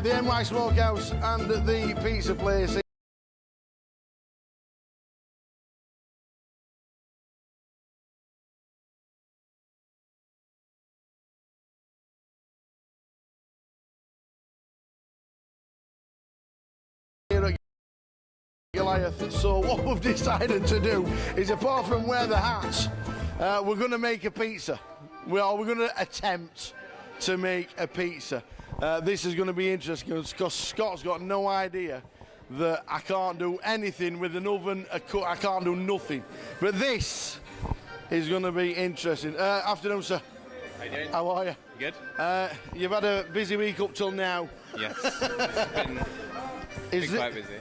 the NY Smokehouse and the pizza place. Goliath. So what we've decided to do is, apart from wear the hats, we're going to make a pizza. We're going to attempt to make a pizza. This is going to be interesting because Scott's got no idea that I can't do anything with an oven, a cook. I can't do nothing. But this is going to be interesting. Afternoon, sir. How you doing? How are you? Good. You've had a busy week up till now. Yes. Been quite busy.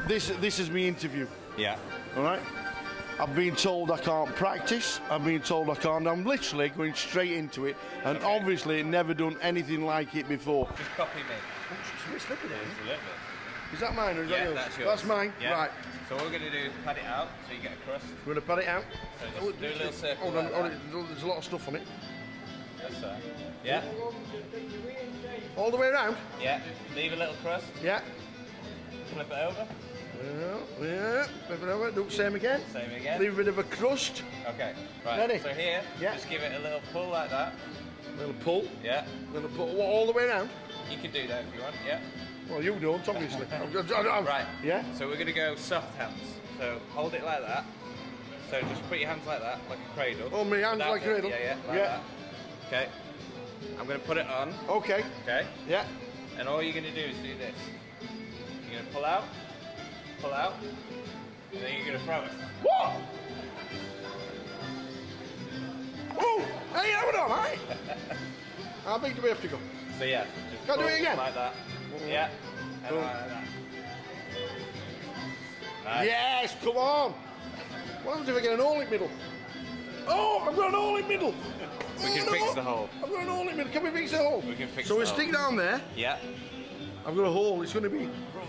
This is my interview. Yeah. All right. I've been told I can't practice. I've been told I can't. I'm literally going straight into it, and okay. Obviously never done anything like it before. Just copy me. Oh, it's a bit slippery there. Just a little bit. Is that mine or is that yours? That's yours. That's mine. Yeah. Right. So what we're going to do is pad it out so you get a crust. We're going to pad it out. So just do a little circle. Hold on, there's a lot of stuff on it. That's right. Yeah. All the way around? Yeah. Leave a little crust. Yeah. Flip it over. Yeah. Flip it over. Do the same again. Same again. Leave a bit of a crust. Okay. Right. Ready? So here, just give it a little pull like that. A little pull. Yeah. A little pull. What, all the way around? You can do that if you want. Yeah. Well, you don't, obviously. Right. Yeah. So we're going to go soft hands. So hold it like that. So just put your hands like that, like a cradle. Oh, my hands like a cradle? Yeah, like that. Okay. I'm going to put it on. Okay. Okay. Yeah. And all you're going to do is do this. You're going to pull out, and then you're going to throw it. What? Oh, hey, hold on, mate. How big do we have to go? So yeah, just Can I do it again? like that. Yeah. And like that. Nice. Yes, come on. What happens if I get an hole in the middle? Oh, I've got an hole in the middle. We can fix the hole. I've got an hole in the middle. Can we fix the hole? We can fix so the we hole. stick down there. Yeah. I've got a hole. It's going to be. Bro,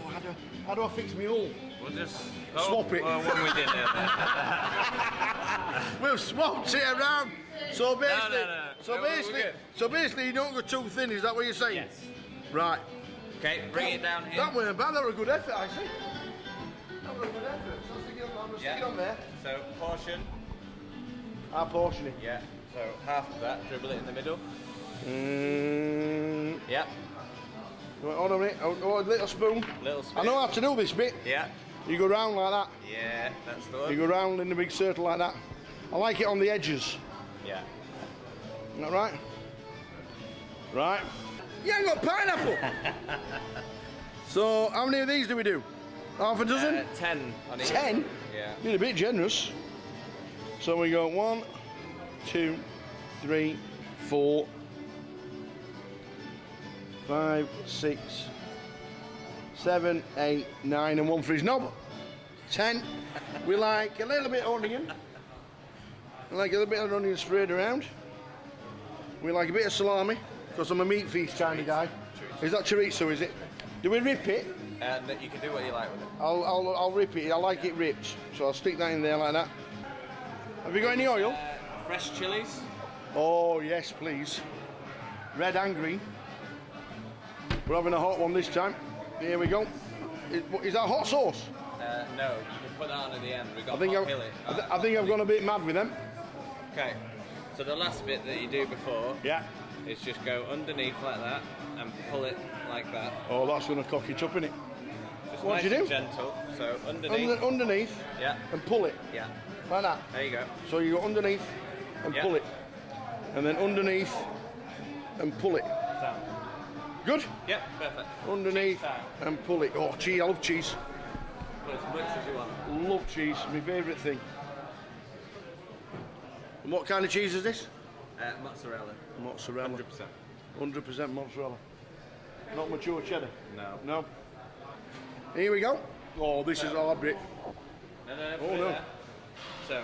how do I fix my hole? We'll just swap it. Well, when we did it. We've swapped it around. So basically, No. So basically, you don't go too thin. Is that what you're saying? Yes. Right. Okay, bring it down here. That weren't bad. That was a good effort, actually. That was a good effort. So stick it on there. So portion. I'll portion it. Yeah. So half of that, dribble it in the middle. Yeah. Hold on a minute. Oh, a little spoon. Little spoon. I know how to do this bit. Yeah. You go round like that. Yeah, that's the one. You go round in a big circle like that. I like it on the edges. Yeah. Isn't that right? Right. You ain't got pineapple. So, how many of these do we do? Half a dozen? 10 on each. 10? Yeah. You're a bit generous. So we go 1, 2, 3, 4, 5, 6, 7, 8, 9, and 1 for his knob. 10. We like a little bit of onion. We like a little bit of onion sprayed around. We like a bit of salami, because I'm a meat feast kind of guy. Is that chorizo, is it? Do we rip it? And you can do what you like with it. I'll rip it. I like it ripped, so I'll stick that in there like that. Have you got any oil? Fresh chilies. Oh yes, please. Red and green. We're having a hot one this time. Here we go. Is that hot sauce? No, you can put that on at the end. We've got I think I've gone a bit mad with them. Okay. So the last bit that you do before is just go underneath like that and pull it like that. Oh, that's going to cock it up, innit? Just what nice do you do? And gentle. So underneath. Underneath. Yeah. And pull it. Yeah. Like that. There you go. So you go underneath and pull it. And then underneath and pull it. Sound. Good? Yeah, perfect. Underneath and pull it. Oh, cheese. I love cheese. Put as much as you want. Love cheese. My favourite thing. And what kind of cheese is this? Mozzarella. Mozzarella. 100%. 100% mozzarella. Not mature cheddar? No. No. Here we go. Oh, this is a hard bit. No, Oh, no. there. So,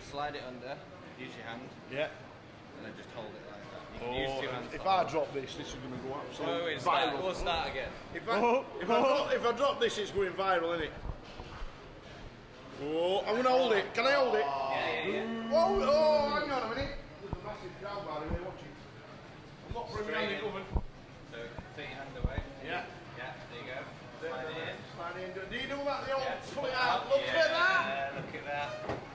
slide it under, use your hand, Yeah. and then just hold it like that. You can use 2 hands. If I drop this is going to go absolutely viral. We'll start again. If I drop this, it's going viral, isn't it? Oh, I'm going to hold it. Can I hold it? Yeah. Oh, hang on a minute. There's a massive crowd by the way watching. I'm not putting my hand in the oven. So, take your hand away. Yeah. Do you know about the old pull it out? Look at that! Look at that.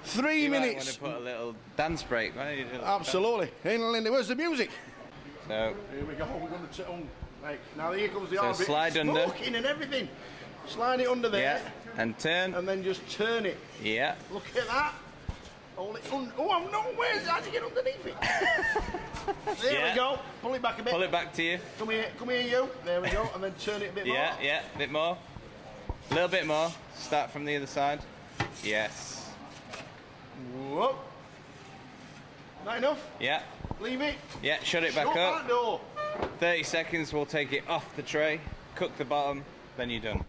3 minutes. You might want to put a little dance break, right? Absolutely. Where's the music? So here we go. We're going to turn. Right, now here comes the so orbit. slide under. Smoking and everything. Slide it under there. Yeah. And turn. And then just turn it. Yeah. Look at that. Hold it oh, I'm no way. How do you get underneath it? There we go. Pull it back a bit. Pull it back to you. Come here, you. There we go. And then turn it a bit more. Yeah, a bit more. A little bit more. Start from the other side. Yes. Whoa. Not enough? Yeah. Leave it. Yeah, shut it back Shut up. that door. 30 seconds, we'll take it off the tray, cook the bottom, then you're done.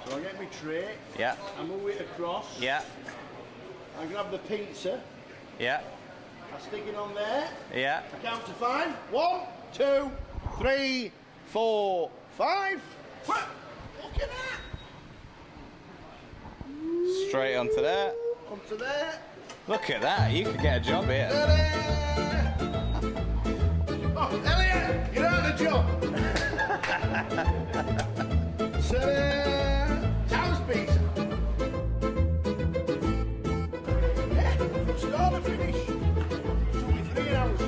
So I get my tray. Yeah. I move it across. Yeah. I grab the pizza. Yeah. I stick it on there. Yeah. I count to 5. 1, 2, 3, 4, 5. Look at that. Straight onto there. Onto there. Look at that, you could get a job here. Oh, Elliot, you're out of a job. Toast pizza. Yeah, from start to finish. It took me 3 hours.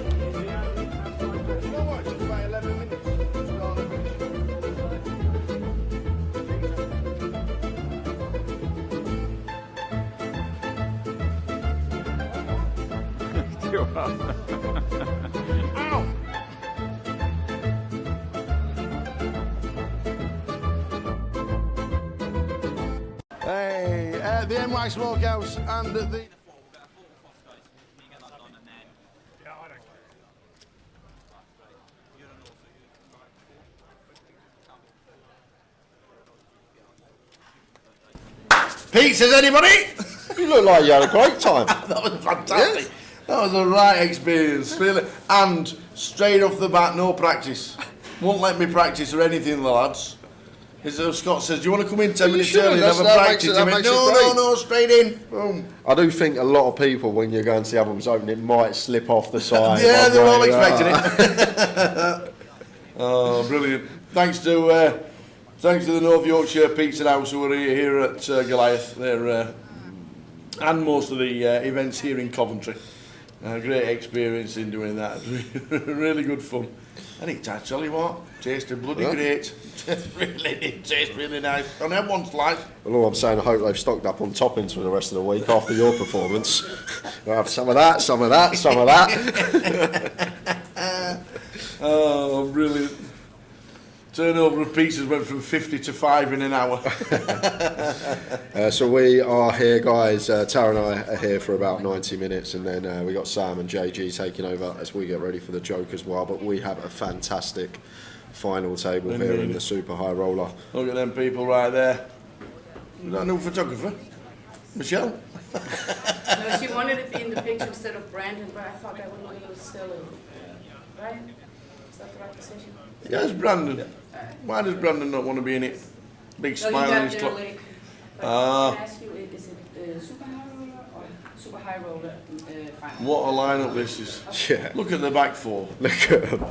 You know what? It took about 11 minutes from start to finish. Ow! Hey, the NY Smokehouse and the... Pizzas, anybody? You look like you had a great time. That was fantastic. Yes. That was a right experience, really. And straight off the bat, no practice. Won't let me practice or anything, the lads. Scott says, do you want to come in 10 minutes early and have a practice? No, straight in. Boom. I do think a lot of people, when you're going to the ovens open, it might slip off the side. Yeah, they're all expecting it. Oh, brilliant. Thanks to the North Yorkshire Pizza House who are here at Goliath. They're and most of the events here in Coventry. Great experience in doing that. Really good fun. And it actually what? Tasted bloody great. Really did taste really nice. On everyone's slice. Well, all I'm saying, I hope they've stocked up on toppings for the rest of the week after your performance. We'll have some of that, some of that, some of that. Oh, brilliant. Turnover of pizzas went from 50 to 5 in an hour. So we are here, guys. Tara and I are here for about 90 minutes, and then we got Sam and JG taking over as we get ready for the joke as well. But we have a fantastic final table here in the Super High Roller. Look at them people right there. Is that a new photographer? Michelle? No, she wanted to be in the picture instead of Brandon, but I thought that would look a little silly. Right? Is that the right decision? Yes, Brandon. Why does Brandon not want to be in it? Big smile on his clock. Can I ask you, is it Super High Roller or Super High Roller final? What a lineup this is. Yeah. Look at the back four. Look at them.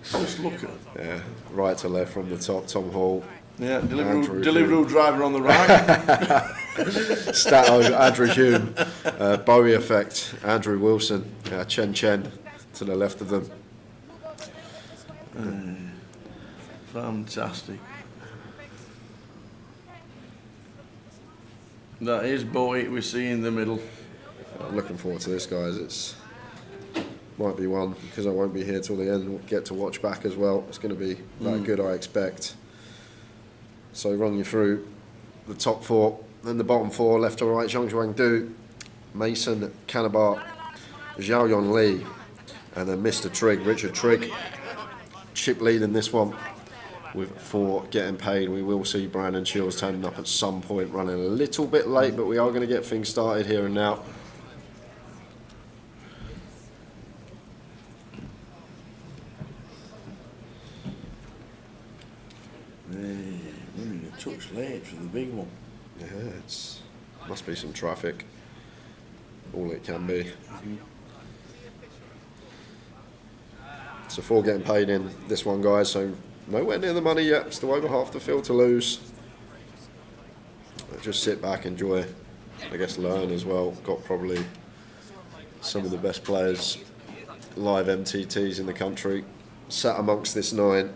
Just look at them. Yeah, right to left from the top, Tom Hall. Yeah, Deliveroo driver on the right. Stato, Andrew Hume, Bowie Effect, Andrew Wilson, Chen Chen to the left of them. Fantastic. That is Bowie we see in the middle. I'm looking forward to this, guys. It's might be one because I won't be here till the end. We'll get to watch back as well. It's going to be that good, I expect. So run you through the top four, then the bottom four, left to right: Zhang Zhuang Du, Mason Canabar, Zhao Yon Lee, and then Mr. Trigg, Richard Trigg. Chip lead in this one with 4 getting paid. We will see Brandon Shields turning up at some point, running a little bit late, but we are going to get things started here and now. Running a touch late for the big one. Yeah, it's must be some traffic. All it can be. So 4 getting paid in this one, guys, so nowhere near the money yet. Still over half the field to lose. just sit back, enjoy, I guess learn as well. Got probably some of the best players, live MTTs in the country, sat amongst this 9.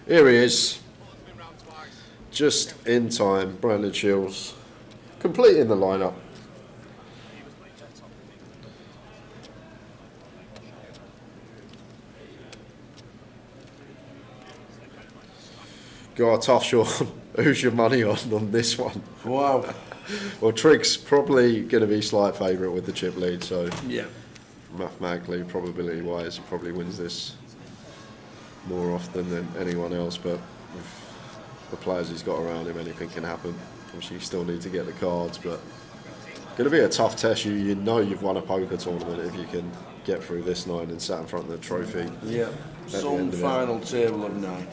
Here he is, just in time, Brandon Shields, completing the lineup. God, tough, Sean. Who's your money on this one? Wow. Well, Trig's probably going to be slight favourite with the chip lead, so Yeah. mathematically, probability-wise, he probably wins this more often than anyone else, but with the players he's got around him, anything can happen. Obviously, you still need to get the cards, but going to be a tough test. You know you've won a poker tournament if you can get through this 9 and sat in front of the trophy. Yeah. Some final table of 9.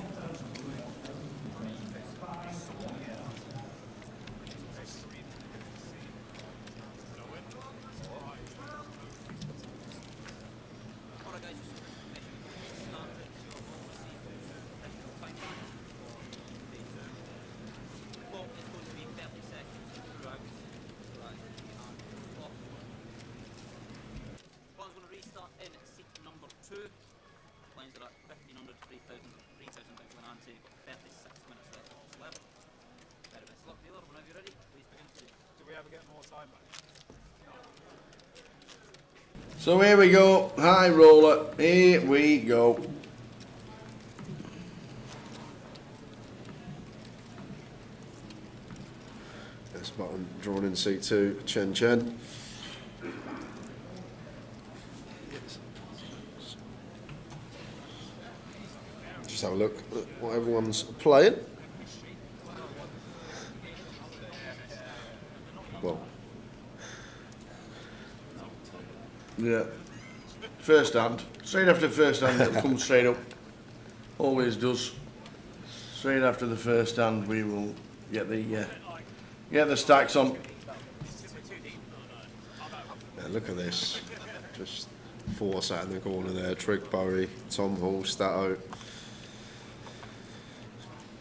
So here we go, high roller, here we go. This button drawn in seat 2, Chen Chen. Just have a look at what everyone's playing. Well, Yeah. First hand. Straight after the first hand, it'll come straight up. Always does. Straight after the first hand, we will get the stacks on. yeah, look at this. Just 4 sat in the corner there. Trig, Bowie, Tom Hall, Stato.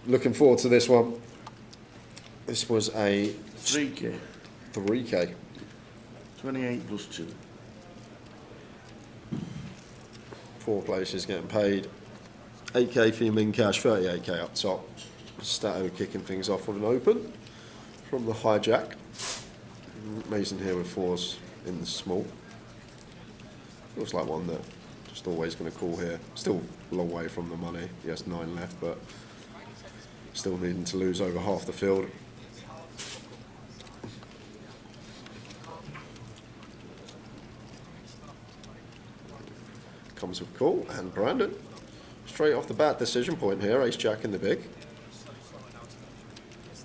Looking forward to this one. This was a 3K. 3K. 28 plus 2. 4 places getting paid. 8K for your min cash, 38K up top. Stato kicking things off with an open from the hijack. Mason here with 4s in the small. Looks like one that just always going to call here. Still a long way from the money. He has 9 left, but still needing to lose over half the field. Comes with call, and Brandon straight off the bat decision point here. Ace Jack in the big,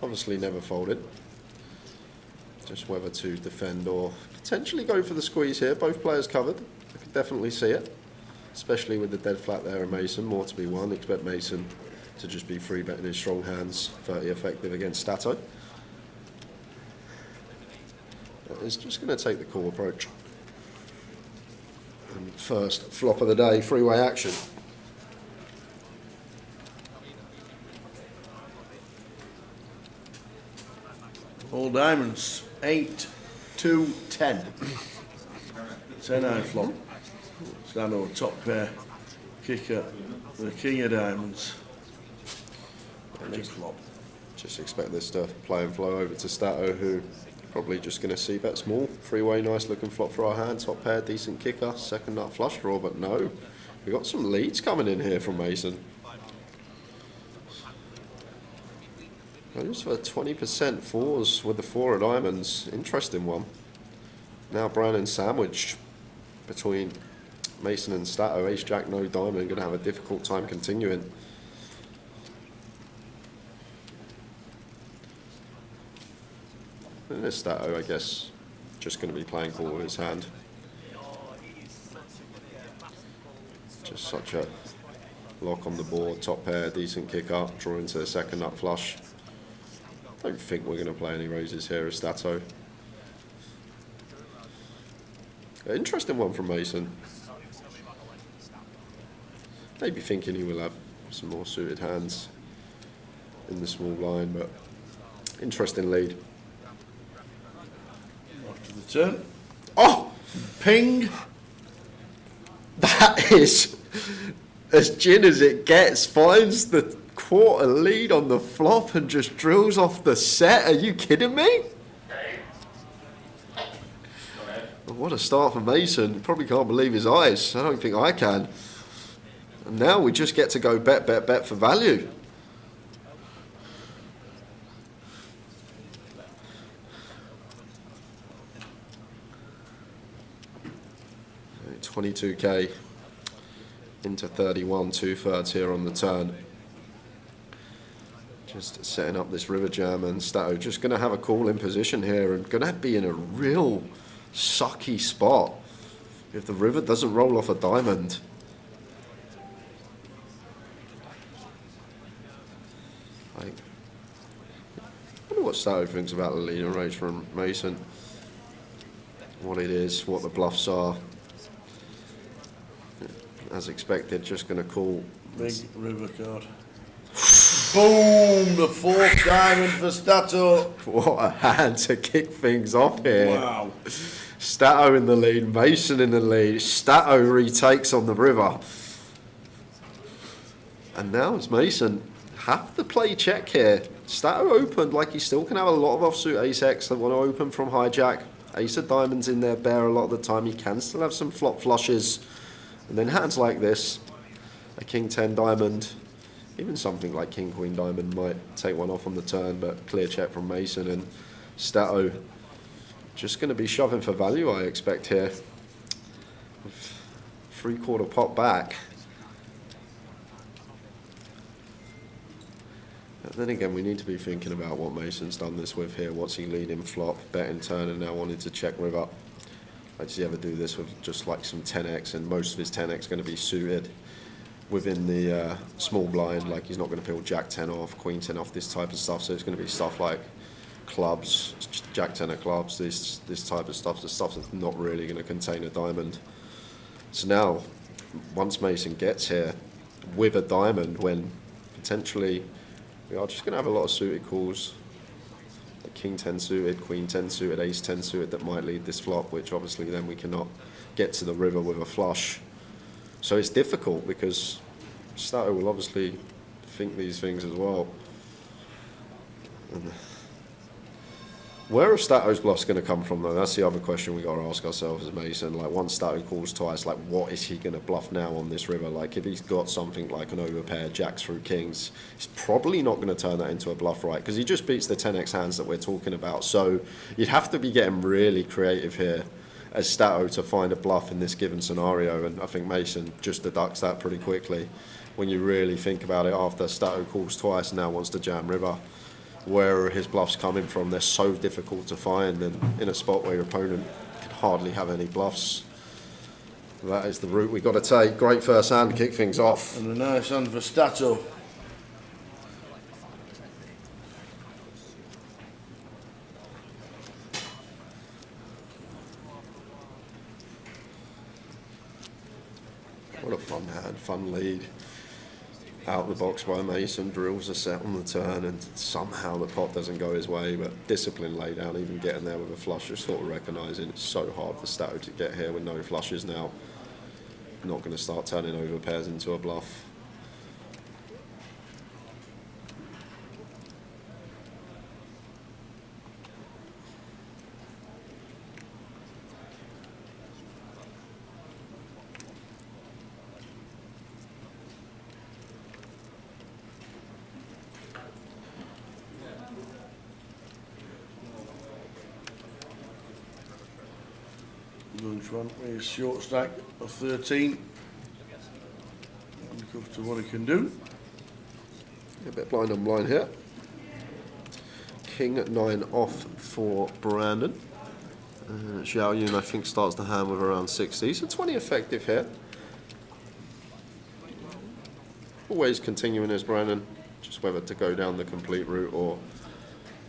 obviously never folded, just whether to defend or potentially go for the squeeze here. Both players covered. I could definitely see it, especially with the dead flat there and Mason. More to be won. Expect Mason to just be free betting his strong hands. 30 effective against Stato. Is just going to take the call approach. And first flop of the day, freeway action. All diamonds. 8, 2, 10. 10 high flop. Stato top pair. Kicker. The king of diamonds. Big flop. Just expect this to play and flow over to Stato, who probably just going to see bet small. Freeway, nice looking flop for our hand. Top pair, decent kicker. Second nut flush draw, but no. We've got some leads coming in here from Mason. Goes for 20% fours with the 4 of diamonds. Interesting one. Now Brandon sandwiched between Mason and Stato. Ace Jack, no diamond. Going to have a difficult time continuing. And this Stato, I guess, just going to be playing cool with his hand. Just such a lock on the board, top pair, decent kick up, draw into the second nut flush. Don't think we're going to play any raises here as Stato. Interesting one from Mason. Maybe thinking he will have some more suited hands in the small blind, but interesting lead. After the turn. Oh! Ping. That is as gin as it gets. Finds the quarter lead on the flop and just drills off the set. Are you kidding me? What a start for Mason. Probably can't believe his eyes. I don't think I can. And now we just get to go bet, bet, bet for value. $22K into 31, 2/3 here on the turn. Just setting up this river jam, and Stato just going to have a call in position here and going to be in a real sucky spot if the river doesn't roll off a diamond. I wonder what Stato thinks about the lead and raise from Mason. What it is, what the bluffs are. As expected, just going to call. Big river card. Boom! The 4th diamond for Stato. What a hand to kick things off here. Wow. Stato in the lead, Mason in the lead. Stato retakes on the river. And now it's Mason. Have to play check here. Stato opened like he still can have a lot of offsuit ace-x that want to open from hijack. Ace of diamonds in there bare a lot of the time. He can still have some flop flushes. And then hands like this, a king 10 diamond, even something like king queen diamond might take one off on the turn, but clear check from Mason, and Stato just going to be shoving for value, I expect here. 3/4 pot back. And then again, we need to be thinking about what Mason's done this with here. What's he leading flop, betting turn, and now wanting to check river. Does he ever do this with just like some 10x, and most of his 10x going to be suited within the small blind? Like he's not going to peel jack 10 off, queen 10 off, this type of stuff. So it's going to be stuff like clubs, jack 10 of clubs, this type of stuff. The stuff that's not really going to contain a diamond. So now, once Mason gets here with a diamond, when potentially we are just going to have a lot of suited calls. King 10 suited, queen 10 suited, ace 10 suited that might lead this flop, which obviously then we cannot get to the river with a flush. So it's difficult because Stato will obviously think these things as well. And where are Stato's bluffs going to come from though? That's the other question we got to ask ourselves as Mason. Like once Stato calls twice, like what is he going to bluff now on this river? Like if he's got something like an overpair, jacks through kings, he's probably not going to turn that into a bluff, right? Because he just beats the 10x hands that we're talking about. So you'd have to be getting really creative here as Stato to find a bluff in this given scenario. And I think Mason just deducts that pretty quickly when you really think about it. After Stato calls twice and now wants to jam river, where are his bluffs coming from? They're so difficult to find, and in a spot where your opponent can hardly have any bluffs. That is the route we've got to take. Great first hand to kick things off. And a nice hand for Stato. What a fun hand, fun lead. Out the box by Mason, drills a set on the turn, and somehow the pot doesn't go his way, but discipline laid down, even getting there with a flush, just sort of recognising it's so hard for Stato to get here with no flushes now. Not going to start turning over pairs into a bluff. Good one. He's short stack of 13. Handcuffed to what he can do. A bit blind on blind here. King 9 off for Brandon. Xiao Yun, I think, starts the hand with around 60, so 20 effective here. Always continuing as Brandon, just whether to go down the complete route or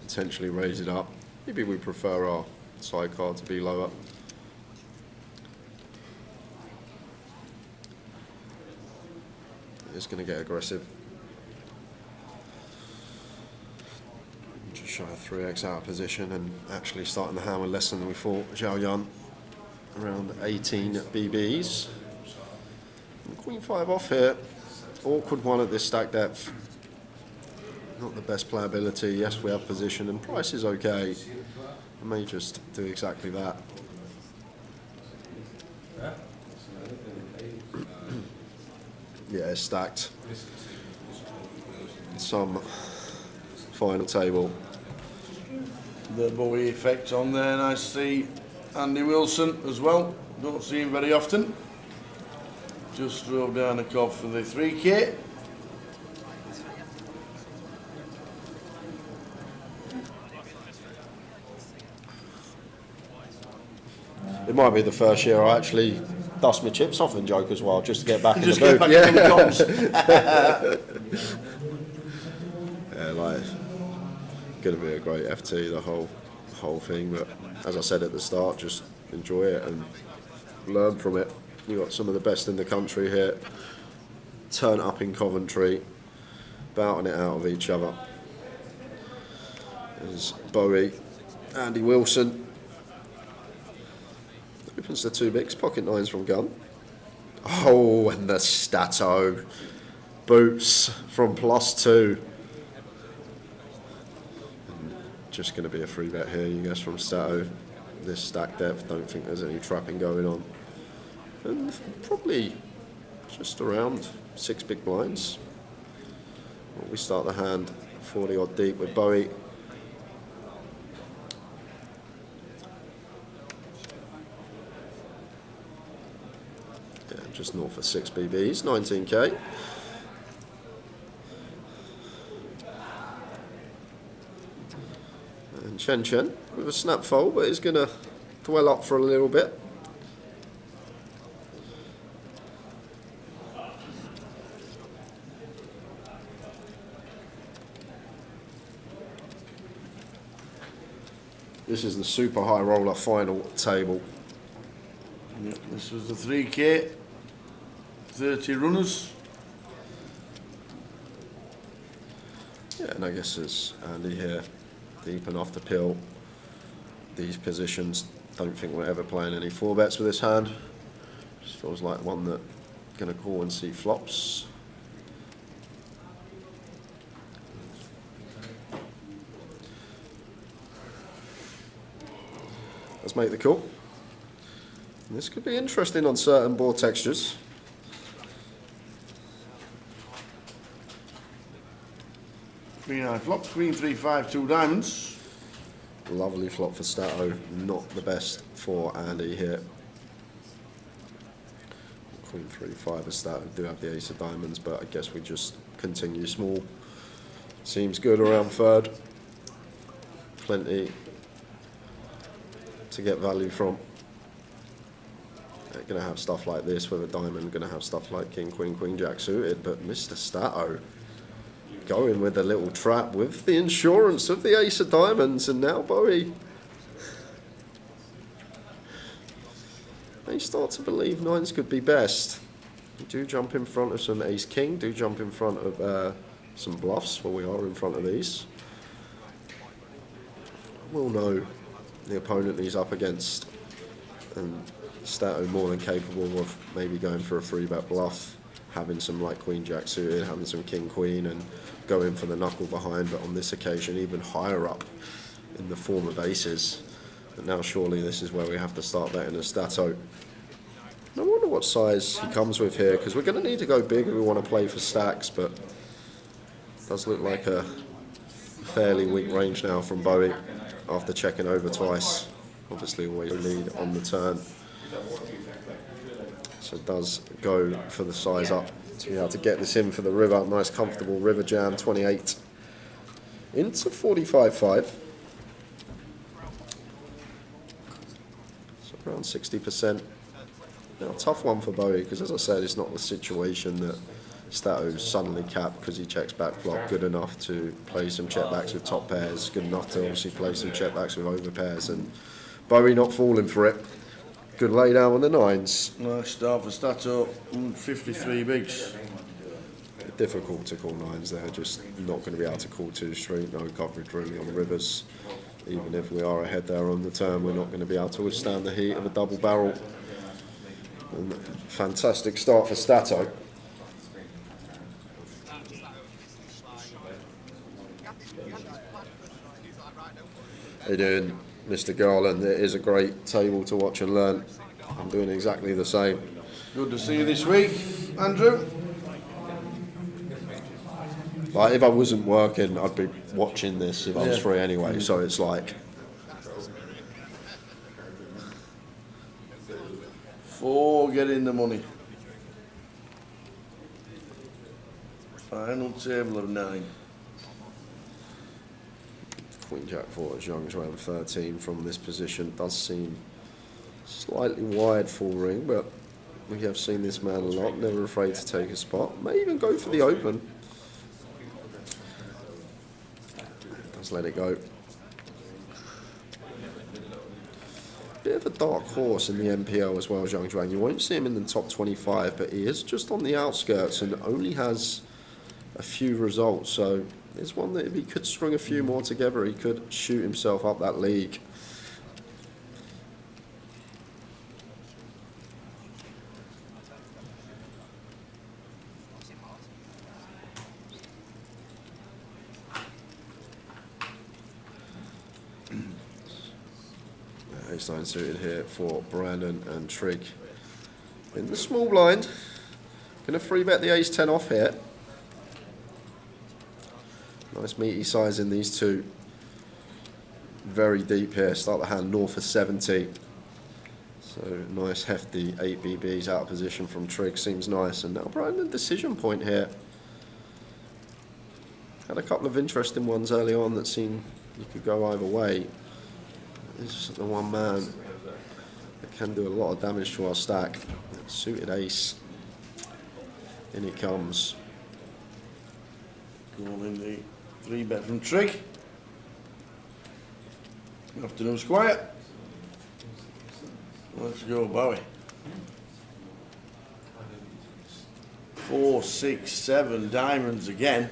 potentially raise it up. Maybe we prefer our side card to be lower. It's going to get aggressive. Just shy of 3x out of position and actually starting the hand with less than we thought. Xiao Yun around 18 BBs. And Queen 5 off here. Awkward one at this stack depth. Not the best playability. Yes, we have position and price is okay. I may just do exactly that. Yeah, it's stacked. Some final table. The Bowie effect on there, and I see Andy Wilson as well. Don't see him very often. Just drove down the cob for the 3K. It might be the first year I actually dust my chips off and joke as well, just to get back in the get booth. back Yeah. in the comms. Yeah, like, going to be a great FT, the whole thing. But as I said at the start, just enjoy it and learn from it. We've got some of the best in the country here. Turn up in Coventry, bouting it out of each other. There's Bowie, Andy Wilson. Opens the 2 bigs, pocket 9s from gun. Oh, and the Stato. Boots from +2. And just going to be a free bet here, you guess, from Stato. This stack depth, don't think there's any trapping going on. And probably just around 6 big blinds. Well, we start the hand 40 odd deep with Bowie. Yeah, just north of 6 BBs, 19k. And Chen with a snap fold, but he's going to dwell up for a little bit. This is the super high roller final table. Yep, this was the 3K. 30 runners. Yeah, and I guess there's Andy here, deep enough to pill. These positions, don't think we're ever playing any 4 bets with this hand. Just feels like one that going to call and see flops. Let's make the call. And this could be interesting on certain board textures. Queen high flop, Queen 3-5, 2 diamonds. Lovely flop for Stato, not the best for Andy here. Queen 3-5 as Stato do have the ace of diamonds, but I guess we just continue small. Seems good around third. Plenty to get value from. They're going to have stuff like this with a diamond, going to have stuff like King, Queen, Queen, Jack suited, but Mr. Stato going with a little trap with the insurance of the ace of diamonds, and now Bowie. They start to believe 9s could be best. You do jump in front of some ace king, do jump in front of some bluffs, well, we are in front of these. We'll know the opponent he's up against, and Stato more than capable of maybe going for a 3-bet bluff, having some like Queen Jack suited, having some King Queen, and going for the knuckle behind, but on this occasion even higher up in the form of aces. But now surely this is where we have to start betting a Stato. I wonder what size he comes with here, because we're going to need to go big if we want to play for stacks, but it does look like a fairly weak range now from Bowie after checking over twice. Obviously always lead on the turn. So it does go for the size up to be able to get this in for the river. Nice comfortable river jam, 28 into 45.5. So around 60%. Now, tough one for Bowie because, as I said, it's not the situation that Stato suddenly capped because he checks back flop good enough to play some check backs with top pairs, good enough to obviously play some check backs with over pairs, and Bowie not falling for it. Good lay down on the nines. Nice start for Stato, 53 bigs. Difficult to call nines there, just not going to be able to call two straight, no coverage really on the rivers. Even if we are ahead there on the turn, we're not going to be able to withstand the heat of a double barrel. And fantastic start for Stato. How you doing, Mr. Garland? It is a great table to watch and learn. I'm doing exactly the same. Good to see you this week, Andrew. Like, if I wasn't working, I'd be watching this if I was free anyway. So it's like 4 getting the money. Final table of 9. Queen Jack 4 as young as around 13 from this position. Does seem slightly wide full ring, but we have seen this man a lot. Never afraid to take a spot. May even go for the open. Does let it go. Bit of a dark horse in the MPL as well as Young Zhuang. You won't see him in the top 25, but he is just on the outskirts and only has a few results. So it's one that if he could string a few more together, he could shoot himself up that league. Ace-9 suited here for Brandon and Trig. In the small blind, going to free bet the ace-10 off here. Nice meaty size in these two. Very deep here. Start the hand north of 70. So nice hefty 8 BBs out of position from Trig. Seems nice. And now Brandon decision point here. Had a couple of interesting ones early on that seemed you could go either way. This is the one man that can do a lot of damage to our stack. Suited ace. In it comes. Calling the 3 bet from Trig. Afternoon's quiet. Let's go, Bowie. 4, 6, 7 diamonds again.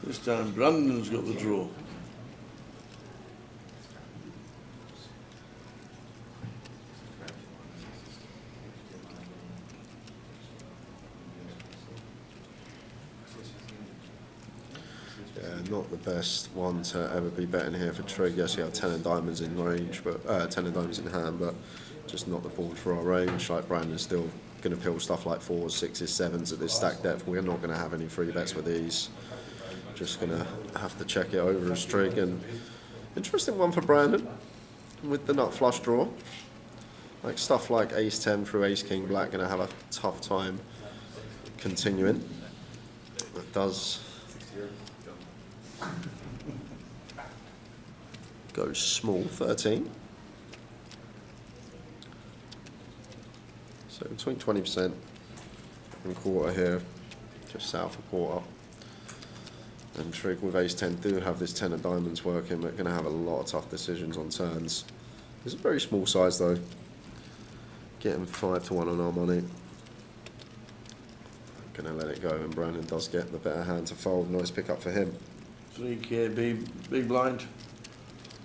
This time Brandon's got the draw. Not the best one to ever be betting here for Trig. Yes, he had 10 of diamonds in range, but 10 of diamonds in hand, but just not the board for our range. Like Brandon's still going to pill stuff like 4s, 6s, 7s at this stack depth. We're not going to have any free bets with these. Just going to have to check it over as Trig. And interesting one for Brandon with the nut flush draw. Like stuff like ace-10 through ace-king black going to have a tough time continuing. It does go small, 13. So between 20% and quarter here, just south of quarter. And Trig with ace-10 do have this 10 of diamonds working, but going to have a lot of tough decisions on turns. It's a very small size though. Getting 5-1 on our money. Going to let it go, and Brandon does get the better hand to fold. Nice pick up for him. 3 big blind.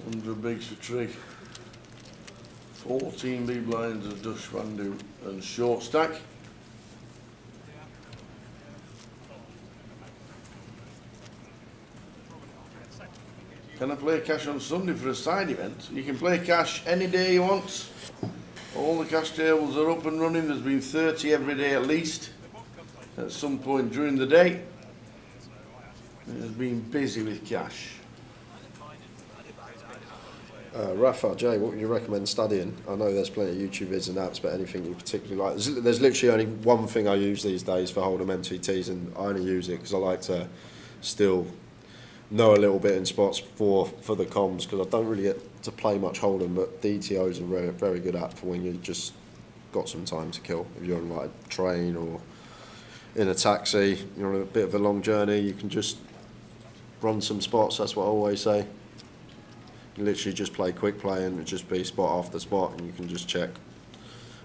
100 bigs for Trig. 14 big blinds of Dush Randu and short stack. Can I play cash on Sunday for a side event? You can play cash any day you want. All the cash tables are up and running. There's been 30 every day at least. At some point during the day. It has been busy with cash. Rafa, Jay, what would you recommend studying? I know there's plenty of YouTube vids and apps, but anything you particularly like? There's literally only one thing I use these days for Hold'em MTTs, and I only use it because I like to still know a little bit in spots for the comms, because I don't really get to play much Hold'em, but DTO is a very, very good app for when you just got some time to kill. If you're on like a train or in a taxi, you're on a bit of a long journey, you can just run some spots. That's what I always say. You literally just play quick play and just be spot after spot, and you can just check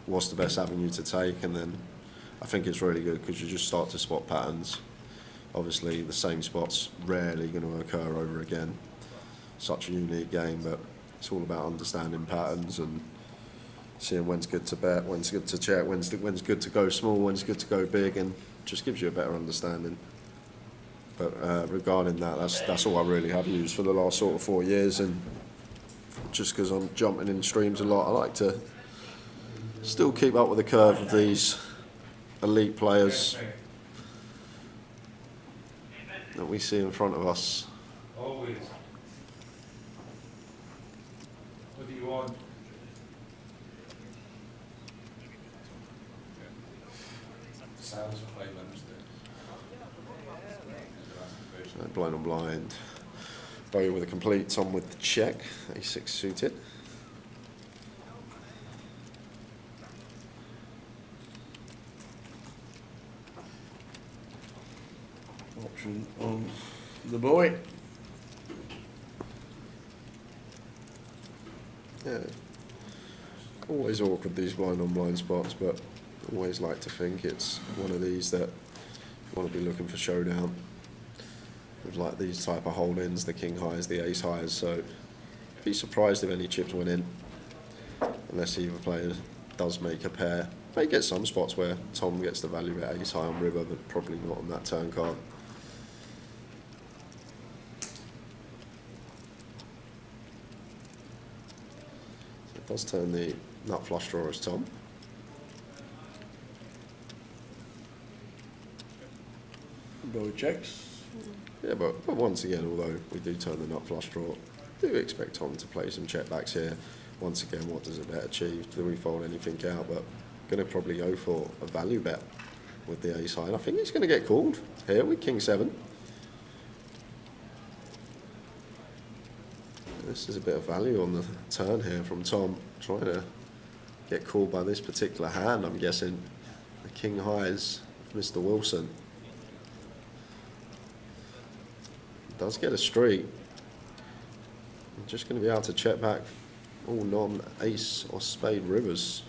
what's the best avenue to take, and then I think it's really good because you just start to spot patterns. Obviously the same spot's rarely going to occur over again. Such a unique game, but it's all about understanding patterns and seeing when's good to bet, when's good to check, when's good to go small, when's good to go big, and just gives you a better understanding. But regarding that, that's all I really have used for the last sort of 4 years, and just because I'm jumping in streams a lot, I like to still keep up with the curve of these elite players that we see in front of us. Always. What do you want? Sounds for 5 minutes there. Blind on blind. Bow with a complete, Tom with the check, a6 suited. Option on the boy. Yeah. Always awkward, these blind on blind spots, but always like to think it's one of these that you want to be looking for showdown. With like these type of hold-ins, the king highs, the ace highs, so be surprised if any chips went in, unless either player does make a pair. May get some spots where Tom gets the value at ace high on river, but probably not on that turn card. So it does turn the nut flush draw as Tom. Boy checks. Yeah, but once again, although we do turn the nut flush draw, do expect Tom to play some check backs here. Once again, what does a bet achieve? Do we fold anything out? But going to probably go for a value bet with the ace high. And I think he's going to get called here with king 7. This is a bit of value on the turn here from Tom, trying to get called by this particular hand. I'm guessing the king highs of Mr. Wilson. Does get a streak. I'm just going to be able to check back all non-ace or spade rivers.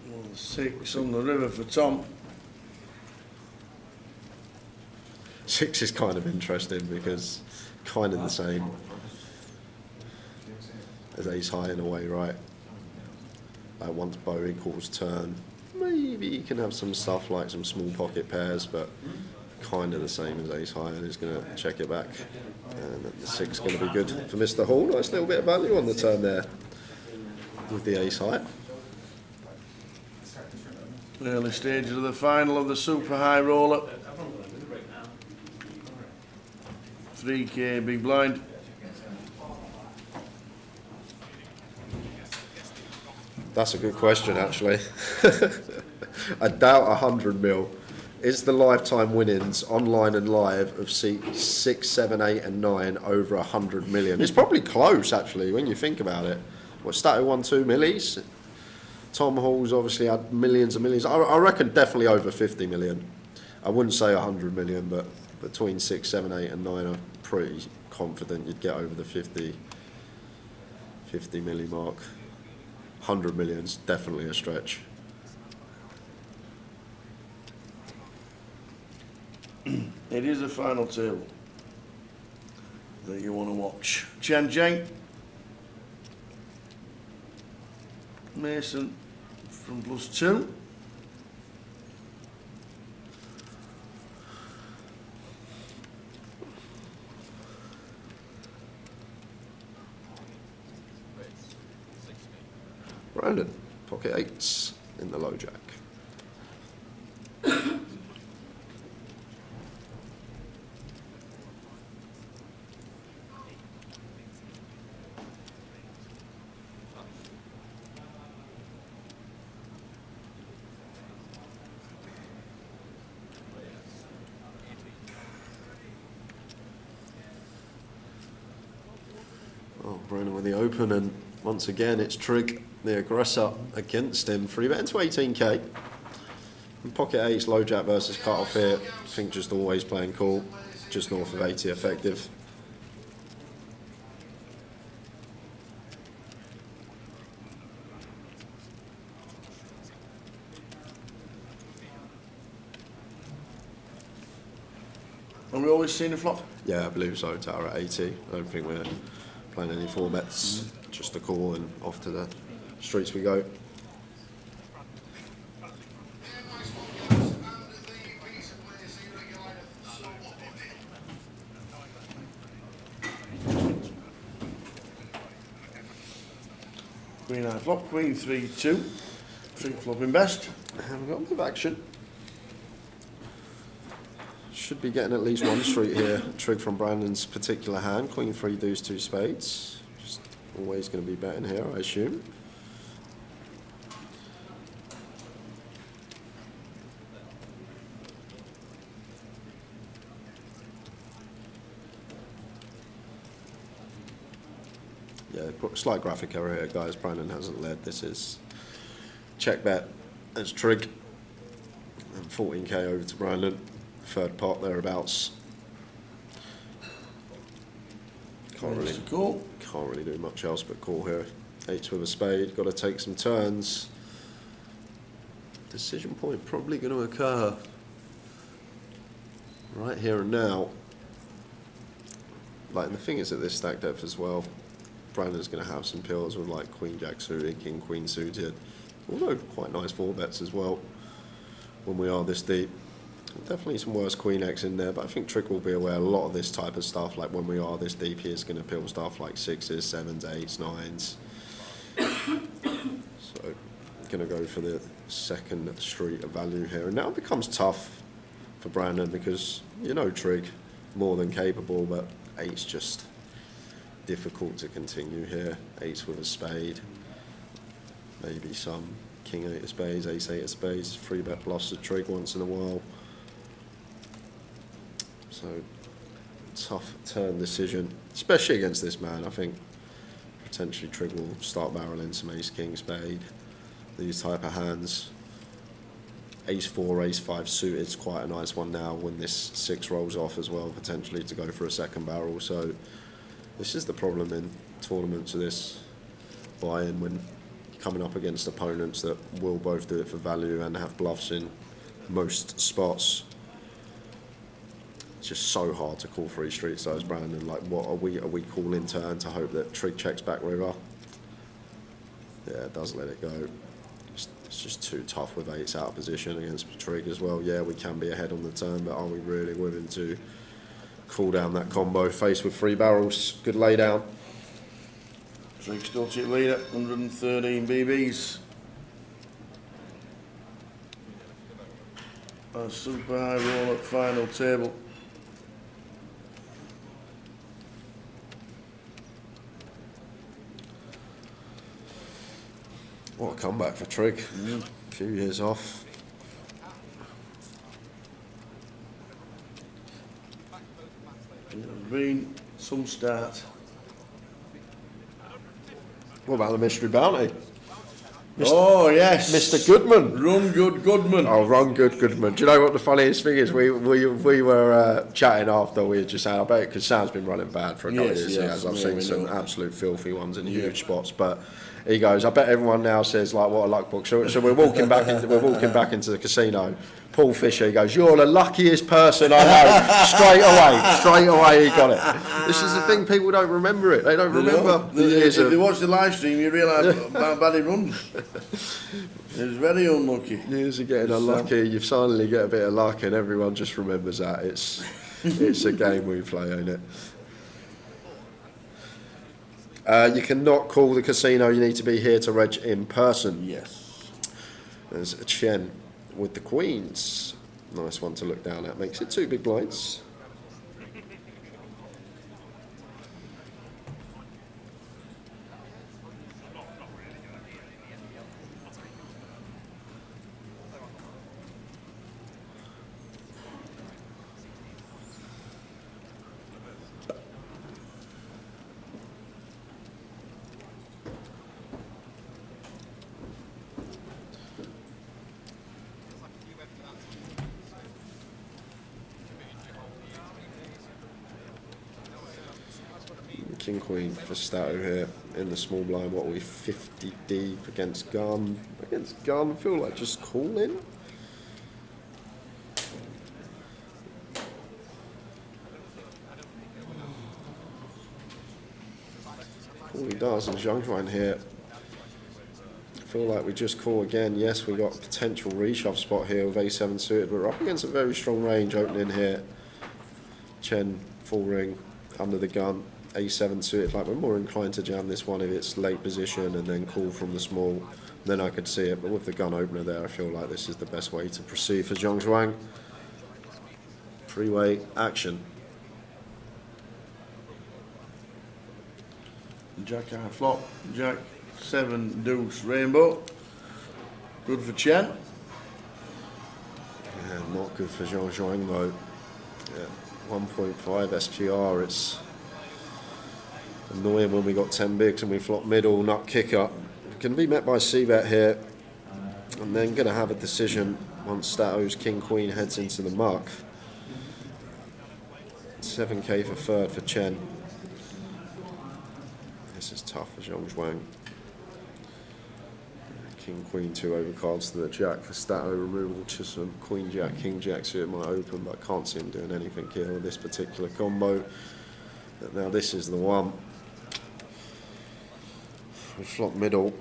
Well, 6 on the river for Tom. 6 is kind of interesting because kind of the same as ace high in a way, right? Once bow equals turn, maybe you can have some stuff like some small pocket pairs, but kind of the same as ace high, and he's going to check it back. And the 6 is going to be good for Mr. Hall. Nice little bit of value on the turn there with the ace high. Early stages of the final of the super high roller. 3K big blind. That's a good question, actually. I doubt 100 mil. Is the lifetime winnings online and live of seats 6, 7, 8 and 9 over 100 million? It's probably close, actually, when you think about it. What, Stato won 2 millies? Tom Hall's obviously had millions and millions. I reckon definitely over 50 million. I wouldn't say 100 million, but between 6, 7, 8 and 9, I'm pretty confident you'd get over the 50 milli mark. 100 million's definitely a stretch. It is a final table that you want to watch. Chen Zheng, Mason from +2. Brandon, pocket 8s in the low jack. Brennan with the open, and once again it's Trig, the aggressor, against him. 3-bet into 18k. And pocket 8's low jack versus cut off here. I think just always playing cool. Just north of 80 effective. Have we always seen a flop? Yeah, I believe so. Tower at 80. I don't think we're playing any 4-bets. Just a call and off to the streets we go. Queen high flop, queen 3-2. Trig flopping best. And we've got a bit of action. Should be getting at least one street here. Trig from Brandon's particular hand. Queen 3 deuce 2 spades. Just always going to be betting here, I assume. Yeah, slight graphic error here, guys. Brandon hasn't led. This is check bet. That's Trig. And 14k over to Brandon. Third pot thereabouts. Can't really do much else but call here. 8s with a spade. Got to take some turns. Decision point probably going to occur right here and now. Like, and the thing is at this stack depth as well, Brandon's going to have some pills with like Queen Jack suited, King Queen suited. Although quite nice 4-bets as well when we are this deep. Definitely some worse Queen X in there, but I think Trig will be aware a lot of this type of stuff, like when we are this deep, he is going to pill stuff like 6s, 7s, 8s, 9s. So, going to go for the second street of value here. And now it becomes tough for Brandon because, you know, Trig, more than capable, but 8's just difficult to continue here. 8s with a spade. Maybe some King 8 of spades, Ace 8 of spades, 3-bet plus a Trig once in a while. So, tough turn decision, especially against this man. I think potentially Trig will start barreling some Ace King spade. These type of hands. Ace 4, Ace 5 suited is quite a nice one now when this 6 rolls off as well, potentially to go for a second barrel. So, this is the problem in tournaments of this buy-in when coming up against opponents that will both do it for value and have bluffs in most spots. It's just so hard to call 3 streets though as Brandon. Like, what are we calling turn to hope that Trig checks back river? Yeah, it does let it go. It's just too tough with 8s out of position against Trig as well. Yeah, we can be ahead on the turn, but are we really willing to call down that combo faced with 3 barrels? Good lay down. Trig still chip leader, 113 BBs. A super high roll at final table. What a comeback for Trig. A few years off. There's been some start. What about the mystery bounty? Oh yes, Mr. Goodman. Run good Goodman. Oh, Ron Goodman. Do you know what the funniest thing is? We were chatting after. We were just saying, I bet because Sam's been running bad for a couple of years. Yes, I've seen some absolute filthy ones in huge spots. But he goes, I bet everyone now says like, what a luck book. So we're walking back into the casino. Paul Fisher, he goes, you're the luckiest person I know. Straight away he got it. This is the thing, people don't remember it. They don't remember the years if they watch the live stream, you realise how bad he runs. He was very unlucky. Years of getting unlucky, you finally get a bit of luck and everyone just remembers that. It's a game we play, ain't it? You cannot call the casino, you need to be here to reg in person. Yes. There's a Chen with the queens. Nice one to look down at. Makes it 2 big blinds. king queen for Stato here in the small blind. What are we, 50 deep against gun? Against gun, feel like just calling. All he does is Zhangzhuan here. Feel like we just call again. Yes, we got a potential reshove spot here with A7 suited, but we're up against a very strong range opening here. Chen full ring under the gun, A7 suited. Like, we're more inclined to jam this one if it's late position and then call from the small. Then I could see it, but with the gun opener there, I feel like this is the best way to proceed for Zhangzhuan. Three-way action. Jack high flop, Jack 7 deuce rainbow. Good for Chen. Yeah, not good for Zhangzhuan though. Yeah, 1.5 SPR. It's annoying when we got 10 bigs and we flop middle, nut kicker. Can be met by c-bet here, and then going to have a decision once Stato's king queen heads into the muck. 7k for third for Chen. This is tough for Zhangzhuan. King queen 2 overcards to the jack for Stato removal. Just some queen jack, king jack, so it might open, but I can't see him doing anything here with this particular combo. But now this is the one. We flop middle.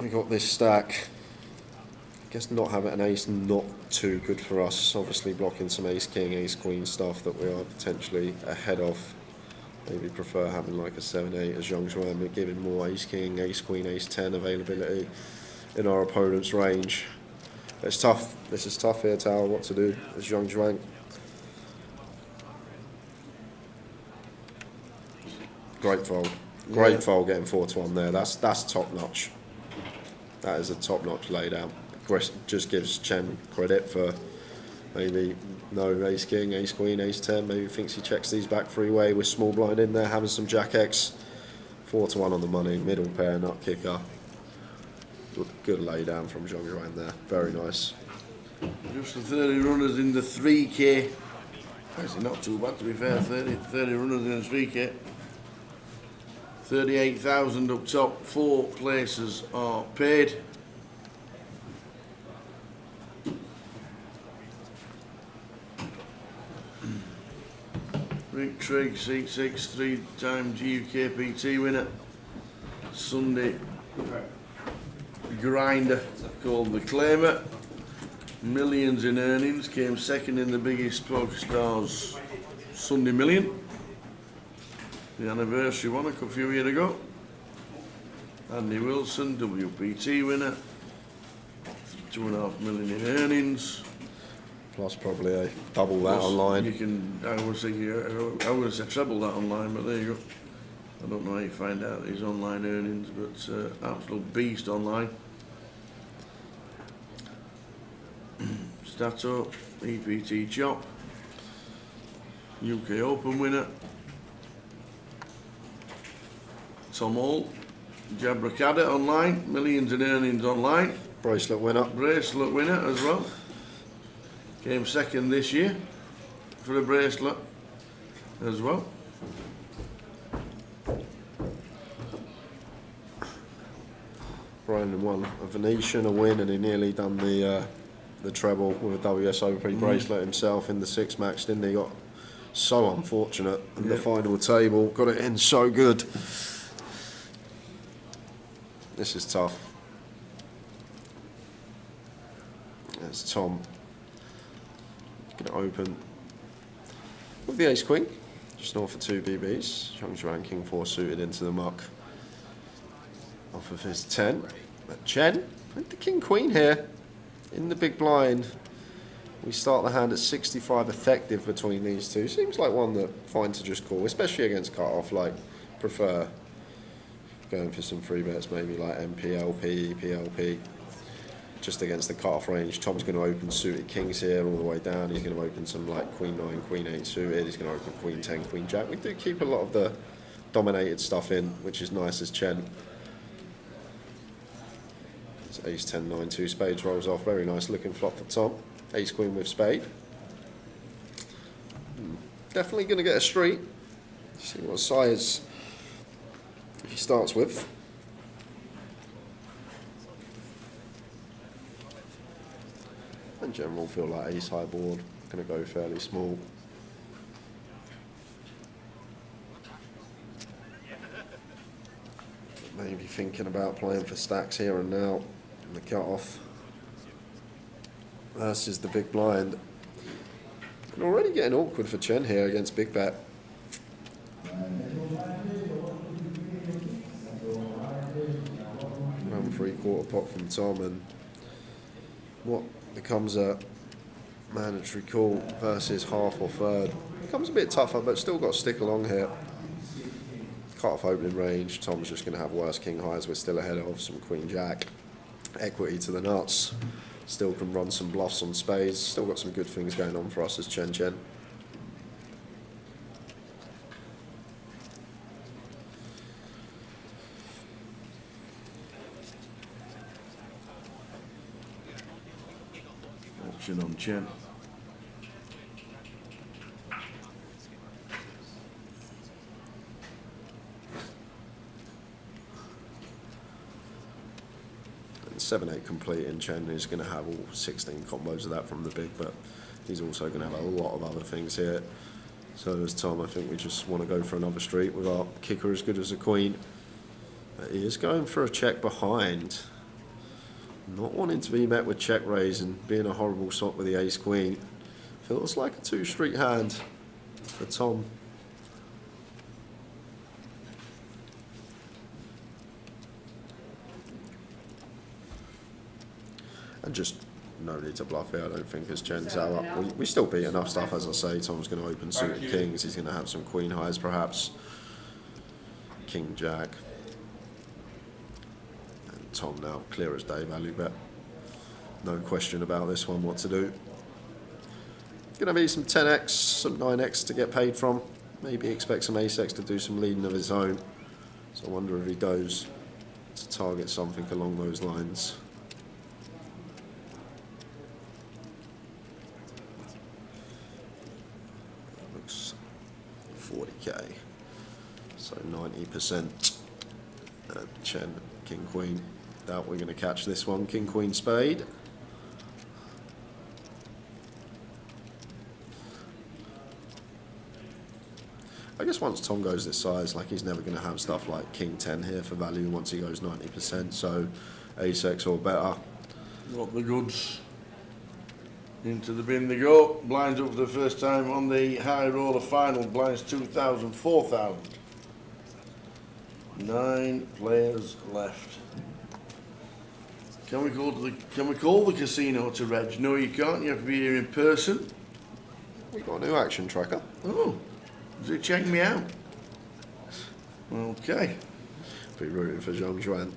We got this stack. I guess not having an ace, not too good for us. Obviously blocking some ace king, ace queen stuff that we are potentially ahead of. Maybe prefer having like a 7-8 as Zhangzhuan, but giving more ace king, ace queen, ace 10 availability in our opponent's range. It's tough. This is tough here, Tao, what to do as Zhangzhuan. Great fold. Great fold getting 4-1 there. That's top notch. That is a top notch laydown. Just gives Chen credit for maybe no ace king, ace queen, ace 10. Maybe thinks he checks these back three-way with small blind in there, having some jack X. 4-1 on the money, middle pair, nut kicker. Good laydown from Zhangzhuan there. Very nice. Just the 30 runners in the 3k. Actually not too bad to be fair, 30 runners in the 3k. 38,000 up top, 4 places are paid. Rick Trigg, seat 6, 3-time GUKPT winner. Sunday grinder called the Claimer. Millions in earnings, came second in the biggest PokerStars Sunday Million. The anniversary one a few years ago. Andy Wilson, WPT winner. 2.5 million in earnings. Plus probably a double that online. You can, I would say treble that online, but there you go. I don't know how you find out these online earnings, but absolute beast online. Stato, EPT Chop, UK Open winner. Tom Hall, Jabracada online, millions in earnings online. Bracelet winner. Bracelet winner as well. Came second this year for a bracelet as well. Brian won a Venetian, a win, and he nearly done the treble with a WSOP bracelet himself in the 6 max, didn't he? Got so unfortunate in the final table. Got it in so good. This is tough. There's Tom. Going to open with the ace queen, just north for 2 BBs. Zhangzhuan king 4 suited into the muck. Off of his 10. But Chen with the king queen here in the big blind. We start the hand at 65 effective between these two. Seems like one that fine to just call, especially against cut off. Like, prefer going for some free bets, maybe like MPLP, PLP. Just against the cut-off range. Tom's going to open suited kings here all the way down. He's going to open some like queen 9, queen 8 suited. He's going to open queen 10, queen jack. We do keep a lot of the dominated stuff in, which is nice as Chen. It's ace 10, 9, 2 spades rolls off. Very nice looking flop for Tom. Ace queen with spade. Definitely going to get a street. See what size he starts with. In general, feel like ace high board, going to go fairly small. Maybe thinking about playing for stacks here and now in the cut-off versus the big blind. And already getting awkward for Chen here against big bet. 1 3/4 pot from Tom, and what becomes a mandatory call versus half or third becomes a bit tougher, but still got to stick along here. Cut off opening range, Tom's just going to have worse king highs. We're still ahead of some queen jack, equity to the nuts, still can run some bluffs on spades, still got some good things going on for us as Chen Chen. Option on Chen. And 7-8 complete in Chen is going to have all 16 combos of that from the big, but he's also going to have a lot of other things here. So as Tom, I think we just want to go for another street with our kicker as good as a queen. But he is going for a check behind. Not wanting to be met with check raise and being a horrible shot with the ace queen. Feels like a 2-street hand for Tom. And just no need to bluff here, I don't think, as Chen's out. We still beat enough stuff, as I say. Tom's going to open suited kings. He's going to have some queen highs, perhaps. King jack. And Tom now, clear as day, value bet. No question about this one, what to do. Going to be some 10x, some 9x to get paid from. Maybe expect some ace-x to do some leading of his own. So I wonder if he goes to target something along those lines. Looks 40k. So 90%. Chen, king, queen. Doubt we're going to catch this one. King, queen, spade. I guess once Tom goes this size, like, he's never going to have stuff like king 10 here for value once he goes 90%. So ace-x or better. Got the goods. Into the bin they go. Blinds up for the first time on the high roller final. Blinds 2,000, 4,000. 9 players left. Can we call the casino to Reg? No, you can't. You have to be here in person. We got a new action tracker. Oh, does it check me out? Okay. Be rooting for Zhang Juan.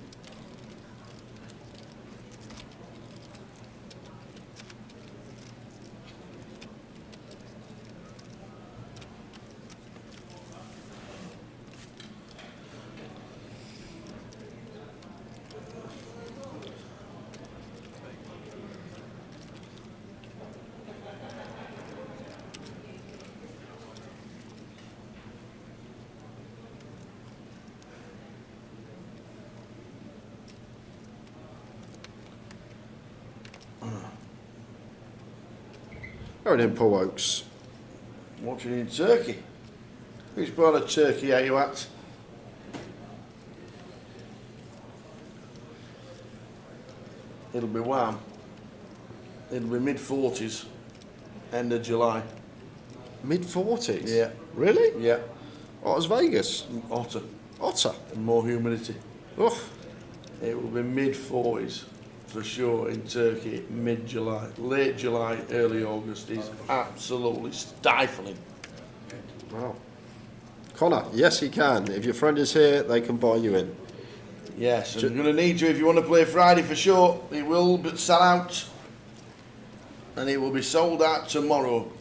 Aaron in Paul Oaks. Watching in Turkey. Which part of Turkey are you at? It'll be warm. It'll be mid-40s. End of July. Mid-40s? Yeah. Really? Yeah. Oh, it's Vegas. Hotter. Hotter. And more humidity. Oh. It will be mid-40s for sure in Turkey, mid-July. Late July, early August is absolutely stifling. Wow. Connor, yes he can. If your friend is here, they can buy you in. Yes, and you're going to need to if you want to play Friday for sure. It will but sell out. And it will be sold out tomorrow.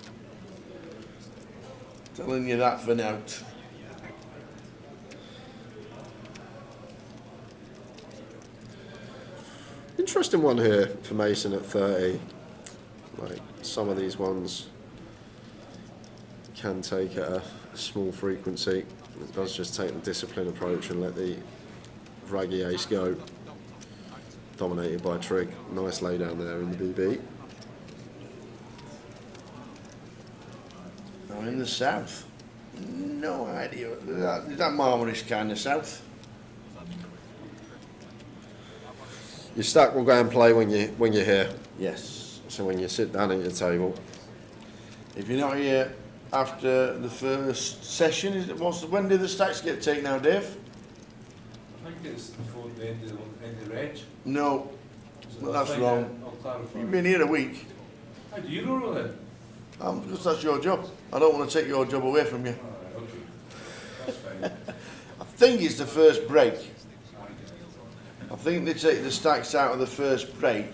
Telling you that for now. Interesting one here for Mason at 30. Like, some of these ones can take at a small frequency. It does just take the discipline approach and let the raggy ace go. Dominated by Trig. Nice lay down there in the BB. I'm in the south. No idea. Is that Marmorish kind of south? Your stack will go and play when you're here. Yes. So when you sit down at your table. If you're not here after the first session, when do the stacks get taken out, Dave? I think it's before the end of the reg. No, So that's I'll find wrong. out, I'll clarify. You've been here a week. How do you know then? Because that's your job. I don't want to take your job away from you. Alright, okay. That's fine. I think it's the first break. I think they take the stacks out of the first break,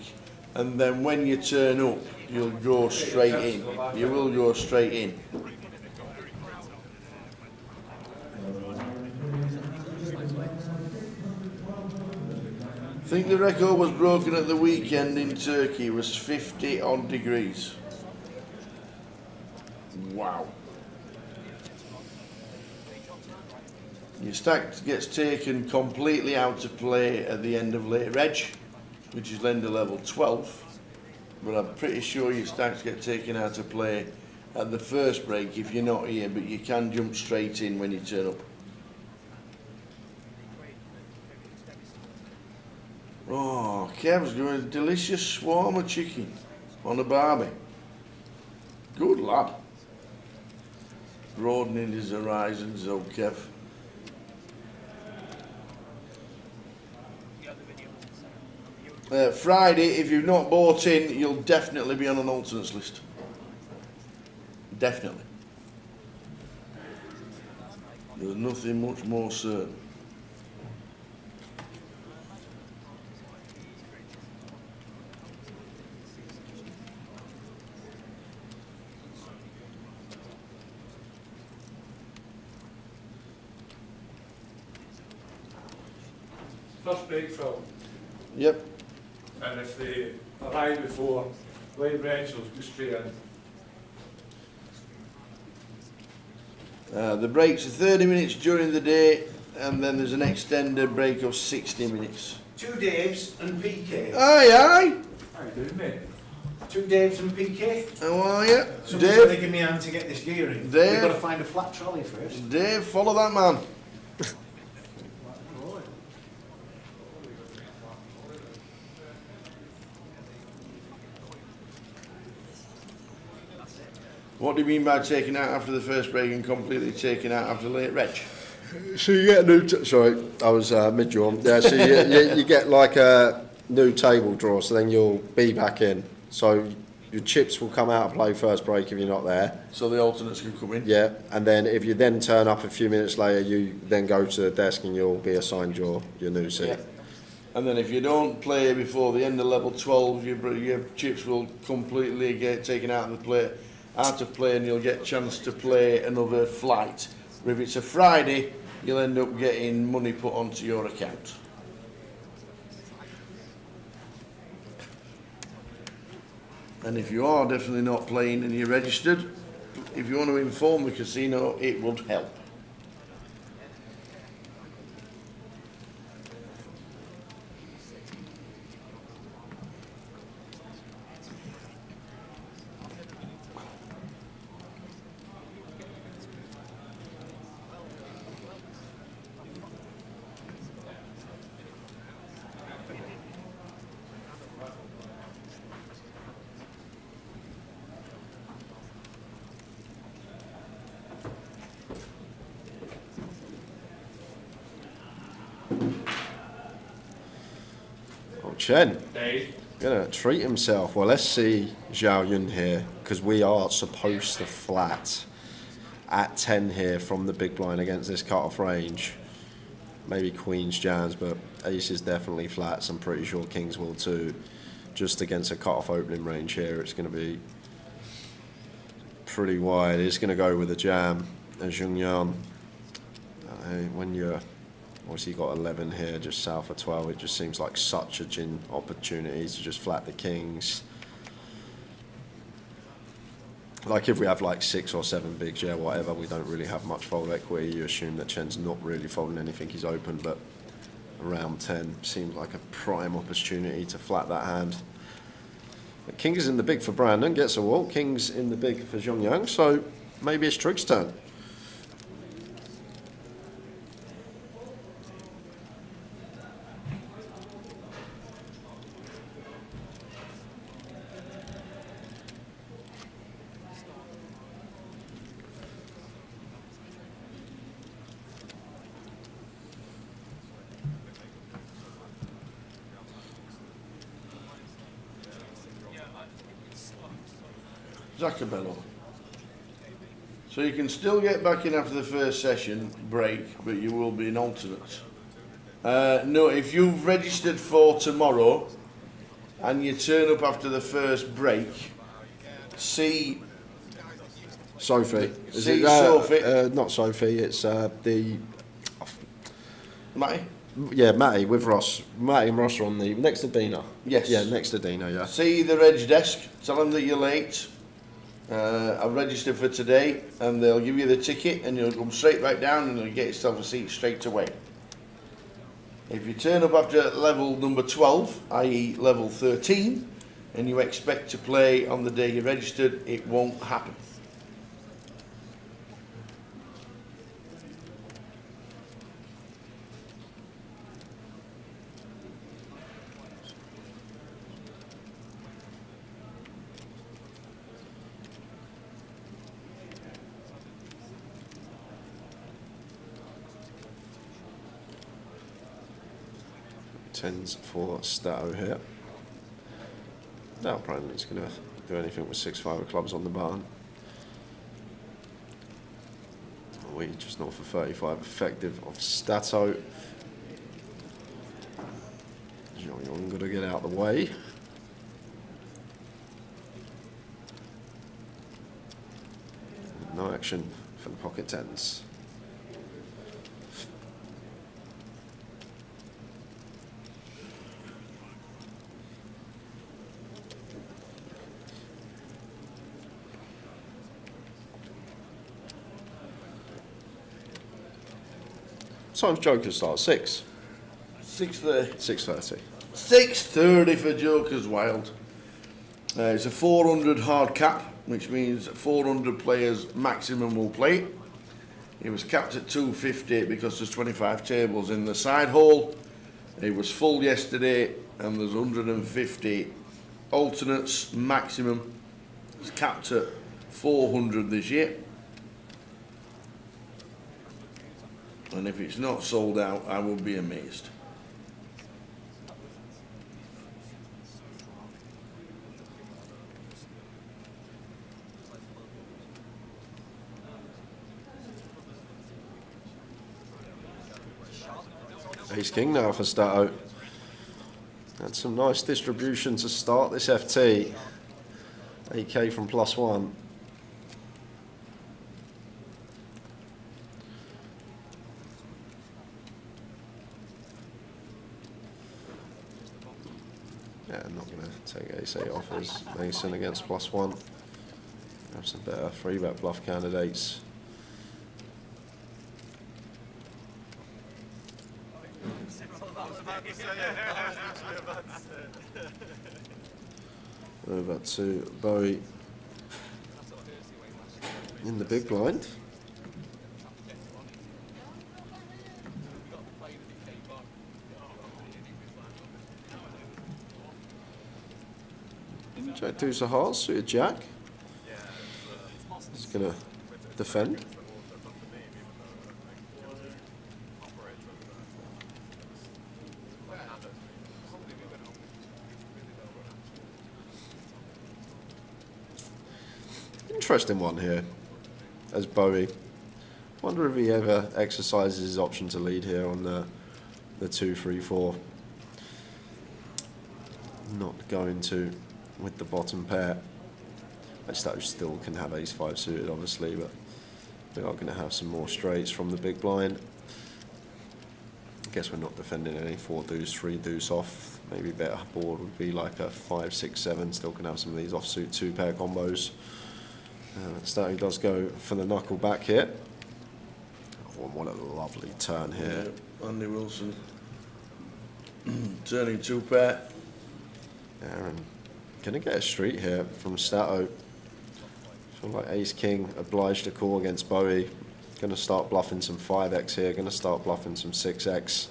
and then when you turn up, you'll go straight in. You will go straight in. I think the record was broken at the weekend in Turkey. It was 50 odd degrees. Wow. Your stack gets taken completely out of play at the end of late reg, which is lender level 12. But I'm pretty sure your stacks get taken out of play at the first break if you're not here, but you can jump straight in when you turn up. Oh, Kev's doing a delicious swarm of chicken on a barbie. Good lad. Broadening his horizons, old Kev. Friday, if you've not bought in, you'll definitely be on an alternates list. Definitely. There's nothing much more certain. First break, Phil. Yep. And if they arrive before late reg, they'll go straight in. The breaks are 30 minutes during the day, and then there's an extended break of 60 minutes. Two Daves and PK. Aye, aye. How you doing, mate? Two Daves and PK. How are you? Someone's got to Dave, give me a hand to get this gear in. Dave. We've got to find a flat trolley first. Dave, follow that man. What do you mean by taking out after the first break and completely taking out after late reg? So you get a new. Sorry, I was mid-drawn. Yeah, so you get like a new table draw. So then you'll be back in. So your chips will come out of play first break if you're not there. So the alternates can come in? Yeah, and then if you then turn up a few minutes later, you then go to the desk and you'll be assigned your new seat. Yeah. And then if you don't play before the end of level 12, your chips will completely get taken out of play, and you'll get a chance to play another flight. But if it's a Friday, you'll end up getting money put onto your account. And if you are definitely not playing and you're registered, if you want to inform the casino, it would help. Oh, Chen. Dave. Gonna treat himself. Well, let's see Zhao Yun here, because we are supposed to flat at 10 here from the big blind against this cut-off range. Maybe Queen's jams, but Ace is definitely flats. I'm pretty sure Kings will too. Just against a cut-off opening range here, it's going to be pretty wide. It's going to go with a jam as Zhong Yan. When you're obviously got 11 here, just south of 12, it just seems like such a gin opportunity to just flat the Kings. like if we have like 6 or 7 bigs, yeah, whatever, we don't really have much fold equity. You assume that Chen's not really folding anything, he's open, but around 10 seems like a prime opportunity to flat that hand. But King is in the big for Brandon, gets a wall. King's in the big for Zhongyang, so maybe it's Trig's turn. Zacabello. So you can still get back in after the first session break, but you will be in alternates. No, if you've registered for tomorrow and you turn up after the first break, see Sophie. See Sophie. Not Sophie, it's the... Matty? Yeah, Matty with Ross. Matty and Ross are on the... Next to Dina. Yes. Yeah, next to Dina, yeah. See the reg desk, tell them that you're late. I've registered for today, and they'll give you the ticket and you'll come straight back down and you'll get yourself a seat straight away. If you turn up after level number 12, i.e. level 13, and you expect to play on the day you registered, it won't happen. Tens for Stato here. Now Brandon's going to do anything with 6-5 of clubs on the button. We just north of 35 effective of Stato. Zhongyang got to get out of the way. No action for the pocket tens. Sometimes Jokers start at 6. 6:30. 6:30. 6:30 for Joker's Wild. It's a 400 hard cap, which means 400 players maximum will play. It was capped at 250 because there's 25 tables in the side hall. It was full yesterday, and there's 150 alternates maximum. It's capped at 400 this year. And if it's not sold out, I will be amazed. Ace King now for Stato. Had some nice distribution to start this FT. 8k from +1. Yeah, I'm not going to take ace-8 offers. Mason against +1. Have some better 3-bet bluff candidates. Over to Bowie in the big blind. Jack deuce of hearts, suited Jack. He's going to defend. Interesting one here as Bowie. Wonder if he ever exercises his option to lead here on the 2-3-4. Not going to with the bottom pair. Stato still can have ace-5 suited obviously, but we are going to have some more straights from the big blind. I guess we're not defending any 4 deuce, 3 deuce off. Maybe better board would be like a 5, 6, 7. Still can have some of these offsuit 2-pair combos. Stato does go for the knuckle back here. Oh, what a lovely turn here. Yeah, Andy Wilson turning 2 pair. Aaron gonna get a street here from Stato. Feel like Ace King obliged to call against Bowie. Gonna start bluffing some 5x here. Gonna start bluffing some 6x.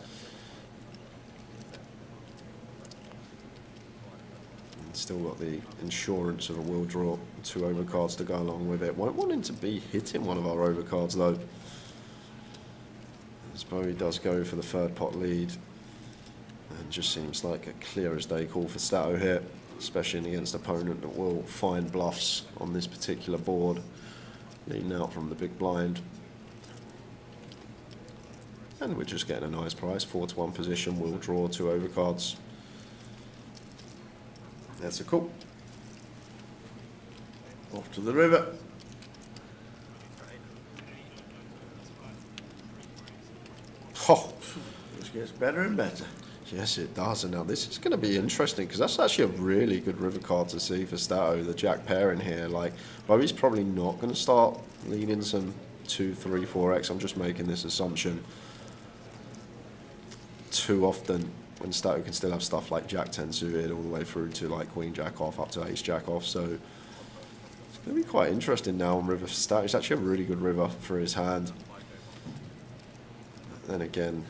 Still got the insurance of a will draw, 2 overcards to go along with it. Won't want him to be hitting one of our overcards though. As Bowie does go for the 3rd pot lead. And just seems like a clear as day call for Stato here, especially against an opponent that will find bluffs on this particular board. Leading out from the big blind. And we're just getting a nice price, 4-1 position, will draw 2 overcards. That's a call. Off to the river. Oh, This gets better and better. yes, it does. And now this is going to be interesting because that's actually a really good river card to see for Stato, the jack pair in here. Like, Bowie's probably not going to start leading some 2, 3, 4x. I'm just making this assumption too often when Stato can still have stuff like jack 10 suited all the way through to like queen jack off up to ace jack off. So it's going to be quite interesting now on river for Stato. It's actually a really good river for his hand. Then again,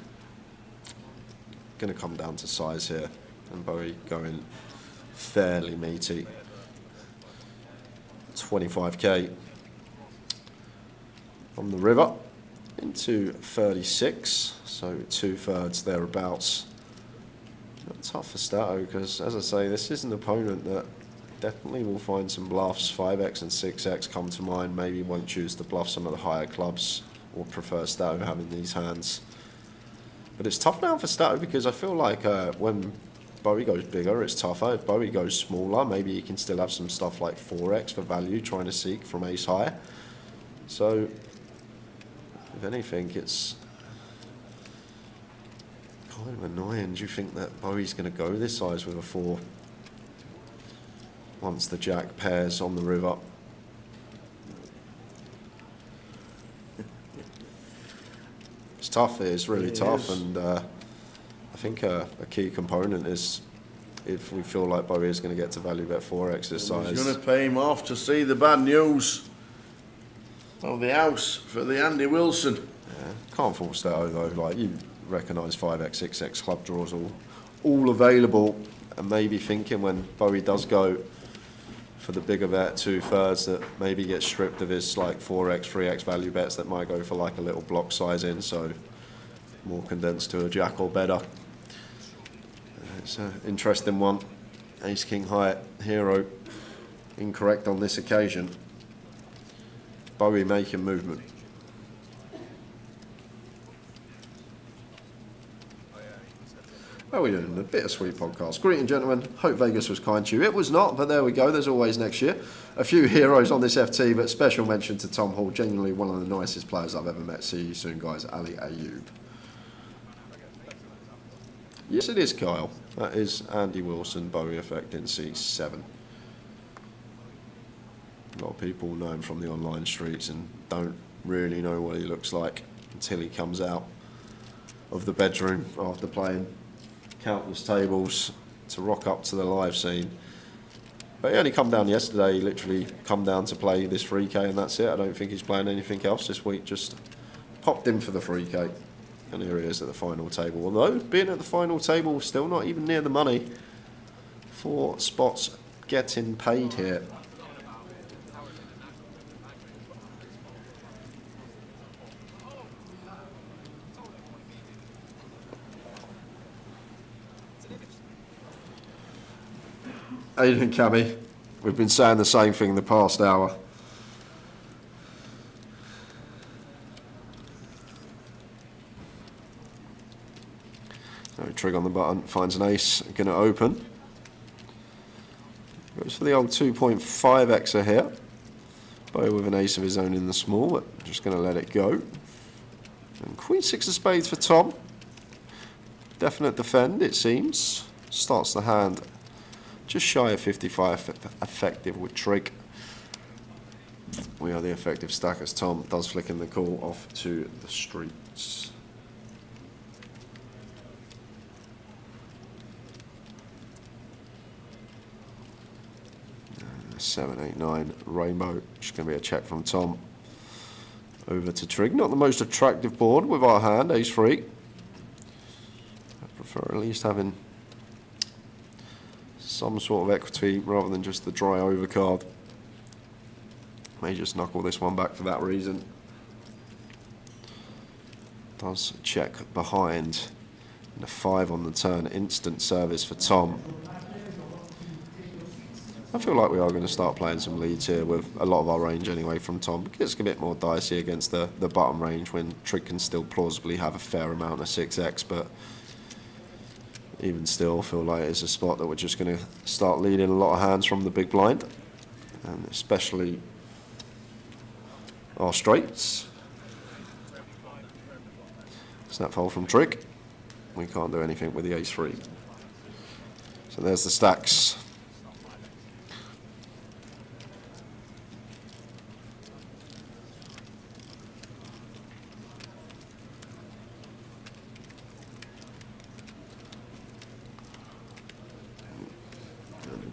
going to come down to size here, and Bowie going fairly meaty. 25k on the river into 36, so 2/3 thereabouts. Tough for Stato because, as I say, this is an opponent that definitely will find some bluffs. 5x and 6x come to mind. Maybe won't choose to bluff some of the higher clubs or prefer Stato having these hands. But it's tough now for Stato because I feel like when Bowie goes bigger, it's tougher. If Bowie goes smaller, maybe he can still have some stuff like 4x for value, trying to seek from ace high. So, if anything, it's kind of annoying. Do you think that Bowie's going to go this size with a 4 once the jack pairs on the river? It's tough. It is really tough, and I think a key component is if we feel like Bowie is going to get to value bet 4x this size. He's going to pay him off to see the bad news of the house for the Andy Wilson. Yeah, can't fault Stato though. Like, you recognise 5x, 6x club draws all available, and maybe thinking when Bowie does go for the bigger bet 2/3 that maybe gets stripped of his like 4x, 3x value bets that might go for like a little block size in, so more condensed to a jack or better. It's an interesting one. Ace King high hero incorrect on this occasion. Bowie making movement. How are we doing? A bittersweet podcast. Greeting, gentlemen. Hope Vegas was kind to you. It was not, but there we go. There's always next year. A few heroes on this FT, but special mention to Tom Hall. Genuinely one of the nicest players I've ever met. See you soon, guys. Ali Ayoub. Yes, it is Kyle. That is Andy Wilson, Bowie effect in C7. A lot of people know him from the online streets and don't really know what he looks like until he comes out of the bedroom after playing countless tables to rock up to the live scene. But he only come down yesterday. He literally come down to play this 3k and that's it. I don't think he's playing anything else this week. Just popped in for the 3k. And here he is at the final table. Although being at the final table, still not even near the money. 4 spots getting paid here. Aidan Cabby, we've been saying the same thing the past hour. No trig on the button, finds an ace, going to open. Goes for the old 2.5xer here. Bowie with an ace of his own in the small, but just going to let it go. And Queen 6 of spades for Tom. Definite defend, it seems. Starts the hand just shy of 55 effective with trig. We are the effective stack as Tom does flick in the call off to the streets. 7, 8, 9 rainbow. Just going to be a check from Tom. Over to Trig. Not the most attractive board with our hand, ace 3. I prefer at least having some sort of equity rather than just the dry overcard. May just knuckle this one back for that reason. Does check behind. And a 5 on the turn. Instant service for Tom. I feel like we are going to start playing some leads here with a lot of our range anyway from Tom. It gets a bit more dicey against the bottom range when Trig can still plausibly have a fair amount of 6x, but even still I feel like it's a spot that we're just going to start leading a lot of hands from the big blind, and especially our straights. Snap fold from Trig. We can't do anything with the ace 3. So there's the stacks.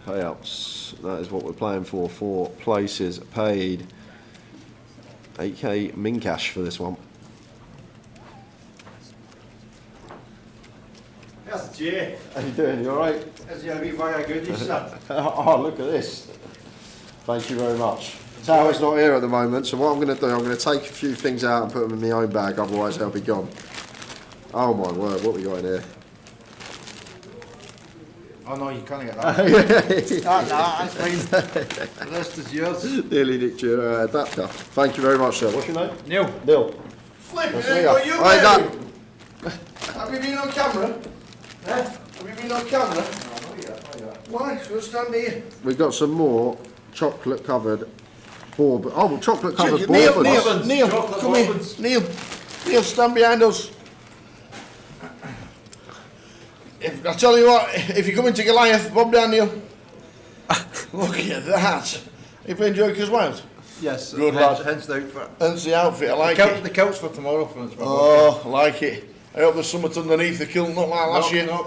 Payouts, that is what we're playing for. 4 places paid. 8k min cash for this one. That's Jay. How you doing? You alright? Is he a wee bag of goodies, sir? Oh, look at this. Thank you very much. Tower's not here at the moment, so what I'm going to do, I'm going to take a few things out and put them in my own bag, otherwise they'll be gone. Oh my word, what we got in here? Oh no, you can't get that. That's fine. The rest is yours. Nearly nicked your adapter. Thank you very much, sir. What's your name? Neil. Neil. Flipping That's it, me. what you Right, doing? Have you been on camera? Have you been on camera? Why? We'll stand here. We've got some more chocolate covered bourbon. Oh, chocolate covered Neil, bourbons. Neil, Chocolate come here. bourbons. Neil, stand behind us. I tell you what, if you come into Goliath, Bob Daniel. Look at that. Are you playing Joker's Wild? Yes. Good lad. Hence the outfit. Hence the outfit, I like it. The couch for tomorrow, for instance. Oh, I like it. I hope there's something underneath the kilt, not like last year. No.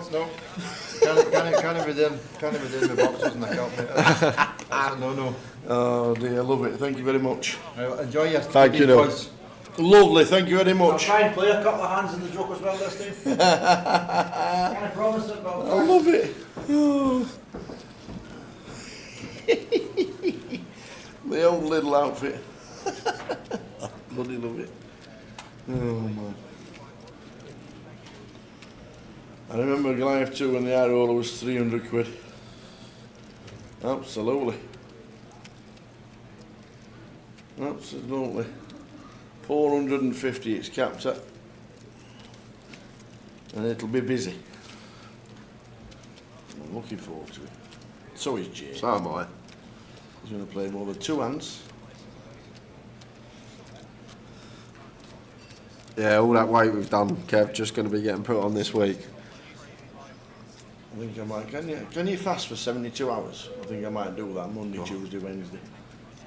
Can't be doing the boxes and the couch. That's a no. Oh dear, I love it. Thank you very much. Enjoy your Thank you, Neil. quiz. Lovely, thank you very I'll much. try and play a couple of hands in the joke as well this time. Can't promise it, but I love it. Oh. The old little outfit. Bloody love it. Oh man. I remember Goliath 2 when the air roller was 300 quid. Absolutely. Absolutely. 450 it's capped at. And it'll be busy. I'm looking forward to it. So is Jay. So am I. He's going to play more than 2 hands. Yeah, all that weight we've done, Kev, just going to be getting put on this week. I think I might. Can you fast for 72 hours? I think I might do that Monday, Tuesday, Wednesday.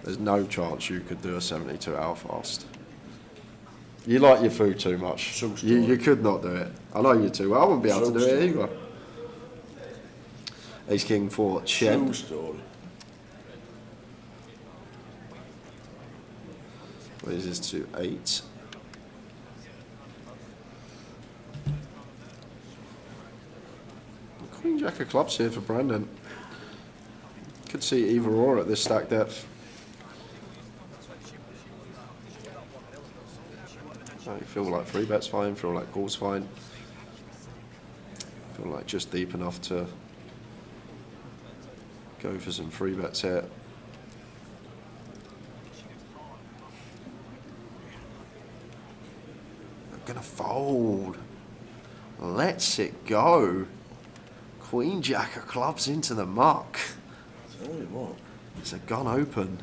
There's no chance you could do a 72-hour fast. You like your food too much. True You could not do it. I know you too well. I wouldn't be able to do it either. Ace King for Chen. True story. Raises to 8. Queen Jack of clubs here for Brandon. Could see either or at this stack depth. I feel like 3-bet's fine, feel like call's fine. Feel like just deep enough to go for some 3-bets here. I'm gonna fold. Let's it go. Queen Jack of clubs into the muck. Tell you what. It's a gun open.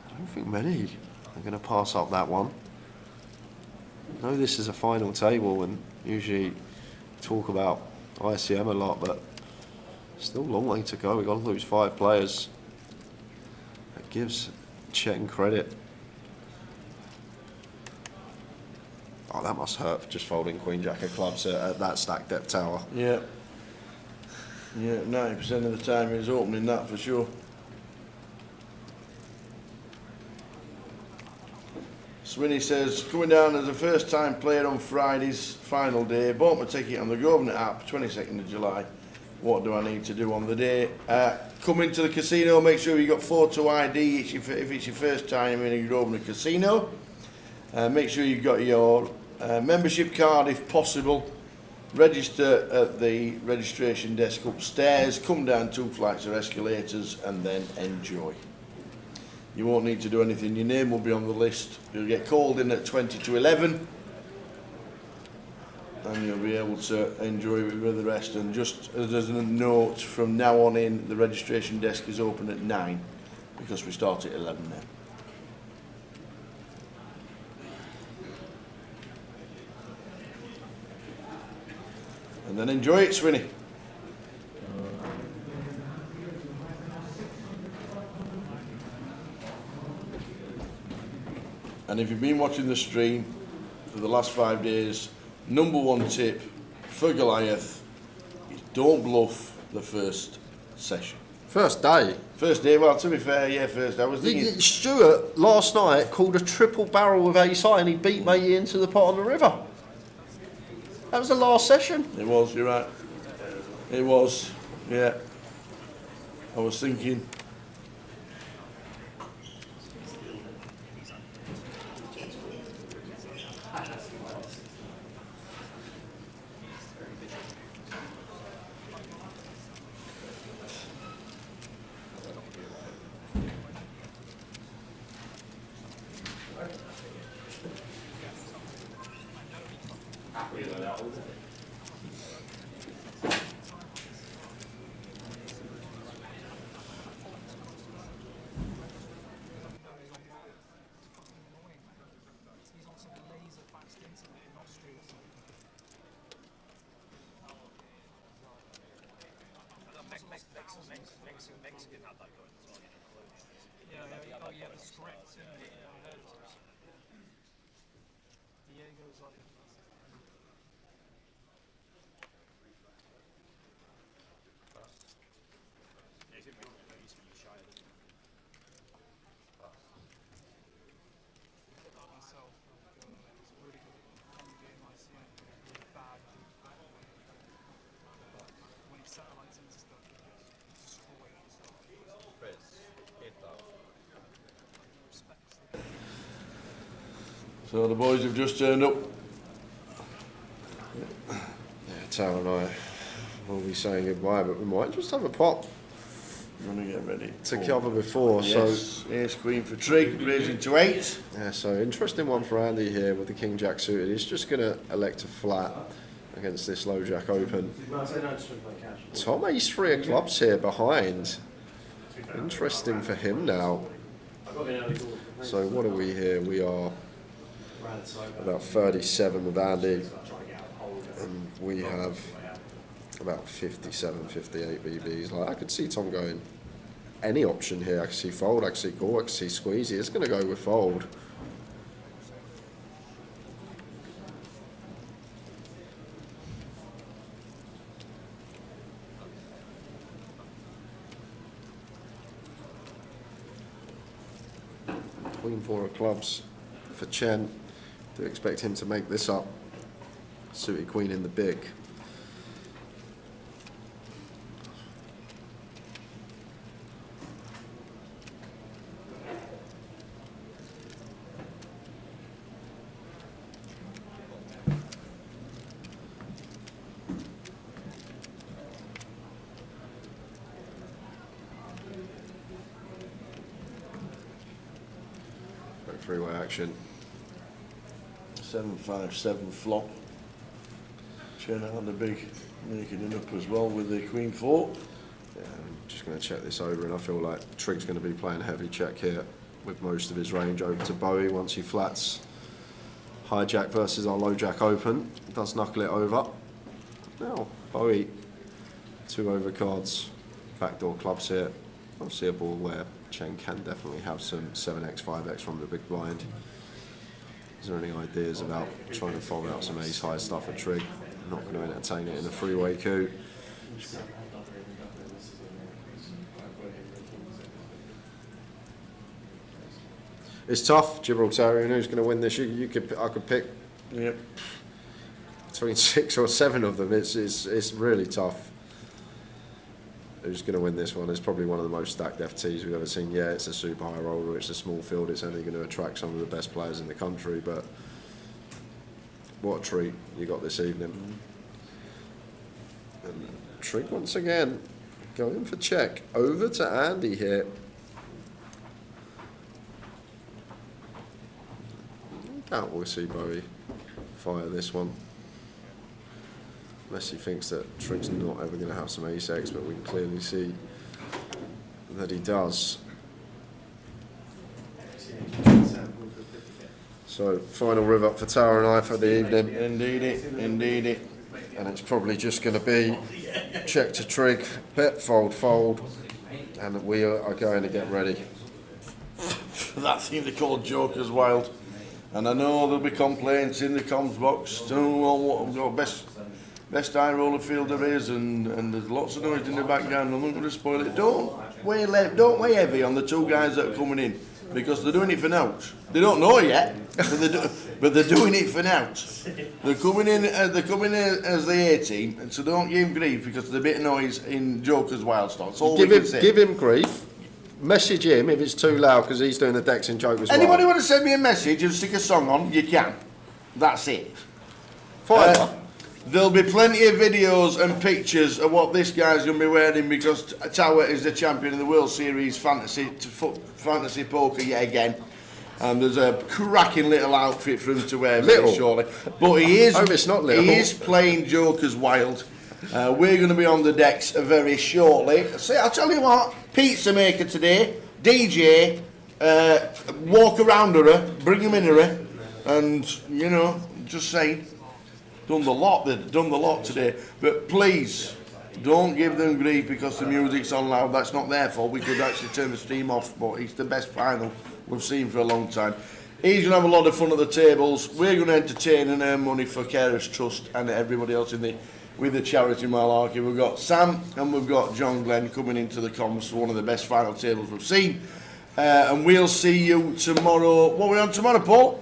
I don't think many are going to pass up that one. I know this is a final table and usually talk about ICM a lot, but still a long way to go. We've got to lose 5 players. That gives Chen credit Oh, that must hurt, just folding Queen Jack of clubs at that stacked depth tower. Yeah. Yeah, 90% of the time he's opening that for sure. Swinney says, coming down as a first time player on Friday's final day, bought my ticket on the Grosvenor app, 22nd of July. What do I need to do on the day? Come into the casino, make sure you've got photo ID if it's your first time in a Grosvenor casino. Make sure you've got your membership card if possible. Register at the registration desk upstairs, come down 2 flights of escalators and then enjoy. You won't need to do anything, your name will be on the list. You'll get called in at 20 to 11 and you'll be able to enjoy it with the rest. And just as a note, from now on in, the registration desk is open at 9 because we start at 11 now. And then enjoy it, Swinney. And if you've been watching the stream for the last 5 days, #1 tip for Goliath is don't bluff the first session. First day? First day, well, to be fair, yeah, first day. I was thinking... Stuart, last night, called a triple barrel with ace high and he beat me into the pot on the river. That was the last session. It was, you're right. It was, yeah. I was thinking... So the boys have just turned up. Yeah, Tao and I will be saying goodbye, but we might just have a pop. I'm going to get ready to cover before. Yes, so ace queen for Trig, raising to 8. Yeah, so interesting one for Andy here with the King Jack suited. He's just going to elect a flat against this low Jack open. Tom ace 3 of clubs here behind. Interesting for him now. So what are we here? We are about 37 with Andy, and we have about 57, 58 BBs. Like, I could see Tom going any option here. I could see fold, I could see call, I could see squeeze. He's going to go with fold. Queen 4 of clubs for Chen. Do expect him to make this up. Suited queen in the big. Three-way action. 7-5-7 flop. Chen out the big, making it up as well with the Queen 4. Yeah, I'm just going to check this over, and I feel like Trig's going to be playing heavy check here with most of his range over to Bowie once he flats high jack versus our low jack open. Does knuckle it over. Now, Bowie, 2 overcards, backdoor clubs here. Obviously a ball where Chen can definitely have some 7x, 5x from the big blind. Is there any ideas about trying to fold out some ace high stuff at trig? I'm not going to entertain it in a three-way coup. It's tough, Gibraltarian. Who's going to win this? I could pick. Yep. Between 6 or 7 of them. It's really tough. Who's going to win this one? It's probably one of the most stacked FTs we've ever seen. Yeah, it's a super high roller. It's a small field. It's only going to attract some of the best players in the country. But what a treat you got this evening. And Trig once again going for check. Over to Andy here. I doubt we'll see Bowie fire this one. Unless he thinks that Trig's not ever going to have some ace-X, but we can clearly see that he does. So, final riv up for Tower and I for the evening. Indeed it, indeed it. And it's probably just going to be check to Trig, bet, fold, fold, and we are going to get ready. That thing they call Joker's Wild. And I know there'll be complaints in the comms box. Best high roller field there is, and there's lots of noise in the background. I'm not going to spoil it. Don't weigh heavy on the 2 guys that are coming in, because they're doing it for now. They don't know yet, but they're doing it for now. They're coming in as the A team, and so don't give him grief because there's a bit of noise in Joker's Wild Start. That's all we can say. Give him grief. Message him if it's too loud because he's doing the decks in Joker's Wild. Anybody want to send me a message and stick a song on? You can. That's it. There'll be plenty of videos and pictures of what this guy's going to be wearing, because Tower is the champion of the World Series fantasy poker yet again. And there's a cracking little outfit for him to wear very shortly. But he is, it's not little. He is playing Joker's Wild. We're going to be on the decks very shortly. So I'll tell you what, pizza maker today, DJ, walk around her, bring him in her, and, you know, just saying. Done the lot today. But please, don't give them grief because the music's on loud. That's not their fault. We could actually turn the stream off, but it's the best final we've seen for a long time. He's going to have a lot of fun at the tables. We're going to entertain and earn money for Carers Trust and everybody else with the charity malarkey. We've got Sam and we've got John Glenn coming into the comms for one of the best final tables we've seen. And we'll see you tomorrow. What are we on tomorrow, Paul?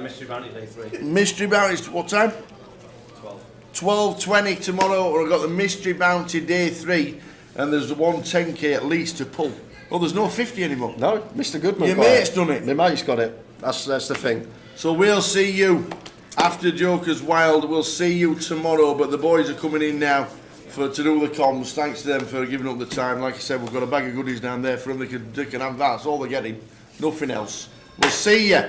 Mystery Bounty Day 3. Mystery Bounty, what time? 12:20 tomorrow. We've got the Mystery Bounty Day 3, and there's the 110k at least to pull. Oh, there's no 50 anymore. No, Mr. Goodman. Your mate's done it. My mate's got it. That's the thing. So we'll see you after Joker's Wild. We'll see you tomorrow, but the boys are coming in now to do the comms. Thanks to them for giving up the time. Like I said, we've got a bag of goodies down there for them. They can have that. That's all they're getting. Nothing else. We'll see you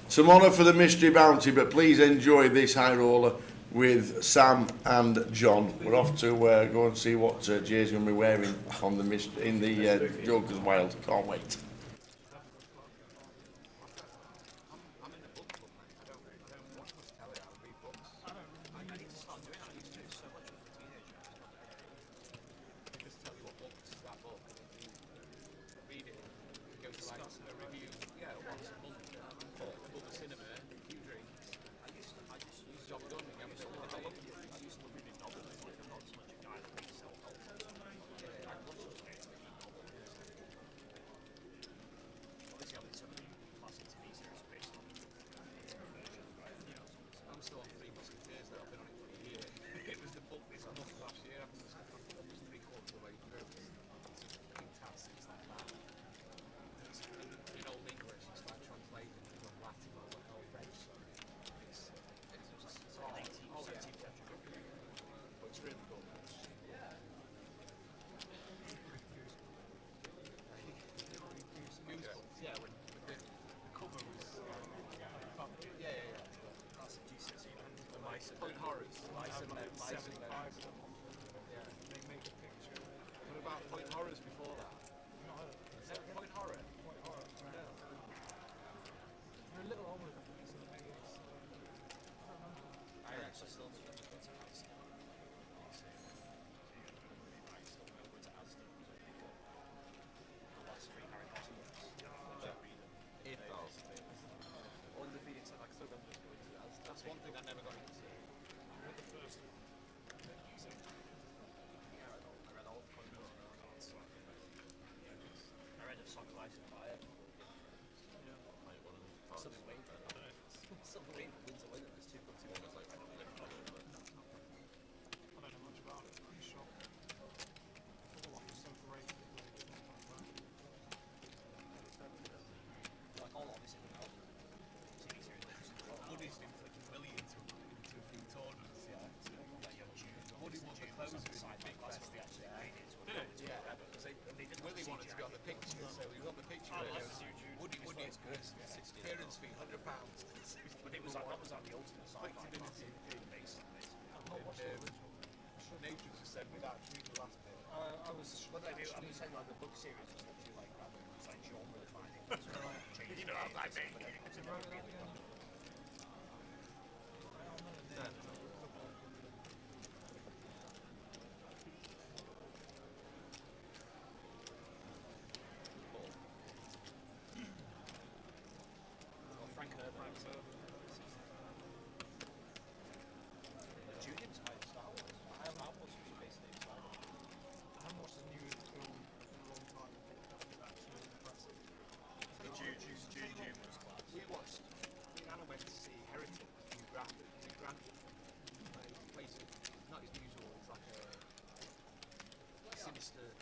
tomorrow for the Mystery Bounty, but please enjoy this high roller with Sam and John. We're off to go and see what Jay's going to be wearing on the Joker's Wild. Can't wait. Woody is good. Parents fee £100. But it was like, that was like the ultimate sci-fi base. Nature just said without reading the last bit. I was saying like the book series was actually like it's like genre defining. You know, I'm like, it's a really good.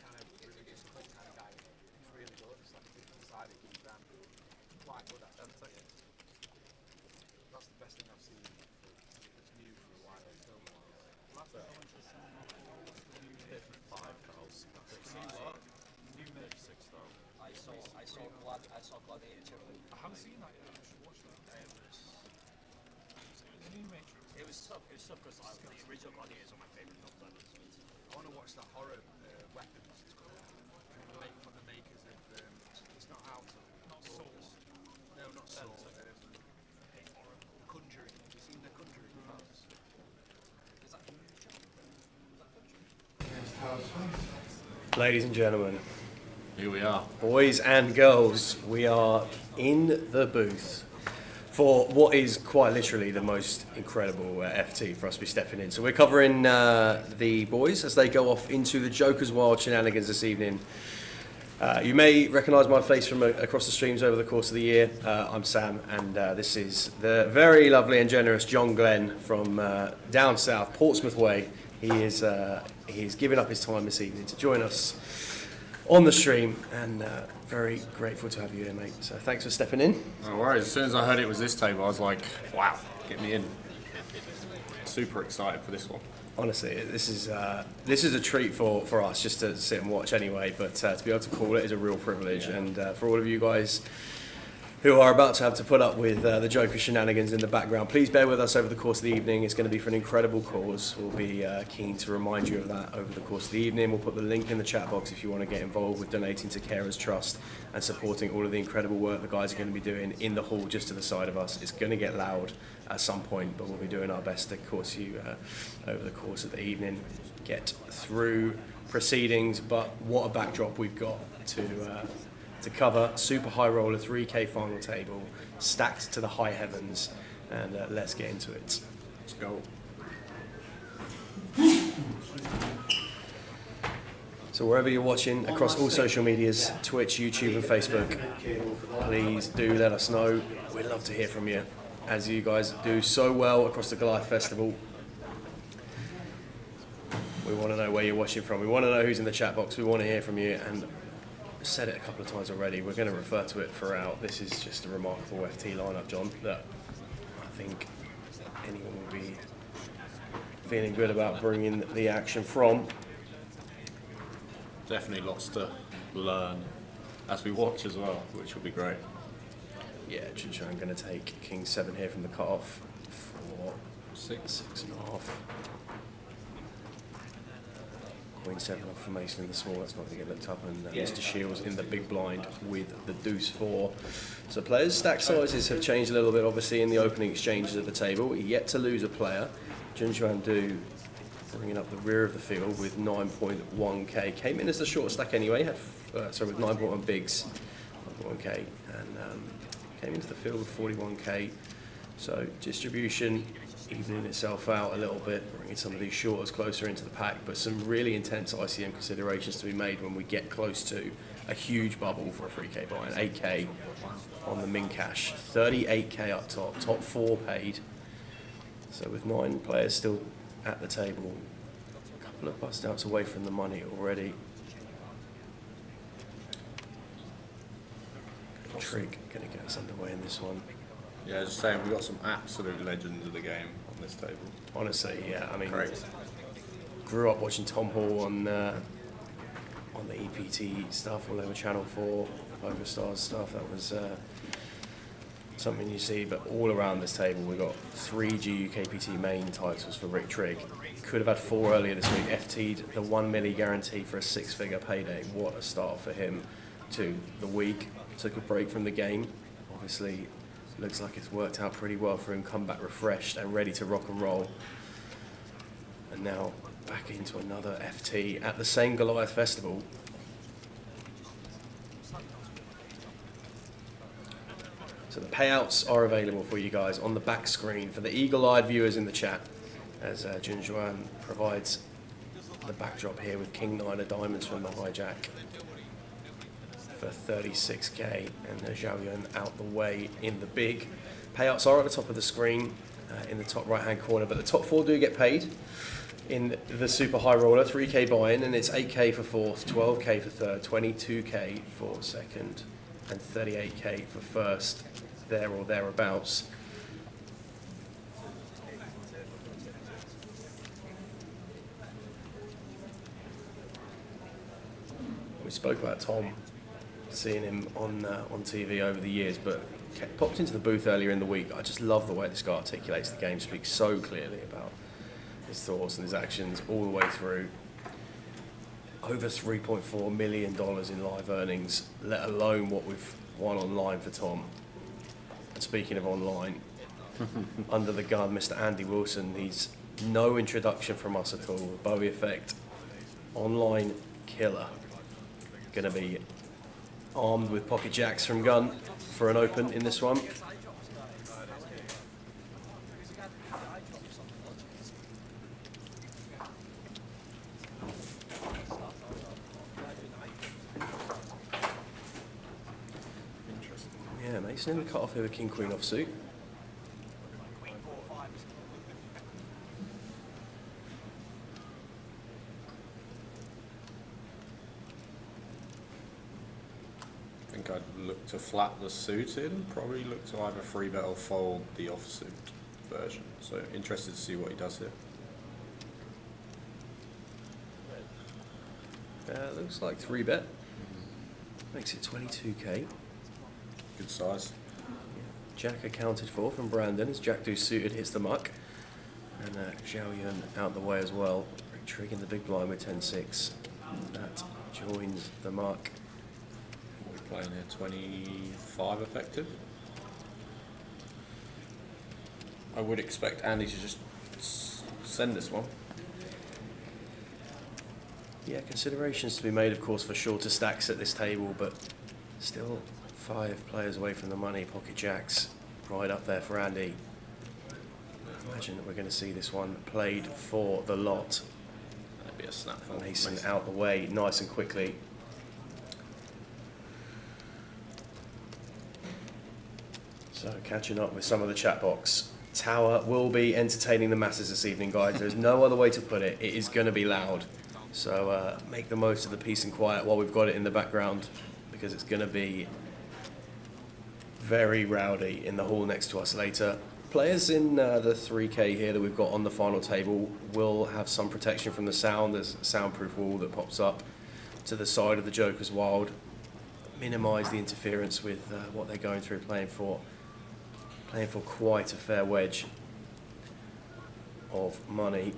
Kind of religious cult kind of guy. He's really good. It's like a different side of Hugh Grant. Quite good at that. That's the best thing I've seen that's new for a while. Film wise. 5 Carls. New 36 though. I saw Gladiator 2. I haven't seen that yet. I should watch that. It was tough because the original Gladiator is one of my favourite films ever. I want to watch that horror weapons. It's called from the makers of it's not out. Not Souls. No, not Souls. Conjuring. Have you seen the Conjuring films? Is that Conjuring? Ladies and gentlemen, here we are. Boys and girls, we are in the booth for what is quite literally the most incredible FT for us to be stepping in. So we're covering the boys as they go off into the Joker's Wild shenanigans this evening. You may recognise my face from across the streams over the course of the year. I'm Sam, and this is the very lovely and generous John Glenn from down south, Portsmouth Way. He's given up his time this evening to join us on the stream, and very grateful to have you here, mate. So thanks for stepping in. No worries. As soon as I heard it was this table, I was like, wow, get me in. Super excited for this one. Honestly, this is a treat for us just to sit and watch anyway, but to be able to call it is a real privilege. Yeah. And for all of you guys who are about to have to put up with the Joker shenanigans in the background, please bear with us over the course of the evening. It's going to be for an incredible cause. We'll be keen to remind you of that over the course of the evening. We'll put the link in the chat box if you want to get involved with donating to Carers Trust and supporting all of the incredible work the guys are going to be doing in the hall just to the side of us. It's going to get loud at some point, but we'll be doing our best to course you over the course of the evening, get through proceedings. But what a backdrop we've got to cover. Super high roller 3K final table, stacked to the high heavens, and let's get into it. Let's go. So wherever you're watching across all social medias, Twitch, YouTube and Facebook, please do let us know. We'd love to hear from you, as you guys do so well across the Goliath Festival. We want to know where you're watching from. We want to know who's in the chat box. We want to hear from you, and I've said it a couple of times already. We're going to refer to it throughout. This is just a remarkable FT lineup, John, that I think anyone will be feeling good about bringing the action from. Definitely lots to learn as we watch as well, which will be great. Yeah, I'm going to take King 7 here from the cut-off for 6.5. Queen 7 off for Mason in the small, that's not going to get looked up, and Mr. Shields in the big blind with the deuce 4. So players' stack sizes have changed a little bit, obviously, in the opening exchanges of the table. Yet to lose a player. Junchuan Du bringing up the rear of the field with 9.1k. Came in as the short stack anyway, with 9.1 bigs, 9.1k, and came into the field with 41k. So distribution evening itself out a little bit, bringing some of these shorters closer into the pack, but some really intense ICM considerations to be made when we get close to a huge bubble for a 3k buy, an 8k on the min cash, 38k up top 4 paid. So with 9 players still at the table, a couple of bust outs away from the money already. Trick going to get us underway in this one. Yeah, just saying, we've got some absolute legends of the game on this table. Honestly, yeah, I mean, Great. Grew up watching Tom Hall on on the EPT stuff all over Channel 4, Poker Stars stuff. That was something you see, but all around this table we've got 3 GUKPT main titles for Rick Trigg. Could have had 4 earlier this week. FT'd the 1 milli guarantee for a 6-figure payday. What a start for him to the week. Took a break from the game. Obviously, looks like it's worked out pretty well for him. Come back refreshed and ready to rock and roll. And now back into another FT at the same Goliath Festival. So the payouts are available for you guys on the back screen for the eagle-eyed viewers in the chat, as Jun Juan provides the backdrop here with King 9 of diamonds from the hijack for 36k, and Zhao Yun out the way in the big. Payouts are at the top of the screen in the top right hand corner, but the top 4 do get paid in the super high roller. 3k buy-in, and it's 8k for fourth, 12k for third, 22k for second, and 38k for first, there or thereabouts. We spoke about Tom, seeing him on TV over the years, but popped into the booth earlier in the week. I just love the way this guy articulates the game, speaks so clearly about his thoughts and his actions all the way through. Over $3.4 million in live earnings, let alone what we've won online for Tom. And speaking of online, under the gun, Mr. Andy Wilson. He's no introduction from us at all. Bowie Effect, online killer. Going to be armed with pocket jacks from gun for an open in this one. Yeah, Mason in the cut off here with King Queen offsuit. I think I'd look to flat the suited, probably look to either 3-bet or fold the offsuit version. So interested to see what he does here. Looks like 3-bet. Makes it 22k. Good size. Jack accounted for from Brandon as Jack Deuce suited hits the muck. And Zhao Yun out the way as well. Trigg in the big blind with 10-6. That joins the muck. We're playing here 25 effective. I would expect Andy to just send this one. Yeah, considerations to be made, of course, for shorter stacks at this table, but still 5 players away from the money. Pocket jacks right up there for Andy. I imagine that we're going to see this one played for the lot. That'd be a snap for Mason out the way nice and quickly. So catching up with some of the chat box. Tower will be entertaining the masses this evening, guys. There's no other way to put it. It is going to be loud. So make the most of the peace and quiet while we've got it in the background, because it's going to be very rowdy in the hall next to us later. Players in the 3K here that we've got on the final table will have some protection from the sound. There's a soundproof wall that pops up to the side of the Joker's Wild. Minimise the interference with what they're going through, playing for quite a fair wedge of money.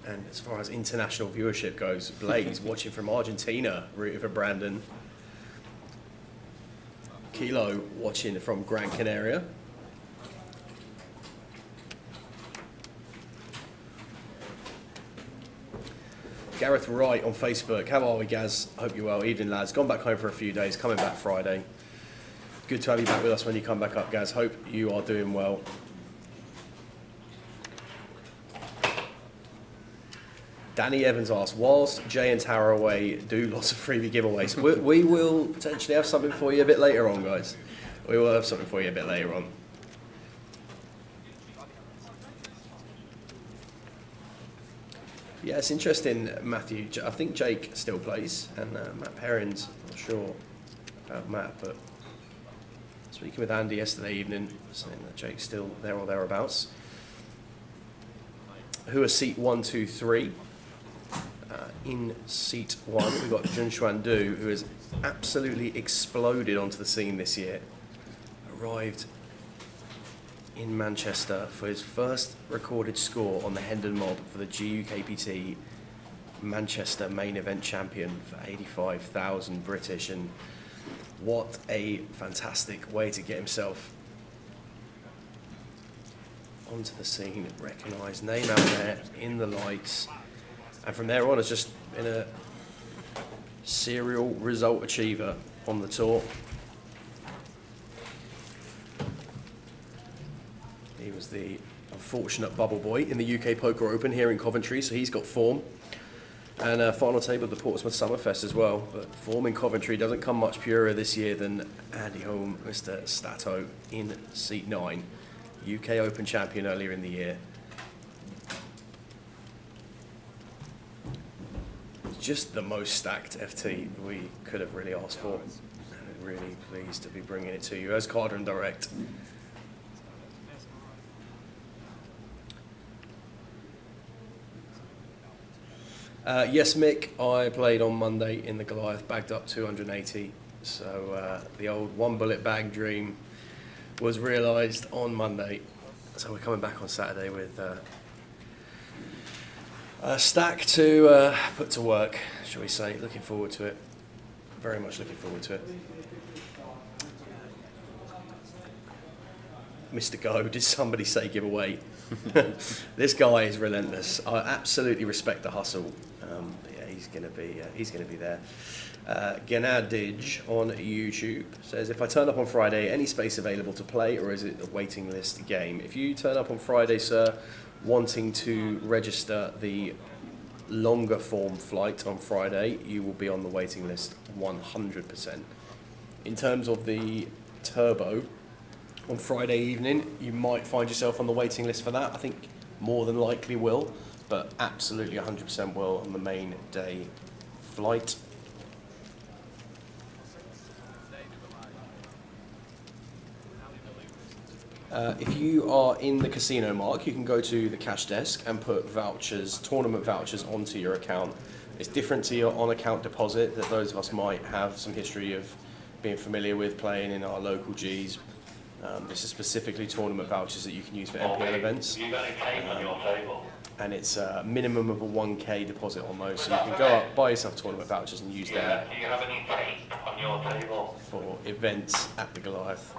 And as far as international viewership goes, Blaze watching from Argentina, rooting for Brandon. Kilo watching from Gran Canaria. Gareth Wright on Facebook. How are we, Gaz? Hope you're well. Evening, lads. Gone back home for a few days, coming back Friday. Good to have you back with us when you come back up, Gaz. Hope you are doing well. Danny Evans asks, whilst Jay and Tara away do lots of freebie giveaways, we will potentially have something for you a bit later on, guys. We will have something for you a bit later on. Yeah, it's interesting, Matthew. I think Jake still plays, and Matt Perrins, I'm not sure about Matt, but speaking with Andy yesterday evening, saying that Jake's still there or thereabouts. who are seat 1, 2, 3. In seat 1, we've got Jun Xuan Du, who has absolutely exploded onto the scene this year. Arrived in Manchester for his first recorded score on the Hendon Mob for the GUKPT Manchester main event champion for 85,000 British, and what a fantastic way to get himself onto the scene, recognised, name out there in the lights, and from there on has just been a serial result achiever on the tour. He was the unfortunate bubble boy in the UK Poker Open here in Coventry, so he's got form. And final table at the Portsmouth Summerfest as well. But form in Coventry doesn't come much purer this year than Andy Holm, Mr. Stato, in seat 9. UK Open champion earlier in the year. Just the most stacked FT we could have really asked for. And really pleased to be bringing it to you as Cardron Direct. Yes, Mick, I played on Monday in the Goliath, bagged up 280. So the old one bullet bag dream was realised on Monday. So we're coming back on Saturday with a stack to put to work, shall we say. Looking forward to it. Very much looking forward to it. Mr. Go, did somebody say giveaway? This guy is relentless. I absolutely respect the hustle. Yeah, he's gonna be there. Ganadij on YouTube says, if I turn up on Friday, any space available to play, or is it a waiting list game? If you turn up on Friday, sir, wanting to register the longer form flight on Friday, you will be on the waiting list 100%. In terms of the turbo, on Friday evening, you might find yourself on the waiting list for that. I think more than likely will, but absolutely 100% will on the main day flight. If you are in the casino, Mark, you can go to the cash desk and put vouchers, tournament vouchers, onto your account. It's different to your on-account deposit that those of us might have some history of being familiar with playing in our local Gs. This is specifically tournament vouchers that you can use for MPL events. And it's a minimum of a 1k deposit on those, so you can go up, buy yourself tournament vouchers and use them for events at the Goliath.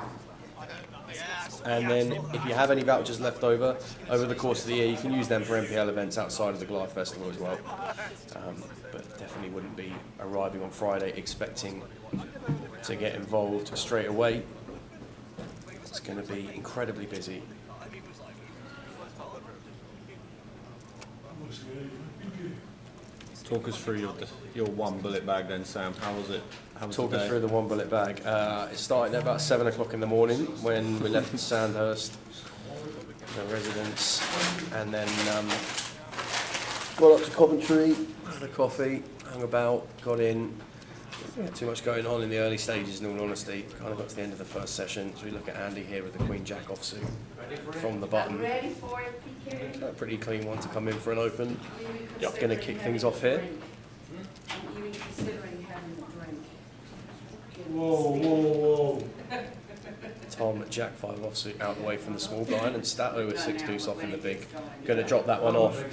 And then if you have any vouchers left over the course of the year, you can use them for MPL events outside of the Goliath Festival as well. But definitely wouldn't be arriving on Friday expecting to get involved straight away. It's going to be incredibly busy. Talk us through your one bullet bag then, Sam. How was it? Talk us through the one bullet bag. It started at about 7 o'clock in the morning when we left Sandhurst, the residence, and then got up to Coventry, had a coffee, hung about, got in. Too much going on in the early stages, in all honesty. Kind of got to the end of the first session. So we look at Andy here with the Queen Jack offsuit from the button. Ready for it, PK? A pretty clean one to come in for an open. Yep. Going to kick things off here. Even considering having a drink. Whoa. Tom, Jack 5 offsuit out the way from the small blind, and Stato with 6 deuce off in the big. Going to drop that one off.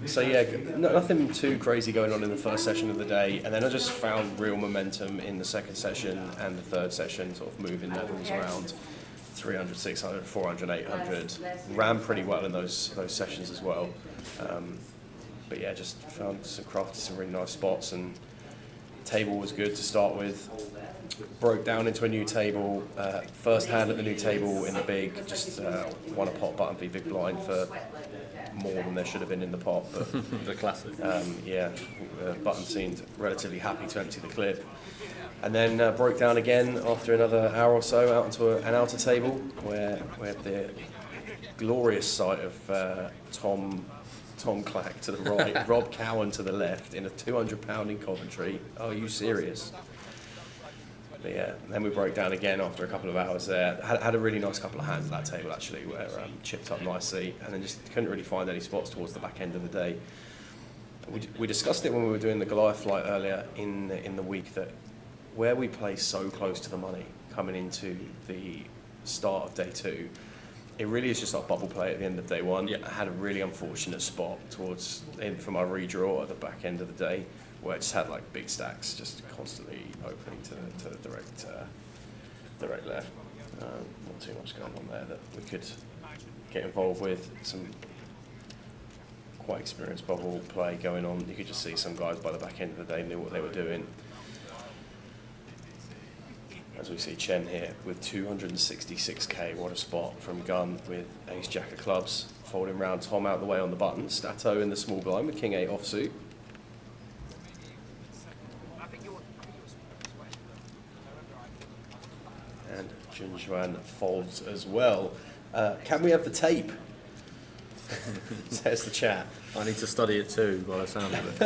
So yeah, nothing too crazy going on in the first session of the day, and then I just found real momentum in the second session and the third session, sort of moving levels around 300, 600, 400, 800. Ran pretty well in those sessions as well. But yeah, just found crafted some really nice spots, and table was good to start with. Broke down into a new table, first hand at the new table in the big, just won a pot button v big blind for more than there should have been in the pot, but the classic. Yeah, button seemed relatively happy to empty the clip, and then broke down again after another hour or so out onto an outer table where the glorious sight of Tom Clack to the right, Rob Cowan to the left in a £200 in Coventry. Are you serious? But yeah, then we broke down again after a couple of hours there. Had a really nice couple of hands at that table actually, where chipped up nicely, and then just couldn't really find any spots towards the back end of the day. We discussed it when we were doing the Goliath flight earlier in the week, that where we play so close to the money coming into the start of day 2, it really is just our bubble play at the end of day 1. I had a really unfortunate spot for my redraw at the back end of the day, where it just had like big stacks just constantly opening to the direct left. Not too much going on there that we could get involved with. Some quite experienced bubble play going on. You could just see some guys by the back end of the day knew what they were doing. As we see Chen here with 266k, what a spot from gun with ace jack of clubs, folding round Tom out the way on the button, Stato in the small blind with king 8 offsuit. And Junjuan folds as well. Can we have the tape? Says the chat. I need to study it too, by the sound of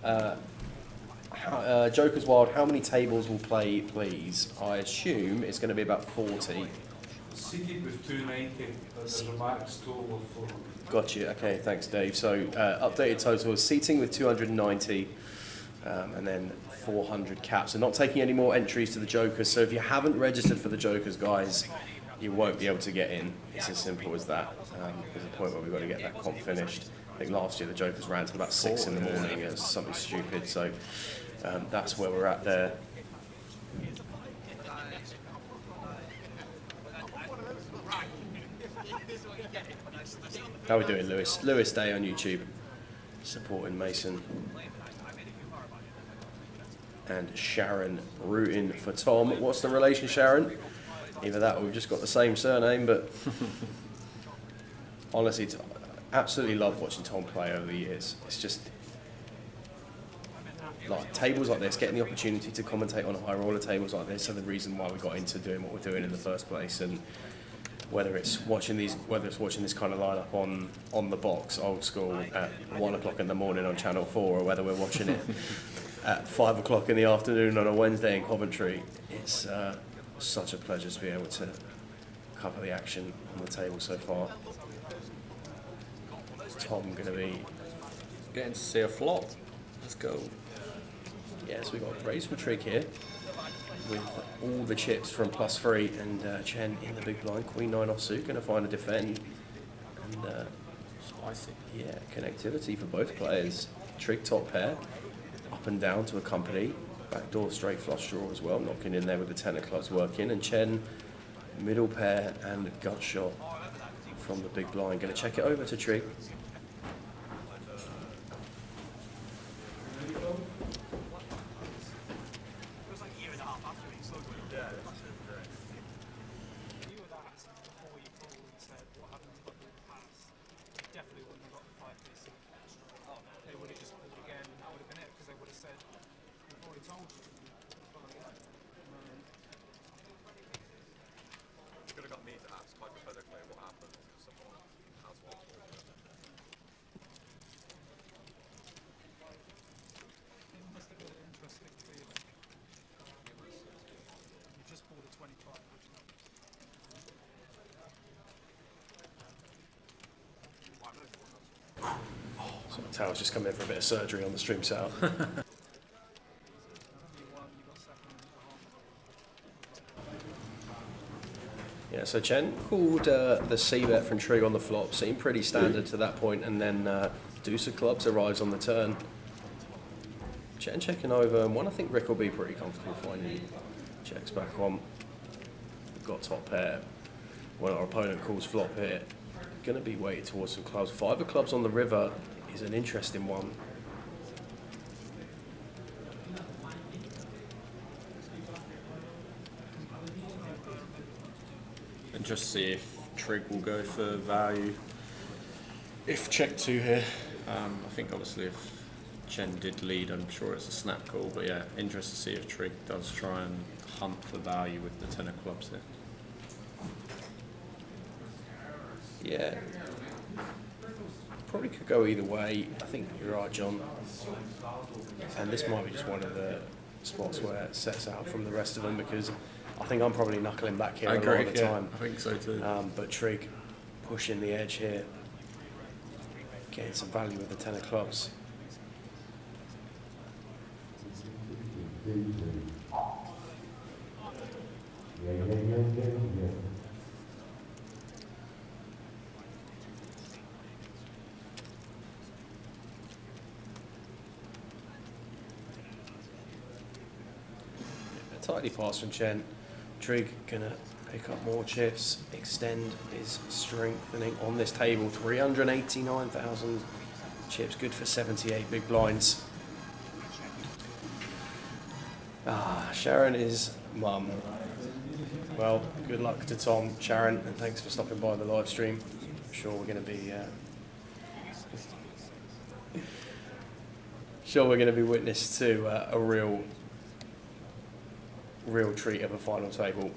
it. Joker's Wild, how many tables will play, please? I assume it's going to be about 40. Seated with 290, there's a max total of 400. Got you. Okay, thanks, Dave. So updated total is seating with 290, and then 400 caps. And not taking any more entries to the Jokers. So if you haven't registered for the Jokers, guys, you won't be able to get in. It's as simple as that. There's a point where we've got to get that comp finished. I think last year the Jokers ran till about 6 in the morning. It was something stupid. So that's where we're at there. How are we doing, Lewis? Lewis Day on YouTube, supporting Mason. And Sharon rooting for Tom. What's the relation, Sharon? Either that or we've just got the same surname, but honestly, absolutely love watching Tom play over the years. It's just like tables like this, getting the opportunity to commentate on high roller tables like this are the reason why we got into doing what we're doing in the first place. And whether it's watching this kind of lineup on the box, old school, at 1 o'clock in the morning on Channel 4, or whether we're watching it at 5 o'clock in the afternoon on a Wednesday in Coventry, it's such a pleasure to be able to cover the action on the table so far. Tom going to be getting to see a flop. Let's go. Yes, we've got raise from Trig here with all the chips from +3, and Chen in the big blind, Queen 9 offsuit, going to find a defend. And spicy. Yeah, connectivity for both players. Trig top pair, up and down to accompany. Backdoor straight flush draw as well, knocking in there with the 10 of clubs working. And Chen, middle pair and gut shot from the big blind. Going to check it over to Trig. Tao's just come in for a bit of surgery on the stream setup. Yeah, so Chen called the C-bet from Trig on the flop, seemed pretty standard to that point, and then deuce of clubs arrives on the turn. Chen checking over, and one I think Rick will be pretty comfortable finding. Checks back on. We've got top pair. When our opponent calls flop here, going to be weighted towards some clubs. 5 of clubs on the river is an interesting one. And just see if Trig will go for value. If check 2 here, I think obviously if Chen did lead, I'm sure it's a snap call, but yeah, interested to see if Trig does try and hunt for value with the 10 of clubs here. Yeah. probably could go either way. I think you're right, John. And this might be just one of the spots where it sets out from the rest of them, because I think I'm probably knuckling back here a lot of the time. I think so too. But Trig pushing the edge here, getting some value with the 10 of clubs. A tidy pass from Chen. Trig gonna pick up more chips, extend his strengthening on this table. 389,000 chips, good for 78 big blinds. Sharon is mum. Well, good luck to Tom, Sharon, and thanks for stopping by the live stream. I'm sure we're going to be witness to a real treat of a final table.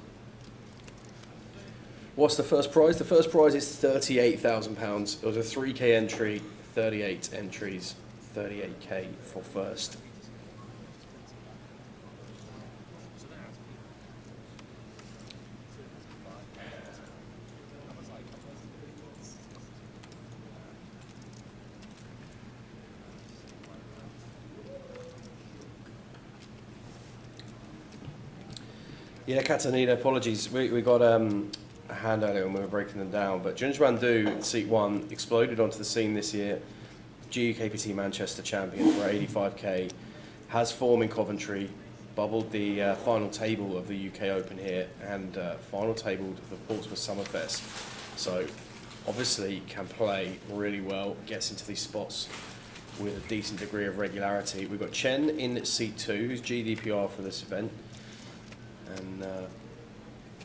What's the first prize? The first prize is £38,000. It was a 3K entry, 38 entries, 38K for first. Yeah, Catanita, apologies. We got a hand earlier when we were breaking them down, but Junjrandu, seat 1, exploded onto the scene this year. GUKPT Manchester champion for 85k, has form in Coventry, bubbled the final table of the UK Open here, and final tabled the Portsmouth Summerfest. So obviously can play really well, gets into these spots with a decent degree of regularity. We've got Chen in seat 2, who's GDPR for this event, and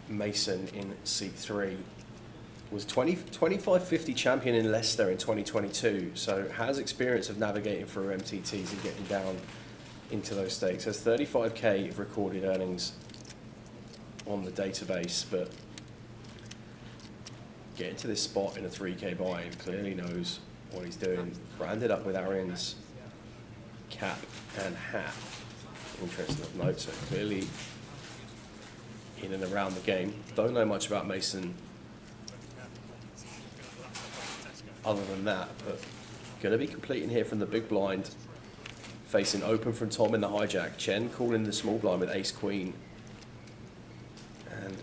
Mason in seat 3. Was 25-50 champion in Leicester in 2022, so has experience of navigating through MTTs and getting down into those stakes. Has 35k of recorded earnings on the database, but getting to this spot in a 3k buy-in, clearly knows what he's doing. Branded up with Arian's cap and hat. Interesting of note, so clearly in and around the game. Don't know much about Mason other than that, but going to be completing here from the big blind, facing open from Tom in the hijack. Chen calling the small blind with ace queen, and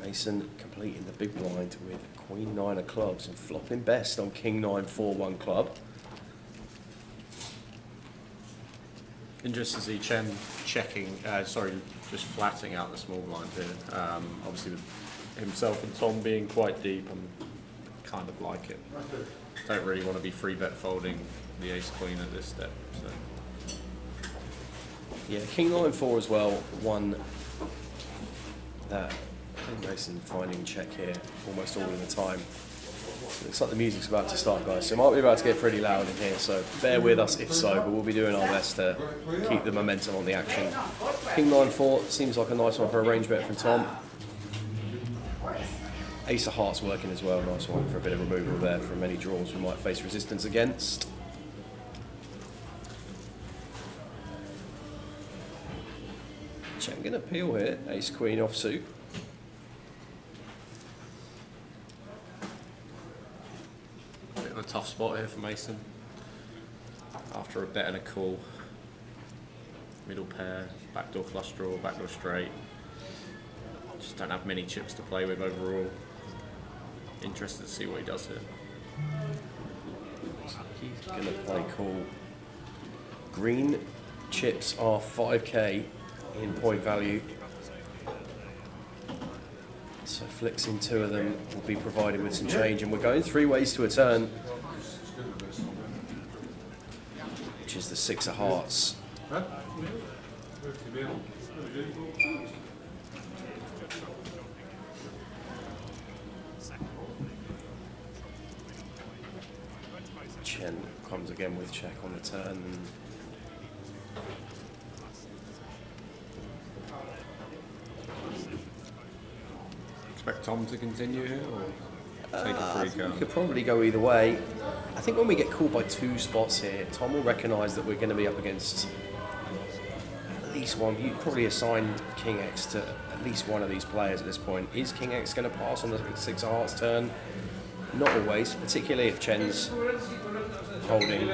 Mason completing the big blind with queen 9 of clubs and flopping best on king 9 4-1 club. Interesting to see Chen checking, just flatting out the small blind here. Obviously with himself and Tom being quite deep, I'm kind of like it. Don't really want to be free bet folding the ace queen at this step. So. Yeah, king 9 4 as well, one that I think Mason finding check here almost all of the time. Looks like the music's about to start, guys, so it might be about to get pretty loud in here, so bear with us if so, but we'll be doing our best to keep the momentum on the action. King 9 4 seems like a nice one for a range bet from Tom. Ace of hearts working as well, nice one for a bit of removal there from any draws we might face resistance against. Chen gonna peel here, ace queen offsuit. Bit of a tough spot here for Mason. After a bet and a call. Middle pair, backdoor flush draw, backdoor straight. Just don't have many chips to play with overall. Interested to see what he does here. He's gonna play call. Green chips are 5k in point value. So flexing 2 of them will be provided with some change, and we're going 3 ways to a turn, which is the 6 of hearts. Chen comes again with check on the turn. Expect Tom to continue here? take a free We count. could probably go either way. I think when we get called by 2 spots here, Tom will recognise that we're going to be up against at least one. You'd probably assign King X to at least one of these players at this point. Is King X going to pass on the 6 of hearts turn? Not always, particularly if Chen's holding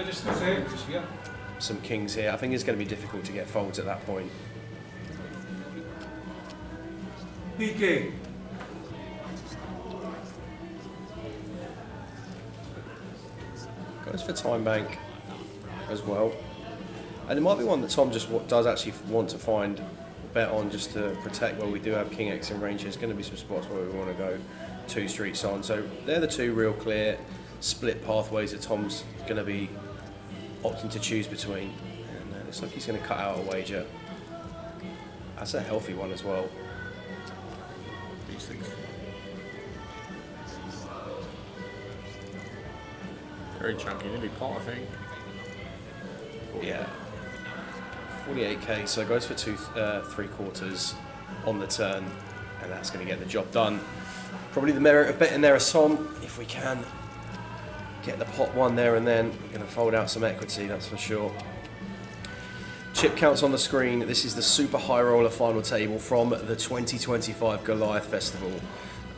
some kings here. I think it's going to be difficult to get folds at that point. PK. Goes for time bank as well. And it might be one that Tom just does actually want to find a bet on just to protect where we do have King X in range. There's going to be some spots where we want to go 2 streets on. So they're the 2 real clear split pathways that Tom's going to be opting to choose between. And it looks like he's going to cut out a wager. That's a healthy one as well. D6. Very chunky, nearly pot, I think. Yeah. 48k, so goes for 2 3/4 on the turn, and that's going to get the job done. Probably the merit of betting there is Tom, if we can get the pot 1 there and then. We're going to fold out some equity, that's for sure. Chip counts on the screen. This is the Super High Roller final table from the 2025 Goliath Festival,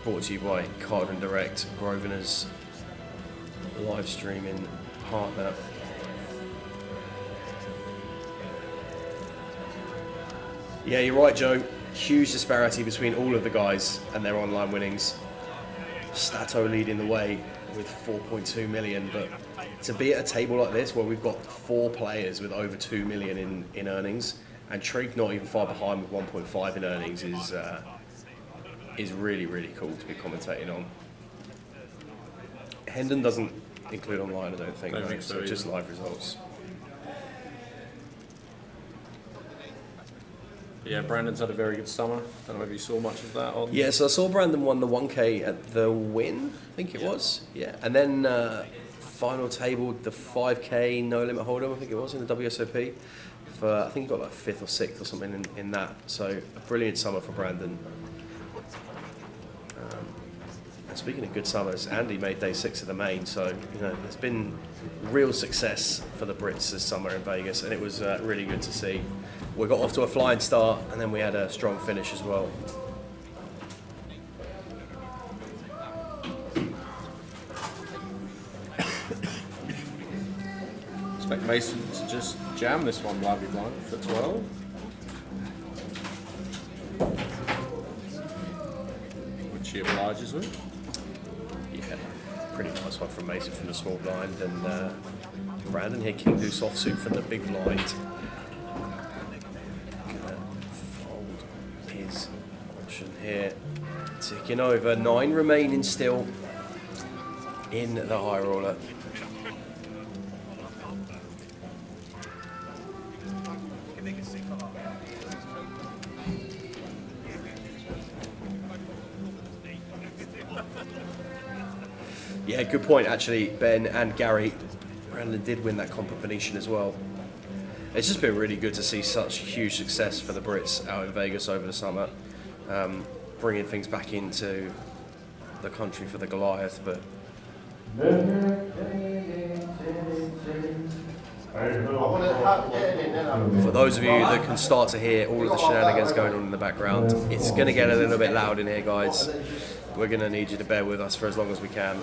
brought to you by Card and Direct, Grosvenor's live streaming partner. Yeah, you're right, Joe. Huge disparity between all of the guys and their online winnings. Stato leading the way with 4.2 million, but to be at a table like this where we've got 4 players with over 2 million in earnings, and Trig not even far behind with 1.5 in earnings is really, really cool to be commentating on. Hendon doesn't include online, I don't think, Don't think so so just either. live results. Yeah, Brandon's had a very good summer. Don't know if you saw much of that on. Yeah, so I saw Brandon won the 1K at the Win, I think it was. Yeah, and then final tabled the 5K No Limit Hold'em, I think it was, in the WSOP. For I think he got like 5th or 6th or something in that. So a brilliant summer for Brandon. And speaking of good summers, Andy made day 6 of the main, so you know there's been real success for the Brits this summer in Vegas, and it was really good to see. We got off to a flying start, and then we had a strong finish as well. Expect Mason to just jam this one lively blind for 12. Which he obliges with. Yeah, pretty nice one from Mason from the small blind, and Brandon here king deuce offsuit from the big blind. Gonna fold his option here, ticking over. 9 remaining still in the high roller. Yeah, good point actually, Ben and Gary. Brandon did win that comp at Venetian as well. It's just been really good to see such huge success for the Brits out in Vegas over the summer, bringing things back into the country for the Goliath. But for those of you that can start to hear all of the shenanigans going on in the background, it's going to get a little bit loud in here, guys. We're going to need you to bear with us for as long as we can.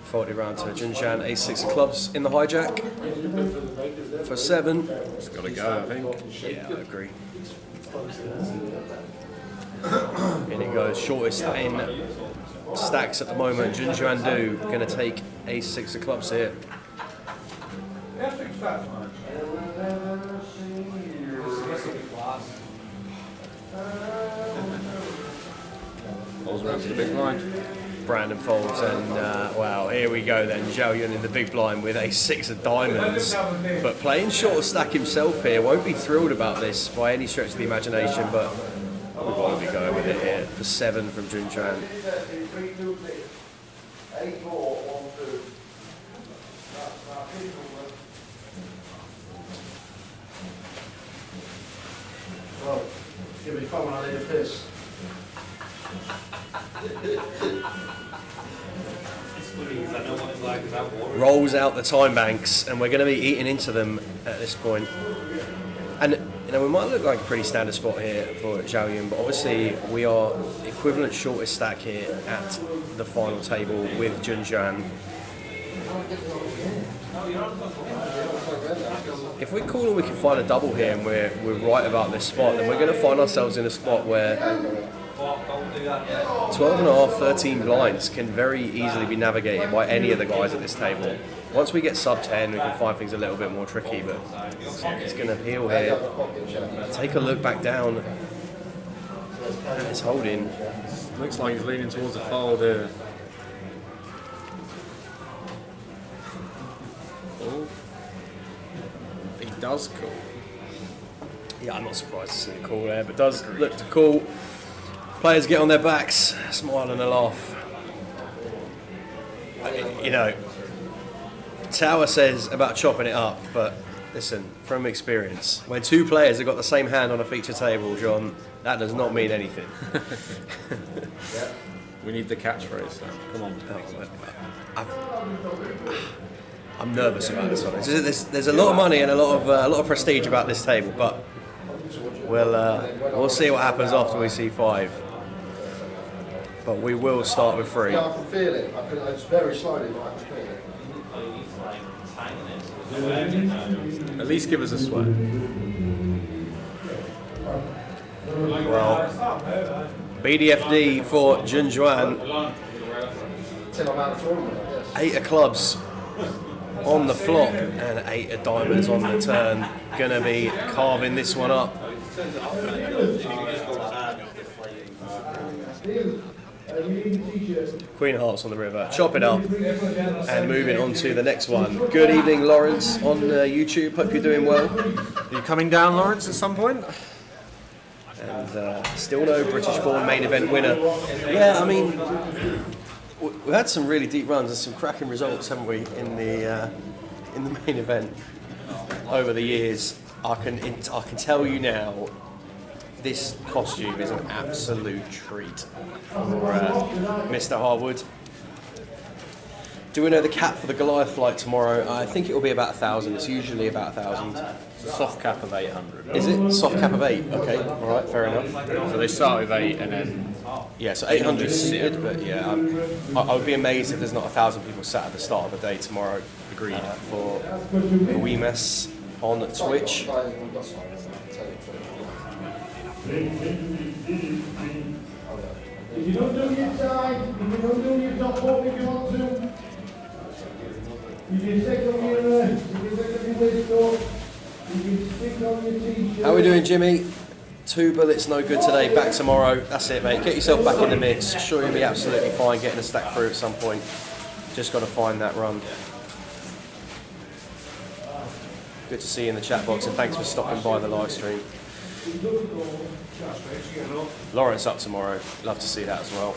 Folded round to Junjian, ace-6 of clubs in the hijack for 7. It's got to go, I think. Yeah, I agree. In it goes, shortest in stacks at the moment. Junjian Du going to take ace-6 of clubs here. Falls around to the big blind. Brandon folds, and wow, here we go then. Zhao Yun in the big blind with ace-6 of diamonds, but playing short stack himself here. Won't be thrilled about this by any stretch of the imagination, but We've got to be going with it here for 7 from Junchuan. Well, give me fun when I need a piss. Rolls out the time banks, and we're going to be eating into them at this point. And you know, we might look like a pretty standard spot here for Zhao Yun, but obviously we are equivalent shortest stack here at the final table with Junjuan. If we call and we can find a double here and we're right about this spot, then we're going to find ourselves in a spot where 12.5, 13 blinds can very easily be navigated by any of the guys at this table. Once we get sub 10, we can find things a little bit more tricky, but it's going to peel here. Take a look back down. And it's holding. Looks like he's leaning towards a fold here. Oh. He does call. Yeah, I'm not surprised to see the call there, but does look to call. Players get on their backs, smile and a laugh. You know, Tower says about chopping it up, but listen, from experience, when two players have got the same hand on a feature table, John, that does not mean anything. We need the catchphrase now. Come on. I'm nervous about this one. There's a lot of money and a lot of prestige about this table, but we'll see what happens after we see 5. But we will start with 3. Yeah, I can feel it. It's very slowly, but I can feel it. At least give us a sweat. Well, BDFD for Junjuan. 8 of clubs on the flop and 8 of diamonds on the turn. Gonna be carving this one up. Queen Hearts on the river. Chop it up and moving on to the next one. Good evening, Lawrence on YouTube. Hope you're doing well. Are you coming down, Lawrence, at some point? And still no British-born main event winner. Yeah, I mean, we've had some really deep runs and some cracking results, haven't we, in the main event over the years. I can tell you now, this costume is an absolute treat for Mr. Harwood. Do we know the cap for the Goliath flight tomorrow? I think it will be about 1,000. It's usually about 1,000. Soft cap of 800. Is it? Soft cap of 8? Okay, all right, fair enough. So they start with 8 and then... Yeah, so 800 seated, but yeah, I would be amazed if there's not 1,000 people sat at the start of the day tomorrow. Agreed. For Wee Mess on Twitch. If you don't do your side, if you don't do your top fork if you want to, you can stick on your waist up, you can stick on your t-shirt. How are we doing, Jimmy? 2 bullets, no good today, back tomorrow. That's it, mate. Get yourself back in the mix. Sure, you'll be absolutely fine getting a stack through at some point. Just got to find that run. Good to see you in the chat box, and thanks for stopping by the live stream. Lawrence up tomorrow. Love to see that as well.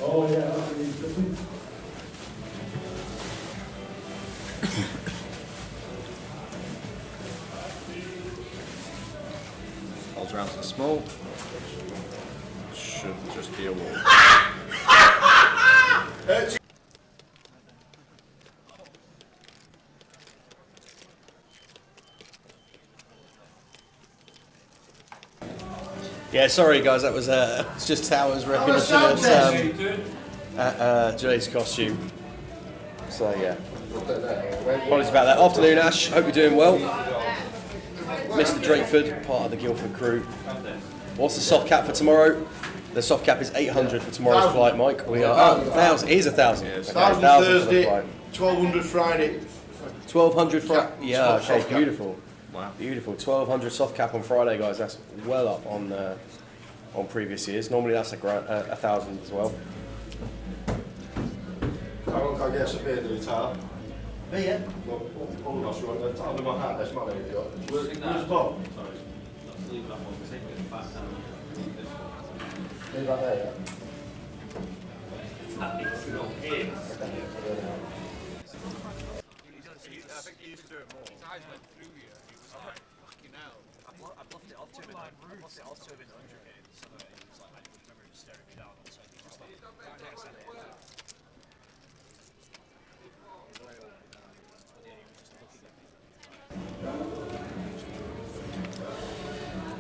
Oh yeah, that'd be interesting. Holds around to the small. Should just be a wall. Yeah, sorry guys, that was it's just Tower's recognition at Jay's costume. So yeah, apologies about that. Afternoon, Ash. Hope you're doing well. Mr. Drakeford, part of the Guildford crew. What's the soft cap for tomorrow? The soft cap is 800 for tomorrow's flight, Mike. We are 1,000. It is 1,000. Yeah, 1,000 Thursday, 1,200 Friday. 1,200 Friday. Yeah, okay, soft cap. beautiful. Wow, beautiful. 1,200 soft cap on Friday, guys. That's well up on previous years. Normally that's 1,000 as well. How long can I get some beer to the top? Me, yeah? Well, all of us are right there. Under my hat, that's my name. Where's Bob? Sorry. Leave that one. Take it back down. Leave that there, yeah? That is not it. I think he used to do it more. His eyes went through you. He was like, fucking hell. I bluffed it off to him in 100 games. So he was like, I remember him staring me down. So he was like, I can't stand it.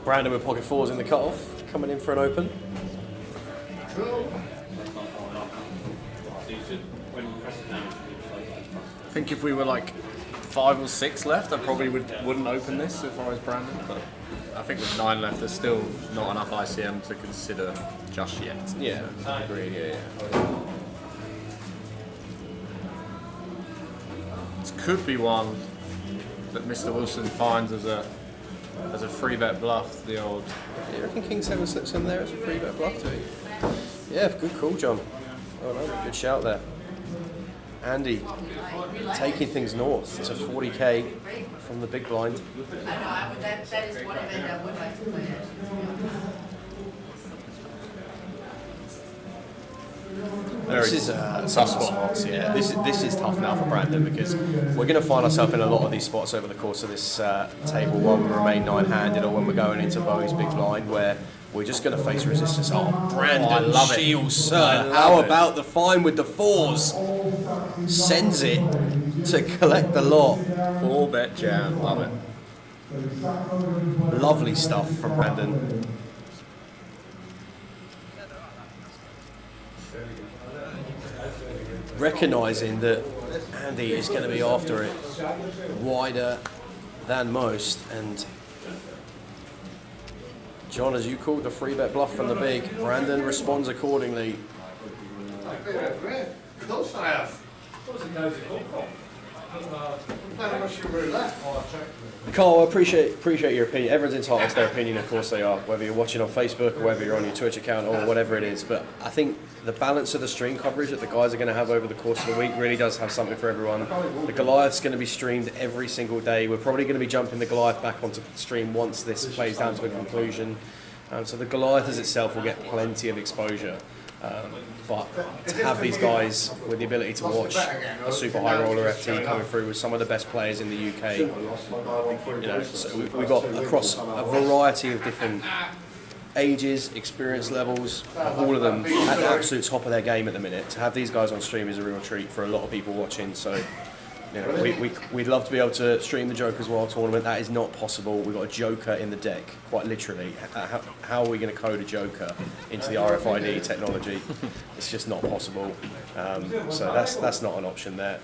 Brandon with pocket fours in the cut-off, coming in for an open. I think if we were like 5 or 6 left, I probably wouldn't open this if I was Brandon. But I think with 9 left, there's still not enough ICM to consider just yet. Yeah, I agree. Yeah. This could be one that Mr. Wilson finds as a free bet bluff. The old. You reckon King 7 slips in there as a free bet bluff too? Yeah, good call, John. Oh no, good shout there. Andy taking things north to 40k from the big blind. I know, that is one event I would like to play at. This is tough spots. Yeah, this is tough now for Brandon because we're going to find ourselves in a lot of these spots over the course of this table while we remain 9-handed, or when we're going into Bowie's big blind, where we're just going to face resistance. Oh, Brandon Shields, sir. How about the find with the 4s? Sends it to collect the lot. 4-bet jam, love it. Lovely stuff from Brandon. Recognising that Andy is going to be after it wider than most, and John, as you called the free bet bluff from the big, Brandon responds accordingly. Carl, I appreciate your opinion. Everyone's entitled to their opinion, of course they are, whether you're watching on Facebook or whether you're on your Twitch account or whatever it is. But I think the balance of the stream coverage that the guys are going to have over the course of the week really does have something for everyone. The Goliath's going to be streamed every single day. We're probably going to be jumping the Goliath back onto stream once this plays down to a conclusion. So the Goliath as itself will get plenty of exposure. But to have these guys with the ability to watch a super high roller FT coming through with some of the best players in the UK, you know, so we've got across a variety of different ages, experience levels, all of them at the absolute top of their game at the minute. To have these guys on stream is a real treat for a lot of people watching. So, you know, we'd love to be able to stream the Joker's World Tournament. That is not possible. We've got a Joker in the deck, quite literally. How are we going to code a Joker into the RFID technology? It's just not possible. So that's not an option there.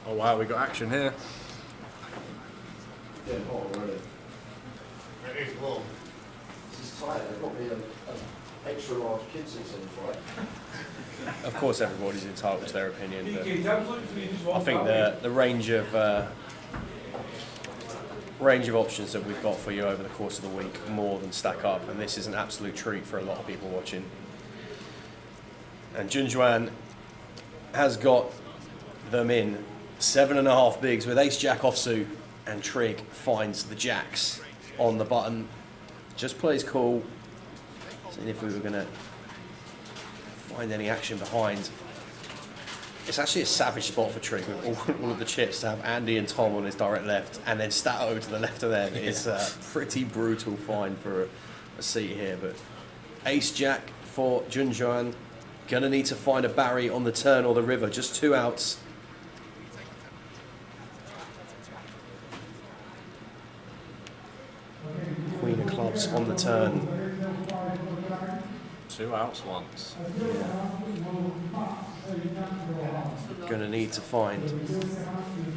Oh wow, we got action here. Getting hot already. It is warm. This is tight. They've got me an extra large kid seat in the right? Of course, everybody's entitled to their opinion, but I think the range of options that we've got for you over the course of the week more than stack up, and this is an absolute treat for a lot of people watching. And Junjuan has got them in 7.5 bigs with Ace Jack offsuit, and Trig finds the jacks on the button. Just plays cool. Seeing if we were going to find any action behind. It's actually a savage spot for Trig with all of the chips to have Andy and Tom on his direct left and then Stato to the left of them. It's a pretty brutal find for a seat here, but Ace Jack for Junjuan. Gonna need to find a Barry on the turn or the river, just 2 outs. Queen of clubs on the turn. 2 outs once. Gonna need to find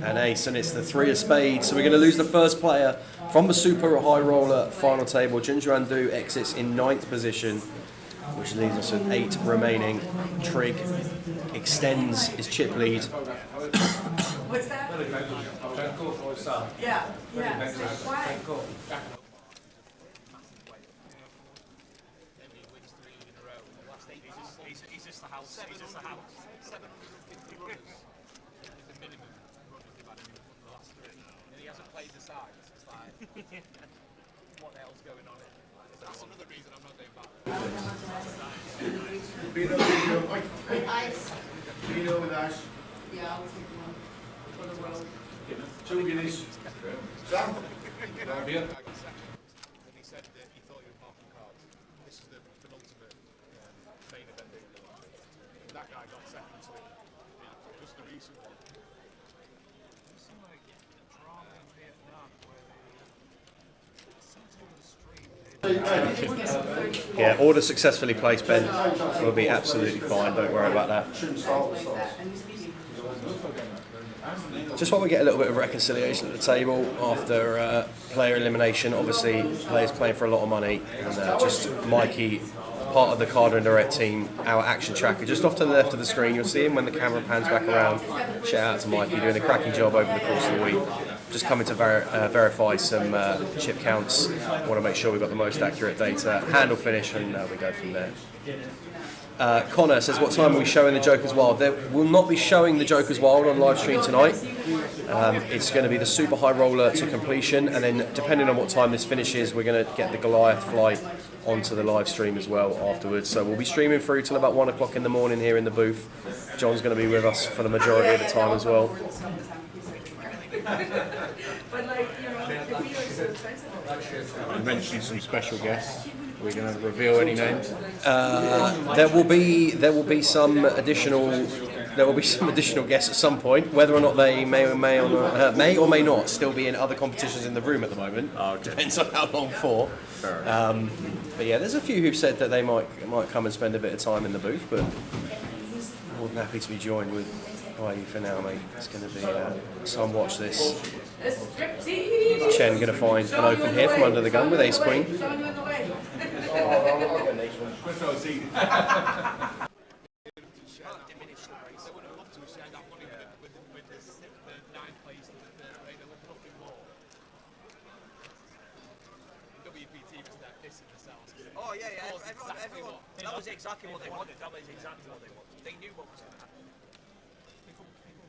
an ace, and it's the 3 of spades. So we're gonna lose the first player from the super or high roller final table. Junjuan Du exits in 9th position, which leaves us with 8 remaining. Trig extends his chip lead. What's that? Yeah. Why? He's just the house. 750 runners. The minimum. What the hell's going on here? That's another reason I'm not doing back. Ice. Vino with ice. Yeah, I'll take one for the world. 2 guineas. Sam? Beer. And he said that he thought he was marking cards. This is the penultimate main event. That guy got second to him. Just the recent one. It seemed like a drama in Vietnam where they seem to go to the street. Yeah, order successfully placed, Ben. We'll be absolutely fine, don't worry about that. Just while we get a little bit of reconciliation at the table after player elimination, obviously players playing for a lot of money, and just Mikey, part of the Card and Direct team, our action tracker, just off to the left of the screen. You'll see him when the camera pans back around. Shout out to Mikey, doing a cracking job over the course of the week. Just coming to verify some chip counts. Want to make sure we've got the most accurate data. Handle finish, and we go from there. Connor says, what time are we showing the Joker's Wild? There will not be showing the Joker's Wild on live stream tonight. It's going to be the super high roller to completion, and then depending on what time this finishes, we're going to get the Goliath flight onto the live stream as well afterwards. So we'll be streaming through till about 1 o'clock in the morning here in the booth. John's going to be with us for the majority of the time as well. But like, you know, the video is so expensive. You mentioned some special guests. Are we going to reveal any names? There will be some additional guests at some point. Whether or not they may or may not still be in other competitions in the room at the moment. Depends on how long for. But yeah, there's a few who've said that they might come and spend a bit of time in the booth, but more than happy to be joined with you for now, mate. It's going to be some watch this. Chen going to find an open here from under the gun with Ace Queen. Oh yeah, everyone. That was exactly what they wanted. They knew what was going to happen.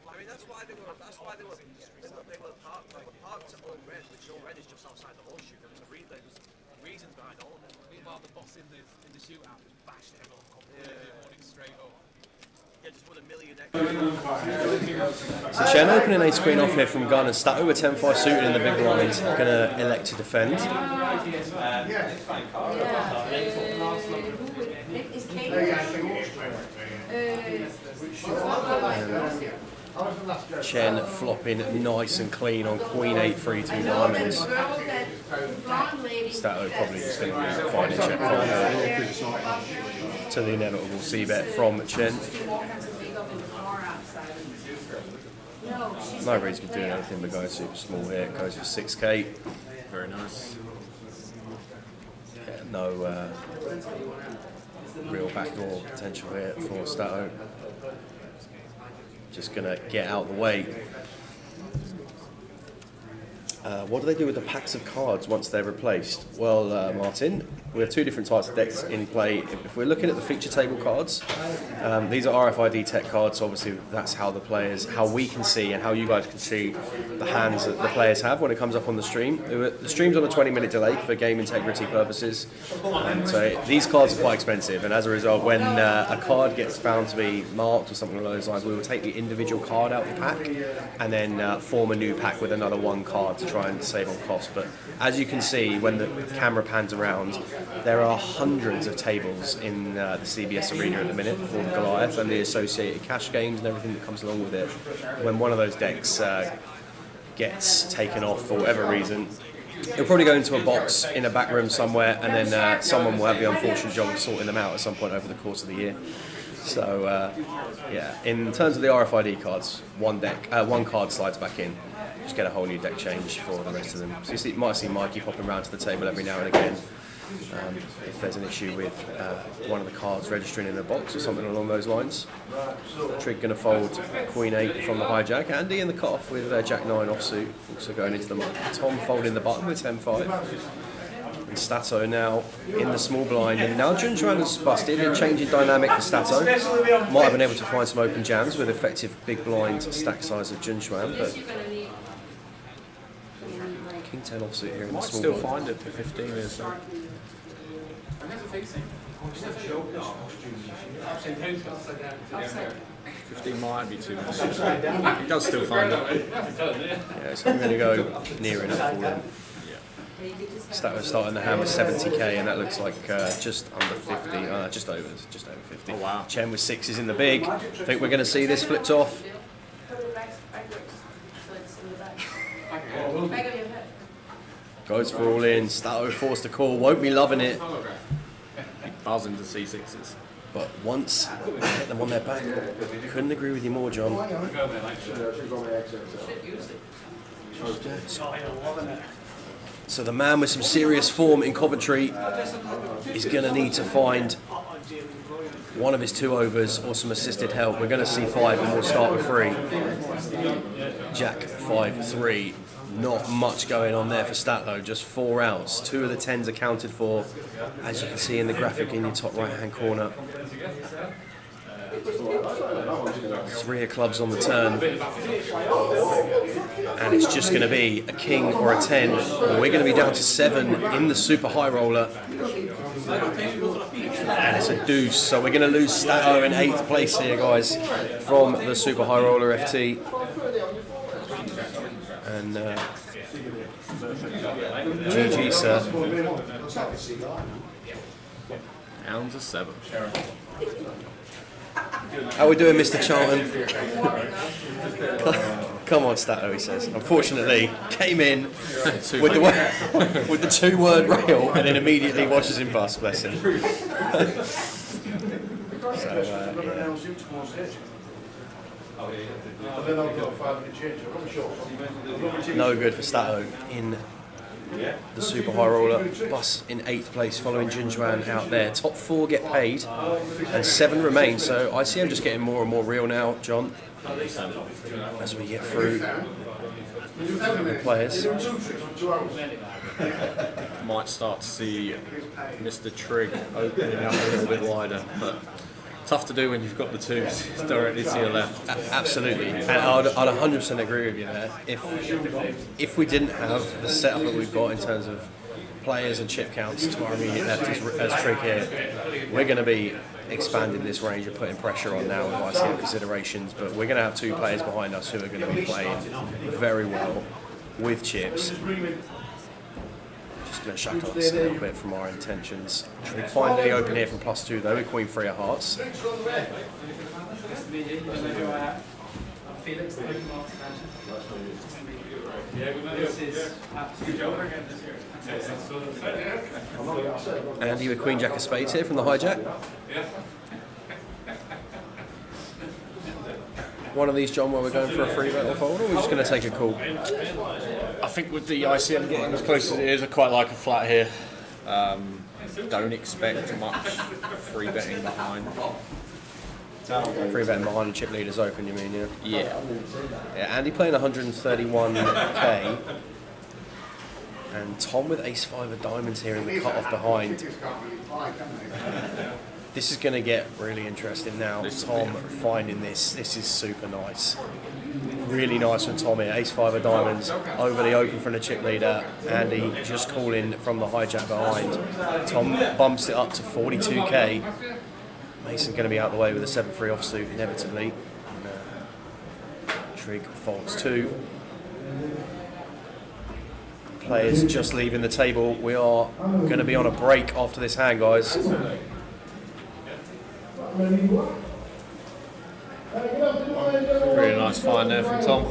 I mean, that's why they were parked at Old Red, which Old Red is just outside the horseshoe. There was reasons behind all of it. Meanwhile, the boss in the shootout bashed everyone completely running straight up. Yeah, just won $1 million extra. So Chen opening Ace Queen off here from gun, and Stato with 10-5 suited in the big blind, going to elect to defend. Chen flopping nice and clean on Queen 8 3-2 diamonds. Stato probably just going to find a check to the inevitable C-bet from Chen. No reason to do anything but go super small here. It goes for 6k. Very nice. Yeah, no real backdoor potential here for Stato. Just going to get out the way. What do they do with the packs of cards once they're replaced? Well, Martin, we have two different types of decks in play. If we're looking at the feature table cards, these are RFID tech cards, so obviously that's how we can see and how you guys can see the hands that the players have when it comes up on the stream. The stream's on a 20-minute delay for game integrity purposes, so these cards are quite expensive, and as a result, when a card gets found to be marked or something along those lines, we will take the individual card out of the pack and then form a new pack with another one card to try and save on cost. But as you can see, when the camera pans around, there are hundreds of tables in the CBS arena at the minute for the Goliath and the associated cash games and everything that comes along with it. When one of those decks gets taken off for whatever reason, it'll probably go into a box in a back room somewhere, and then someone will have the unfortunate job of sorting them out at some point over the course of the year. So yeah, in terms of the RFID cards, one card slides back in. Just get a whole new deck change for the rest of them. So you might see Mikey popping around to the table every now and again if there's an issue with one of the cards registering in a box or something along those lines. Trig going to fold Queen 8 from the hijack. Andy in the cutoff with Jack 9 offsuit, also going into the mud. Tom folding the button with 10-5. And Stato now in the small blind, and now Jun Chuan has busted, a change in dynamic for Stato. Might have been able to find some open jams with effective big blind stack size of Jun Chuan, but King 10 offsuit here in the Might small still blind. find it for 15 or so. 15 might be too much. He does still find it. Yeah, so I'm going to go near enough for him. Starting the hand with 70k, and that looks like just under 50, just over 50. Oh wow. Chen with 6s in the big. I think we're going to see this flipped off. Goes for all in. Stato forced to call. Won't be loving it. Buzzing to C6s. But once get them on their back, couldn't agree with you more, John. So the man with some serious form in Coventry is going to need to find one of his 2 overs or some assisted help. We're going to see 5 and we'll start with 3. Jack 5-3. Not much going on there for Statlow, just 4 outs. 2 of the 10s accounted for, as you can see in the graphic in your top right hand corner. 3 of clubs on the turn, and it's just going to be a king or a 10. We're going to be down to 7 in the super high roller, and it's a deuce. So we're going to lose Stato in 8th place here, guys, from the super high roller FT. And GG, sir. Down to 7. How we doing, Mr. Charlton? Come on, Stato, he says. Unfortunately, came in with the 2-word rail and then immediately watches him bust, bless him. No good for Stato in the super high roller. Bus in 8th place following Jinjuan out there. Top 4 get paid and 7 remain. So ICM just getting more and more real now, John, as we get through the players. Might start to see Mr. Trigg opening up a little bit wider, but tough to do when you've got the 2s directly to your left. Absolutely, and I'd 100% agree with you there. If we didn't have the setup that we've got in terms of players and chip counts to our immediate left as Trigg here, we're going to be expanding this range and putting pressure on now with ICM considerations, but we're going to have 2 players behind us who are going to be playing very well with chips. Just going to shackle us a little bit from our intentions. We finally open here from +2 though with Queen 3 of Hearts. Andy with Queen Jack of Spades here from the hijack. One of these, John, where we're going for a free bet or fold, or we're just going to take a call? I think with the ICM getting as close as it is, I quite like a flat here. Don't expect much free betting behind. Free betting behind the chip leaders open, you mean, yeah? Yeah. Yeah, Andy playing 131k. And Tom with ace-5 of diamonds here in the cut-off behind. This is going to get really interesting now. Tom finding this. This is super nice. Really nice from Tom here. Ace-5 of diamonds over the open from the chip leader. Andy just calling from the hijack behind. Tom bumps it up to 42k. Mason's going to be out of the way with a 7-3 offsuit inevitably. Trigg folds 2. Players just leaving the table. We are going to be on a break after this hand, guys. Really nice find there from Tom.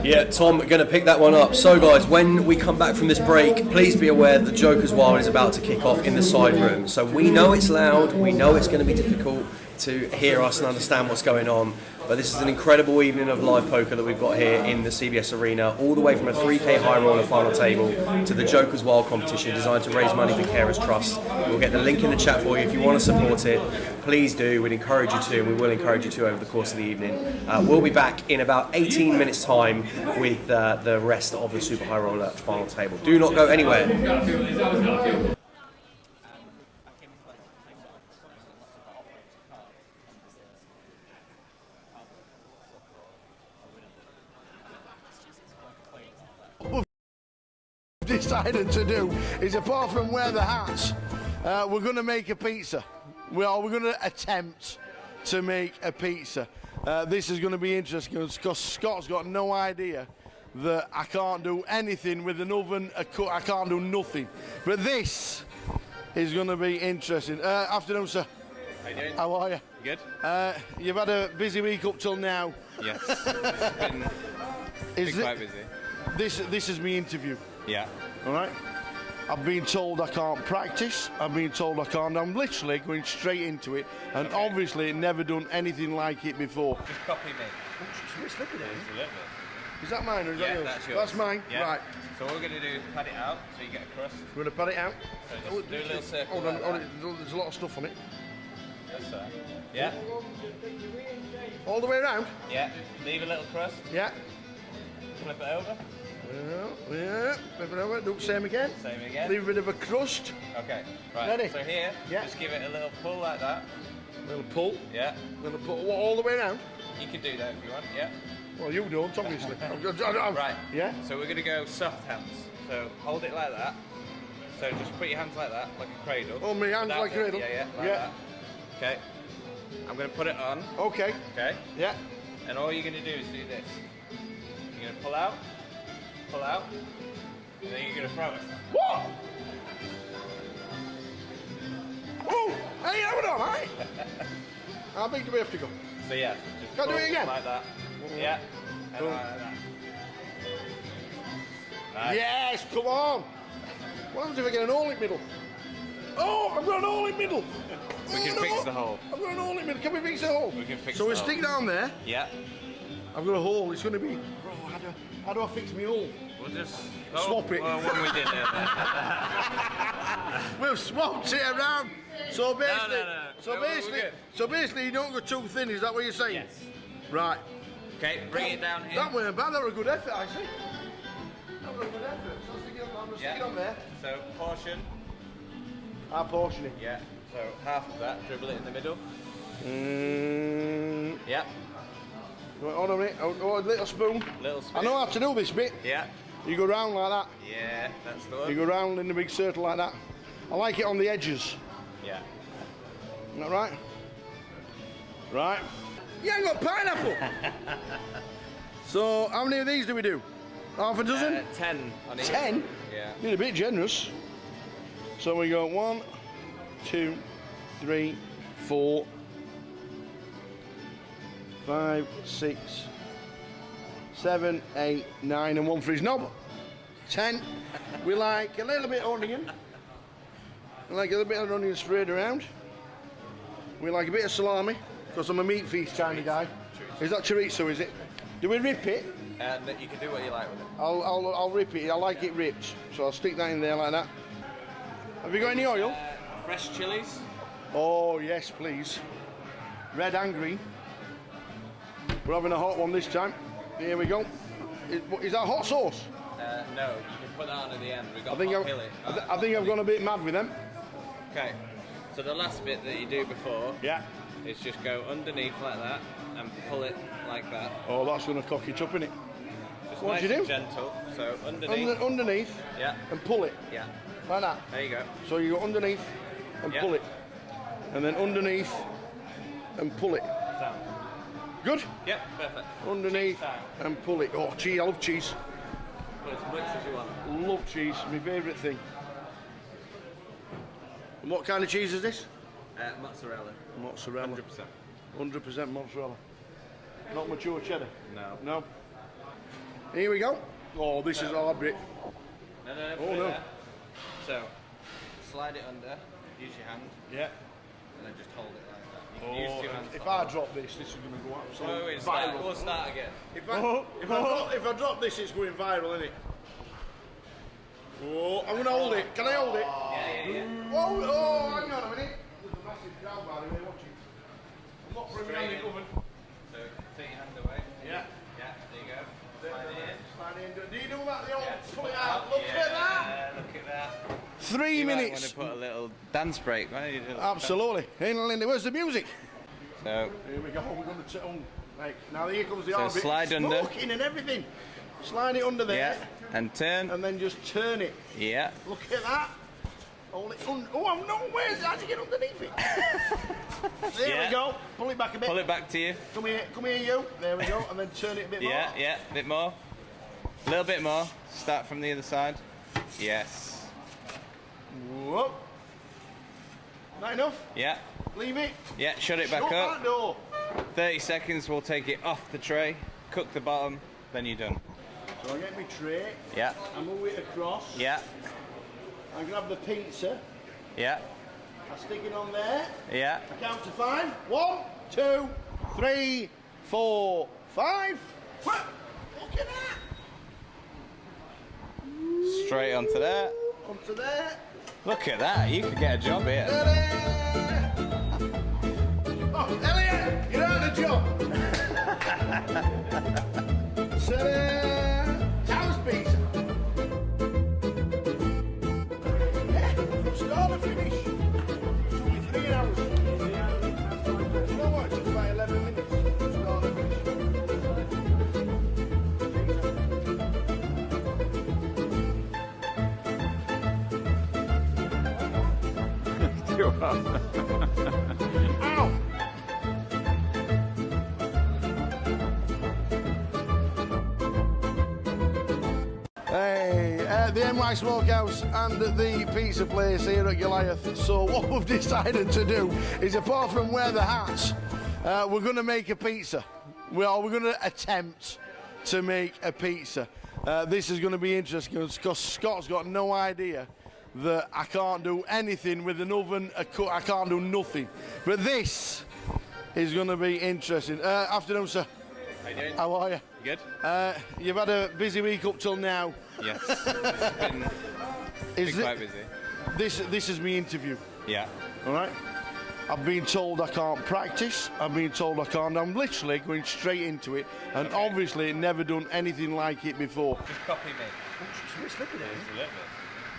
Yeah, Tom, going to pick that one up. So, guys, when we come back from this break, please be aware that the Joker's Wild is about to kick off in the side room. So we know it's loud, we know it's going to be difficult to hear us and understand what's going on, but this is an incredible evening of live poker that we've got here in the CBS Arena, all the way from a 3k high roller final table to the Joker's Wild competition designed to raise money for Carers Trust. We'll get the link in the chat for you if you want to support it. Please do. We'd encourage you to, and we will encourage you to over the course of the evening. We'll be back in about 18 minutes time with the rest of the Super High Roller final table. Do not go anywhere. decided to do is, apart from wear the hats, we're going to make a pizza. We're going to attempt to make a pizza. This is going to be interesting because Scott's got no idea that I can't do anything with an oven, a cook. I can't do nothing. But this is going to be interesting. Afternoon, sir. How you doing? How are you? Good. You've had a busy week up till now. Yes. Been quite busy. This is my interview. Yeah. All right. I've been told I can't practice. I've been told I can't. I'm literally going straight into it, and obviously never done anything like it before. Just copy me. It's a bit slippery there. Just a little bit. Is that mine or is that yours? That's yours. That's mine. Yeah. Right. So what we're going to do is pad it out so you get a crust. We're going to pat it out. So just do a little circle. Hold on, like hold that. on, there's a lot of stuff on it. That's right. Yeah. All the way around? Yeah. Leave a little crust. Yeah. Flip it over. Yeah. Flip it over. Do the same again. Same again. Leave a bit of a crust. Okay. Right. Ready? So here, just give it a little pull like that. A little pull. Yeah. A little pull. What, all the way around? You can do that if you want. Yeah. Well, you don't, obviously. Right. Yeah. So we're going to go soft hands. So hold it like that. So just put your hands like that, like a cradle. Oh, my hands like a cradle? Yeah, like that. Okay. I'm going to put it on. Okay. Okay. Yeah. And all you're going to do is do this. You're going to pull out, and then you're going to throw it. Whoa! Oh! Hey, have it on, right? How big do we have to go? So yeah, just Can I do pull it again? like that. Yeah. And like that. Nice. Yes, come on! What happens if I get an hole in the middle? Oh, I've got an hole in the middle! We can fix the hole. I've got an hole in the middle. Can we fix the hole? We can fix so the we hole. stick down there. Yeah. I've got a hole. It's going to be... Bro, how do I fix my hole? We'll just... Swap it. Well, when we did it. We've swapped it around. So basically... No. So No, we're basically... good. So basically you don't go too thin, is that what you're saying? Yes. Right. Okay, bring it down here. That weren't bad. That was a good effort, actually. That was a good effort. So stick it on there. So portion. I'll portion it. Yeah. So half of that, dribble it in the middle. Yeah. Hold on a minute. Oh, a little spoon. Little spoon. I know how to do this bit. Yeah. You go round like that. Yeah, that's the one. You go round in a big circle like that. I like it on the edges. Yeah. Isn't that right? Right. You ain't got pineapple. So, how many of these do we do? Half a dozen? 10 on each. 10? Yeah. You're a bit generous. So we go 1, 2, 3, 4, 5, 6, 7, 8, 9, and 1 for his knob. 10. We like a little bit of onion. We like a little bit of onion sprayed around. We like a bit of salami, because I'm a meat feast kind of guy. Is that chorizo, is it? Do we rip it? And you can do what you like with it. I'll rip it. I like it ripped. So I'll stick that in there like that. Have you got any oil? Fresh chilies. Oh, yes, please. Red and green. We're having a hot one this time. Here we go. Is that hot sauce? No, you can put that on at the end. We've got I think hot chili. I think I've gone a bit mad with them. Okay. So the last bit that you do before is just go underneath like that and pull it like that. Oh, that's going to cock it up, innit? Just What nice do you and do? gentle. So underneath. Underneath. Yeah. And pull it. Yeah. Like that. There you go. So you go underneath and pull it. And then underneath and pull it. Sound. Good? Yep, perfect. Underneath and pull it. Oh, cheese. I love cheese. Put as much as you want. Love cheese. My favourite thing. And what kind of cheese is this? Mozzarella. Mozzarella. 100%. 100% mozzarella. Not mature cheddar? No. No. Here we go. Oh, this is a hard bit. No, Oh, put it no. there. So, slide it under, use your hand, Yeah. and then just hold it like that. You can use 2 hands. If I drop this is going to go absolutely viral. We'll start again. If I drop this, it's going viral, isn't it? Oh, I'm going to hold it. Can I hold it? Yeah. Oh, hang on a minute. There's a massive crowd by the way watching. I'm not putting my hand in the oven. So, take your hand away. Yeah. Yeah, there you go. Slide it in. Slide it in. Do you do that? The old pull it Put out. Look at that. Yeah, look at that. 3 You might minutes. want to put a little dance break. Why don't you do that? Absolutely. Hey, Lindy, where's the music? So, Here we go. We're going to right, now here comes the So hard bit. slide under. Smoking and everything. Slide it under there. Yeah. And turn. And then just turn it. Yeah. Look at that. Hold it oh, I'm no, where's it? How do you get underneath it? There we go. Pull it back a bit. Pull it back to you. Come here, you. There we go. And then turn it a bit more. Yeah, a bit more. A little bit more. Start from the other side. Yes. Whoop. Not enough? Yeah. Leave it. Yeah, shut it back Shut up. that door. 30 seconds, we'll take it off the tray, cook the bottom, then you're done. So I get my tray. Yeah. I move it across. Yeah. I grab the pizza. Yeah. I stick it on there. Yeah. I count to 5. 1, 2, 3, 4, 5. Look at that. Straight onto there. Onto there. Look at that, you could get a job here. Oh, Elliot, you're out of job. House pizza. Yeah, from start to finish. It took me 3 hours. You know what? It took about 11 minutes from start to finish. Ow! Hey, the NY Smokehouse and the pizza place here at Goliath. So what we've decided to do is, apart from wear the hats, we're going to make a pizza. We're going to attempt to make a pizza. This is going to be interesting because Scott's got no idea that I can't do anything with an oven, I can't do nothing. But this is going to be interesting. Afternoon, sir. How you doing? How are you? Good. You've had a busy week up till now. Yes. Been quite busy. This is my interview. Yeah. All right. I've been told I can't practice. I've been told I can't. I'm literally going straight into it, and obviously never done anything like it before. Just copy me. It's a bit slippery there. Just a little bit.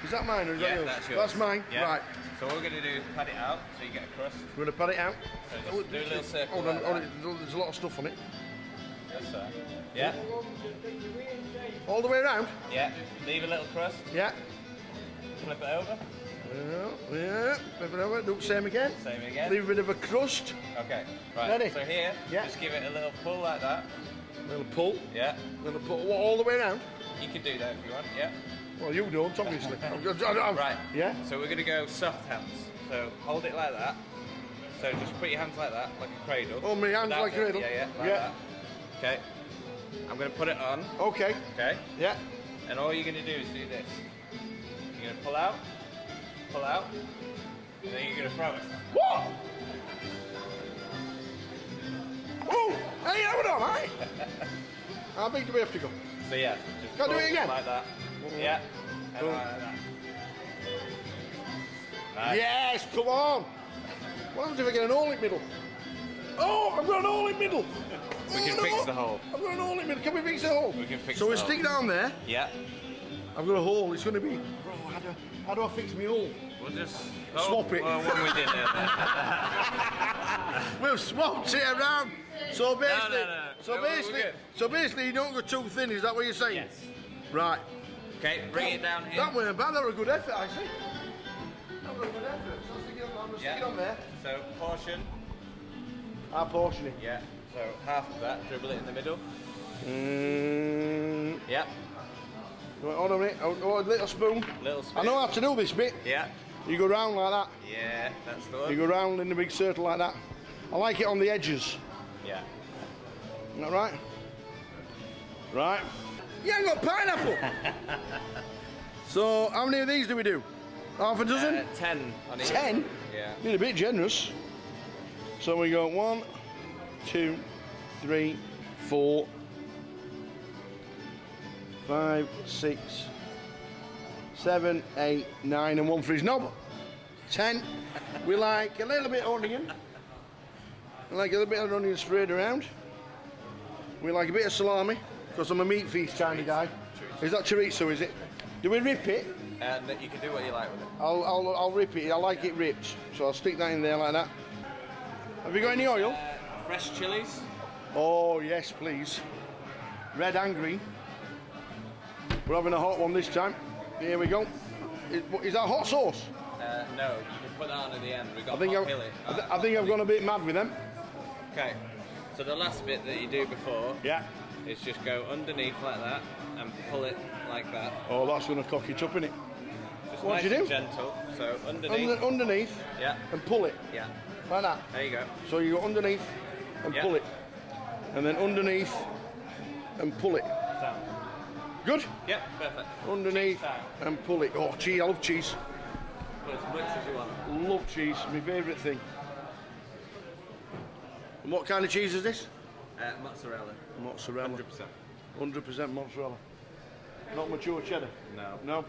Is that mine or is that yours? That's yours. That's mine. Yeah. Right. So what we're going to do is pad it out so you get a crust. We're going to pat it out. So just do a little circle. Hold on, like hold that. it. There's a lot of stuff on it. Yes, sir. Yeah. All the way around? Yeah. Leave a little crust. Yeah. Flip it over. Yeah. Flip it over. Do the same again. Same again. Leave a bit of a crust. Okay. Right. Ready? So here, just give it a little pull like that. A little pull. Yeah. A little pull. What, all the way around? You can do that if you want. Yeah. Well, you don't, obviously. Right. Yeah. So we're going to go soft hands. So hold it like that. So just put your hands like that, like a cradle. Oh, my hands like a cradle? Yeah, like that. Okay. I'm going to put it on. Okay. Okay. Yeah. And all you're going to do is do this. You're going to pull out, and then you're going to throw it. Whoa! Oh! Hey, have it on, right? How big do we have to go? So yeah, just Can I do pull it again? like that. Yeah. And like that. Nice. Yes, come on! What happens if I get an hole in the middle? Oh, I've got an hole in the middle! We can fix the hole. I've got an hole in the middle. Can we fix the hole? We can fix so the we hole. stick down there. Yeah. I've got a hole. It's going to be... Bro, how do I fix my hole? We'll just Swap it. Well, when we did it. We've swapped it around. So basically, No. So No, we're basically, good. so basically, you don't go too thin. Is that what you're saying? Yes. Right. Okay, bring it down here. That weren't bad. That was a good effort, actually. That was a good effort. So stick it on, stick it on there. So portion. I'll portion it. Yeah. So half of that, dribble it in the middle. Yeah. Hold on a minute. Oh, a little spoon. Little spoon. I know how to do this bit. Yeah. You go round like that. Yeah, that's the one. You go round in a big circle like that. I like it on the edges. Yeah. Isn't that right? Right. You ain't got pineapple. So, how many of these do we do? Half a dozen? 10 on each. 10? Yeah. You're a bit generous. So we go 1, 2, 3, 4, 5, 6, 7, 8, 9, and 1 for his knob. 10. We like a little bit of onion. We like a little bit of onion sprayed around. We like a bit of salami, because I'm a meat feast kind of guy. Is that chorizo, is it? Do we rip it? And you can do what you like with it. I'll rip it. I like it ripped. So I'll stick that in there like that. Have you got any oil? Fresh chilies. Oh, yes, please. Red and green. We're having a hot one this time. Here we go. Is that hot sauce? No, you can put that on at the end. We've got I think hot chili. I think I've gone a bit mad with them. Okay, so the last bit that you do before is just go underneath like that and pull it like that. Oh, that's going to cock it up, innit? Just What nice do you and do? gentle. So underneath. Underneath. Yeah. And pull it. Yeah. Like that. There you go. So you go underneath and pull it. And then underneath and pull it. Sound. Good? Yeah, perfect. Underneath and pull it. Oh, cheese. I love cheese. Put as much as you want. Love cheese. My favourite thing. And what kind of cheese is this? Mozzarella. Mozzarella. 100%. 100% mozzarella. Not mature cheddar? No. No.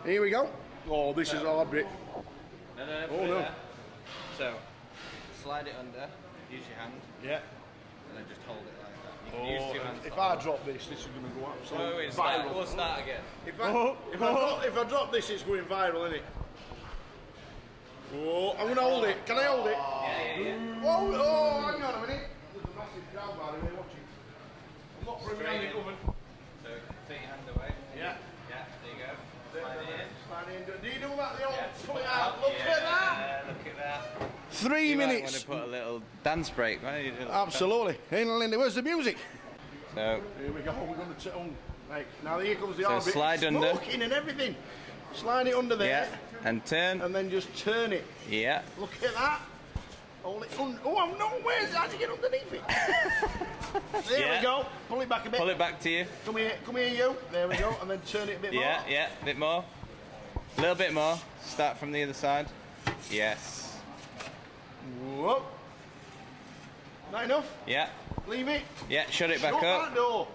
Here we go. Oh, this is a hard bit. No, put Oh, it no. there. So, slide it under, use your hand. Yeah. And then just hold it like that. You can use 2 hands. If I drop this is going to go absolutely viral. We'll start again. If I drop this, it's going viral, isn't it? Oh, I'm going to hold it. Can I hold it? Yeah. Oh, hang on a minute. There's a massive crowd by the way watching. I'm not putting my hand in the oven. So, take your hand away. Yeah. Yeah, there you go. Slide it in. Slide it in. Do you do that? The old pull it out. out. Look at that. Yeah, look at that. 3 You might minutes. want to put a little dance break, right? Absolutely. Hey, Lindy, where's the music? So, here we go. We're going to turn. Right, now here comes the So hard bit. slide under. Smoking and everything. Slide it under there. yeah, and turn. And then just turn it. Yeah. Look at that. Hold it oh, I'm not. Where's how do you get underneath it? There we go. Pull it back a bit. Pull it back to you. Come here, you. There we go. And then turn it a bit more. Yeah, a bit more. A little bit more. Start from the other side. Yes. Whoa. Not enough? Yeah. Leave it. Yeah, shut it back Shut up. that door.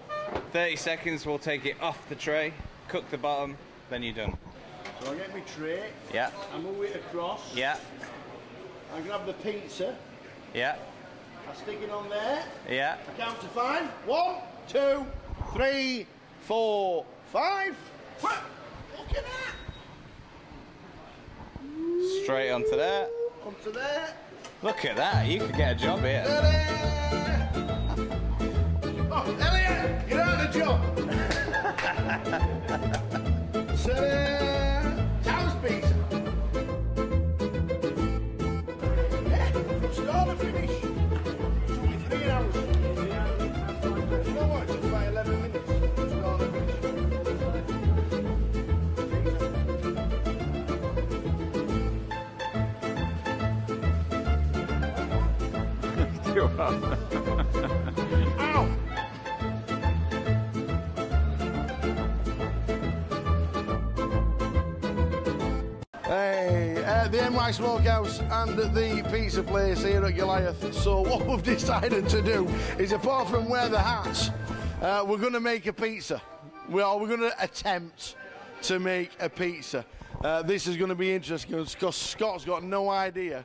30 seconds, we'll take it off the tray, cook the bottom, then you're done. So I get my tray. Yeah. I move it across. Yeah. I grab the pizza. Yeah. I stick it on there. Yeah. I count to 5. 1, 2, 3, 4, 5. Look at that. Straight onto there. Onto there. Look at that, you could get a job here. Oh, Elliot, you're out of the job. Toast pizza. Yeah, from start to finish. It took me 3 hours. You know what? It took about 11 minutes. From start to finish. Ow! Hey, the NY Smokehouse and the pizza place here at Goliath. So what we've decided to do is, apart from wear the hats, we're going to make a pizza. We're going to attempt to make a pizza. This is going to be interesting because Scott's got no idea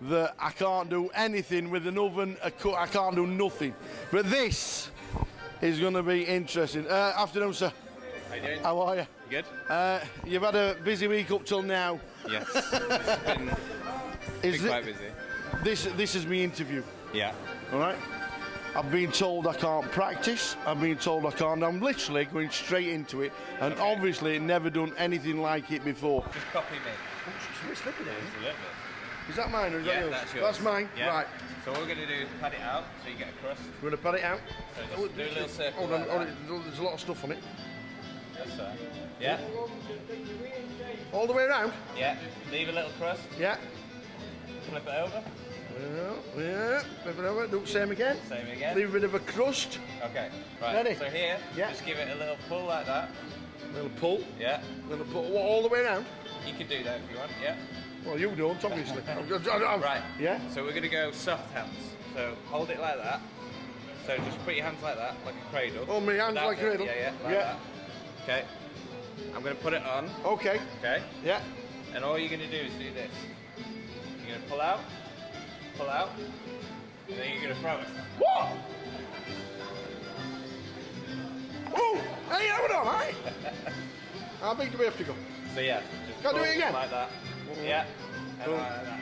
that I can't do anything with an oven, I can't do nothing. But this is going to be interesting. Afternoon, sir. How you doing? How are you? Good? You've had a busy week up till now. Yes. It's been quite busy. This is my interview. Yeah. All right? I've been told I can't practice. I've been told I can't. I'm literally going straight into it, and obviously never done anything like it before. Just copy me. It's a bit slippery there. Just a little bit. Is that mine or is that yours? That's yours. That's mine. Yeah. Right. So what we're going to do is pat it out so you get a crust. We're going to pat it out. So just do a little circle. Hold on, like hold that. on, there's a lot of stuff on it. That's right. Yeah. All the way around? Yeah. Leave a little crust. Yeah. Flip it over. Yeah. Flip it over. Do the same again. Same again. Leave a bit of a crust. Okay. Right. Ready? So here, just give it a little pull like that. A little pull. Yeah. A little pull. What, all the way around? You can do that if you want. Yeah. Well, you don't, obviously. Right. Yeah. So we're going to go soft hands. So hold it like that. So just put your hands like that, like a cradle. Oh, my hands Without like a cradle? Yeah, like that. Okay. I'm going to put it on. Okay. Okay. Yeah. And all you're going to do is do this. You're going to pull out, and then you're going to throw it. What? Oh, hey, hold on, right? How big do we have to go? So yeah, just Can I do pull it again? like that. Yeah. And like that.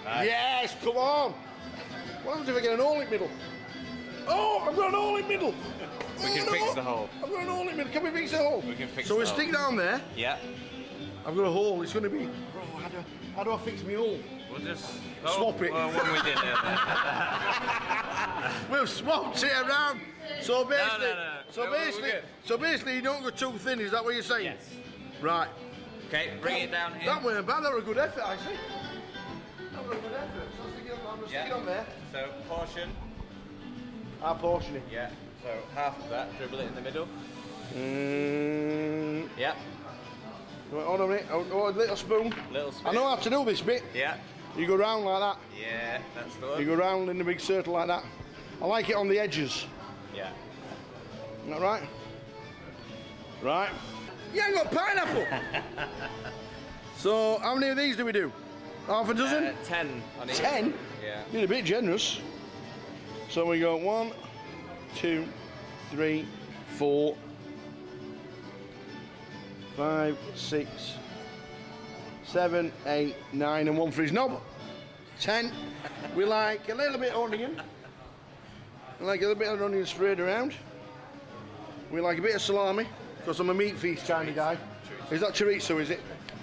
Nice. Yes, come on. What happens if I get an hole in the middle? Oh, I've got an hole in middle. We can fix the hole. I've got an hole in middle. Can we fix the hole? We can fix so the we hole. stick down there. Yeah. I've got a hole. It's going to be. Oh, how do I fix my hole? We'll just Swap it. Well, when we did it. We've swapped it around. So basically, No. so No, we're basically, good. so basically, you don't go too thin. Is that what you're saying? Yes. Right. Okay, bring it down here. That weren't bad. That was a good effort, actually. That was a good effort. So stick it on there. So portion. I'll portion it. Yeah. So half of that, dribble it in the middle. Yeah. Hold on a minute. Oh, a little spoon. Little spoon. I know how to do this bit. Yeah. You go round like that. Yeah, that's the one. You go round in a big circle like that. I like it on the edges. Yeah. Isn't that right? Right. You ain't got pineapple. So, how many of these do we do? Half a dozen? 10 on each. 10? Yeah. You're a bit generous. So we go 1, 2, 3, 4, 5, 6, 7, 8, 9, and 1 for his knob. 10. We like a little bit of onion. We like a little bit of onion sprayed around. We like a bit of salami, because I'm a meat feast kind of guy. Is that chorizo, is it?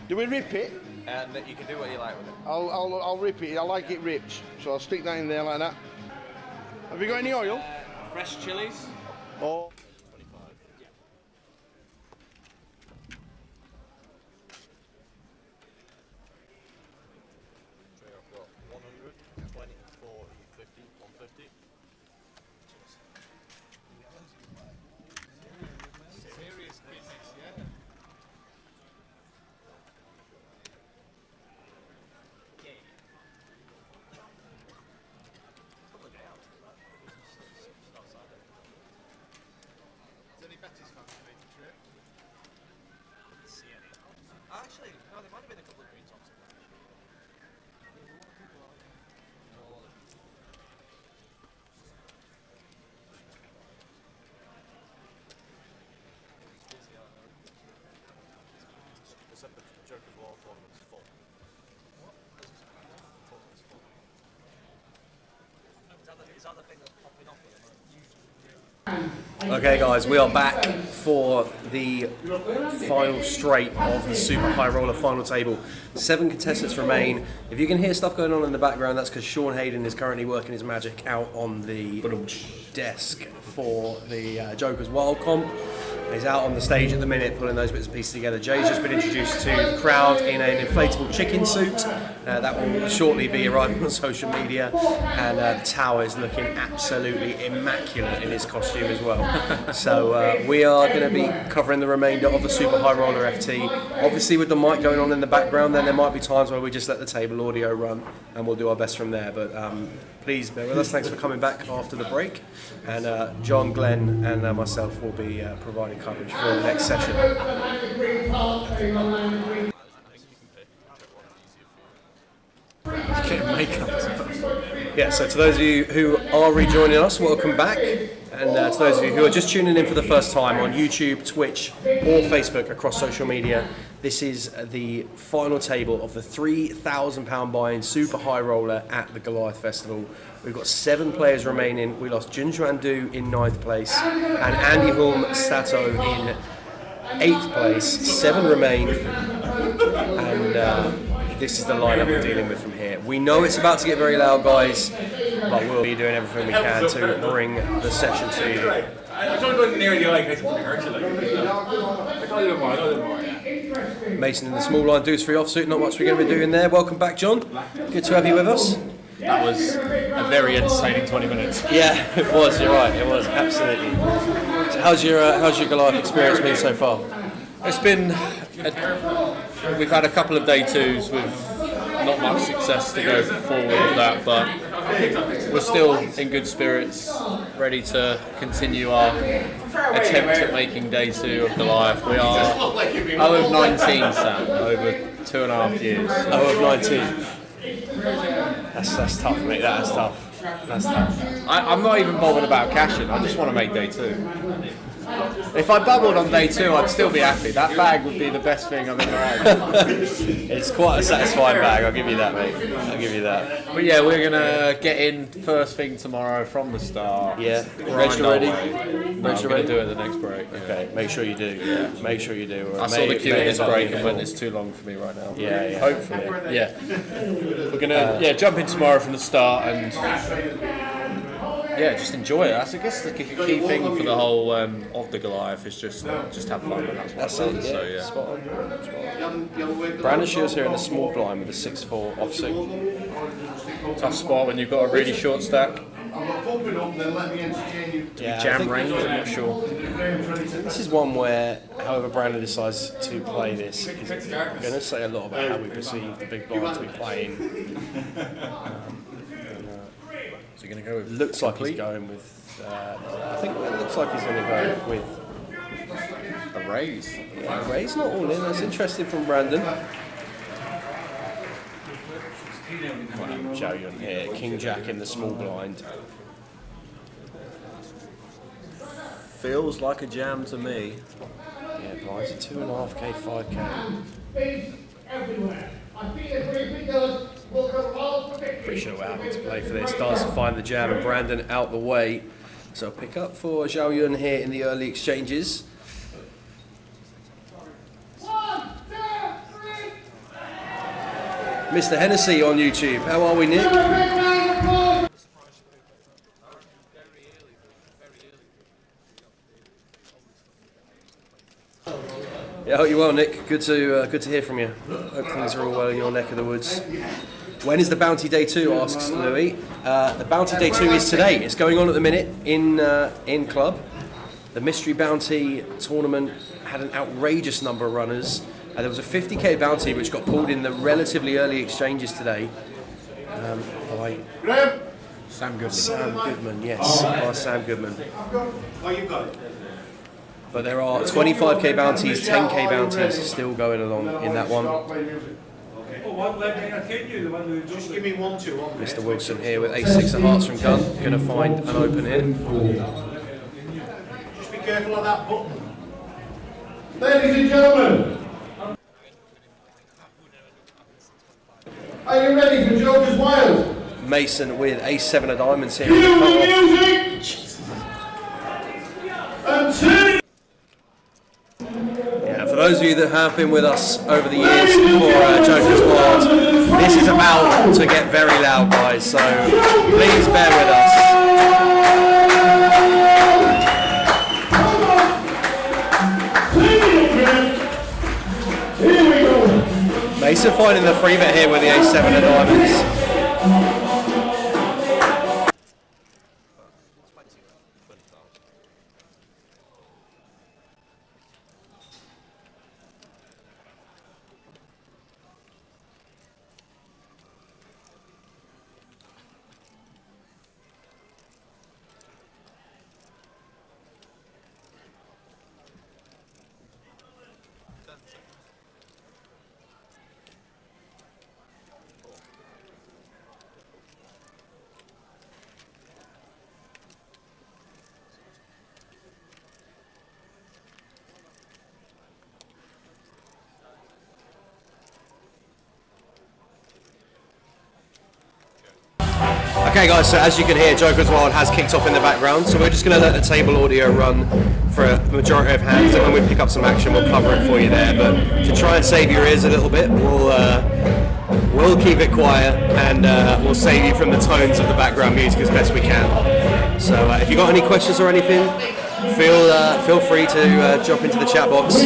Do we rip it? And you can do what you like with it. I'll rip it. I like it ripped. So I'll stick that in there like that. Have you got any oil? Fresh chilies. Oh. Actually, no, there might have been a couple of green tops in there. Is that the thing that's popping off at the moment? Okay guys, we are back for the final straight of the Super High Roller final table. 7 contestants remain. If you can hear stuff going on in the background, that's because Sean Hayden is currently working his magic out on the desk for the Joker's Wild Comp. He's out on the stage at the minute pulling those bits and pieces together. Jay's just been introduced to the crowd in an inflatable chicken suit. That will shortly be arriving on social media. And the tower is looking absolutely immaculate in his costume as well. So we are going to be covering the remainder of the Super High Roller FT. Obviously with the mic going on in the background, then there might be times where we just let the table audio run and we'll do our best from there. But please bear with us. Thanks for coming back after the break. And John, Glenn and myself will be providing coverage for the next session. Yeah, so to those of you who are rejoining us, welcome back. And to those of you who are just tuning in for the first time on YouTube, Twitch or Facebook across social media, this is the final table of the £3,000 buy-in Super High Roller at the Goliath Festival. We've got 7 players remaining. We lost Junjuan Du in 9th place and Andy Hulm Stato in 8th place. 7 remain, and this is the lineup we're dealing with from here. We know it's about to get very loud, guys, but we'll be doing everything we can to bring the session to you. I don't go near the eye in case it hurts you. I got a little more. Mason in the small line, Deuce free offsuit, not much we're going to be doing there. Welcome back, John. Good to have you with us. That was a very entertaining 20 minutes. Yeah, it was, you're right, it was, absolutely. So how's your Goliath experience been so far? It's been, we've had a couple of day twos with not much success to go forward with that, but we're still in good spirits, ready to continue our attempt at making day 2 of Goliath. We are 0 of 19, Sam, over 2.5 years. 0 of 19. That's tough, mate. That's tough. I'm not even bothered about cashing. I just want to make day 2. If I bubbled on day 2, I'd still be happy. That bag would be the best thing I've ever had. It's quite a satisfying bag, I'll give you that, mate. I'll give you that. But yeah, we're going to get in first thing tomorrow from the start. Yeah. Reg ready? I'm going to do it at the next break. Yeah. Okay, make sure you do. Yeah. Make sure you do. I saw the queue at this break and went, it's too long for me right now. Yeah. Hopefully. Yeah. We're going to jump in tomorrow from the start and just enjoy it. I guess the key thing for the whole of the Goliath is just have fun, and that's what I've done. So yeah. Spot on. Brandon Shields here in the small blind with a 6-4 offsuit. Tough spot when you've got a really short stack. Jam range, I'm not sure. This is one where, however Brandon decides to play this, is going to say a lot about how we perceive the big blind to be playing. So you're going to go with looks like he's going with. I think it looks like he's going to go with a raise. Yeah, a raise, not all in. That's interesting from Brandon. Zhao Yun here, King Jack in the small blind. Feels like a jam to me. Yeah, blinds are 2.5k, 5k. Pretty sure we're happy to play for this. Does find the jam and Brandon out the way. So pick up for Zhao Yun here in the early exchanges. Mr. Hennessy on YouTube. How are we, Nick? Yeah, I hope you're well, Nick. Good to hear from you. Hope things are all well in your neck of the woods. When is the bounty day 2? Asks Louis. The bounty day 2 is today. It's going on at the minute in club. The mystery bounty tournament had an outrageous number of runners. There was a 50k bounty which got pulled in the relatively early exchanges today by Sam Goodman. Sam Goodman, yes, by Sam Goodman. Oh, you got it. But there are 25k bounties, 10k bounties still going along in that one. Just give me 1, 2, on Mr. Wilson here with ace-6 of hearts from gun, going to find an open here. Just be careful of that button. Ladies and gentlemen, are you ready for Joker's Wild? Mason with ace-7 of diamonds here. Cue the music! And 2! Yeah, for those of you that have been with us over the years for Joker's Wild, this is about to get very loud, guys, so please bear with us. Here we go! Mason finding the free bet here with the ace-7 of diamonds. Okay guys, so as you can hear, Joker's Wild has kicked off in the background, so we're just going to let the table audio run for a majority of hands, and when we pick up some action we'll cover it for you there. But to try and save your ears a little bit, we'll keep it quiet, and we'll save you from the tones of the background music as best we can. So if you've got any questions or anything, feel free to jump into the chat box.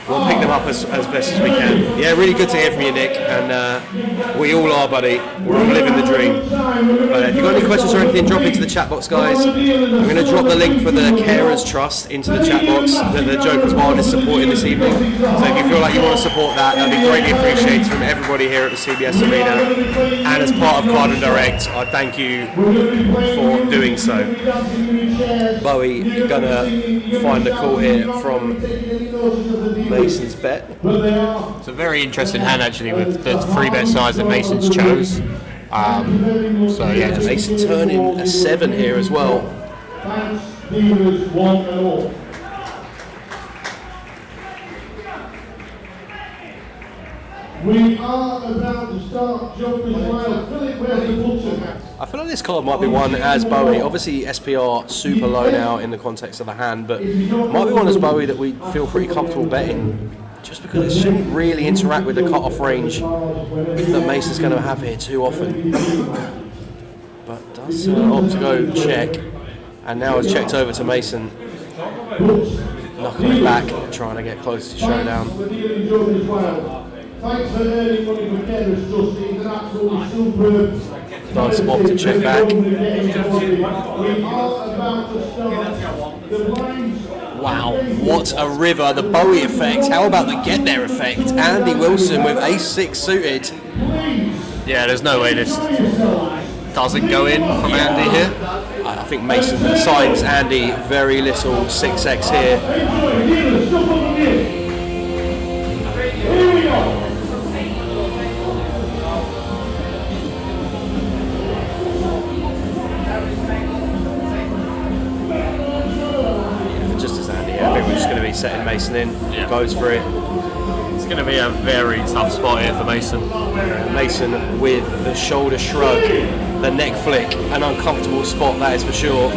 We'll pick them up as best as we can. Yeah, really good to hear from you, Nick, and we all are, buddy. We're all living the dream. But if you've got any questions or anything, drop into the chat box, guys. I'm going to drop the link for the Carers Trust into the chat box that the Joker's Wild is supporting this evening. So if you feel like you want to support that, that'd be greatly appreciated from everybody here at the CBS Arena. And as part of Card and Direct, I thank you for doing so. Bowie, gonna find a call here from Mason's bet. It's a very interesting hand actually with the 3-bet size that Mason's chose. So yeah, just Mason turning a 7 here as well. Thanks, dealers, 1-0. We are about to start Joker's Wild. Philip, where's the button? I feel like this card might be one as Bowie. Obviously SPR super low now in the context of the hand, but might be one as Bowie that we feel pretty comfortable betting, just because it shouldn't really interact with the cut-off range that Mason's going to have here too often. But does opt to go check, and now has checked over to Mason, knuckling it back, trying to get close to showdown. Thanks for earning money for Kevin's Justin, an absolutely superb. Nice opt to check back. We are about to start the blinds. Wow, what a river, the Bowie effect. How about the get there effect? Andy Wilson with ace-6 suited. Yeah, there's no way this doesn't go in from Andy here. I think Mason signs Andy very little 6x here. Here we go. Just as Andy, I think we're just going to be setting Mason in. Yeah. Goes for it. It's going to be a very tough spot here for Mason. Mason with the shoulder shrug, the neck flick, an uncomfortable spot, that is for sure.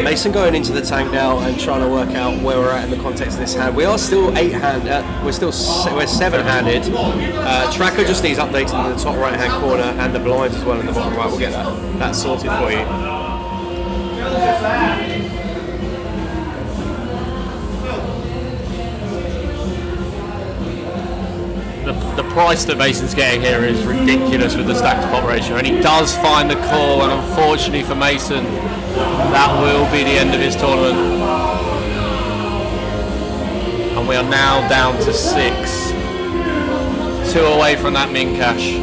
Mason going into the tank now and trying to work out where we're at in the context of this hand. We are still we're 7-handed. Tracker just needs updating in the top right hand corner and the blinds as well in the bottom right. We'll get that sorted for you. The price that Mason's getting here is ridiculous with the stack to pot ratio, and he does find the call, and unfortunately for Mason, that will be the end of his tournament. And we are now down to 6. 2 away from that min cash.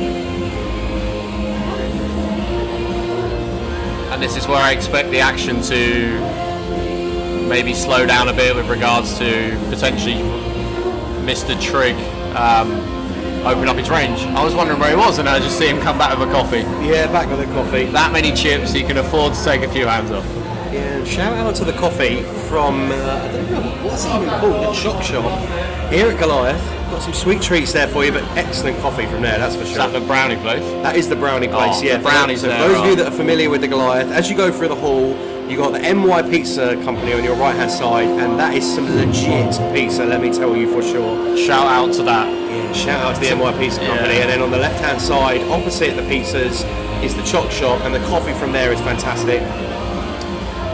And this is where I expect the action to maybe slow down a bit with regards to potentially Mr. Trigg open up his range. I was wondering where he was, and I just see him come back with a coffee. Yeah, back with a coffee. That many chips, he can afford to take a few hands off. Yeah, shout out to the coffee from, I don't know, what's it even called, the Choc Shop here at Goliath. Got some sweet treats there for you, but excellent coffee from there, that's for sure. Is that the brownie place? That is the brownie place, yeah. The brownies so there. For those of you that are familiar with the Goliath, as you go through the hall, you got the MY Pizza Company on your right hand side, and that is some legit pizza, let me tell you for sure. Shout out to that. Yeah, shout out to the MY Pizza Company. And then on the left hand side, opposite the pizzas, is the Choc Shop, and the coffee from there is fantastic.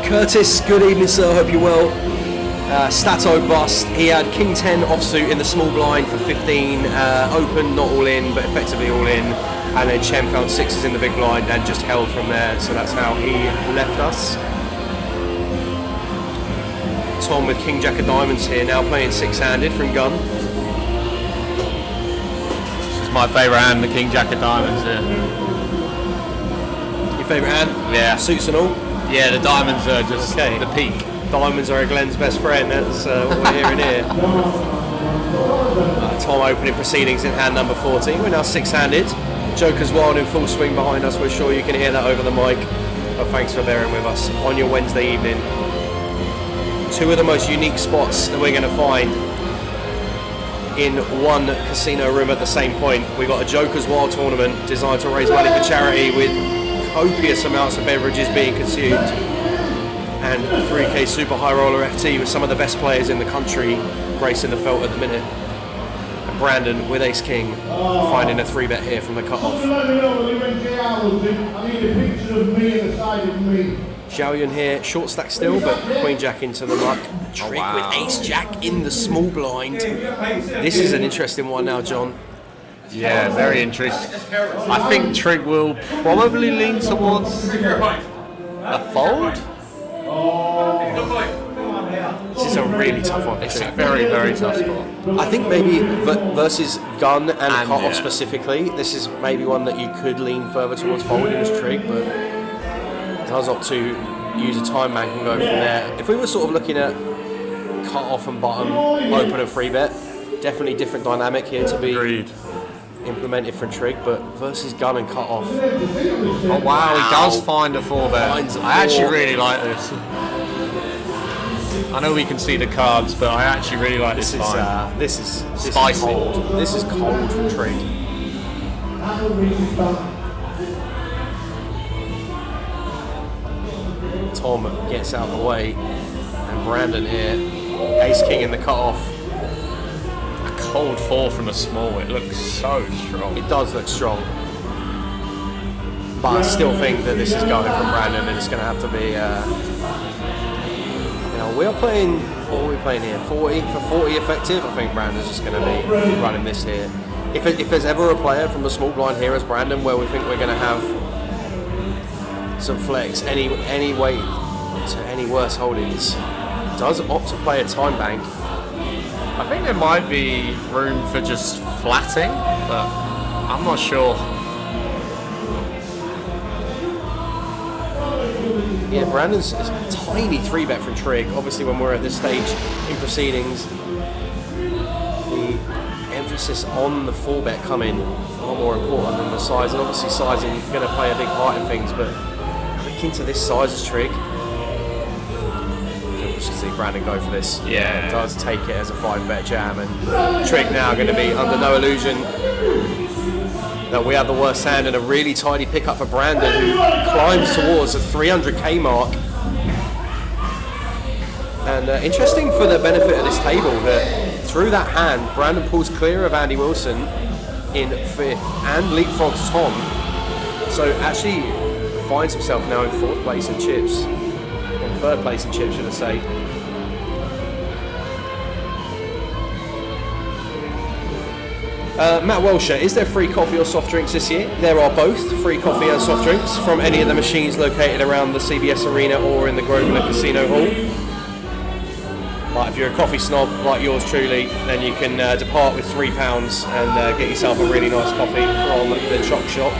Curtis, good evening sir, hope you're well. Stato bust, he had King 10 offsuit in the small blind for 15, open, not all in, but effectively all in, and then Chen found 6s in the big blind and just held from there, so that's how he left us. Tom with King Jack of Diamonds here, now playing 6-handed from gun. This is my favourite hand, the King Jack of Diamonds here. Your favourite hand? Yeah. Suits and all? Yeah, the diamonds are just the peak. Diamonds are Glenn's best friend, that's what we're hearing here. Tom opening proceedings in hand number 14. We're now 6-handed. Joker's Wild in full swing behind us. We're sure you can hear that over the mic. But thanks for bearing with us on your Wednesday evening. 2 of the most unique spots that we're going to find in one casino room at the same point. We've got a Joker's Wild tournament designed to raise money for charity with copious amounts of beverages being consumed, and 3K Super High Roller FT with some of the best players in the country gracing the felt at the minute. And Brandon with Ace King finding a 3-bet here from the cut-off. I need a picture of me and the side of me. Xiaoyun here, short stack still, but Queen Jack into the muck. Trick with Ace Jack in the small blind. This is an interesting one now, John. Yeah, very interesting. I think Trigg will probably lean towards a fold. This is a really tough one. It's a very, very tough spot. I think maybe versus gun and cut-off specifically, this is maybe one that you could lean further towards folding as Trig, but does opt to use a time bank and go from there. If we were sort of looking at cut off and bottom, open and free bet, definitely different dynamic here to be implemented for Trig, but versus gun and cut off. Oh wow, he does find a 4-bet. I actually really like this. I know we can see the cards, but I actually really like this find. This is spicy. Cold. This is cold from Trig. Tom gets out of the way, and Brandon here, ace king in the cut off. A cold 4 from a small, it looks so strong. It does look strong. But I still think that this is going from Brandon, and it's going to have to be, we are playing, what are we playing here? 40 for 40 effective. I think Brandon's just going to be running this here. If there's ever a player from the small blind here as Brandon where we think we're going to have some flex, any way to any worse holdings, does opt to play a time bank. I think there might be room for just flatting, but I'm not sure. Yeah, Brandon's a tiny 3-bet from Trig. Obviously, when we're at this stage in proceedings, the emphasis on the 4-bet coming far more important than the size. And obviously, sizing going to play a big part in things, but quick into this size as Trig. We'll just see Brandon go for this. Yeah, it does take it as a 5-bet jam, and Trig now going to be under no illusion that we have the worst hand, and a really tidy pickup for Brandon, who climbs towards the 300k mark. And interesting for the benefit of this table that through that hand, Brandon pulls clear of Andy Wilson in 5th and leapfrogs Tom. So actually finds himself now in 4th place in chips, or 3rd place in chips, should I say. Matt Welsher, is there free coffee or soft drinks this year? There are both, free coffee and soft drinks from any of the machines located around the CBS Arena or in the Grosvenor Casino Hall. But if you're a coffee snob like yours truly, then you can depart with £3 and get yourself a really nice coffee from the Choc Shop.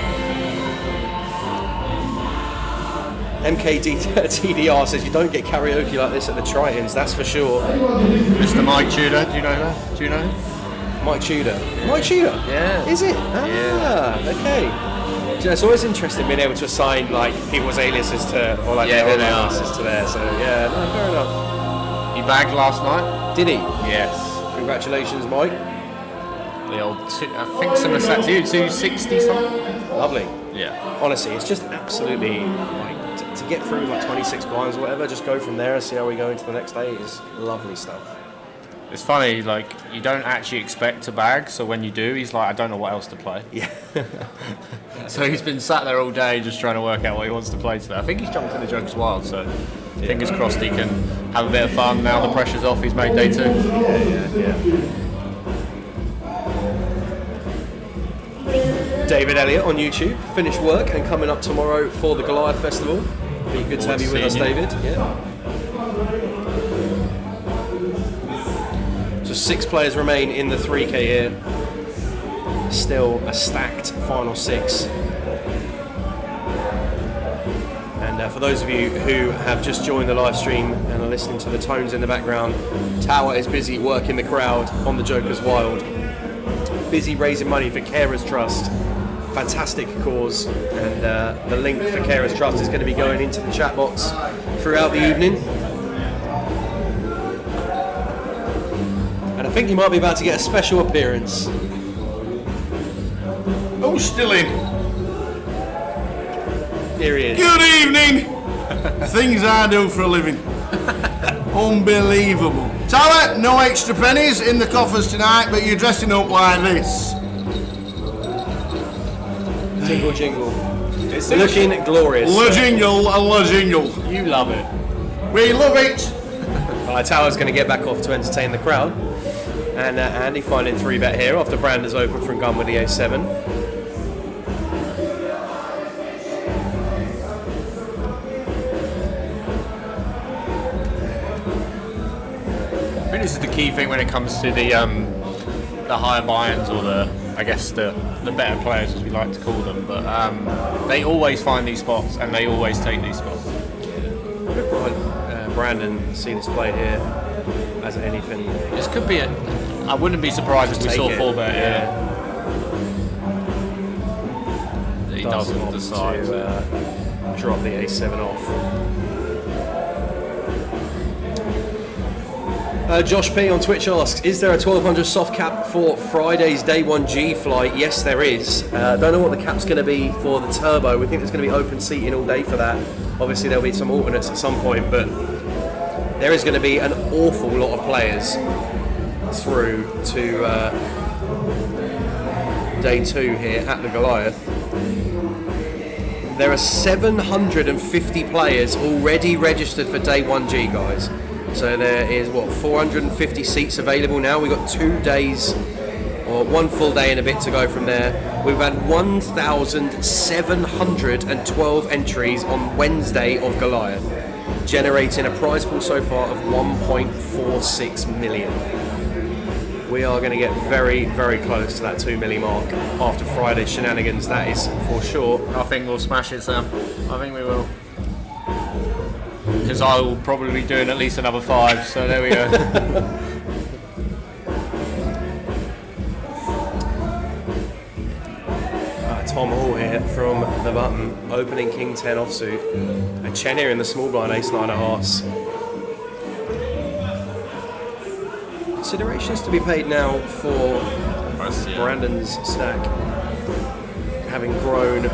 MKTDR says you don't get karaoke like this at the Tritons, that's for sure. Mr. Mike Tudor, do you know that? Do you know him? Mike Tudor. Mike Tudor? Yeah. Is it? Ah, okay. So it's always interesting being able to assign like people's aliases to, or like their own aliases to there. So yeah, no, fair enough. He bagged last night. Did he? Yes. Congratulations, Mike. The old, I think similar set to you, 260 something. Lovely. Yeah. Honestly, it's just absolutely like to get through like 26 blinds or whatever. Just go from there and see how we go into the next day. Is lovely stuff. It's funny, like, you don't actually expect to bag, so when you do, he's like, I don't know what else to play. Yeah. So he's been sat there all day just trying to work out what he wants to play today. I think he's jumped in the Jokers Wild, so fingers crossed he can have a bit of fun now the pressure's off. He's made day 2. Yeah. David Elliott on YouTube, finished work and coming up tomorrow for the Goliath Festival. Be good to have you with us, David. Yeah. So 6 players remain in the 3K here. Still a stacked final 6. And for those of you who have just joined the live stream and are listening to the tones in the background, Tower is busy working the crowd on the Jokers Wild. Busy raising money for Carers Trust. Fantastic cause. And the link for Carers Trust is going to be going into the chat box throughout the evening. I think you might be about to get a special appearance. Oh, still in. Here he is. Good evening. Things I do for a living. Unbelievable. Tower, no extra pennies in the coffers tonight, but you're dressing up like this. Jingle, jingle. It's looking glorious. La jingle, la jingle. You love it. We love it. Right, Tower's going to get back off to entertain the crowd. And Andy finding 3-bet here after Brandon's open from gun with the A7. I think this is the key thing when it comes to the higher buy-ins or the I guess the better players, as we like to call them, but they always find these spots and they always take these spots. Brandon see this play here as anything. This could be I wouldn't be surprised if we saw 4-bet. Yeah. He doesn't decide to drop the A7 off. Josh P on Twitch asks, is there a 1200 soft cap for Friday's Day 1G flight? Yes, there is. Don't know what the cap's going to be for the turbo. We think there's going to be open seating all day for that. Obviously, there'll be some alternates at some point, but there is going to be an awful lot of players through to Day 2 here at the Goliath. There are 750 players already registered for Day 1G, guys. So there is, 450 seats available now. We've got 2 days, or 1 full day and a bit to go from there. We've had 1,712 entries on Wednesday of Goliath, generating a prize pool so far of 1.46 million. We are going to get very, very close to that 2 million mark after Friday's shenanigans, that is for sure. I think we'll smash it, Sam. I think we will. Because I will probably be doing at least another 5, so there we go. Tom Hall here from the button, opening King 10 offsuit. And Chen here in the small blind, ace 9 hearts. Considerations to be paid now for Brandon's stack, having grown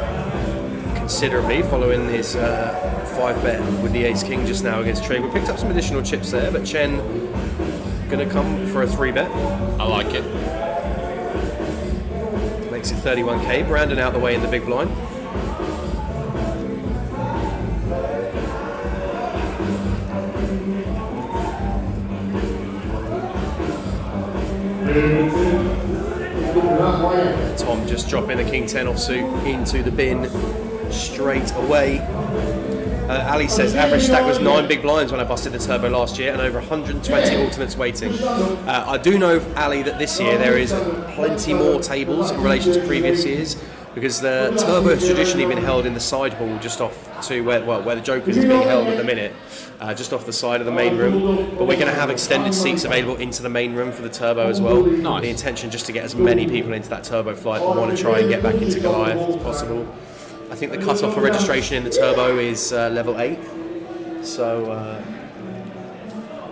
considerably following his 5-bet with the ace king just now against Trig. We picked up some additional chips there, but Chen gonna come for a 3-bet. I like it. Makes it 31k. Brandon out the way in the big blind. Tom just dropping the King 10 offsuit into the bin straight away. Ali says average stack was 9 big blinds when I busted the turbo last year and over 120 alternates waiting. I do know, Ali, that this year there is plenty more tables in relation to previous years because the turbo has traditionally been held in the side hall just off to where the Jokers is being held at the minute, just off the side of the main room. But we're going to have extended seats available into the main room for the turbo as well. Nice. The intention just to get as many people into that turbo flight that want to try and get back into Goliath as possible. I think the cut-off for registration in the turbo is level 8. So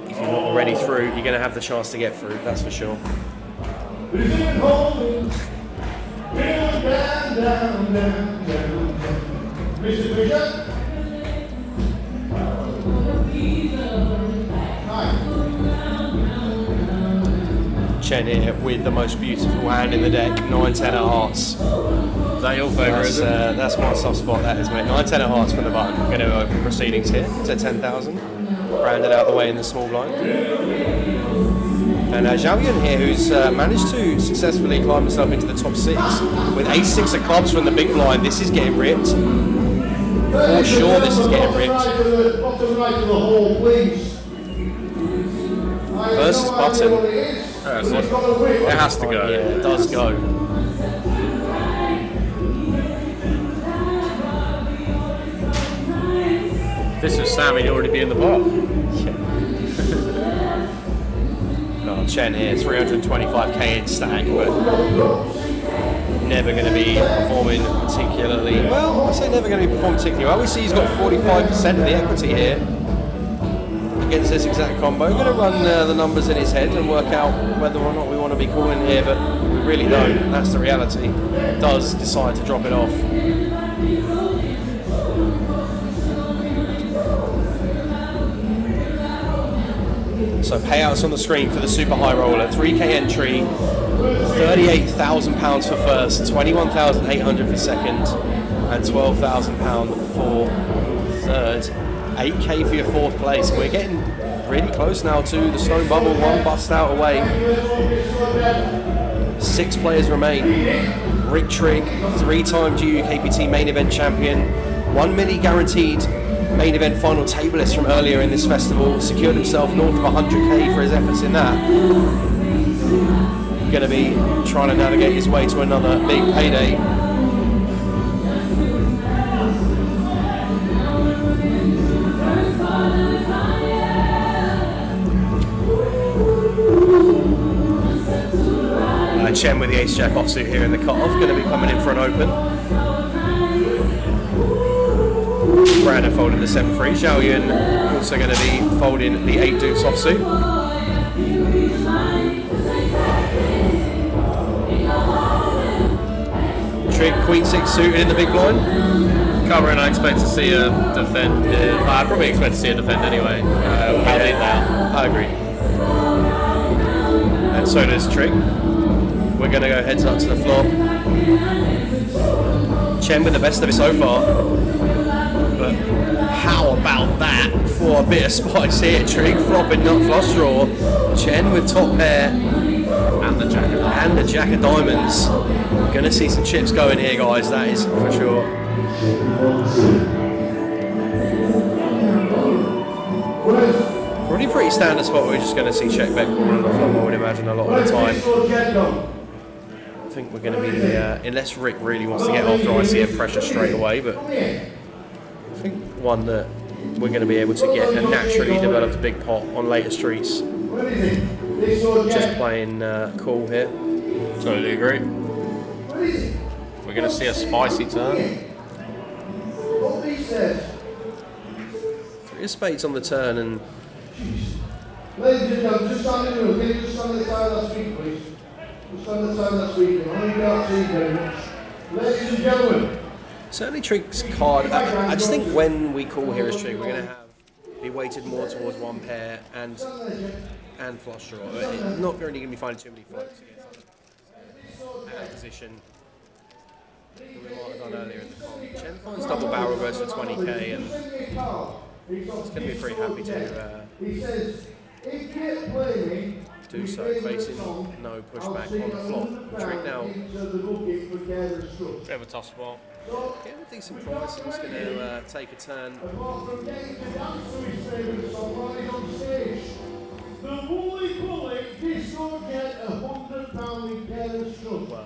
if you're not already through, you're going to have the chance to get through, that's for sure. Chen here with the most beautiful hand in the deck, 9-10 of hearts. Is that your favourite, is it? That's my soft spot, that is, mate. 9-10 of hearts from the button. Going to open proceedings here to 10,000. Brandon out the way in the small blind. And Zhao Yun here, who's managed to successfully climb himself into the top 6 with ace-6 of clubs from the big blind. This is getting ripped. For sure, this is getting ripped. Versus button. It has to go. Yeah, it does go. If this was Sam, he'd already be in the pot. Oh, Chen here, 325k in stack, but never going to be performing particularly well. I say never going to be performing particularly well. We see he's got 45% of the equity here against this exact combo. We're going to run the numbers in his head and work out whether or not we want to be calling here, but we really don't. That's the reality. Does decide to drop it off. So payouts on the screen for the super high roller: 3k entry, £38,000 for first, 21,800 for second, and £12,000 for third. 8k for your fourth place. We're getting really close now to the Stone Bubble, 1 bust out away. 6 players remain. Rick Trigg, 3-time GUKPT main event champion, 1 milli guaranteed main event final tableist from earlier in this festival, secured himself north of 100k for his efforts in that. Going going to be trying to navigate his way to another big payday. Chen with the ace-jack offsuit here in the cut-off, going to be coming in for an open. Brandon folding the 7-3. Zhao Yun also going to be folding the 8 deuce offsuit. Trick Queen 6 suited in the big blind. Covering, I expect to see a defend. I probably expect to see a defend anyway. I agree. And so does Trick. We're going to go heads up to the flop. Chen with the best of it so far. But how about that for a bit of spice here? Trick flopping nut flush draw. Chen with top pair. And the jack of diamonds. And the jack of diamonds. Going to see some chips going here, guys. That is for sure. Probably pretty standard spot. We're just going to see check bet call on the flop, I would imagine, a lot of the time. I think we're going to be, unless Rick really wants to get after ICM pressure straight away, but I think one that we're going to be able to get a naturally developed big pot on later streets. Just playing cool here. Totally agree. We're going to see a spicy turn. 3 of spades on the turn, and ladies and gentlemen, just stand in the room. Can you just stand on the side of that street, please? Just stand on the side of that street. I know you can't see very much. Ladies and gentlemen. Certainly Trick's card. I just think when we call here as Trick, we're going to be weighted more towards one pair and flush draw. Not really going to be finding too many floats against that position. We might have done earlier in the comp. Chen finds double barrel goes for 20k, and he's going to be pretty happy to do so, facing no pushback on the flop. Trick now. Bit of a tough spot. Getting a decent price, and it's going to take a turn. Well,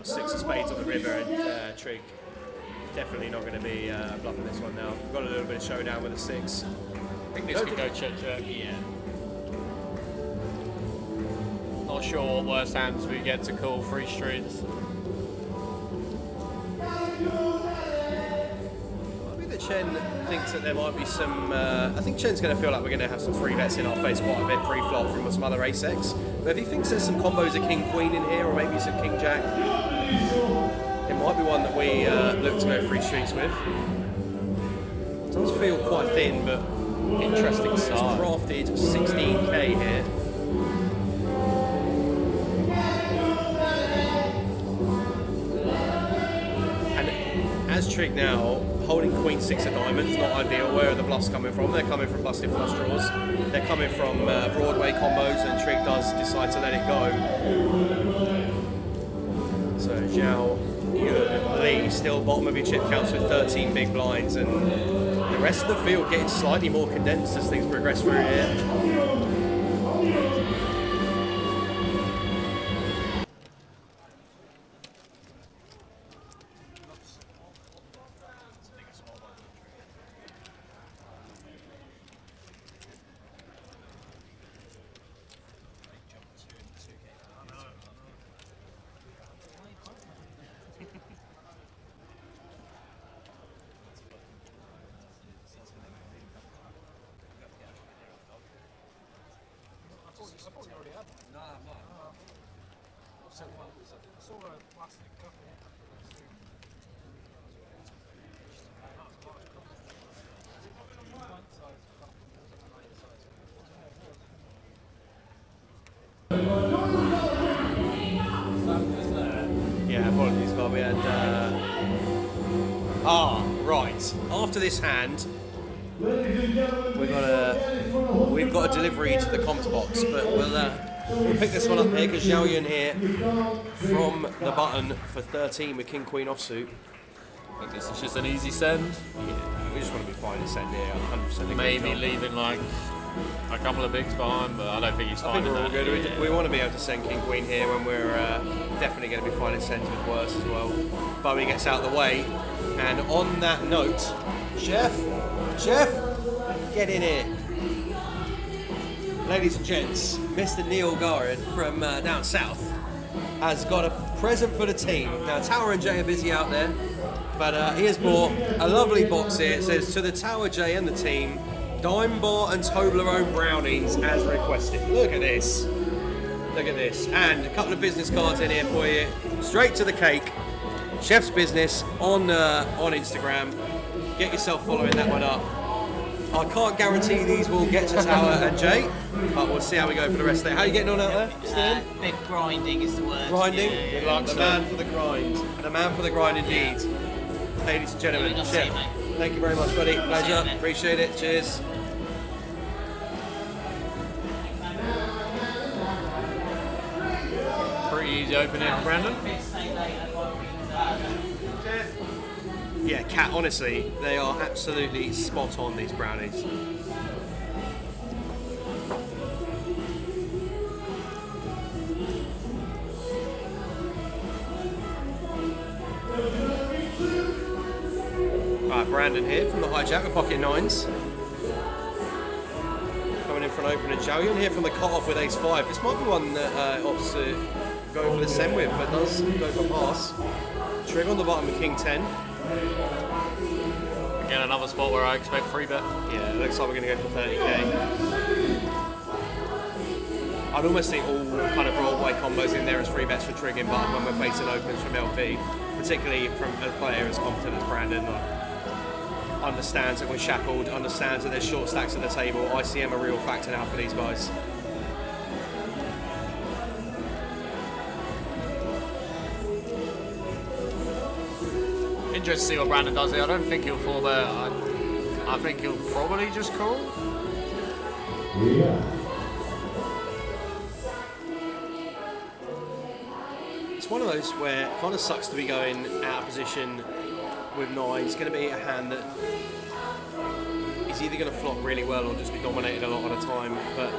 6 of spades on the river, and Trick definitely not going to be bluffing this one now. We've got a little bit of showdown with a 6. I think this could go check. Yeah. Not sure what worse hands we get to call 3 streets. I think that Chen thinks that there might be some. I think Chen's going to feel like we're going to have some free bets in our face quite a bit pre-flop from some other ace-X. But if he thinks there's some combos of king-queen in here, or maybe some king-jack, it might be one that we look to go 3 streets with. It does feel quite thin, but interesting side. Crafted 16k here. And as Trick now, holding Queen 6 of diamonds, not ideal. Where are the bluffs coming from? They're coming from busted flush draws. They're coming from Broadway combos, and Trick does decide to let it go. So Zhao Yun Lee still bottom of your chip counts with 13 big blinds, and the rest of the field getting slightly more condensed as things progress through here. Yeah, apologies, Bob. We had. Right. After this hand, we've got a delivery to the comms box, but we'll pick this one up here because Zhao Yun here from the button for 13 with King Queen offsuit. I think this is just an easy send. Yeah, we just want to be fine and send here, 100%. Maybe leaving like a couple of bigs behind, but I don't think he's I think finding we're all that. good. We want to be able to send King Queen here when we're definitely going to be finding sends with worse as well. Bowie gets out of the way, and on that note, Chef, get in here. Ladies and gents, Mr. Neil Garin from down south has got a present for the team. Now, Tower and Jay are busy out there, but he has brought a lovely box here. It says, to the Tower, Jay and the team, Dime Bar and Toblerone brownies as requested. Look at this. Look at this. And a couple of business cards in here for you. Straight to the cake. Chef's Business on Instagram. Get yourself following that one up. I can't guarantee these will get to Tower and Jay, but we'll see how we go for the rest of it. How are you getting on out there, Stan? Bit grinding is the word. Grinding? Yeah. Good luck, the man for the grind. The man for the grind indeed. Ladies and gentlemen, Yeah, Chef, thank you very much, buddy. Pleasure. Appreciate it. Cheers. Pretty easy opening for Brandon. Yeah, Kat, honestly, they are absolutely spot on, these brownies. Right, Brandon here from the hijack with pocket nines. Coming in for an opening Joey, here from the cut-off with ace-5. This might be one that opts to go for the send with, but does go for pass. Trig on the bottom with king 10. Again, another spot where I expect free bet. Yeah, it looks like we're going to go for 30k. I'd almost think all kind of Broadway combos in there as free bets for triggering button when we're facing opens from LP, particularly from a player as competent as Brandon. Understands that we're shackled, understands that there's short stacks at the table. ICM a real factor now for these guys. Interesting to see what Brandon does here. I don't think he'll fall there. I think he'll probably just call. Yeah. It's one of those where it kind of sucks to be going out of position with nine. It's going to be a hand that is either going to flop really well or just be dominated a lot of the time. But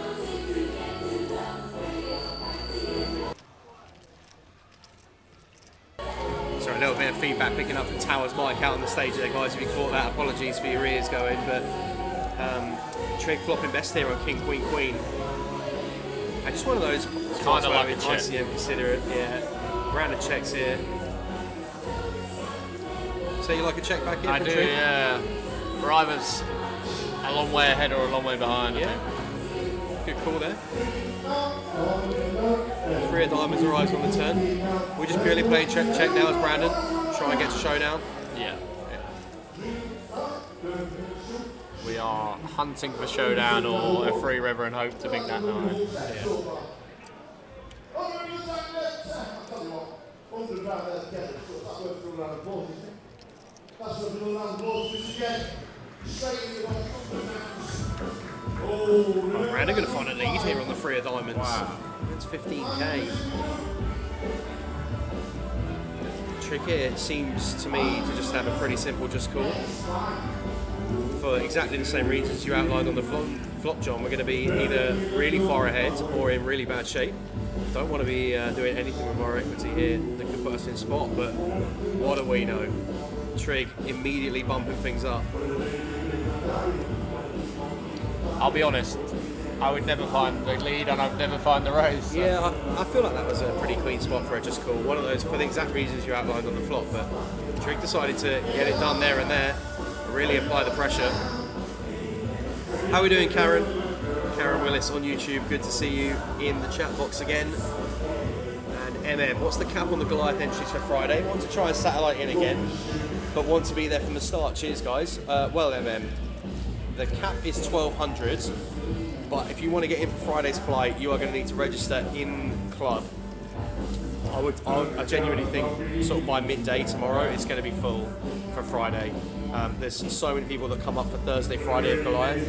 sorry, a little bit of feedback picking up from Tower's mic out on the stage there, guys. If you caught that, apologies for your ears going. But Trig flopping best here on King, Queen, Queen. And just one of those kind of like a ICM check. consider it. Yeah, round of checks here. So you like a check back here? I from do, Trig? yeah. We're either a long way ahead or a long way behind. Yeah. Good call there. 3 of diamonds arrives on the turn. We're just purely playing check now as Brandon. Try and get to showdown. Yeah. We are hunting for showdown or a free river and hope to make that 9. Right, Brandon going to find a lead here on the 3 of diamonds. Wow. That's 15k. Trick here seems to me to just have a pretty simple just call. For exactly the same reasons you outlined on the flop, John. We're going to be either really far ahead or in really bad shape. Don't want to be doing anything with our equity here that could put us in spot, but what do we know? Trig immediately bumping things up. I'll be honest, I would never find the lead and I'd never find the raise. So. Yeah, I feel like that was a pretty clean spot for a just call. One of those for the exact reasons you outlined on the flop, but Trig decided to get it done there and there, really apply the pressure. How are we doing, Karen? Karen Willis on YouTube, good to see you in the chat box again. And MM, what's the cap on the Goliath entries for Friday? Want to try and satellite in again, but want to be there from the start. Cheers, guys. Well, MM, the cap is 1,200, but if you want to get in for Friday's flight, you are going to need to register in club. I genuinely think sort of by midday tomorrow it's going to be full for Friday. There's so many people that come up for Thursday, Friday of Goliath.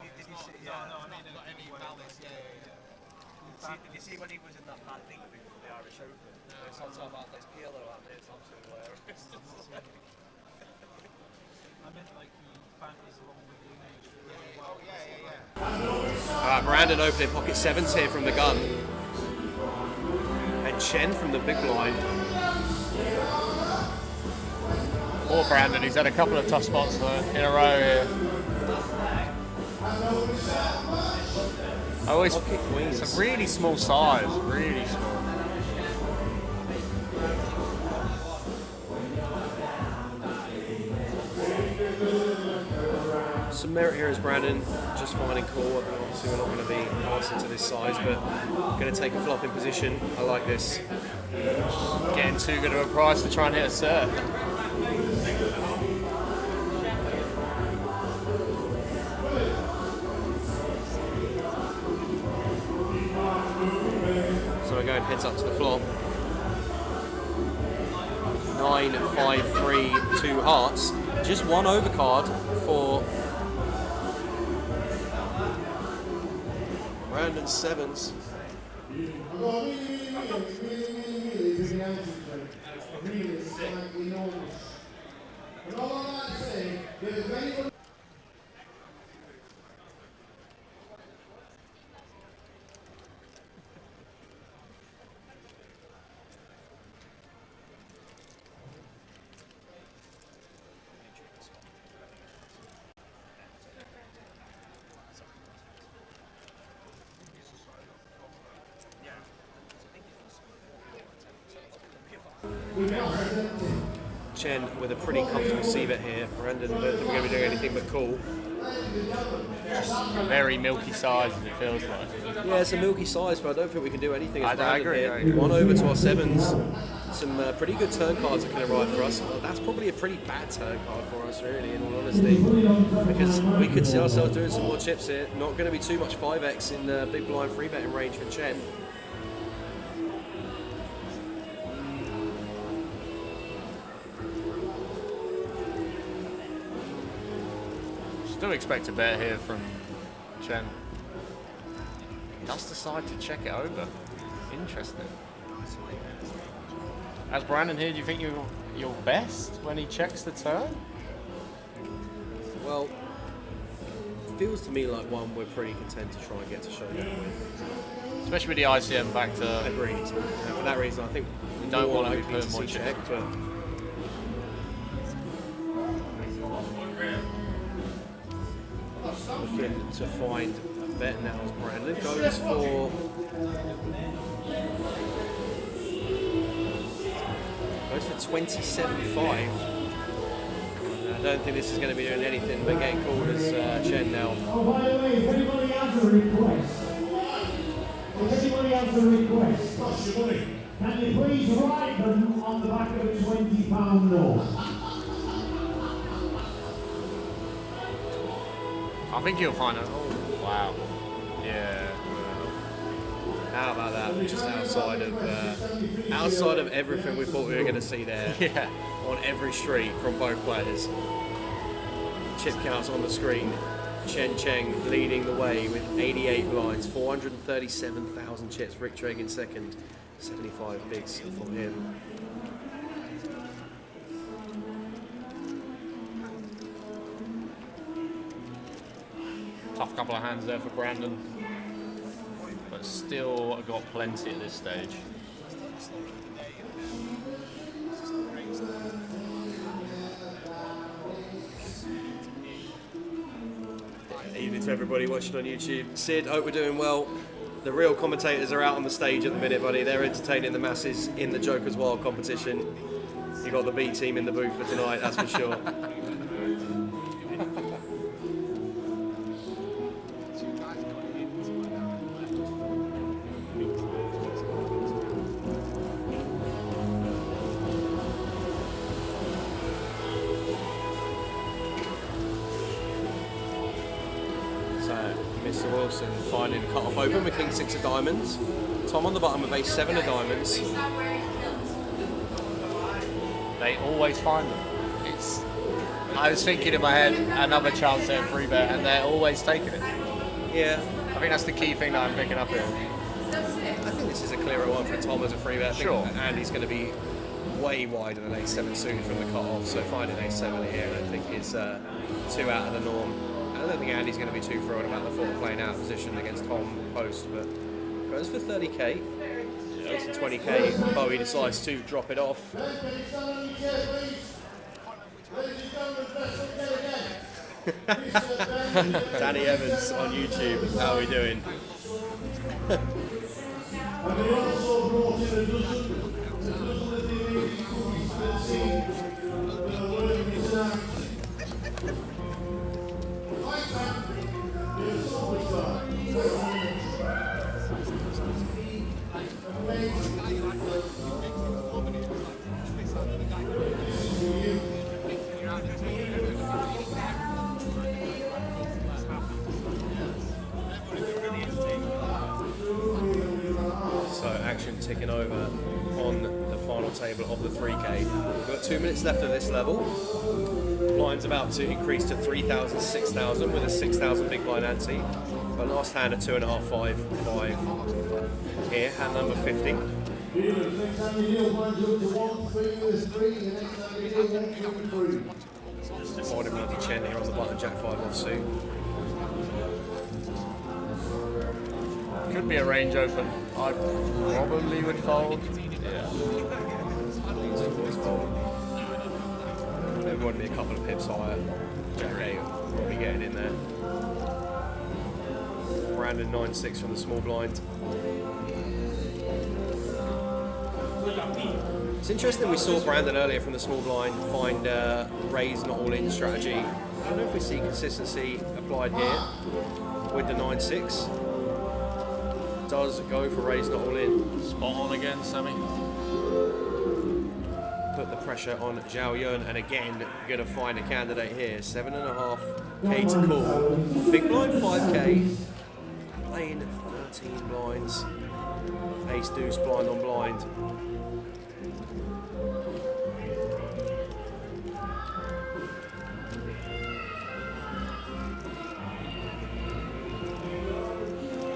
Did you see? Yeah, no, I mean, any balance, did you see when he was in that bad thing with the Irish Open? It's on top about this PLO out there, it's absolutely hilarious. I meant like he banters along with the image really well. Yeah. Brandon opening pocket sevens here from the gun. And Chen from the big blind. Poor Brandon, he's had a couple of tough spots in a row here. It's a really small size, really small. Some merit here as Brandon, just finding core. Obviously we're not going to be passing to this size, but going to take a flop in position. I like this. Getting too good of a price to try and hit a serve. So we're going heads up to the flop. 9, 5, 3, 2 hearts. Just one overcard for Brandon sevens. Chen with a pretty comfortable c-bet here. Brandon, I don't think we're going to be doing anything but call. Very milky size, as it feels like. Yeah, it's a milky size, but I don't think we can do anything as I Brandon agree. here. One over to our sevens. Some pretty good turn cards that can arrive for us. Well, that's probably a pretty bad turn card for us, really, in all honesty. Because we could see ourselves doing some more chips here. Not going to be too much 5x in the big blind free betting range for Chen. Still expect a bet here from Chen. Does decide to check it over. Interesting. As Brandon here, do you think you're best when he checks the turn? Well, it feels to me like one we're pretty content to try and get to showdown with. Especially with the ICM factor. Agreed. And for that reason, I think we don't want to be hoping putting more check, but looking to find a bet now as Brandon goes for Goes for 27.5. I don't think this is going to be doing anything but getting called as Chen now. Oh, by the way, if anybody has a request, cost you money. Can you please write them on the back of a £20 note? I think you'll find it. Oh, wow. Yeah. How about that? Just outside of everything we thought we were going to see there. Yeah. On every street from both players. Chip counts on the screen. Chen Cheng leading the way with 88 blinds, 437,000 chips. Rick Drake in second, 75 bigs from him. Tough couple of hands there for Brandon, but still got plenty at this stage. Evening to everybody watching on YouTube. Sid, hope we're doing well. The real commentators are out on the stage at the minute, buddy. They're entertaining the masses in the Joker's Wild competition. You got the B team in the booth for tonight, that's for sure. Mr. Wilson finding the cut-off open with King 6 of diamonds. Tom on the bottom with Ace 7 of diamonds. They always find them. It's I was thinking in my head, another chance at a free bet, and they're always taking it. Yeah. I think that's the key thing that I'm picking up here. I think this is a clearer one for Tom as a free bet. I think Sure. Andy's going to be way wider than ace-7 suited from the cut-off, so finding ace-7 here I think is too out of the norm. I don't think Andy's going to be too thrilled about the thought of playing out of position against Tom post, but goes for 30k. Gets to 20k, Bowie decides to drop it off. Danny Evans on YouTube, how are we doing? And we also brought in a dozen of the elite cookies to the scene that are working tonight. Like that, you're a superstar. So action ticking over on the final table of the 3K. We've got 2 minutes left of this level. Blind's about to increase to 3,000, 6,000 with a 6,000 big blind ante. But last hand a 2.5, 5, 5 here, hand number 50. Next time you deal blinds up to 1, 3 with a 3, the next time you deal 1, 2, 3. Folded multi Chen here on the button, Jack 5 offsuit. Could be a range open. I probably would fold. Yeah. There would be a couple of pips higher. Jack 8 will be getting in there. Brandon 9-6 from the small blind. It's interesting we saw Brandon earlier from the small blind find raise not all in strategy. I don't know if we see consistency applied here with the 9-6. Does go for raise not all in. Spot on again, Sammy. Put the pressure on Zhao Yun, and again going to find a candidate here. 7.5k to call. Big blind 5k. Playing 13 blinds. Ace deuce blind on blind.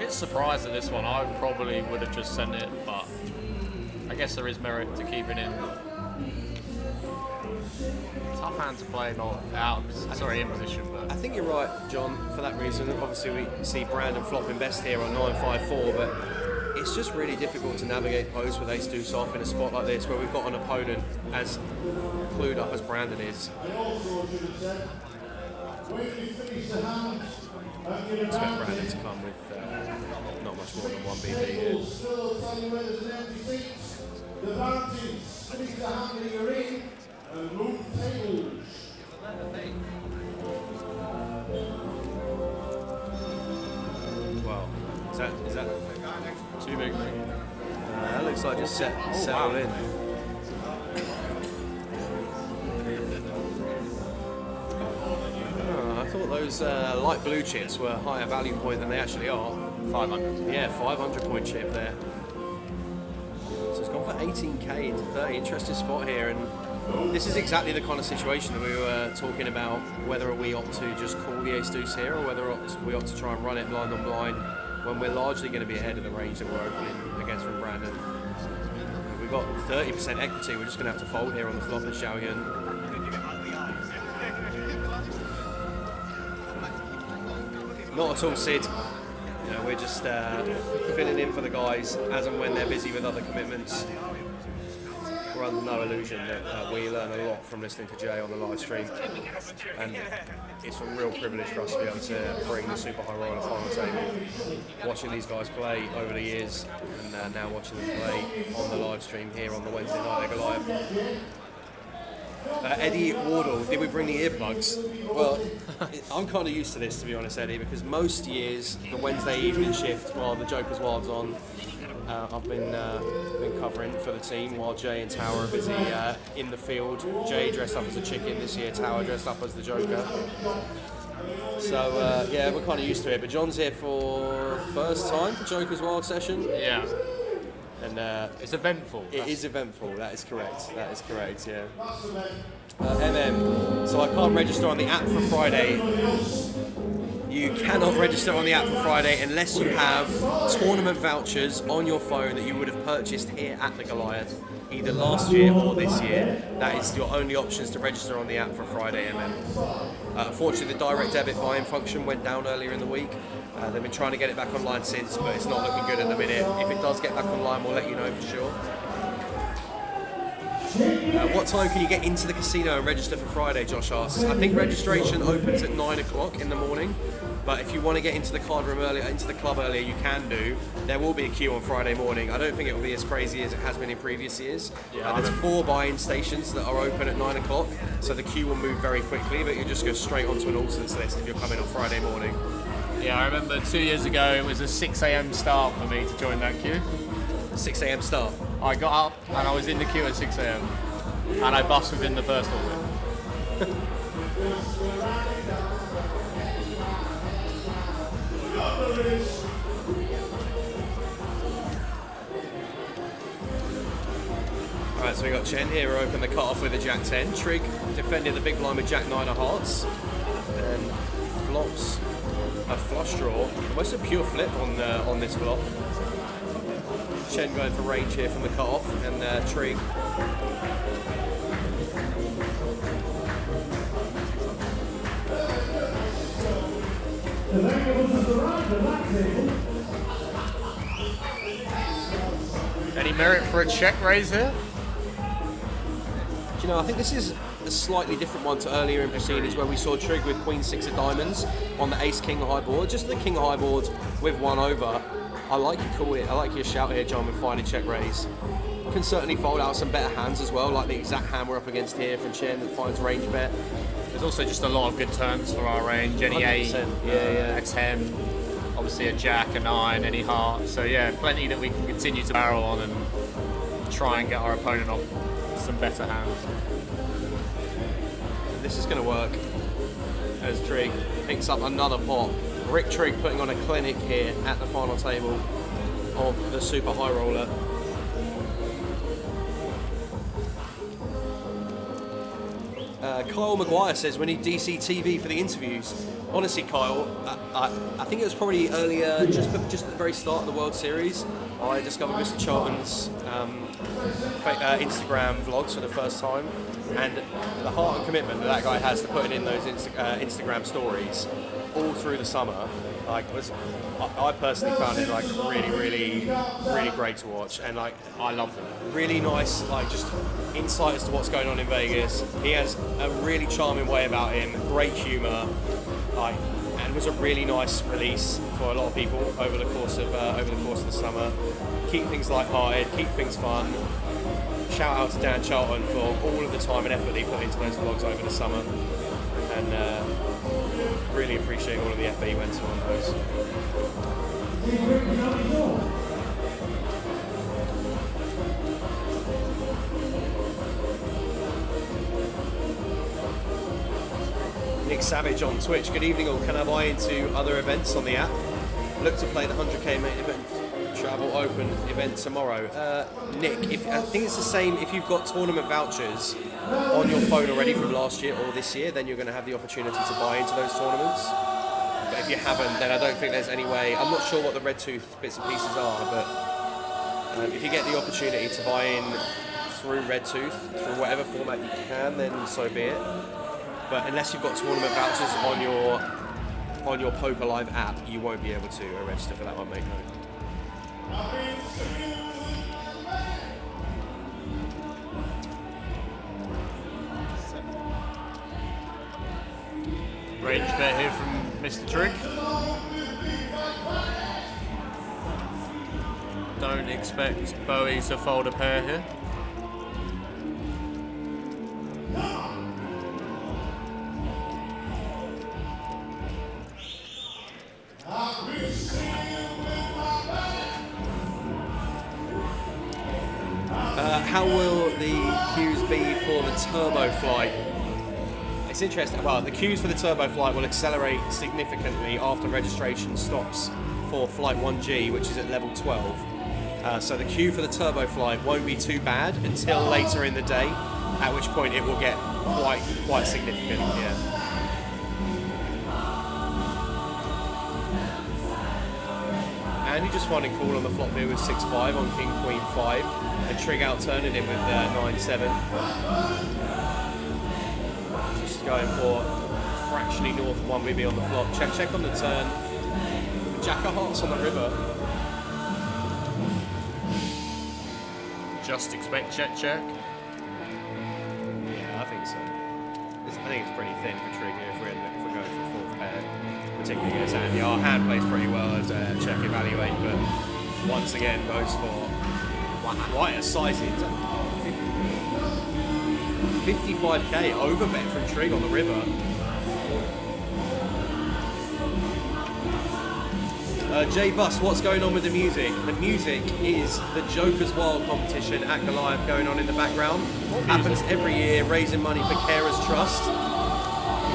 Surprised at this one. I probably would have just sent it, but I guess there is merit to keeping in. Tough hand to play, not out. Sorry, in position. But I think you're right, John. For that reason, obviously we see Brandon flopping best here on 9-5-4, but it's just really difficult to navigate post with ace deuce off in a spot like this where we've got an opponent as clued up as Brandon is. I also should have said, when you finish the hand, Expect Brandon to come with not much more than 1 BB here. still tell you where there's an empty seat. The bounty, finish the hand that you're in, and move tables. Wow, is that too big? That looks like just settle in. I thought those light blue chips were a higher value point than they actually are. 500. Yeah, 500 point chip there. So it's gone for 18k into 30. Interesting spot here, and this is exactly the kind of situation that we were talking about, whether we opt to just call the ace deuce here or whether we opt to try and run it blind on blind when we're largely going to be ahead of the range that we're opening against from Brandon. We've got 30% equity. We're just going to have to fold here on the flop at Zhao Yun. Not at all, Sid. You know, we're just filling in for the guys as and when they're busy with other commitments. We're under no illusion that we learn a lot from listening to Jay on the live stream, and it's a real privilege for us to be able to bring the Super High Roller final table. Watching these guys play over the years, and now watching them play on the live stream here on the Wednesday night at Goliath. Eddie Wardle, did we bring the earplugs? Well, I'm kind of used to this, to be honest, Eddie, because most years the Wednesday evening shift while the Joker's Wild's on, I've been covering for the team while Jay and Tower are busy in the field. Jay dressed up as a chicken this year, Tower dressed up as the Joker. So yeah, we're kind of used to it. But John's here for first time for Joker's Wild session. Yeah. And it's eventful. It is eventful. That is correct. That is correct. Yeah. So I can't register on the app for Friday. You cannot register on the app for Friday unless you have tournament vouchers on your phone that you would have purchased here at the Goliath, either last year or this year. That is your only options to register on the app for Friday Unfortunately, the direct debit buy-in function went down earlier in the week. They've been trying to get it back online since, but it's not looking good at the minute. If it does get back online, we'll let you know for sure. What time can you get into the casino and register for Friday, Josh asks? I think registration opens at 9 o'clock in the morning, but if you want to get into the card room earlier, into the club earlier, you can do. There will be a queue on Friday morning. I don't think it will be as crazy as it has been in previous years. There's 4 buy-in stations that are open at 9 o'clock, so the queue will move very quickly, but you'll just go straight onto an alternates list if you're coming on Friday morning. Yeah, I remember 2 years ago it was a 6 a.m. start for me to join that queue. 6 a.m. start? I got up and I was in the queue at 6 a.m. and I bussed within the first orbit. Alright, so we got Chen here who opened the cut-off with a Jack 10. Trig defended the big blind with Jack 9 of hearts. And flops a flush draw. Almost a pure flip on this flop. Chen going for range here from the cut-off, and Trig Any merit for a check raise here? Do you know, I think this is a slightly different one to earlier in proceedings where we saw Trig with Queen 6 of diamonds on the Ace King high board. Just the King high board with 1 over. I like your call here. I like your shout here, John, with finding check raise. You can certainly fold out some better hands as well, like the exact hand we're up against here from Chen that finds range bet. There's also just a lot of good turns for our range. Any 8, a 10, obviously a Jack, a 9, any heart. So yeah, plenty that we can continue to barrel on and try and get our opponent off some better hands. This is going to work as Trig picks up another pot. Rick Trigg putting on a clinic here at the final table of the Super High Roller. Kyle Maguire says we need DC TV for the interviews. Honestly, Kyle, I think it was probably earlier, just at the very start of the World Series, I discovered Mr. Charlton's Instagram vlogs for the first time, and the heart and commitment that guy has to putting in those Instagram stories all through the summer, I personally found it really great to watch, and I loved it. Really nice, just insight as to what's going on in Vegas. He has a really charming way about him, great humour, and was a really nice release for a lot of people over the course of the summer. Keep things light-hearted, keep things fun. Shout out to Dan Charlton for all of the time and effort he put into those vlogs over the summer, and really appreciate all of the effort he went to on those. Nick Savage on Twitch. Good evening all. Can I buy into other events on the app? Look to play the 100k main event travel open event tomorrow. Nick, I think it's the same. If you've got tournament vouchers on your phone already from last year or this year, then you're going to have the opportunity to buy into those tournaments. But if you haven't, then I don't think there's any way. I'm not sure what the red tooth bits and pieces are, but if you get the opportunity to buy in through red tooth, through whatever format you can, then so be it. But unless you've got tournament vouchers on your Poker Live app, you won't be able to register for that one, mate. No. Range bet here from Mr. Trigg. Don't expect Bowie to fold a pair here. How will the queues be for the turbo flight? It's interesting. Well, the queues for the turbo flight will accelerate significantly after registration stops for flight 1G, which is at level 12. So the queue for the turbo flight won't be too bad until later in the day, at which point it will get quite significant, yeah. And you just find it cool on the flop here with 6-5 on King Queen 5, and Trig out turning it with 9-7. Just going for fractionally north of 1 BB on the flop. Check on the turn. Jack of Hearts on the river. Just expect check. Yeah, I think so. I think it's pretty thin for Trig here if we're going for fourth pair, particularly against Andy. Our hand plays pretty well as check evaluate, but once again goes for quite a sizing. 55k overbet from Trig on the river. Jay Bus, what's going on with the music? The music is the Joker's Wild competition at Goliath going on in the background. Happens every year, raising money for Carers Trust.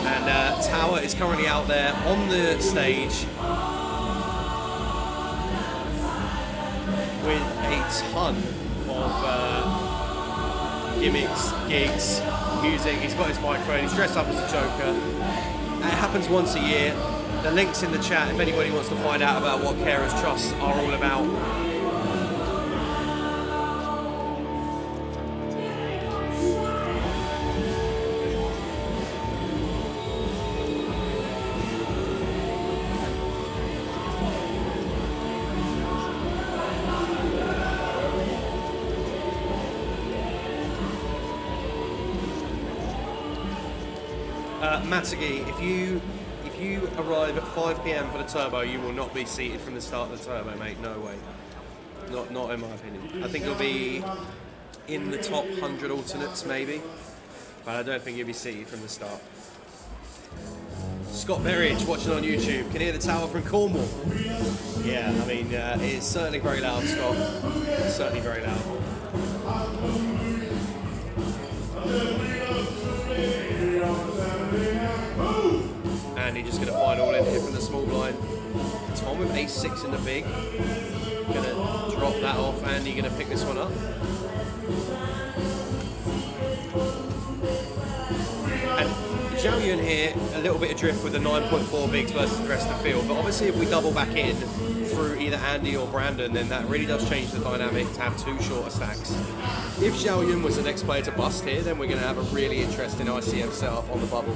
And Tower is currently out there on the stage with a ton of gimmicks, gigs, music. He's got his microphone, he's dressed up as a Joker. It happens once a year. The link's in the chat if anybody wants to find out about what Carers Trusts are all about. Matagi, if you arrive at 5 PM for the turbo, you will not be seated from the start of the turbo, mate. No way. Not in my opinion. I think you'll be in the top 100 alternates, maybe, but I don't think you'll be seated from the start. Scott Berridge watching on YouTube. Can hear the tower from Cornwall. Yeah, I mean, it is certainly very loud, Scott. Certainly very loud. Andy just going to find all in here from the small blind. Tom with ace-6 in the big. Going to drop that off. Andy going to pick this one up. And Zhao Yun here, a little bit adrift with the 9.4 bigs versus the rest of the field. But obviously if we double back in through either Andy or Brandon, then that really does change the dynamic to have two shorter stacks. If Zhao Yun was the next player to bust here, then we're going to have a really interesting ICM setup on the bubble.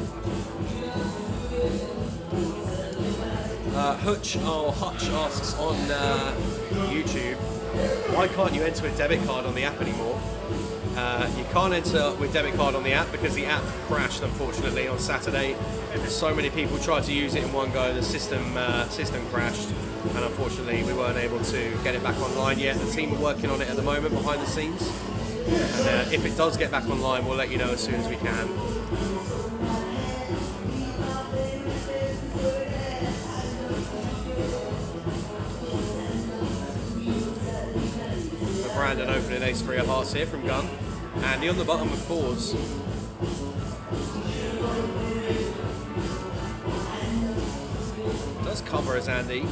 Hutch asks on YouTube, why can't you enter with debit card on the app anymore? You can't enter with debit card on the app because the app crashed, unfortunately, on Saturday. So many people tried to use it in one go, the system crashed, and unfortunately we weren't able to get it back online yet. The team are working on it at the moment behind the scenes, and if it does get back online, we'll let you know as soon as we can. Brandon opening ace-3 of hearts here from Gun. Andy on the bottom with 4s. Does cover as Andy.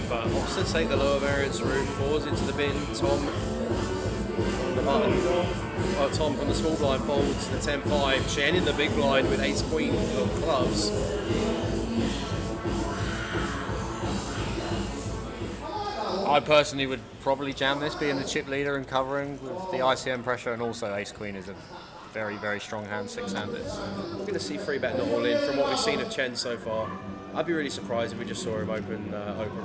But opts to take the lower variance route. 4s into the bin. Tom on the button. Tom from the small blind folds the 10-5. Chen in the big blind with ace-queen of clubs. I personally would probably jam this, being the chip leader and covering with the ICM pressure, and also ace-queen is a very, very strong hand, 6-handed. I'm going to see 3-bet not all in from what we've seen of Chen so far. I'd be really surprised if we just saw him open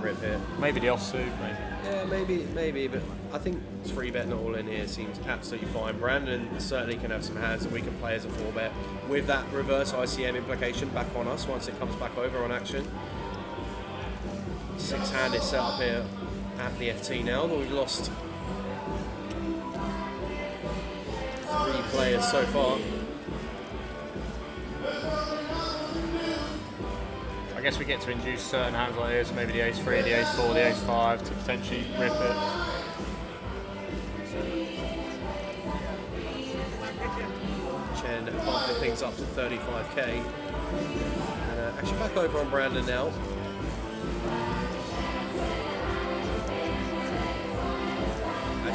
rip here. Maybe the offsuit, maybe. Yeah, maybe, but I think 3-bet not all in here seems absolutely fine. Brandon certainly can have some hands that we can play as a 4-bet with that reverse ICM implication back on us once it comes back over on action. 6-hand is set up here at the FT now, but we've lost 3 players so far. I guess we get to induce certain hands like this, maybe the ace-3, the ace-4, the ace-5 to potentially rip it. Chen bumping things up to 35k. Actually back over on Brandon now.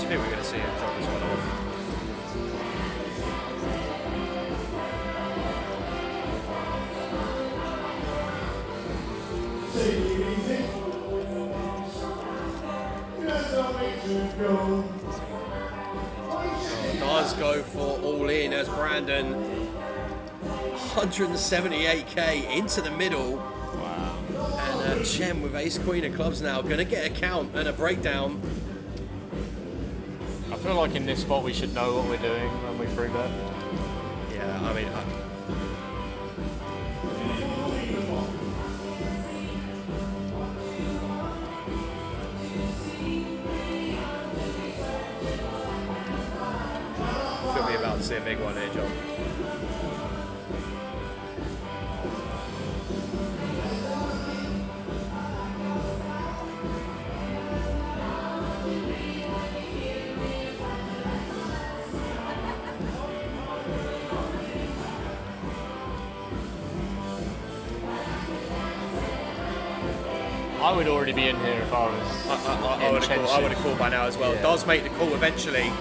do you think we're going to see him drop this one off? Does go for all in as Brandon 178k into the middle. Wow. And Chen with ace queen of clubs now going to get a count and a breakdown. I feel like in this spot we should know what we're doing when we free bet. Yeah, I mean, could be about to see a big one here, John. I would already be in here if I was. I would have called by now as well. Yeah. Does make the call eventually,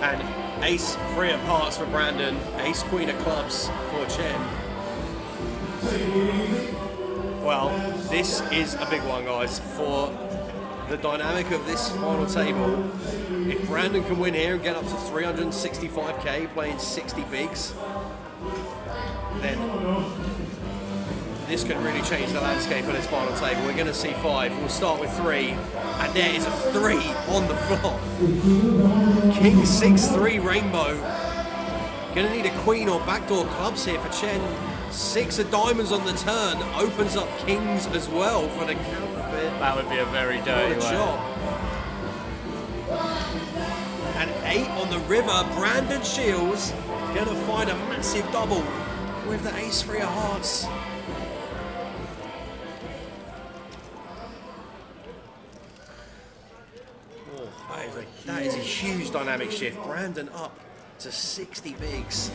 and ace three of hearts for Brandon, ace queen of clubs for Chen. Well, this is a big one, guys, for the dynamic of this final table. If Brandon can win here and get up to 365k playing 60 bigs, then this can really change the landscape of this final table. We're going to see 5. We'll start with 3, and there is a 3 on the flop. King 6-3 rainbow. Going to need a queen or backdoor clubs here for Chen. 6 of diamonds on the turn. Opens up kings as well for the counterfeit. That would be a very dirty What a way. job. And 8 on the river. Brandon Shields going to find a massive double with the ace 3 of hearts. That is a huge dynamic shift. Brandon up to 60 bigs.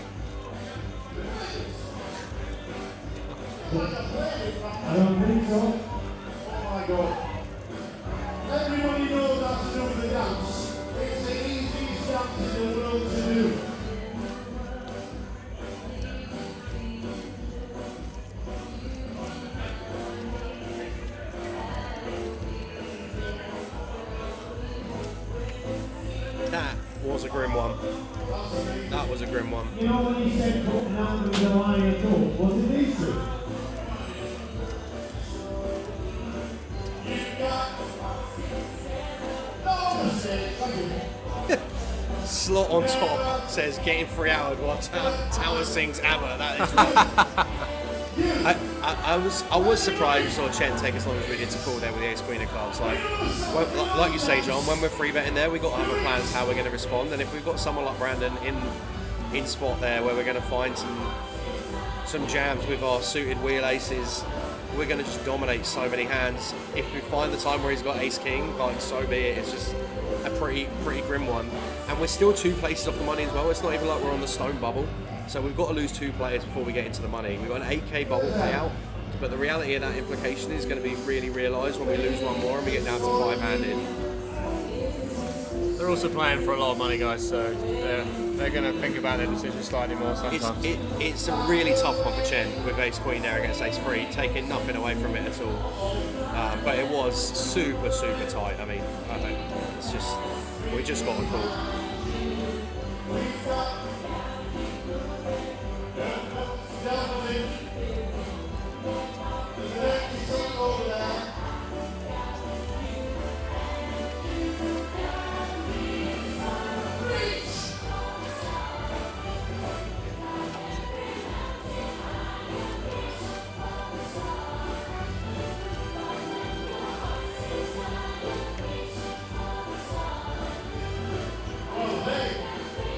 I don't think so. Oh my God. Everybody knows how to do the dance. It's the easiest dance in the world to do. That was a grim one. That was a grim one. You know when he said put down with the lion coat, was it these two? Slot on top says getting 3 hours while Tower sings ABBA. That is rough. I was surprised we saw Chen take as long as we did to call there with the ace queen of clubs. Like you say, John, when we're free betting there, we've got to have a plan as how we're going to respond. And if we've got someone like Brandon in spot there where we're going to find some jams with our suited wheel aces, we're going to just dominate so many hands. If we find the time where he's got ace king, like so be it. It's just a pretty grim one. And we're still 2 places off the money as well. It's not even like we're on the stone bubble. So we've got to lose 2 players before we get into the money. We've got an 8k bubble payout, but the reality of that implication is going to be really realised when we lose 1 more and we get down to 5-handed. They're also playing for a lot of money, guys, so they're going to think about their decision slightly more sometimes. It's a really tough one for Chen with ace queen there against ace 3, taking nothing away from it at all. But it was super tight. I mean, it's just, we just got a call.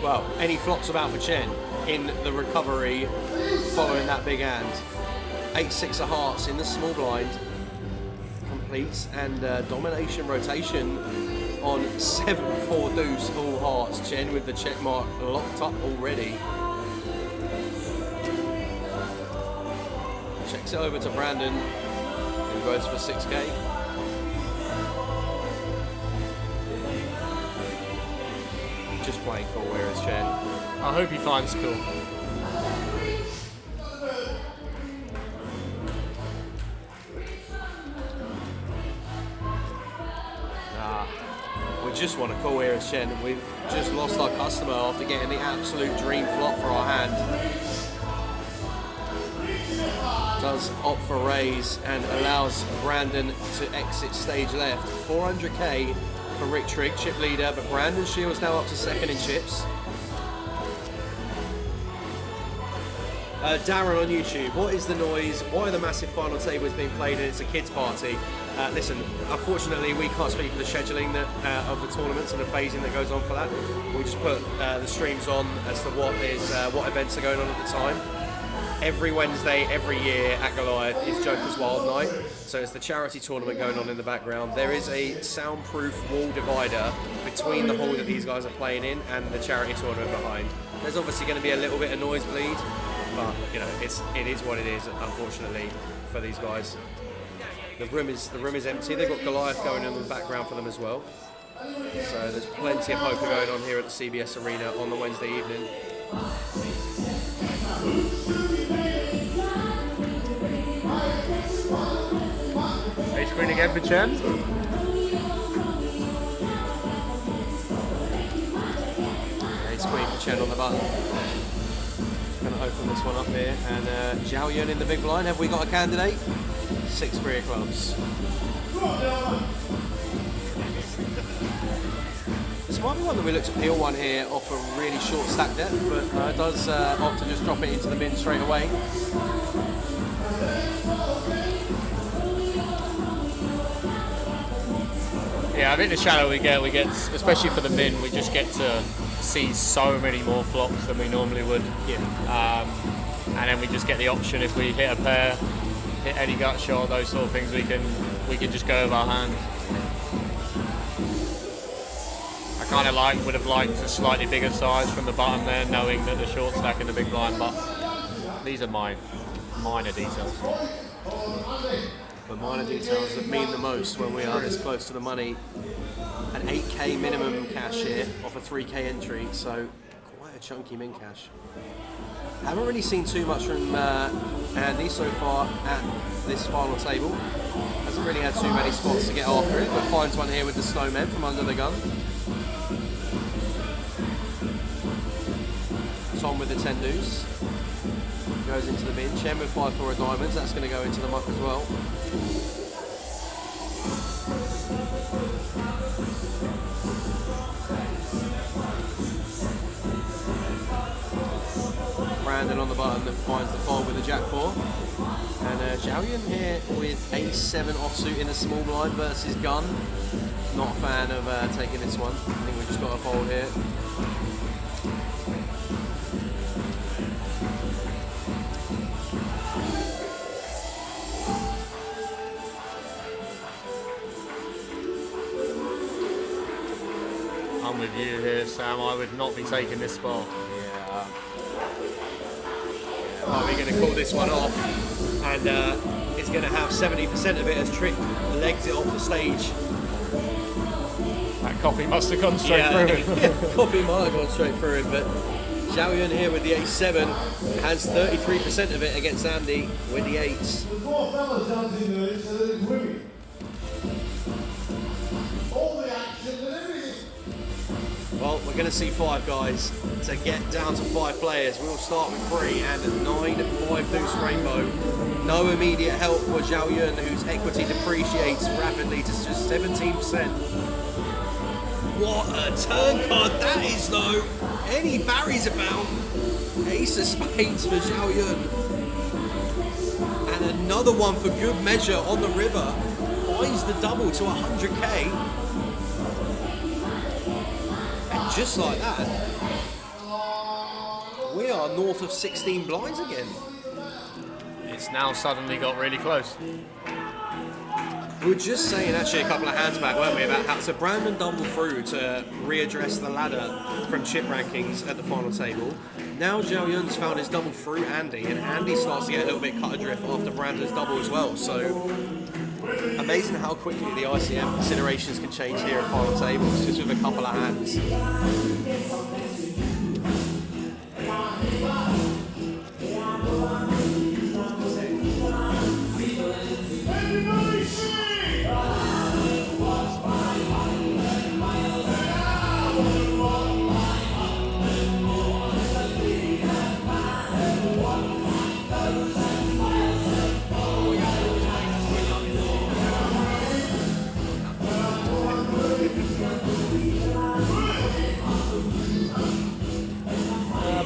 Well, any flops about for Chen in the recovery following that big hand. 8-6 of hearts in the small blind completes, and domination rotation on 7-4 deuce all hearts. Chen with the check mark locked up already. Checks it over to Brandon, who goes for 6k. just plain cool. Where is Chen? I hope he finds cool. We just want to call here as Chen. We've just lost our customer after getting the absolute dream flop for our hand. Does opt for raise and allows Brandon to exit stage left. 400k for Rick Trigg, chip leader, but Brandon Shields now up to second in chips. Darren on YouTube, what is the noise? Why are the massive final tables being played and it's a kids party? Listen, unfortunately we can't speak for the scheduling of the tournaments and the phasing that goes on for that. We just put the streams on as to what events are going on at the time. Every Wednesday, every year at Goliath is Joker's Wild Night, so it's the charity tournament going on in the background. There is a soundproof wall divider between the hall that these guys are playing in and the charity tournament behind. There's obviously going to be a little bit of noise-bleed, but you know it is what it is. Unfortunately for these guys, the room is empty. They've got Goliath going on in the background for them as well. So there's plenty of poker going on here at the CBS Arena on the Wednesday evening. Ace Queen again for Chen. Ace Queen for Chen on the button. Gonna open this one up here, and Zhao Yun in the big blind. Have we got a candidate? 6-3 of clubs. This might be one that we look to peel one here off a really short stack depth, but does opt to just drop it into the bin straight away. Yeah, I think the channel we get, especially for the min, we just get to see so many more flops than we normally would. Yeah. And then we just get the option if we hit a pair, hit any gut shot, those sort of things, we can just go with our hand. I kind of would have liked a slightly bigger size from the bottom there, knowing that the short stack in the big blind, but these are minor details. But minor details that mean the most when we are this close to the money. An 8k minimum cash here off a 3k entry, so quite a chunky min cash. Haven't really seen too much from Andy so far at this final table. Hasn't really had too many spots to get after it, but finds one here with the snowman from under the gun. Tom with the 10 deuce. Goes into the bin. Chen with 5-4 of diamonds. That's going to go into the muck as well. Brandon on the button that finds the fold with the jack 4. And Zhao Yun here with A7 offsuit in a small blind versus gun. Not a fan of taking this one. I think we just got a fold here. I'm with you here, Sam. I would not be taking this spot. Yeah. We're going to call this one off, and it's going to have 70% of it as Trick legs it off the stage. That coffee must have gone straight through him. Coffee might have gone straight through him, but Zhao Yun here with the A7 has 33% of it against Andy with the 8s. There's more fellas dancing there instead of there's women. All the action and everything. Well, we're going to see 5 guys to get down to 5 players. We'll start with 3 and a 9-5 deuce rainbow. No immediate help for Zhao Yun, whose equity depreciates rapidly to just 17%. What a turn card that is, though. Any Barry's about. Ace of spades for Zhao Yun. And another one for good measure on the river. Finds the double to 100k. And just like that, we are north of 16 blinds again. It's now suddenly got really close. We were just saying actually a couple of hands back, weren't we, about how so Brandon doubled through to readdress the ladder from chip rankings at the final table. Now Zhao Yun's found his double through Andy, and Andy starts to get a little bit cut adrift after Brandon's double as well. So amazing how quickly the ICM considerations can change here at final tables just with a couple of hands.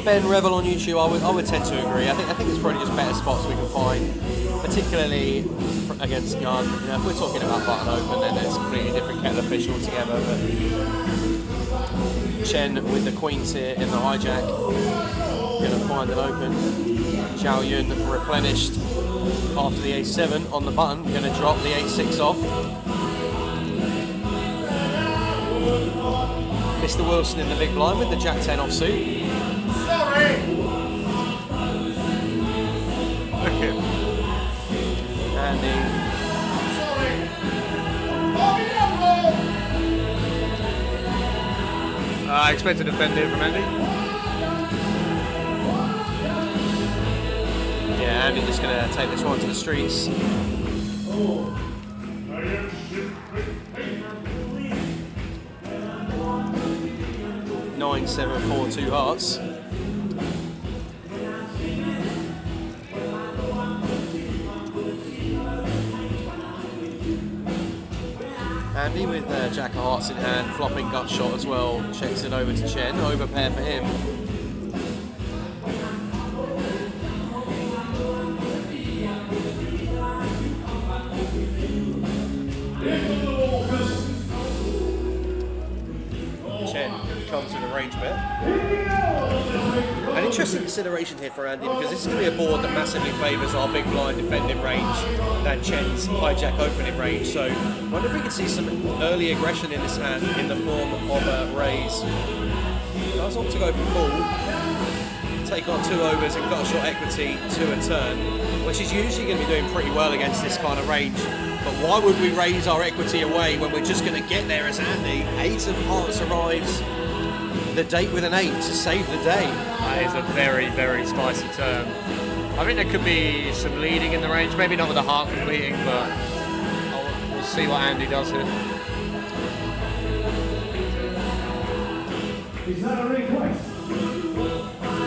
Ben Revel on YouTube, I would tend to agree. I think it's probably just better spots we can find, particularly against Gunn. You know, if we're talking about button open, then it's a completely different kettle of fish altogether. But Chen with the queens here in the hijack, going to find it open. Zhao Yun replenished after the a7 on the button, going to drop the a6 off. Mr. Wilson in the big blind with the jack 10 offsuit. Andy. I expect to defend it from Andy. Yeah, Andy just going to take this one to the streets. 9-7-4, 2 hearts. Andy with Jack of Hearts in hand, flopping gut shot as well, checks it over to Chen, over pair for him. Chen comes with a range bet. An interesting consideration here for Andy, because this is going to be a board that massively favours our big blind defending range than Chen's hijack opening range. So I wonder if we could see some early aggression in this hand in the form of a raise. Does opt to go for call, take on 2 overs and gut shot equity to a turn, which is usually going to be doing pretty well against this kind of range. But why would we raise our equity away when we're just going to get there as Andy? 8 of hearts arrives. The date with an 8 to save the day. That is a very, very spicy turn. I think there could be some leading in the range, maybe not with the heart completing, but we'll see what Andy does here. Is that a request?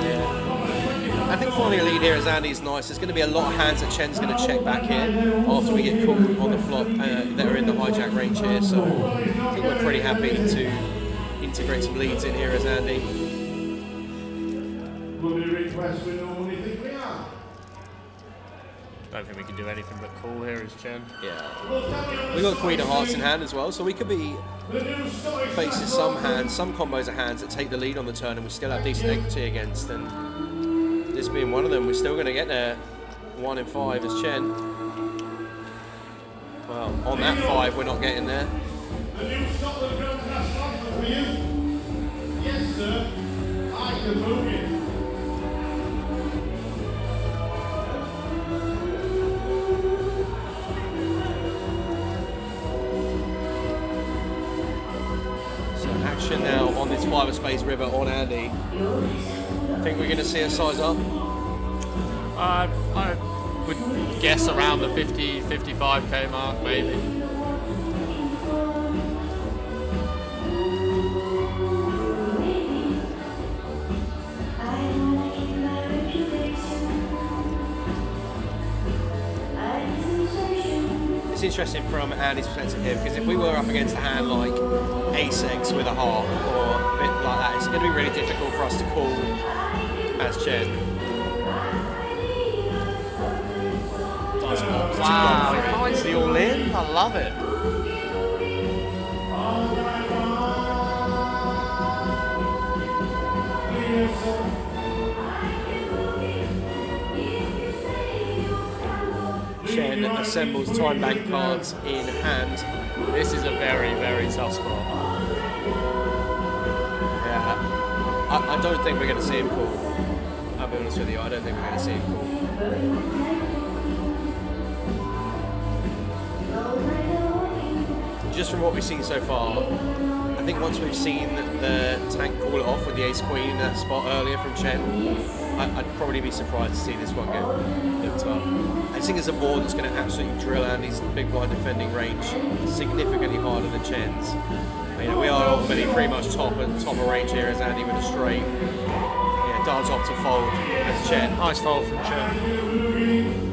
Yeah. I think finding a lead here as Andy is nice. There's going to be a lot of hands that Chen's going to check back here after we get called on the flop that are in the hijack range here. So I think we're pretty happy to integrate some leads in here as Andy. Don't think we can do anything but call here as Chen. Yeah. We got Queen of Hearts in hand as well, so we could be facing some hands, some combos of hands that take the lead on the turn and we still have decent equity against. And this being one of them, we're still going to get there. 1 in 5 as Chen. Well, on that 5, we're not getting there. Yes, sir. I can move it. So action now on this 5 of space river on Andy. Think we're going to see a size up? I would guess around the 50-55k mark, maybe. It's interesting from Andy's perspective here, because if we were up against a hand like ace-x with a heart or a bit like that, it's going to be really difficult for us to call as Chen. Wow, he finds the all-in. I love it. Chen assembles time bank cards in hand. This is a very, very tough spot. Yeah, I don't think we're going to see him call. I'll be honest with you, I don't think we're going to see him call. Just from what we've seen so far, I think once we've seen the tank call it off with the ace-queen in that spot earlier from Chen, I'd probably be surprised to see this one get looked up. I think it's a board that's going to absolutely drill Andy's big blind defending range significantly harder than Chen's. You know, we are ultimately pretty much top of range here as Andy with a straight. Yeah, does opt to fold as Chen. Nice fold from Chen.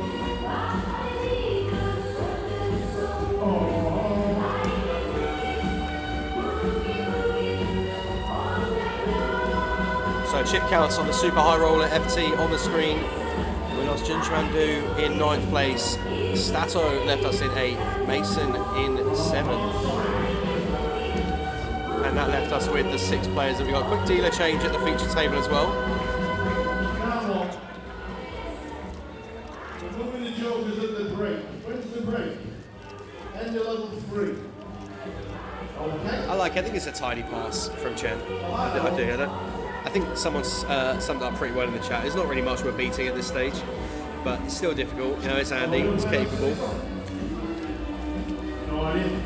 So Chip Callis on the super high roller, FT on the screen. We lost Junchuandu in 9th place. Stato left us in 8th. Mason in 7th. And that left us with the 6 players. And we got a quick dealer change at the feature table as well. We're moving the jokers at the break. When's the break? End of level 3. Okay. I like it. I think it's a tidy pass from Chen. I do. I think someone's summed it up pretty well in the chat. There's not really much we're beating at this stage, but it's still difficult. You know, it's Andy. It's capable. No idea.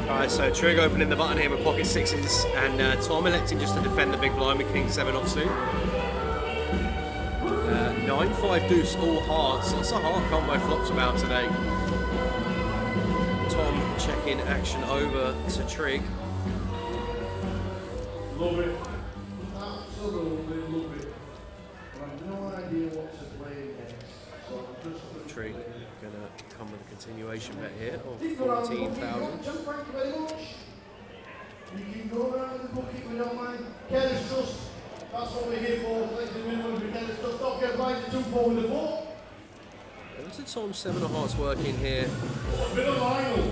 Alright, so Trig opening the button here with pocket 6s, and Tom electing just to defend the big blind with King 7 offsuit. 9-5 deuce, all hearts. That's a hard combo flops about today. Tom checking action over to Trig. Love it. Absolutely love it. I have no idea what to play against. So I'm just Trig gonna come with a continuation bet here of 14,000. Thank you very much. You can go around the bucket, we don't mind. Careless trust. That's what we're here for. Let's do minimum we careless trust. Don't get blind to 2 4 with the 4. There's a Tom 7 of hearts working here. A bit of Lionel.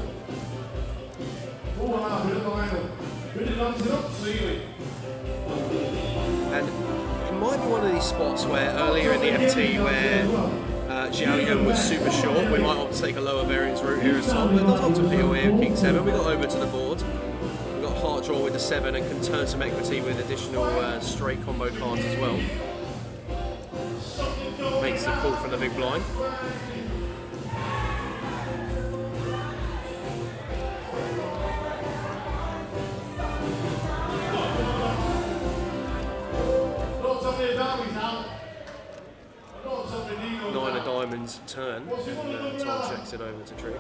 Oh wow, a bit of Lionel. Bit of dancing up ceiling. And it might be one of these spots where earlier in the FT where Xiao Yun was super short, we might opt to take a lower variance route here as Tom, but it does opt to peel here with King 7. We got over to the board. We've got heart draw with the 7 and can turn some equity with additional straight combo cards as well. Makes the call from the big blind. Nine of diamonds turn, and Tom checks it over to Tree.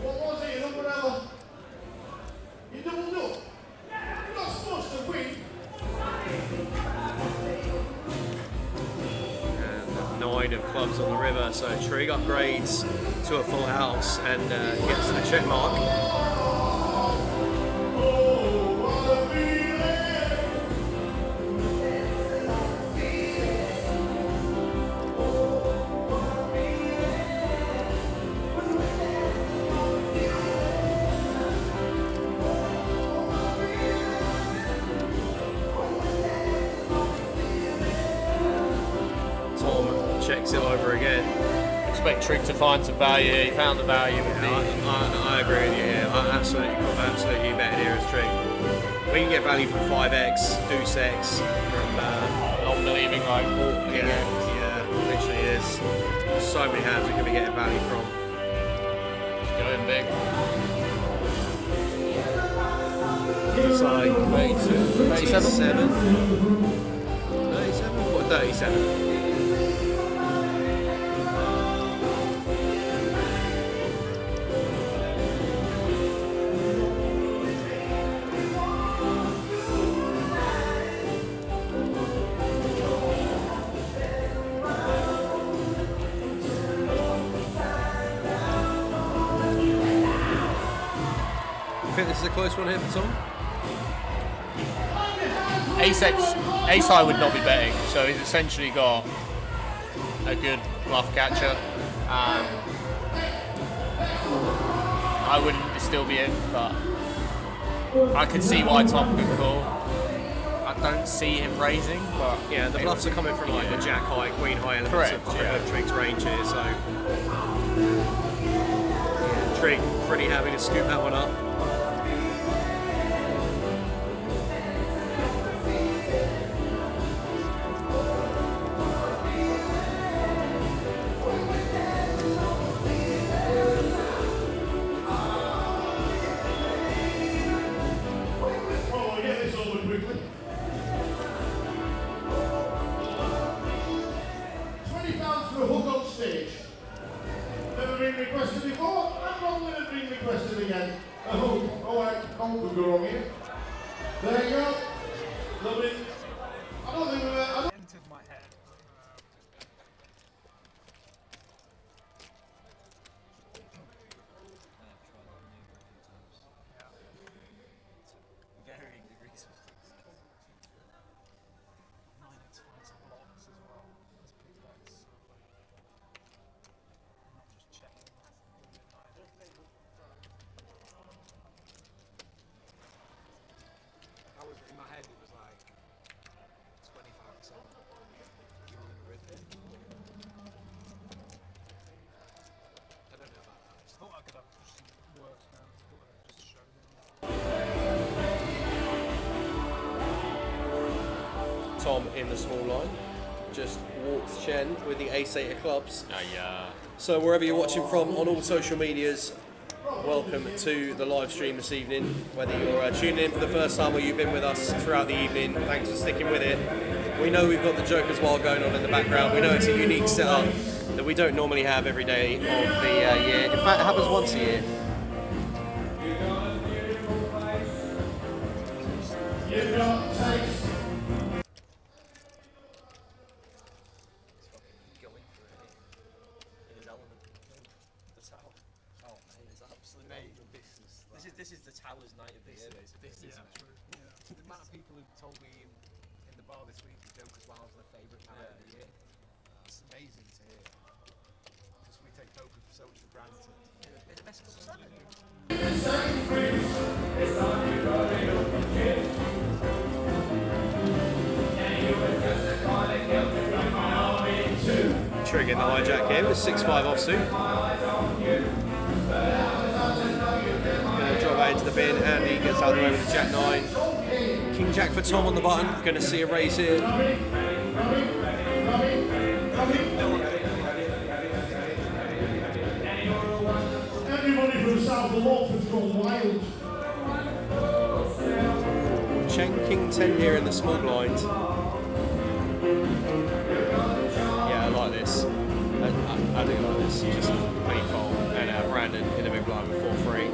What was it, an umbrella? You doubled up. You're not supposed to win. And 9 of clubs on the river, so Trig upgrades to a full house and gets to the check mark. Checks it over again. Expect Trig to find some value. He found the value. I agree with you. Yeah, I absolutely bet here as Trig. We can get value from 5x, Deuce X, from non-believing like yeah, literally is. So many hands we can be getting value from. Just going big. It's like 37? 37 or 37? I think this is a close one here for Tom. Ace-High would not be betting, so he's essentially got a good bluff catcher. I wouldn't still be in, but I could see why Tom could call. I don't see him raising, but yeah, the bluffs are coming from like the Jack High, Queen High elements of Trig's range here, so yeah, Trig pretty happy to scoop that one up. Requested before, I'm not going to be requested again. I hope. Oh, I could go wrong here. There you go. Lovely. I don't think we're. Entered my head. Varying degrees of success. 9x finds blocks as well. That's big bets. Not just checking. I was in my head. It was like 25%. You were gonna rip it. I don't know about that. I just thought I could have some work now. Thought I'd just show them. Tom in the small line, just walks Chen with the ace-8 of clubs. So wherever you're watching from on all social medias, welcome to the live stream this evening. Whether you're tuning in for the first time or you've been with us throughout the evening, thanks for sticking with it. We know we've got the Joker's Wild going on in the background. We know it's a unique setup that we don't normally have every day of the year. In fact, it happens once a year. This is the Towers night of the year. This is true. Yeah. The amount of people who told me in the bar this week that Joker's Wild's their favourite night of the year. It's amazing to hear. Because we take poker so much for granted. They're the best clubs ever. Trig in the hijack here with 6-5 offsuit. Drop that into the bin, and he gets out of the way with the Jack-9. King Jack for Tom on the button, going to see a raise here. Everybody from South of Watford's gone wild. Chen King 10 here in the small blind. Yeah, I like this. I do like this. Just clean fold. And Brandon in the big blind with 4-3.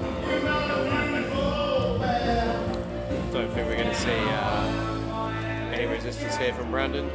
Don't think we're going to see any resistance here from Brandon.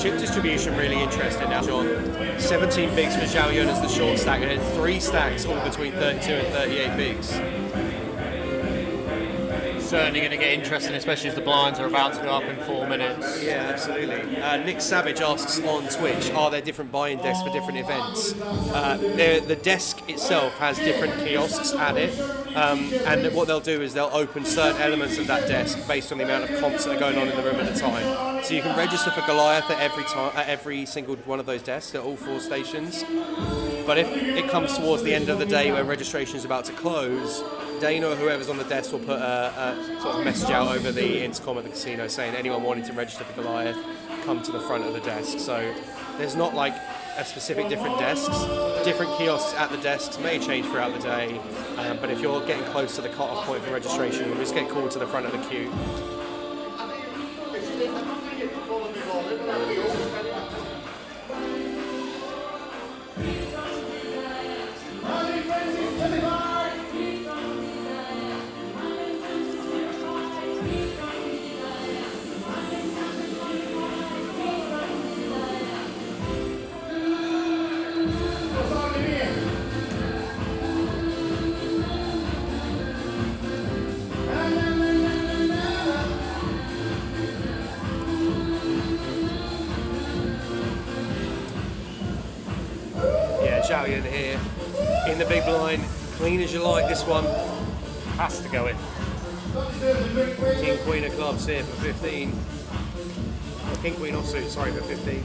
Chip distribution really interesting now, John. 17 bigs for Zhao Yun as the short stack, and then 3 stacks all between 32 and 38 bigs. Certainly going to get interesting, especially as the blinds are about to go up in 4 minutes. Yeah, absolutely. Nick Savage asks on Twitch, are there different buy-in desks for different events? The desk itself has different kiosks at it, and what they'll do is they'll open certain elements of that desk based on the amount of comps that are going on in the room at the time. So you can register for Goliath at every single one of those desks at all 4 stations. But if it comes towards the end of the day where registration is about to close, Dana or whoever's on the desk will put a sort of message out over the intercom at the casino saying anyone wanting to register for Goliath, come to the front of the desk. So there's not like a specific different desks. Different kiosks at the desks may change throughout the day, but if you're getting close to the cut-off point for registration, you'll just get called to the front of the queue. Xiaoyan here in the big blind. Clean as you like, this one. Has to go in. King Queen of clubs here for 15. King Queen offsuit, sorry, for 15.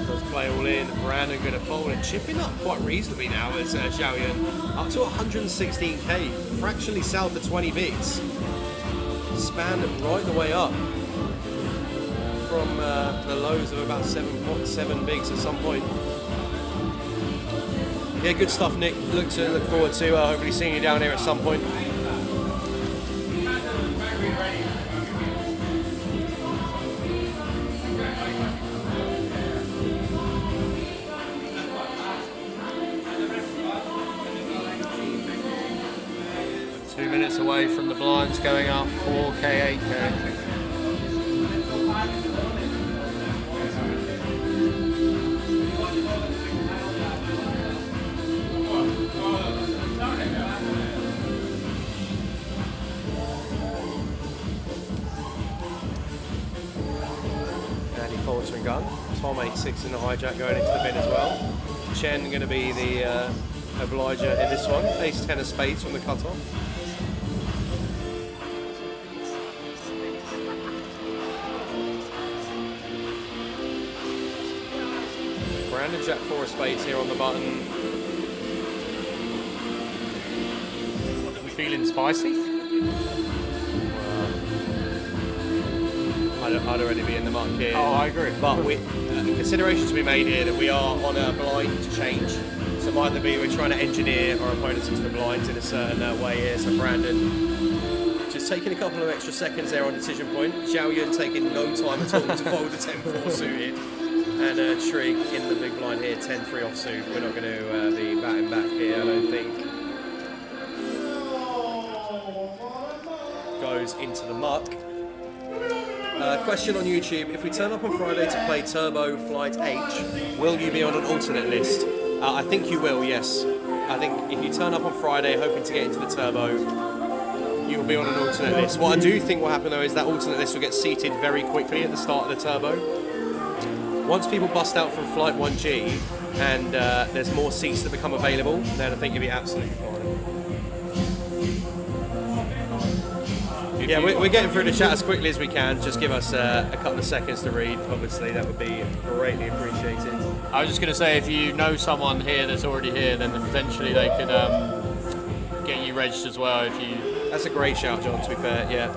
Does play all in. Brandon going to fold and chipping up quite reasonably now as Xiaoyan up to 116k, fractionally south of 20 bigs. Spanned right the way up from the lows of about 7.7 bigs at some point. Yeah, good stuff, Nick. Look forward to hopefully seeing you down here at some point. Minutes away from the blinds going up 4k, 8k. Andy faltering gun. Tom 8-6 in the hijack going into the bin as well. Chen going to be the obliger in this one. Ace 10 of spades from the cutoff. Brandon Jack 4 of spades here on the button. We feeling spicy? I'd already be in the muck here. Oh, I agree. But considerations to be made here that we are on a blind change. So it might either be we're trying to engineer our opponents into the blinds in a certain way here. So Brandon just taking a couple of extra seconds there on decision point. Xiaoyan taking no time at all to fold the 10-4 suited. And Trig in the big blind here, 10-3 offsuit. We're not going to be batting back here, I don't think. Goes into the muck. Question on YouTube, if we turn up on Friday to play Turbo Flight H, will you be on an alternate list? I think you will, yes. I think if you turn up on Friday hoping to get into the Turbo, you'll be on an alternate list. What I do think will happen though is that alternate list will get seated very quickly at the start of the Turbo. Once people bust out from Flight 1G and there's more seats that become available, then I think you'll be absolutely fine. Yeah, we're getting through the chat as quickly as we can. Just give us a couple of seconds to read. Obviously, that would be greatly appreciated. I was just going to say, if you know someone here that's already here, then potentially they could get you registered as well. If you. That's a great shout, John. To be fair, yeah.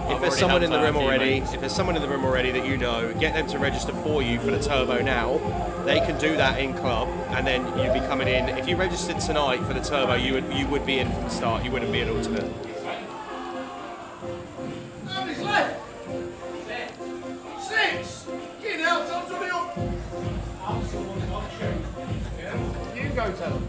If there's someone in the room already, that you know, get them to register for you for the Turbo now. They can do that in club, and then you'd be coming in. If you registered tonight for the Turbo, you would be in from the start. You wouldn't be an alternate. Left. 6. Get out, time to be up. You go tell them.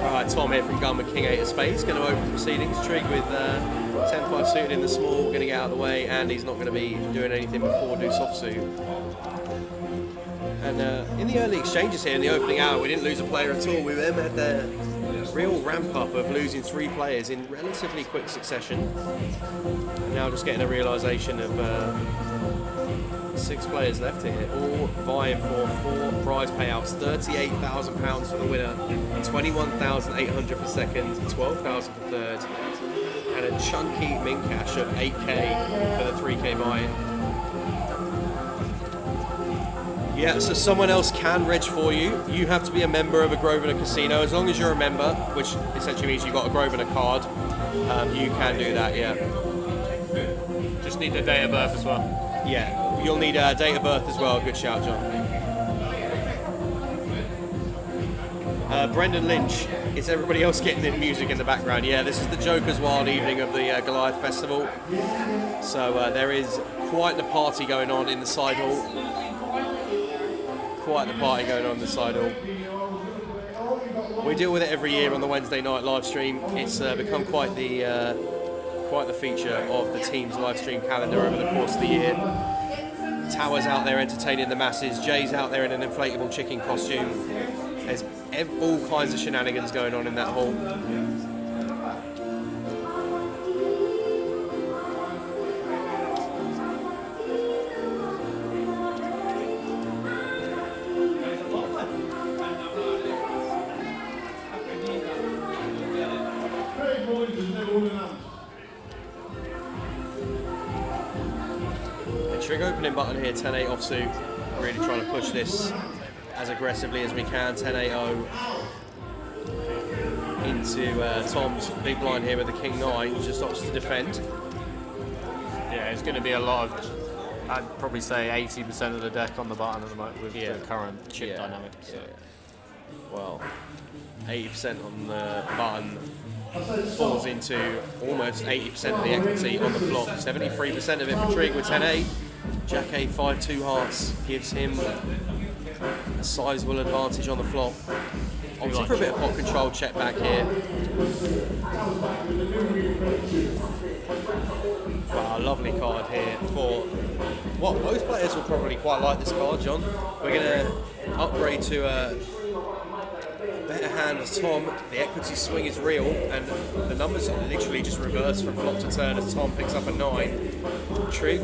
Alright, Tom here from Gun with King 8 of Spades, going to open proceedings. Trig with 10-5 suited in the small, going to get out of the way, and he's not going to be doing anything before deuce offsuit. And in the early exchanges here, in the opening hour, we didn't lose a player at all. We then had the real ramp up of losing 3 players in relatively quick succession. And now just getting a realisation of 6 players left here, all vying for 4 prize payouts. £38,000 for the winner, 21,800 for second, 12,000 for third, and a chunky min cash of 8k for the 3k buy-in. Yeah, so someone else can reg for you. You have to be a member of a Grosvenor casino. As long as you're a member, which essentially means you've got a Grosvenor card, you can do that, yeah. Just need the date of birth as well. Yeah, you'll need a date of birth as well. Good shout, John. Brendan Lynch, is everybody else getting the music in the background? Yeah, this is the Joker's Wild Evening of the Goliath Festival. So there is quite the party going on in the side hall. Quite the party going on in the side hall. We deal with it every year on the Wednesday night live stream. It's become quite the quite the feature of the team's live stream calendar over the course of the year. Tower's out there entertaining the masses. Jay's out there in an inflatable chicken costume. There's all kinds of shenanigans going on in that hall. Trig opening button here, 10-8 offsuit. Really trying to push this as aggressively as we can. 10-8-0 into Tom's big blind here with the King-9, just opts to defend. Yeah, it's going to be a lot of, I'd probably say 80% of the deck on the button at the moment with the current chip dynamics. So. Well, 80% on the button falls into almost 80% of the equity on the flop. 73% of it for Trig with 10-8. Jack 8, 5-2 hearts gives him a sizable advantage on the flop. Opting for a bit of pot control, check back here. Wow, a lovely card here for what most players will probably quite like this card, John. We're going to upgrade to a better hand as Tom. The equity swing is real, and the numbers are literally just reverse from flop to turn as Tom picks up a 9. Trig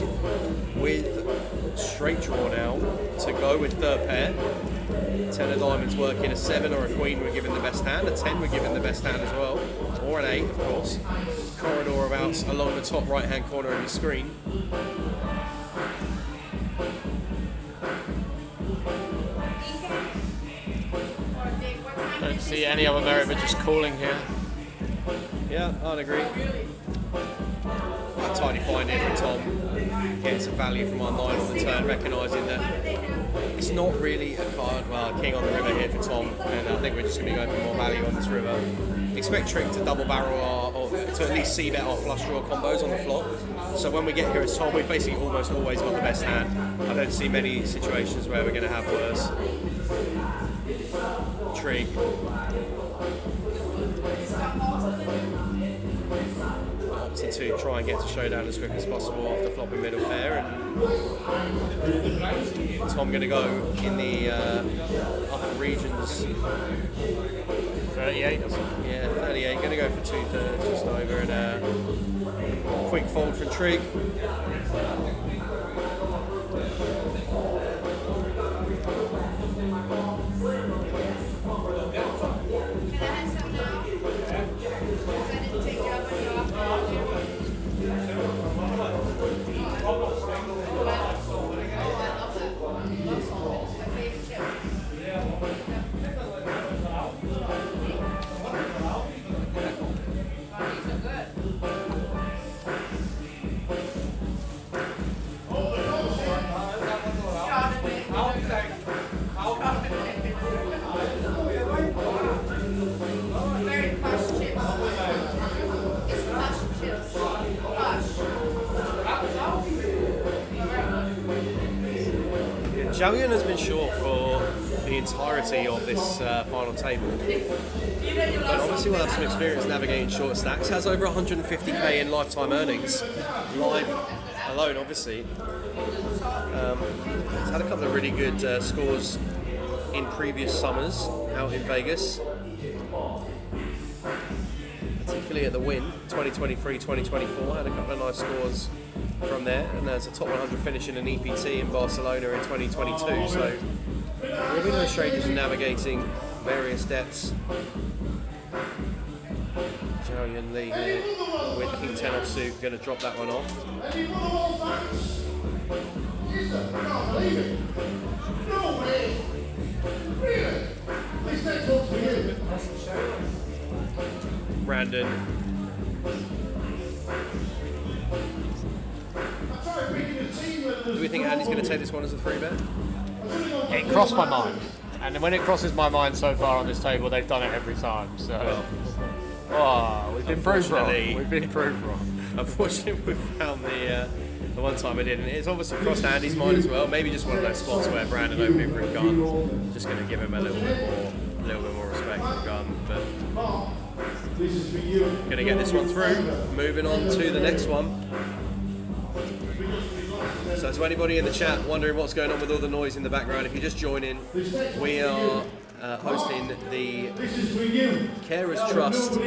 with straight draw now to go with third pair. 10 of diamonds working, a 7 or a queen we're giving the best hand, a 10 we're giving the best hand as well, or an 8 of course. Corridor of outs along the top right hand corner of your screen. Don't see any other merit but just calling here. Yeah, I'd agree. A tiny find here from Tom. Getting some value from our 9 on the turn, recognising that it's not really a card. Well, king on the river here for Tom, and I think we're just going to be going for more value on this river. Expect Trig to double barrel or to at least c-bet our flush draw combos on the flop. So when we get here as Tom, we've basically almost always got the best hand. I don't see many situations where we're going to have worse. Trig. Opting to try and get to showdown as quick as possible after flopping middle pair, and Tom going to go in the upper regions. 38 or something? Yeah, 38. Going to go for 2/3 just over, and a quick fold from Trig. Zhao has been short for the entirety of this final table, but obviously we'll have some experience navigating short stacks. Has over 150k in lifetime earnings, live alone obviously. He's had a couple of really good scores in previous summers out in Vegas, particularly at the Win 2023-2024. Had a couple of nice scores from there, and there's a top 100 finish in an EPT in Barcelona in 2022, so we'll be no strangers in navigating various depths. Zhao Yun Li here with King 10 offsuit, going to drop that one off. Brandon. Do we think Andy's going to take this one as a 3-bet? It crossed my mind, and when it crosses my mind so far on this table, they've done it every time. So, we've been proved wrong. We've been proved wrong. Unfortunately, we found the one time it didn't. It's obviously crossed Andy's mind as well. Maybe just one of those spots where Brandon opening for a gun, just going to give him a little bit more respect for the gun. But Going to get this one through. Moving on to the next one. So to anybody in the chat wondering what's going on with all the noise in the background, if you just join in, we are hosting the Carers Trust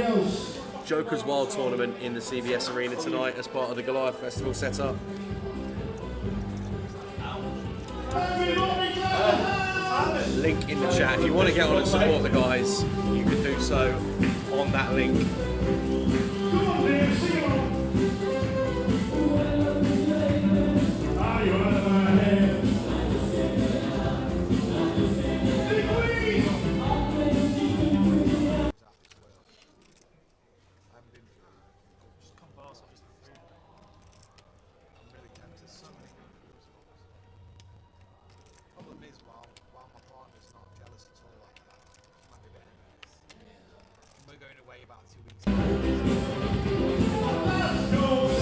Joker's Wild tournament in the CBS Arena tonight as part of the Goliath Festival setup. Link in the chat. If you want to get on and support the guys, you can do so on that link.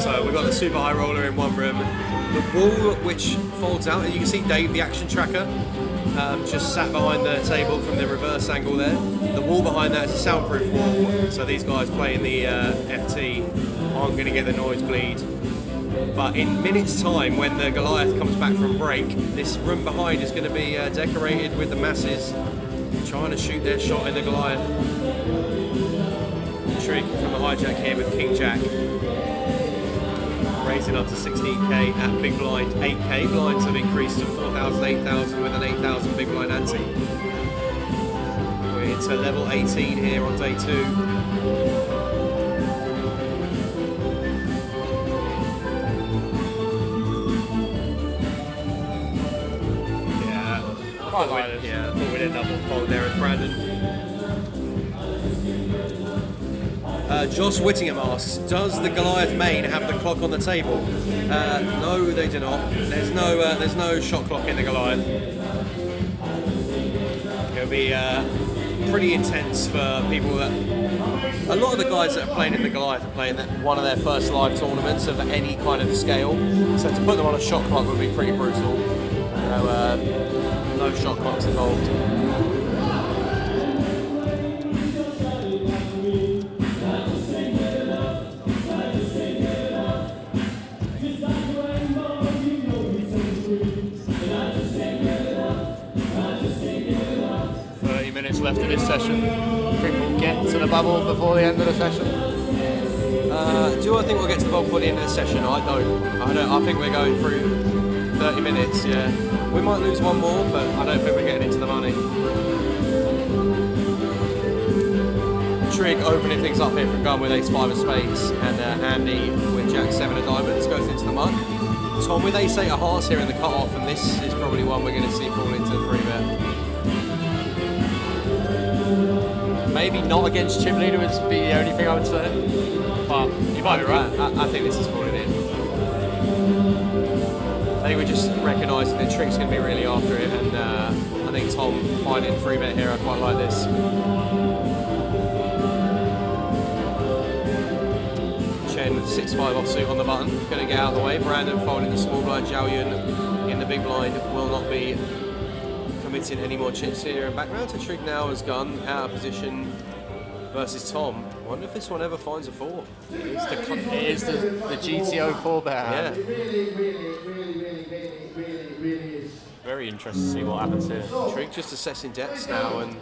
So we've got the super high roller in one room, the wall which folds out, and you can see Dave, the action tracker, just sat behind the table from the reverse angle there. The wall behind that is a soundproof wall, so these guys playing the FT aren't going to get the noise bleed. But in minutes time, when the Goliath comes back from break, this room behind is going to be decorated with the masses trying to shoot their shot in the Goliath. Trig from the hijack here with King Jack. Raising up to 16k at big blind, 8k. Blinds have increased to 4,000, 8,000 with an 8,000 big blind ante. We're into level 18 here on day 2. Yeah, I thought we'd end up on fold there with Brandon. Josh Whittingham asks, does the Goliath main have the clock on the table? No, they do not. There's no shot clock in the Goliath. It'll be pretty intense for people that... A lot of the guys that are playing in the Goliath are playing one of their first live tournaments of any kind of scale. So to put them on a shot clock would be pretty brutal. No shot clocks involved. 30 minutes left of this session. Think we'll get to the bubble before the end of the session? Do I think we'll get to the bubble before the end of the session? I don't. I think we're going through 30 minutes, yeah. We might lose one more, but I don't think we're getting into the money. Trig opening things up here from gun with ace-5 of spades, and Andy with jack-7 of diamonds goes into the muck. Tom with ace-8 of hearts here in the cut-off, and this is probably one we're going to see fall into the 3-bet. Maybe not against chip leader would be the only thing I would say, but you might be right. I think this is falling in. I think we're just recognising that Trig's going to be really after it, and I think Tom finding 3-bet here, I quite like this. Chen with 6-5 offsuit on the button, going to get out of the way. Brandon folding the small blind. Zhao Yun in the big blind will not be committing any more chips here. And back round to Trig now as gun, out of position versus Tom. I wonder if this one ever finds a 4. It is the GTO 4-bet hand. It really is. Very interesting to see what happens here. Trig just assessing depths now, and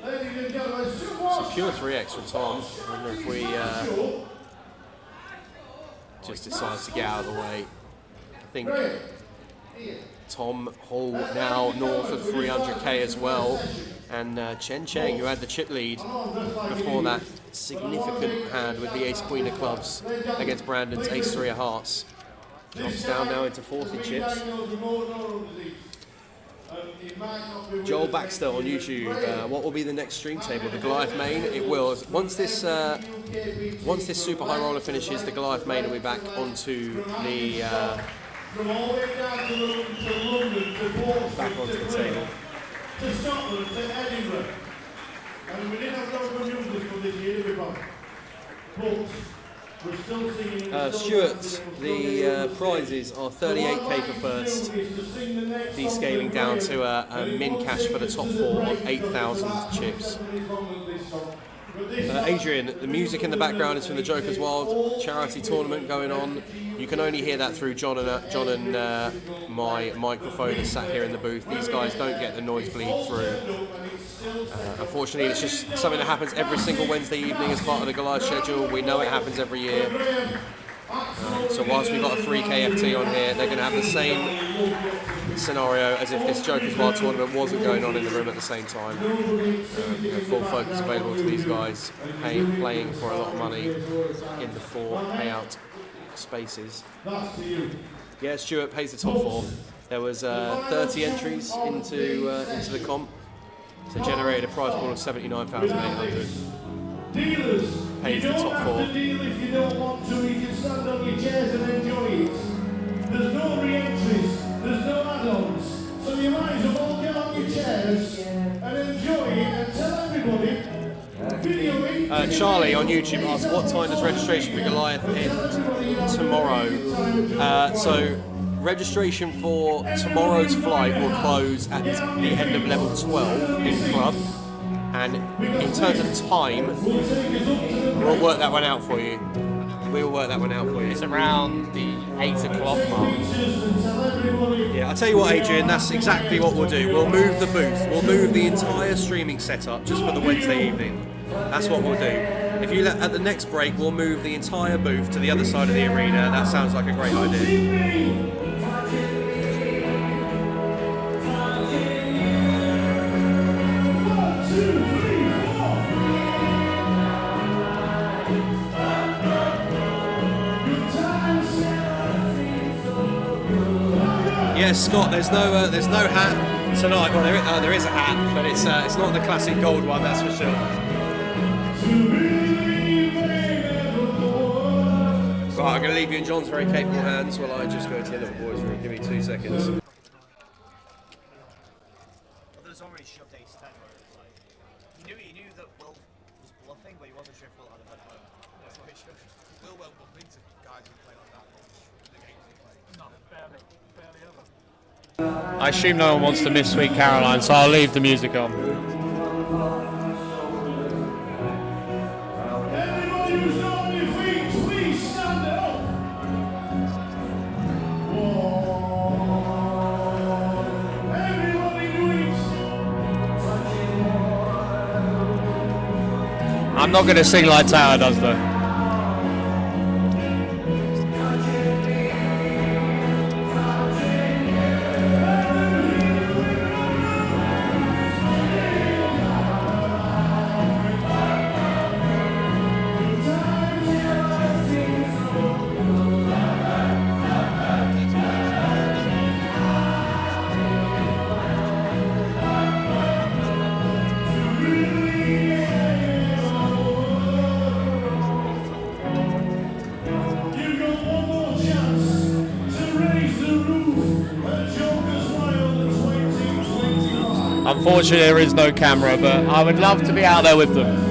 it's a pure 3x from Tom. I wonder if we just decides to get out of the way. I think Tom Hall now north of 300k as well, and Chen Cheng, who had the chip lead before that significant hand with the ace-queen of clubs against Brandon's ace-3 of hearts, drops down now into 40 chips. Joel Baxter on YouTube, what will be the next stream table? The Goliath main? It will. Once this super high roller finishes, the Goliath main will be back onto the back onto the table. To Scotland, to Edinburgh. And we didn't have local music for this year, everybody. But we're still singing. Stuart, the prizes are 38k for first, descaling down to a min cash for the top 4 of 8,000 chips. Adrian, the music in the background is from the Joker's Wild charity tournament going on. You can only hear that through John and my microphone that's sat here in the booth. These guys don't get the noise bleed through. Unfortunately, it's just something that happens every single Wednesday evening as part of the Goliath schedule. We know it happens every year. So whilst we've got a 3K FT on here, they're going to have the same scenario as if this Joker's Wild tournament wasn't going on in the room at the same time. Full focus available to these guys, playing for a lot of money in the 4 payout spaces. Yeah, Stuart pays the top 4. There was 30 entries into the comp, so generated a prize pool of 79,800. Pays the top 4. If you don't want to, you can stand on your chairs and enjoy it. There's no re-entries, there's no add-ons, so you might as well all get on your chairs and enjoy it and tell everybody. Charlie on YouTube asked, what time does registration for Goliath end tomorrow? So registration for tomorrow's flight will close at the end of level 12 in club. And in terms of time, we'll work that one out for you. We will work that one out for you. It's around the 8 o'clock mark. Yeah, I'll tell you what, Adrian, that's exactly what we'll do. We'll move the booth. We'll move the entire streaming setup just for the Wednesday evening. That's what we'll do. If you at the next break, we'll move the entire booth to the other side of the arena. That sounds like a great idea. Yes, Scott. There's no hat tonight. Well, there is a hat, but it's not the classic gold one. That's for sure. Right, I'm going to leave you in John's very capable hands while I just go to the little boys' room. Give me 2 seconds. Well, there's already shoved ace 10. Like, he knew that Will was bluffing, but he wasn't sure if Will had a bad plan. That's why he shoved. Will won't bump into guys who play like that much. The games he plays. No, barely ever. I assume no one wants to miss Sweet Caroline, so I'll leave the music on. I'm not going to sing like Tower does though. Unfortunately, there is no camera, but I would love to be out there with them.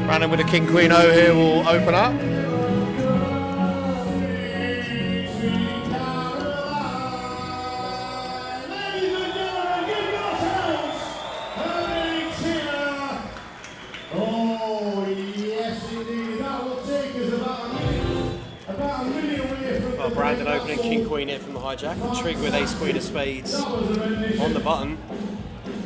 Brandon with a King Queen O here will open up. Brandon opening King Queen here from the hijack. Trig with Ace Queen of Spades on the button.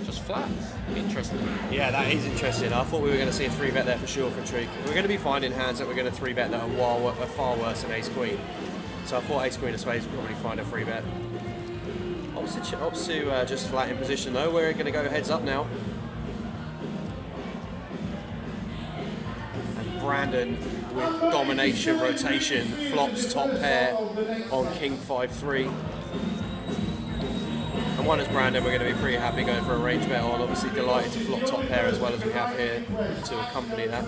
Just flat. Interesting. Yeah, that is interesting. I thought we were going to see a 3-bet there for sure for Trig. We're going to be finding hands that we're going to 3-bet that are far worse than Ace Queen. So I thought Ace Queen of Spades would probably find a 3-bet. Opts to just flat in position though. We're going to go heads up now. And Brandon with domination, rotation, flops top pair on King 5-3. And one as Brandon, we're going to be pretty happy going for a range bet on. Obviously delighted to flop top pair as well as we have here to accompany that.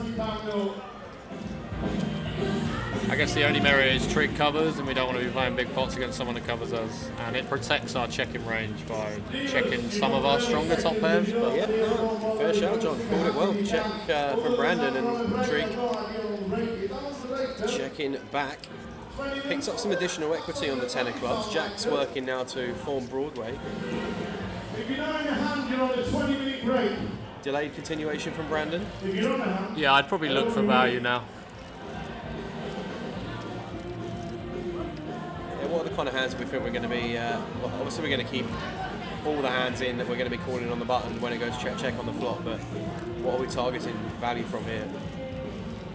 I guess the only merit is trig covers, and we don't want to be playing big pots against someone that covers us. And it protects our checking range by checking some of our stronger top pairs. But yeah, no, fair shout, John. Called it well. Check from Brandon and trig. Checking back. Picks up some additional equity on the 10 of clubs. Jack's working now to form Broadway. If you're not in the hand, you're on a 20-minute break. Delayed continuation from Brandon. If you're on the hand, yeah, I'd probably look for value now. Yeah, what are the kind of hands we think we're going to be? Well, obviously, we're going to keep all the hands in that we're going to be calling on the button when it goes check on the flop. But what are we targeting value from here?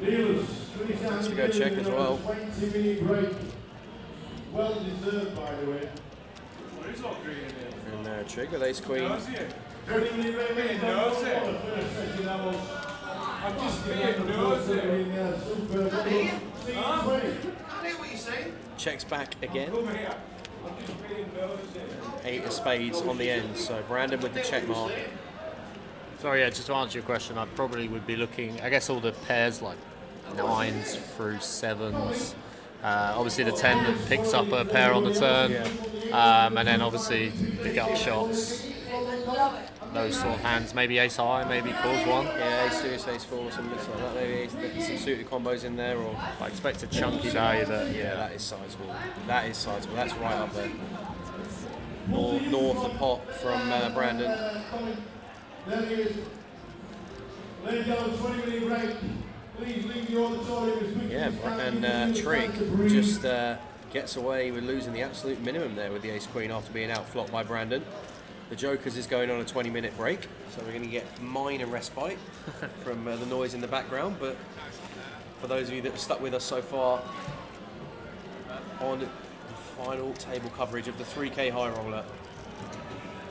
Let's go check as well. 20-minute break. Well deserved, by the way. And trig with ace queen. I'm just being nosy. Checks back again. 8 of spades on the end. So Brandon with the check mark. Sorry, yeah, just to answer your question, I probably would be looking, I guess all the pairs like 9s through 7s. Obviously the 10 that picks up a pair on the turn. And then obviously the gut shots. Those sort of hands, maybe ace high, maybe calls one. Yeah, ace deuce, ace four, something like that. Maybe some suited combos in there, or I expect a chunky value there. Yeah, that is sizable. That is sizable. That's right up there. North the pot from Brandon. There he is. Ladies and gentlemen, 20-minute break. Please leave the auditorium as quickly as Yeah, and Trig just gets away with losing the absolute minimum there with the ace queen after being outflopped by Brandon. The Jokers is going on a 20-minute break, so we're going to get minor respite from the noise in the background. But for those of you that have stuck with us so far on the final table coverage of the 3K High Roller,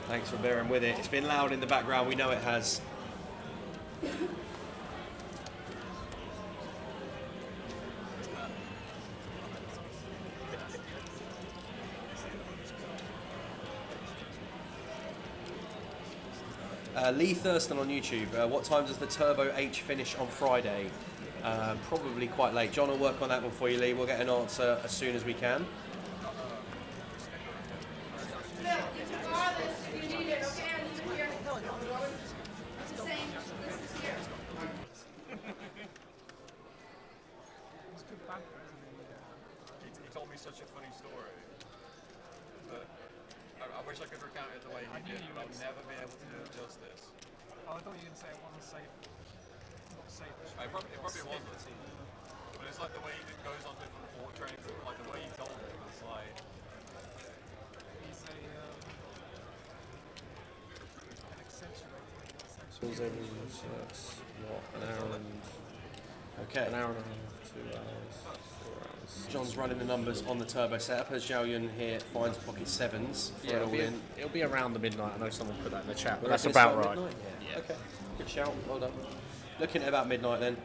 thanks for bearing with it. It's been loud in the background, we know it has. Lee Thurston on YouTube. What time does the Turbo H finish on Friday? Probably quite late. John will work on that one for you, Lee. We'll get an answer as soon as we can. He told me such a funny story. But I wish I could recount it the way he did, but I'll never be able to do it justice. Oh, I thought you were going to say it wasn't safe. Not safe. It probably wasn't. But it's like the way he goes on different board trains, like the way he told it, it's like... He's an accentuator. Pulls everything, so that's what, an hour and... Okay. An hour and a half, 2 hours, 4 hours. John's running the numbers on the turbo setup as Zhao Yun here finds pocket sevens for Yeah, an all-in. it'll be around the midnight. I know someone put that in the chat, but Well, that's it's about like right. midnight? Yeah. Okay, good shout, well done. Looking at about midnight then.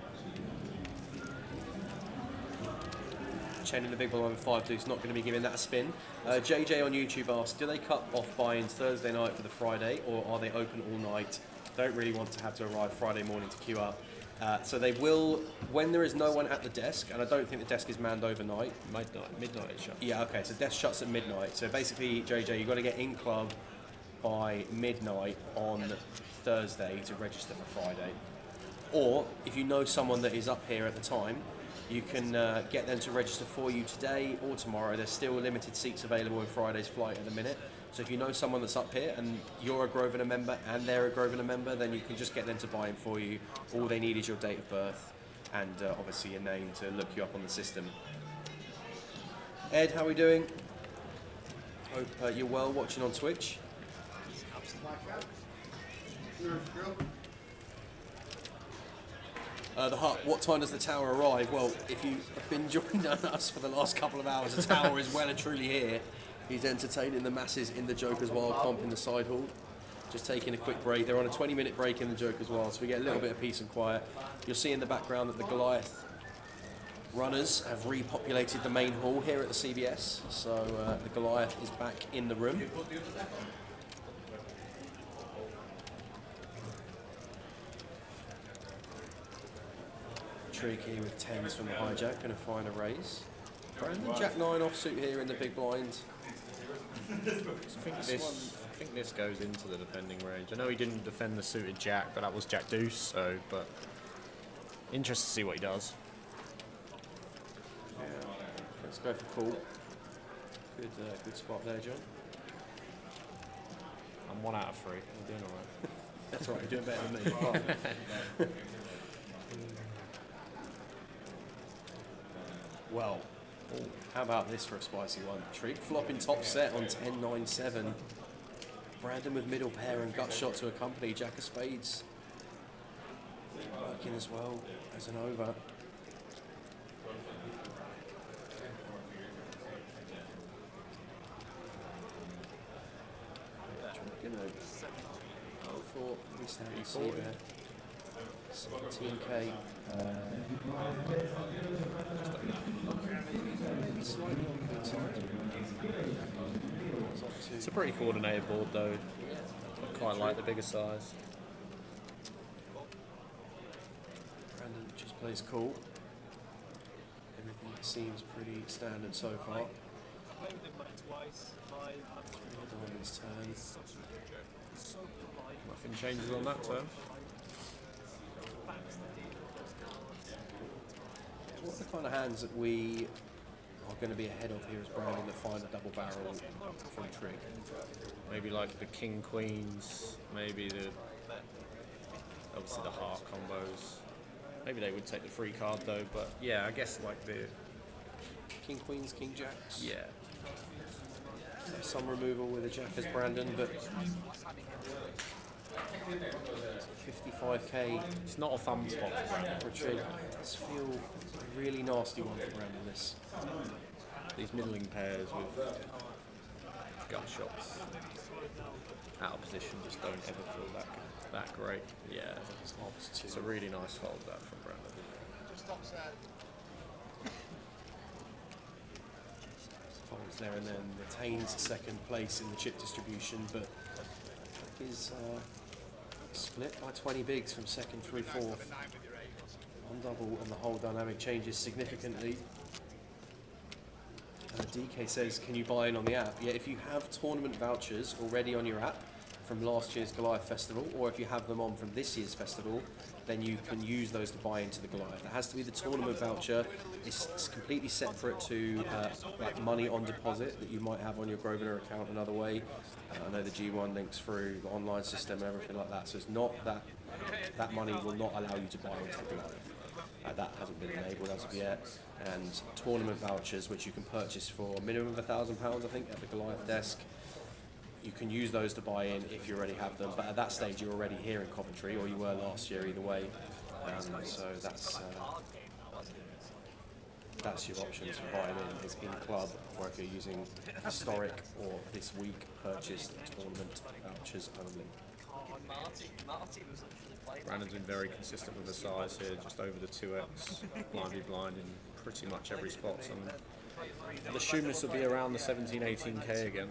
Chen in the big blind with 5 deuce, not going to be giving that a spin. JJ on YouTube asked, do they cut off buy-ins Thursday night for the Friday, or are they open all night? Don't really want to have to arrive Friday morning to queue up. So they will, when there is no one at the desk, and I don't think the desk is manned overnight. Midnight it shuts. Yeah, okay, so desk shuts at midnight. So basically, JJ, you've got to get in club by midnight on Thursday to register for Friday. Or, if you know someone that is up here at the time, you can get them to register for you today or tomorrow. There's still limited seats available in Friday's flight at the minute. So if you know someone that's up here and you're a Grosvenor member and they're a Grosvenor member, then you can just get them to buy in for you. All they need is your date of birth and obviously your name to look you up on the system. Ed, how are we doing? Hope you're well watching on Twitch. The hut, what time does the tower arrive? Well, if you have been joining us for the last couple of hours, the tower is well and truly here. He's entertaining the masses in the Joker's Wild comp in the side hall. Just taking a quick break. They're on a 20-minute break in the Joker's Wild, so we get a little bit of peace and quiet. You'll see in the background that the Goliath runners have repopulated the main hall here at the CBS. So the Goliath is back in the room. Trig here with 10s from the hijack, going to find a raise. Brandon, Jack 9 offsuit here in the big blind. I think this goes into the defending range. I know he didn't defend the suited Jack, but that was Jack Deuce, so, but interested to see what he does. Yeah. Let's go for call. Good spot there, John. I'm 1 out of 3. I'm doing alright. That's right, you're doing better than me. Well, how about this for a spicy one? Trig flopping top set on 10-9-7. Brandon with middle pair and gut shot to accompany. Jack of spades working as well as an over. For this how you see there. 17k. It's a pretty coordinated board though. I quite like the bigger size. Brandon just plays cool. Everything seems pretty standard so far. Diamond's turn. Nothing changes on that turn. What are the kind of hands that we are going to be ahead of here as Brandon that find a double barrel from Trig? Maybe like the king queens, maybe obviously the heart combos. Maybe they would take the free card though, but yeah, I guess like the king queens, king jacks. Yeah. Some removal with a jack as Brandon, but 55k. It's not a thumb spot for Brandon. For Trig. It does feel a really nasty one for Brandon. This. These middling pairs with gut shots out of position just don't ever feel that great. Yeah, it's a really nice fold that from Brandon. Folds there and then retains second place in the chip distribution, but is split by 20 bigs from second through fourth. On double and the whole dynamic changes significantly. DK says, can you buy in on the app? Yeah, if you have tournament vouchers already on your app from last year's Goliath Festival, or if you have them on from this year's festival, then you can use those to buy into the Goliath. It has to be the tournament voucher. It's completely separate to like money on deposit that you might have on your Grosvenor account another way. I know the G1 links through the online system and everything like that, so it's not that money will not allow you to buy into the Goliath. That hasn't been enabled as of yet. And tournament vouchers, which you can purchase for a minimum of £1,000, I think, at the Goliath desk. You can use those to buy in if you already have them, but at that stage you're already here in Coventry, or you were last year either way. So that's your options for buying in, is in club, or if you're using historic or this week purchased tournament vouchers only. Brandon's been very consistent with the size here, just over the 2x, blind in pretty much every spot. So I'd assume this will be around the 17-18k again.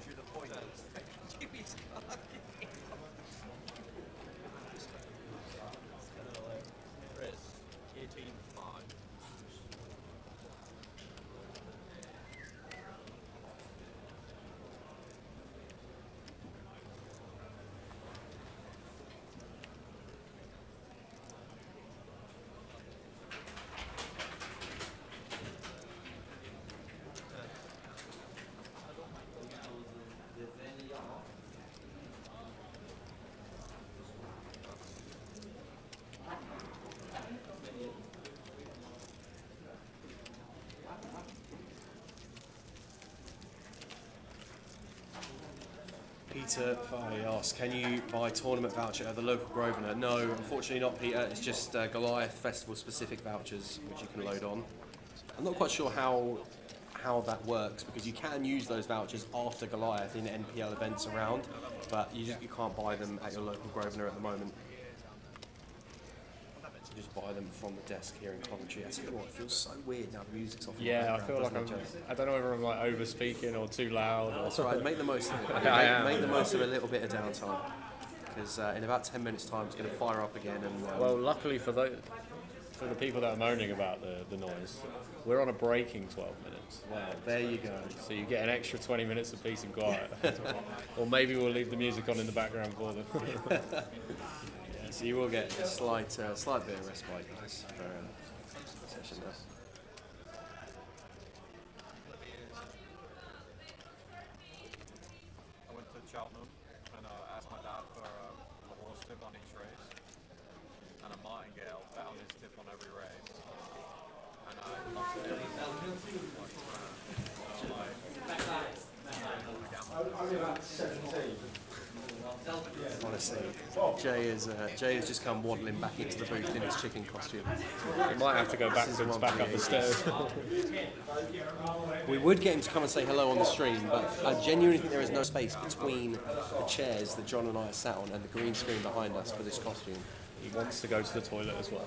Peter Farley asks, can you buy tournament voucher at the local Grosvenor? No, unfortunately not, Peter. It's just Goliath Festival specific vouchers which you can load on. I'm not quite sure how that works, because you can use those vouchers after Goliath in NPL events around, but you can't buy them at your local Grosvenor at the moment. So just buy them from the desk here in Coventry. I tell you what, it feels so weird now the music's off. Yeah, I feel like I don't know whether I'm like over speaking or too loud. That's all right, make the most of it. Make the most of a little bit of downtime, because in about 10 minutes time it's going to fire up again. And well, luckily for for the people that are moaning about the noise, we're on a breaking 12 minutes. Wow, there you go. So you get an extra 20 minutes of peace and quiet. Or maybe we'll leave the music on in the background for them. Yeah, so you will get a slight bit of respite, guys, for the session now. I went to Cheltenham and I asked my dad for a horse tip on each race, and a martingale bet on his tip on every race, and I lost it. Honestly, Jay has just come waddling back into the booth in his chicken costume. He might have to go backwards back up the stairs. We would get him to come and say hello on the stream, but I genuinely think there is no space between the chairs that John and I are sat on and the green screen behind us for this costume. He wants to go to the toilet as well.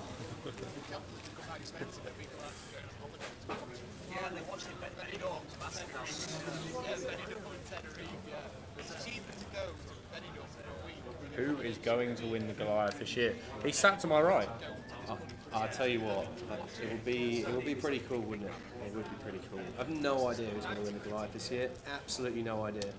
Yeah, they watched him Benidorm, massive Benidorm and Tenerife, yeah. It's cheaper to go to Benidorm for a week. Who is going to win the Goliath this year? He's sat to my right. I'll tell you what, it would be pretty cool, wouldn't it? It would be pretty cool. I have no idea who's going to win the Goliath this year. Absolutely no idea.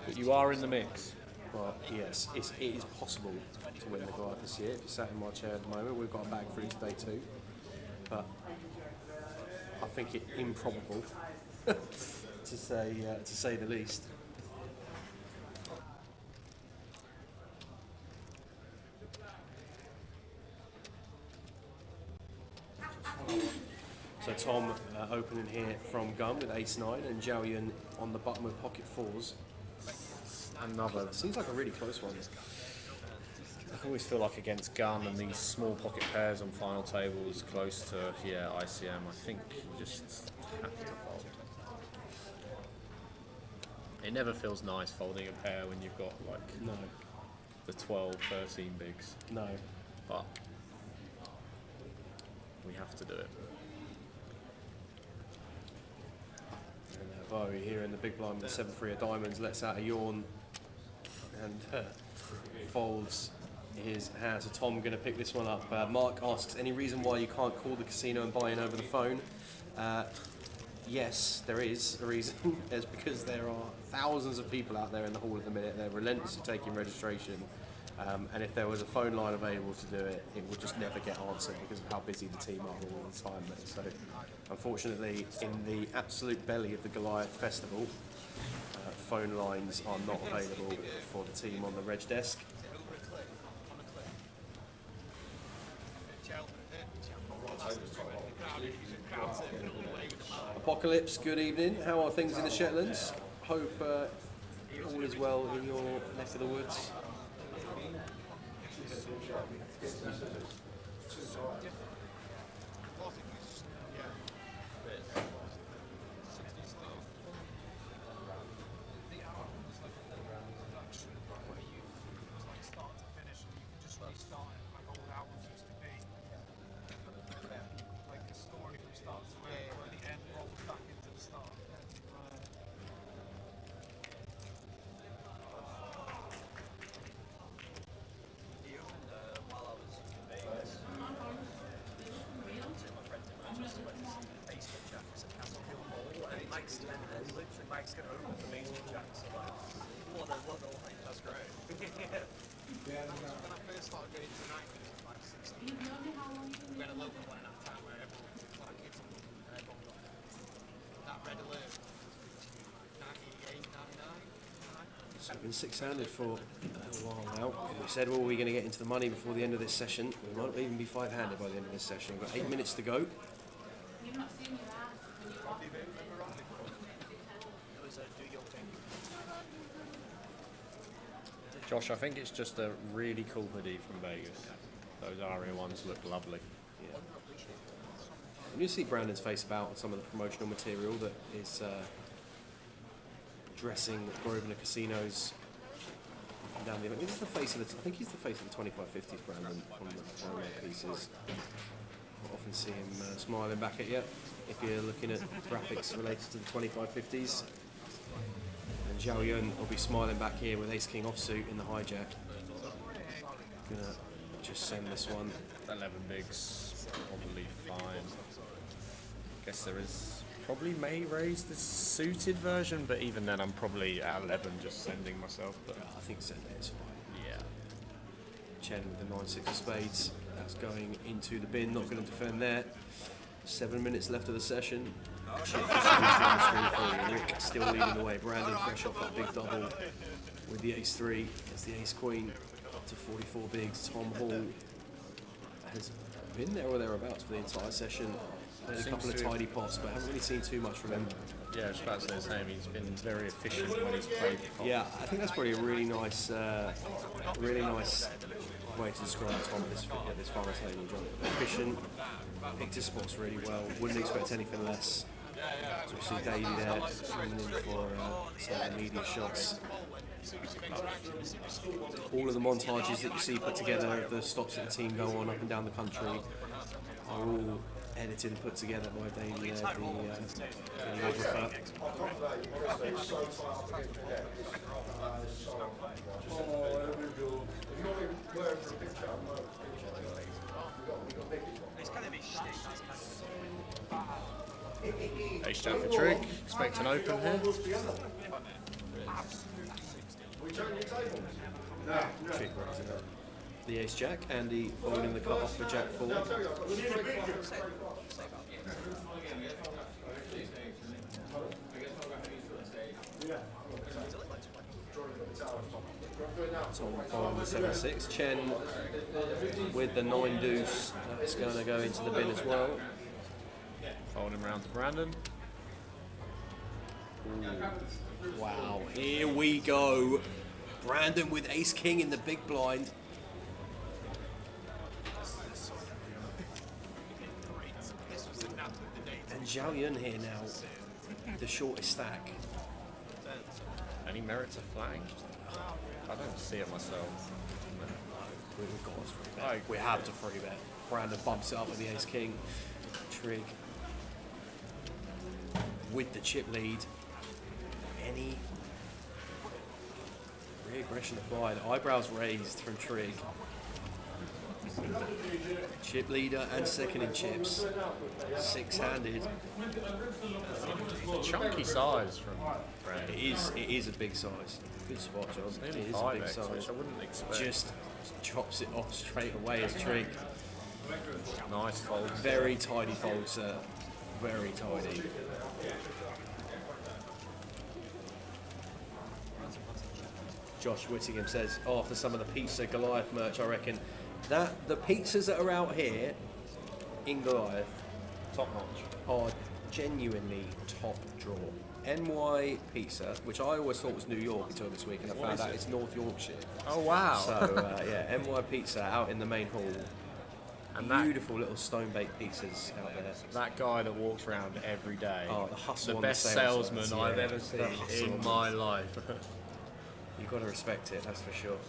But you are in the mix. Well, yes, it is possible to win the Goliath this year. If you're sat in my chair at the moment, we've got a bag through today too. But I think it improbable, to say the least. So Tom opening here from gun with ace-9 and Zhao Yun on the button with pocket 4s. Another. Seems like a really close one. I always feel like against gun and these small pocket pairs on final tables close to ICM, I think you just have to fold. It never feels nice folding a pair when you've got like the 12, 13 bigs. No. But we have to do it. And Bowie here in the big blind with the 7-3 of diamonds lets out a yawn and folds his hand. So Tom going to pick this one up. Mark asks, any reason why you can't call the casino and buy in over the phone? Yes, there is a reason. It's because there are thousands of people out there in the hall at the minute. They're relentlessly taking registration. And if there was a phone line available to do it, it would just never get answered because of how busy the team are all the time. So, unfortunately, in the absolute belly of the Goliath Festival, phone lines are not available for the team on the reg desk. Apocalypse, good evening. How are things in the Shetlands? Hope all is well in your neck of the woods. So we've been six-handed for a while now. We said, well, we're going to get into the money before the end of this session. We might even be five-handed by the end of this session. We've got 8 minutes to go. Josh, I think it's just a really cool hoodie from Vegas. Those Aria ones look lovely. Yeah. And you see Brandon's face about on some of the promotional material that is dressing Grosvenor Casinos down the event. He's the face of the, I think he's the face of the 2550s, Brandon, on the pieces. I often see him smiling back at you if you're looking at graphics related to the 2550s. And Zhao Yun will be smiling back here with Ace King offsuit in the hijack. Gonna just send this one. 11 bigs, probably fine. Guess there is probably may raise the suited version, but even then I'm probably at 11 just sending myself. But I think send it is fine. Yeah. Chen with the 9-6 of spades. That's going into the bin, not going to defend there. 7 minutes left of the session. Chen just on the screen for you. Rick still leading the way. Brandon fresh off that big double with the ace-3. It's the ace-queen to 44 bigs. Tom Hall has been there or thereabouts for the entire session. Played a couple of tidy pots, but haven't really seen too much from him. Yeah, I was about to say the same. He's been very efficient when he's played the pot. Yeah, I think that's probably a really nice way to describe Tom at this final table job. Efficient, picked his spots really well. Wouldn't expect anything less. So we see Davey there coming in for some of the media shots. All of the montages that you see put together of the stops that the team go on up and down the country are all edited and put together by Davey there, the videographer. Ace Jack for Trig, expect an open here. Trig raising up the ace jack, Andy folding the cut off for jack 4. Tom following the 7-6. Chen with the 9 deuce. That's going to go into the bin as well. Folding round to Brandon. Ooh. Wow, here we go. Brandon with ace king in the big blind. And Zhao Yun here now, the shortest stack. Any merit to flag? I don't see it myself. We've got to 3-bet. We have to 3-bet. Brandon bumps it up with the ace king. Trig with the chip lead. Any re-aggression applied. Eyebrows raised from Trig. Chip leader and second in chips. 6-handed. Chunky size from Brandon. It is a big size. Good spot, John. It's nearly It is a 5x, big size. which I wouldn't expect. Just chops it off straight away as Trig. Nice fold. Very tidy fold, sir. Very tidy. Josh Whittingham says, oh, after some of the pizza Goliath merch, I reckon that the pizzas that are out here in Goliath, top notch, are genuinely top draw. NY Pizza, which I always thought was New York until this week, and I found out it's North Yorkshire. Oh wow! So yeah, NY Pizza out in the main hall. And beautiful little stone baked pizzas out there. That guy that walks around every day. Oh, the hustle. The on best the sales salesman sides, I've yeah. ever seen in my life. You've got to respect it, that's for sure.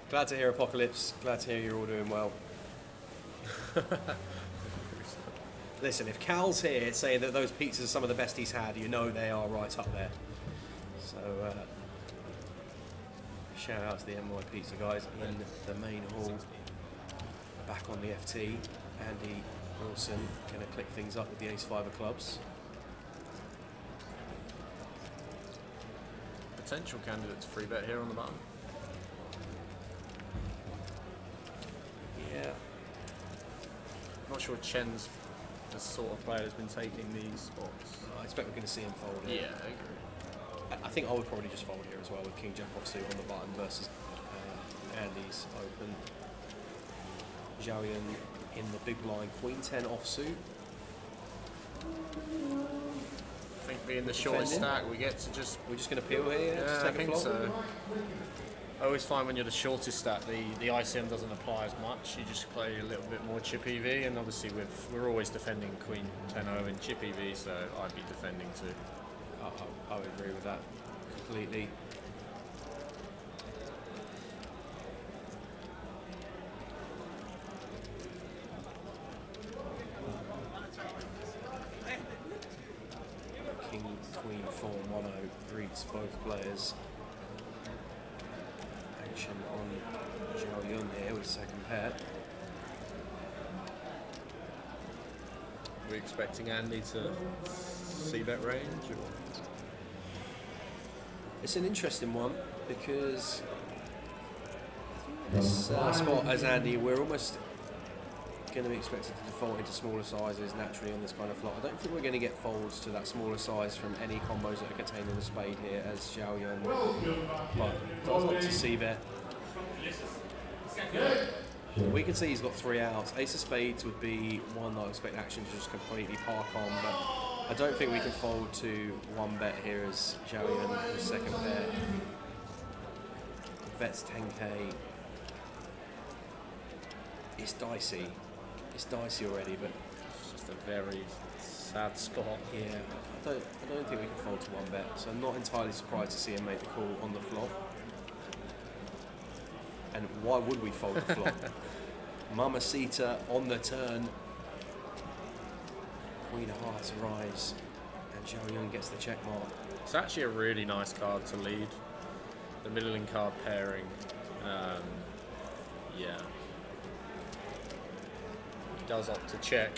Glad to hear Apocalypse. Glad to hear you're all doing well. Listen, if Cal's here saying that those pizzas are some of the best he's had, you know they are right up there. So, shout out to the NY Pizza guys in the main hall. Back on the FT. Andy Wilson going to click things up with the ace-5 of clubs. Potential candidate to 3-bet here on the button. Yeah. Not sure Chen's the sort of player that's been taking these spots. I expect we're going to see him fold here. Yeah, I agree. I think I would probably just fold here as well with King Jack offsuit on the button versus Andy's open. Zhao Yun in the big blind, Queen 10 offsuit. I think being the shortest stack, we get to just... We're just going to peel here? Yeah, just I take think a flop? so. I always find when you're the shortest stack, the ICM doesn't apply as much. You just play a little bit more chip EV, and obviously we're always defending Queen 10-0 in chip EV, so I'd be defending too. I would agree with that completely. King, Queen, 4, mono greets both players. And action on Zhao Yun here with second pair. We're expecting Andy to see that range? Or? It's an interesting one because this spot as Andy, we're almost going to be expected to default into smaller sizes naturally on this kind of flop. I don't think we're going to get folds to that smaller size from any combos that are contained in the spade here as Zhao Yun, but does up to C-bet. We can see he's got 3 outs. Ace of spades would be one that I expect action to just completely park on, but I don't think we can fold to 1 bet here as Zhao Yun his second pair. Bets 10k. It's dicey. It's dicey already, but it's just a very sad spot. Yeah, I don't think we can fold to 1 bet, so I'm not entirely surprised to see him make the call on the flop. And why would we fold the flop? Mamacita on the turn. Queen of Hearts arrives, and Zhao Yun gets the check mark. It's actually a really nice card to lead. The middling card pairing, yeah. He does opt to check.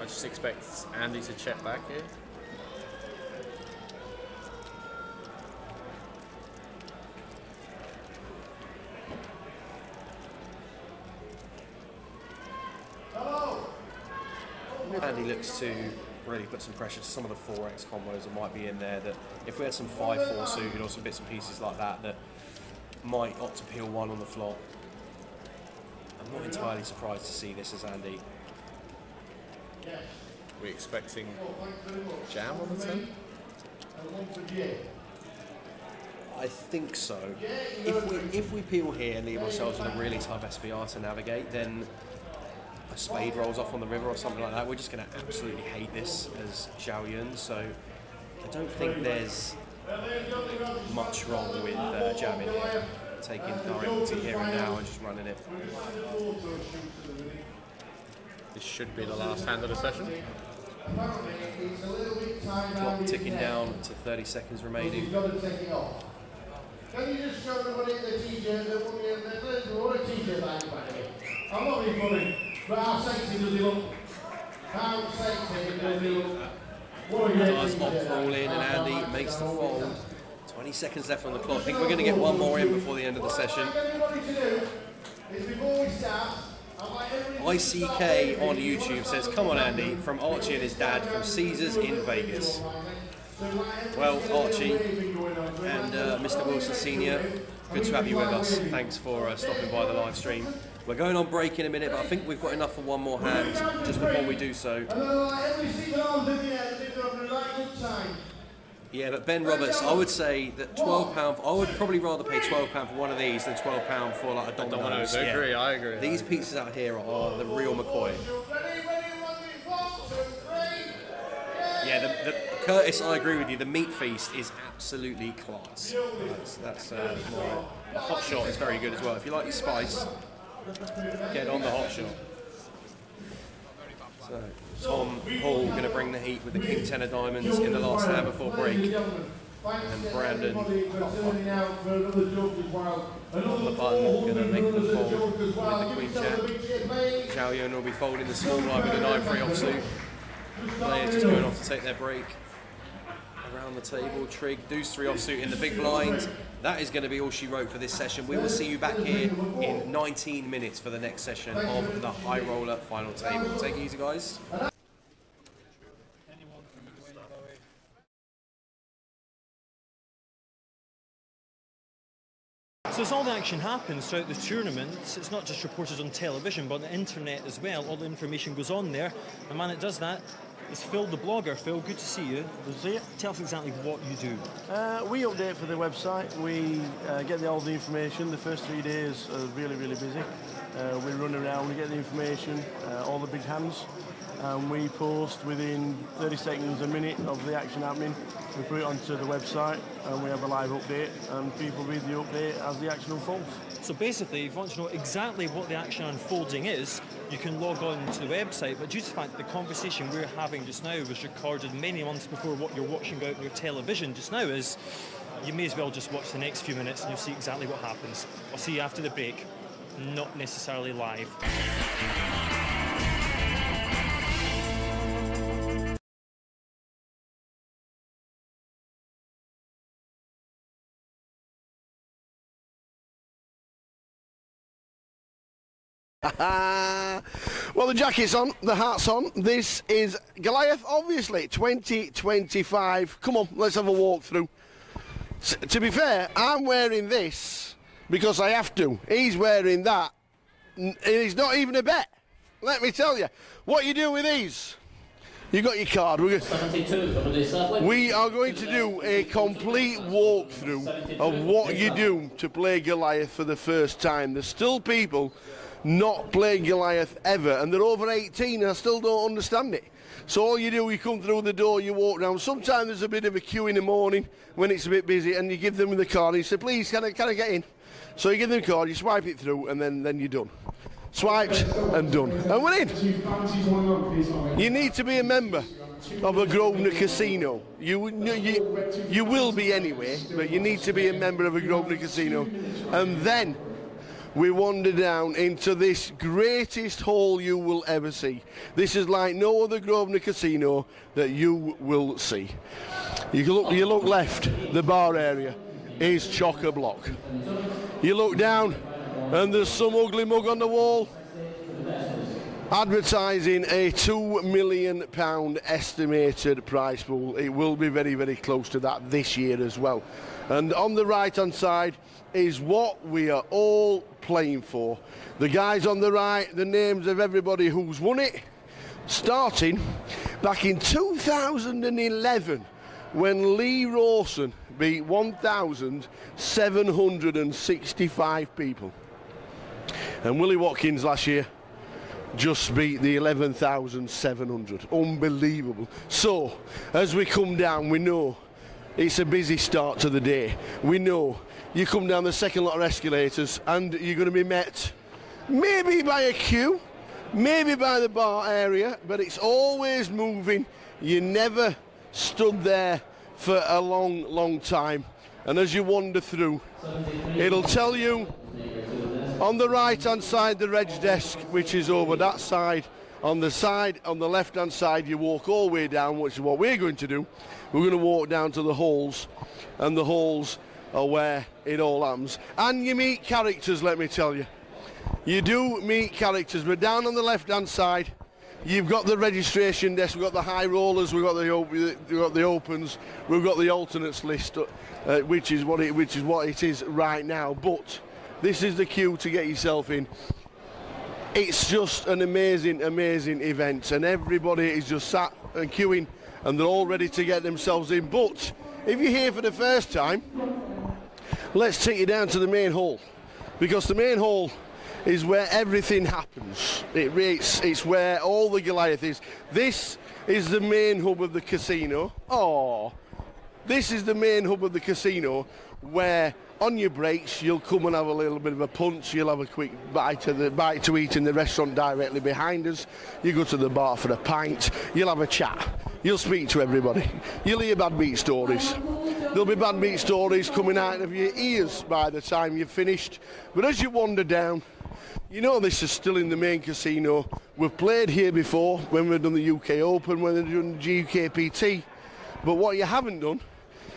I just expect Andy to check back here. Andy looks to really put some pressure to some of the 4x combos that might be in there, that if we had some 5-4 suited or some bits and pieces like that that might opt to peel 1 on the flop. I'm not entirely surprised to see this as Andy. We're expecting jam on the 10? I think so. If we peel here and leave ourselves with a really tough SPR to navigate, then a spade rolls off on the river or something like that, we're just going to absolutely hate this as Zhao Yun. So I don't think there's much wrong with jamming here, taking our equity here and now and just running it. This should be the last hand of the session. Clock ticking down to 30 seconds remaining. Can you just show everybody the t-shirt that won me a t-shirt back here? I'm not being funny, but how sexy does he look? How sexy does he look? What a great Does opt for all in, and Andy makes the fold. 20 seconds left on the clock. I think we're going to get one more in before the end of the session. ICK on YouTube says, "Come on, Andy," from Archie and his dad from Caesars in Vegas. Well, Archie and Mr. Wilson Senior, good to have you with us. Thanks for stopping by the live stream. We're going on break in a minute, but I think we've got enough for one more hand just before we do so. Yeah, but Ben Roberts, I would say that £12, I would probably rather pay £12 for one of these than £12 for like a Domino's. I agree. These pizzas out here are the real McCoy. Yeah, the Curtis, I agree with you. The meat feast is absolutely class. That's a hot shot is very good as well. If you like your spice, get on the hot shot. So Tom Hall going to bring the heat with the King 10 of diamonds in the last hand before break, and Brandon on the button going to make the fold with the Queen Jack. Zhao Yun will be folding the small line with a 9-3 offsuit. Players just going off to take their break. Around the table, Trig, deuce 3 offsuit in the big blind. That is going to be all she wrote for this session. We will see you back here in 19 minutes for the next session of the High Roller final table. Take it easy, guys. So as all the action happens throughout the tournament, it's not just reported on television, but on the internet as well. All the information goes on there. The man that does that is Phil the blogger. Phil, good to see you. Tell us exactly what you do. We update for the website. We get all the information. The first 3 days are really, really busy. We run around, we get the information, all the big hands, and we post within 30 seconds, a minute of the action happening. We put it onto the website and we have a live update, and people read the update as the action unfolds. So basically, if you want to know exactly what the action unfolding is, you can log on to the website, but due to the fact that the conversation we're having just now was recorded many months before what you're watching out on your television just now is, you may as well just watch the next few minutes and you'll see exactly what happens. I'll see you after the break, not necessarily live. Well, the jacket's on, the hat's on. This is Goliath, obviously, 2025. Come on, let's have a walk through. To be fair, I'm wearing this because I have to. He's wearing that. It's not even a bet. Let me tell you. What you do with these? You got your card. We are going to do a complete walkthrough of what you do to play Goliath for the first time. There's still people not playing Goliath ever, and they're over 18 and I still don't understand it. So all you do, you come through the door, you walk down. Sometimes there's a bit of a queue in the morning when it's a bit busy, and you give them the card and you say, please, can I get in? So you give them the card, you swipe it through, and then you're done. Swiped and done. And we're in. You need to be a member of a Grosvenor casino. You will be anyway, but you need to be a member of a Grosvenor casino. And then we wander down into this greatest hall you will ever see. This is like no other Grosvenor casino that you will see. You look left, the bar area is chock-a-block. You look down and there's some ugly mug on the wall advertising a £2 million estimated prize pool. It will be very, very close to that this year as well. And on the right hand side is what we are all playing for. The guys on the right, the names of everybody who's won it, starting back in 2011 when Lee Rawson beat 1,765 people. And Willie Watkins last year just beat the 11,700. Unbelievable. So, as we come down, we know it's a busy start to the day. We know you come down the second lot of escalators and you're going to be met maybe by a queue, maybe by the bar area, but it's always moving. You never stood there for a long, long time. And as you wander through, it'll tell you on the right hand side the reg desk, which is over that side. On the left hand side, you walk all the way down, which is what we're going to do. We're going to walk down to the halls, and the halls are where it all happens. And you meet characters, let me tell you. You do meet characters, but down on the left hand side, you've got the registration desk, we've got the high rollers, we've got the opens, we've got the alternates list, which is what it is right now. But this is the queue to get yourself in. It's just an amazing, amazing event, and everybody is just sat and queuing, and they're all ready to get themselves in. But if you're here for the first time, let's take you down to the main hall, because the main hall is where everything happens. It's where all the Goliath is. This is the main hub of the casino. This is the main hub of the casino, where on your breaks you'll come and have a little bit of a punch, you'll have a quick bite to eat in the restaurant directly behind us, you go to the bar for a pint, you'll have a chat, you'll speak to everybody, you'll hear bad beat stories. There'll be bad beat stories coming out of your ears by the time you've finished. But as you wander down, you know this is still in the main casino. We've played here before when we've done the UK Open, when we've done the GKPT. But what you haven't done,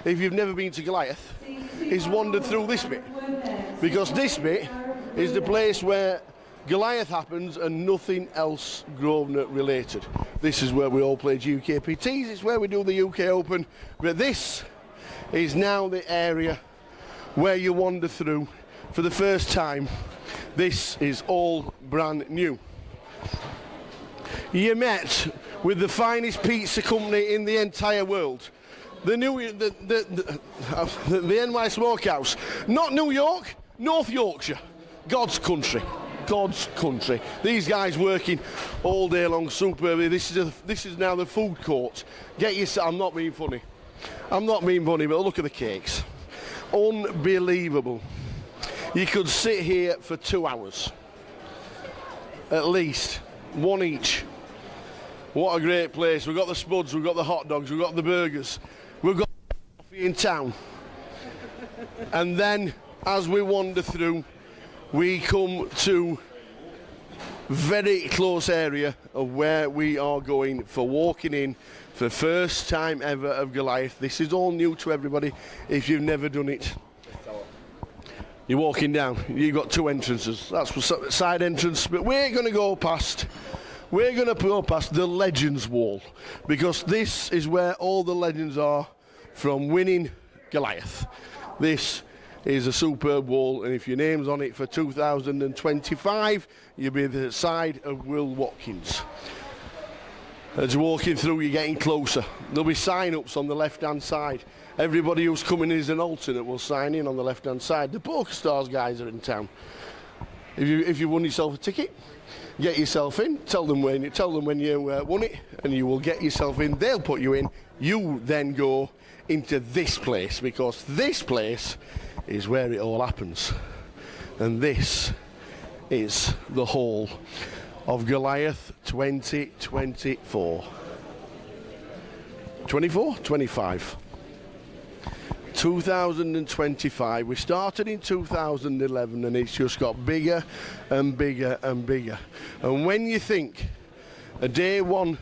if you've never been to Goliath, is wandered through this bit. Because this bit is the place where Goliath happens and nothing else Grosvenor related. This is where we all play GKPTs, it's where we do the UK Open. But this is now the area where you wander through for the first time. This is all brand new. You met with the finest pizza company in the entire world. The NY Smokehouse. Not New York, North Yorkshire. God's country. God's country. These guys working all day long superbly. This is now the food court. I'm not being funny. I'm not being funny, but look at the cakes. Unbelievable. You could sit here for 2 hours. At least. One each. What a great place. We've got the spuds, we've got the hot dogs, we've got the burgers. We've got coffee in town. And then, as we wander through, we come to very close area of where we are going for walking in for the first time ever of Goliath. This is all new to everybody if you've never done it. You're walking down, you've got two entrances. That's the side entrance, but we're going to go past the Legends Wall, because this is where all the legends are from winning Goliath. This is a superb wall, and if your name's on it for 2025, you'll be at the side of Will Watkins. As you're walking through, you're getting closer. There'll be sign-ups on the left-hand side. Everybody who's coming in as an alternate will sign in on the left-hand side. The Poker Stars guys are in town. If you won yourself a ticket, get yourself in. Tell them when you won it, and you will get yourself in. They'll put you in. You then go into this place, because this place is where it all happens. And this is the Hall of Goliath 2024. 24? 25. 2025. We started in 2011, and it's just got bigger and bigger and bigger. And when you think a day one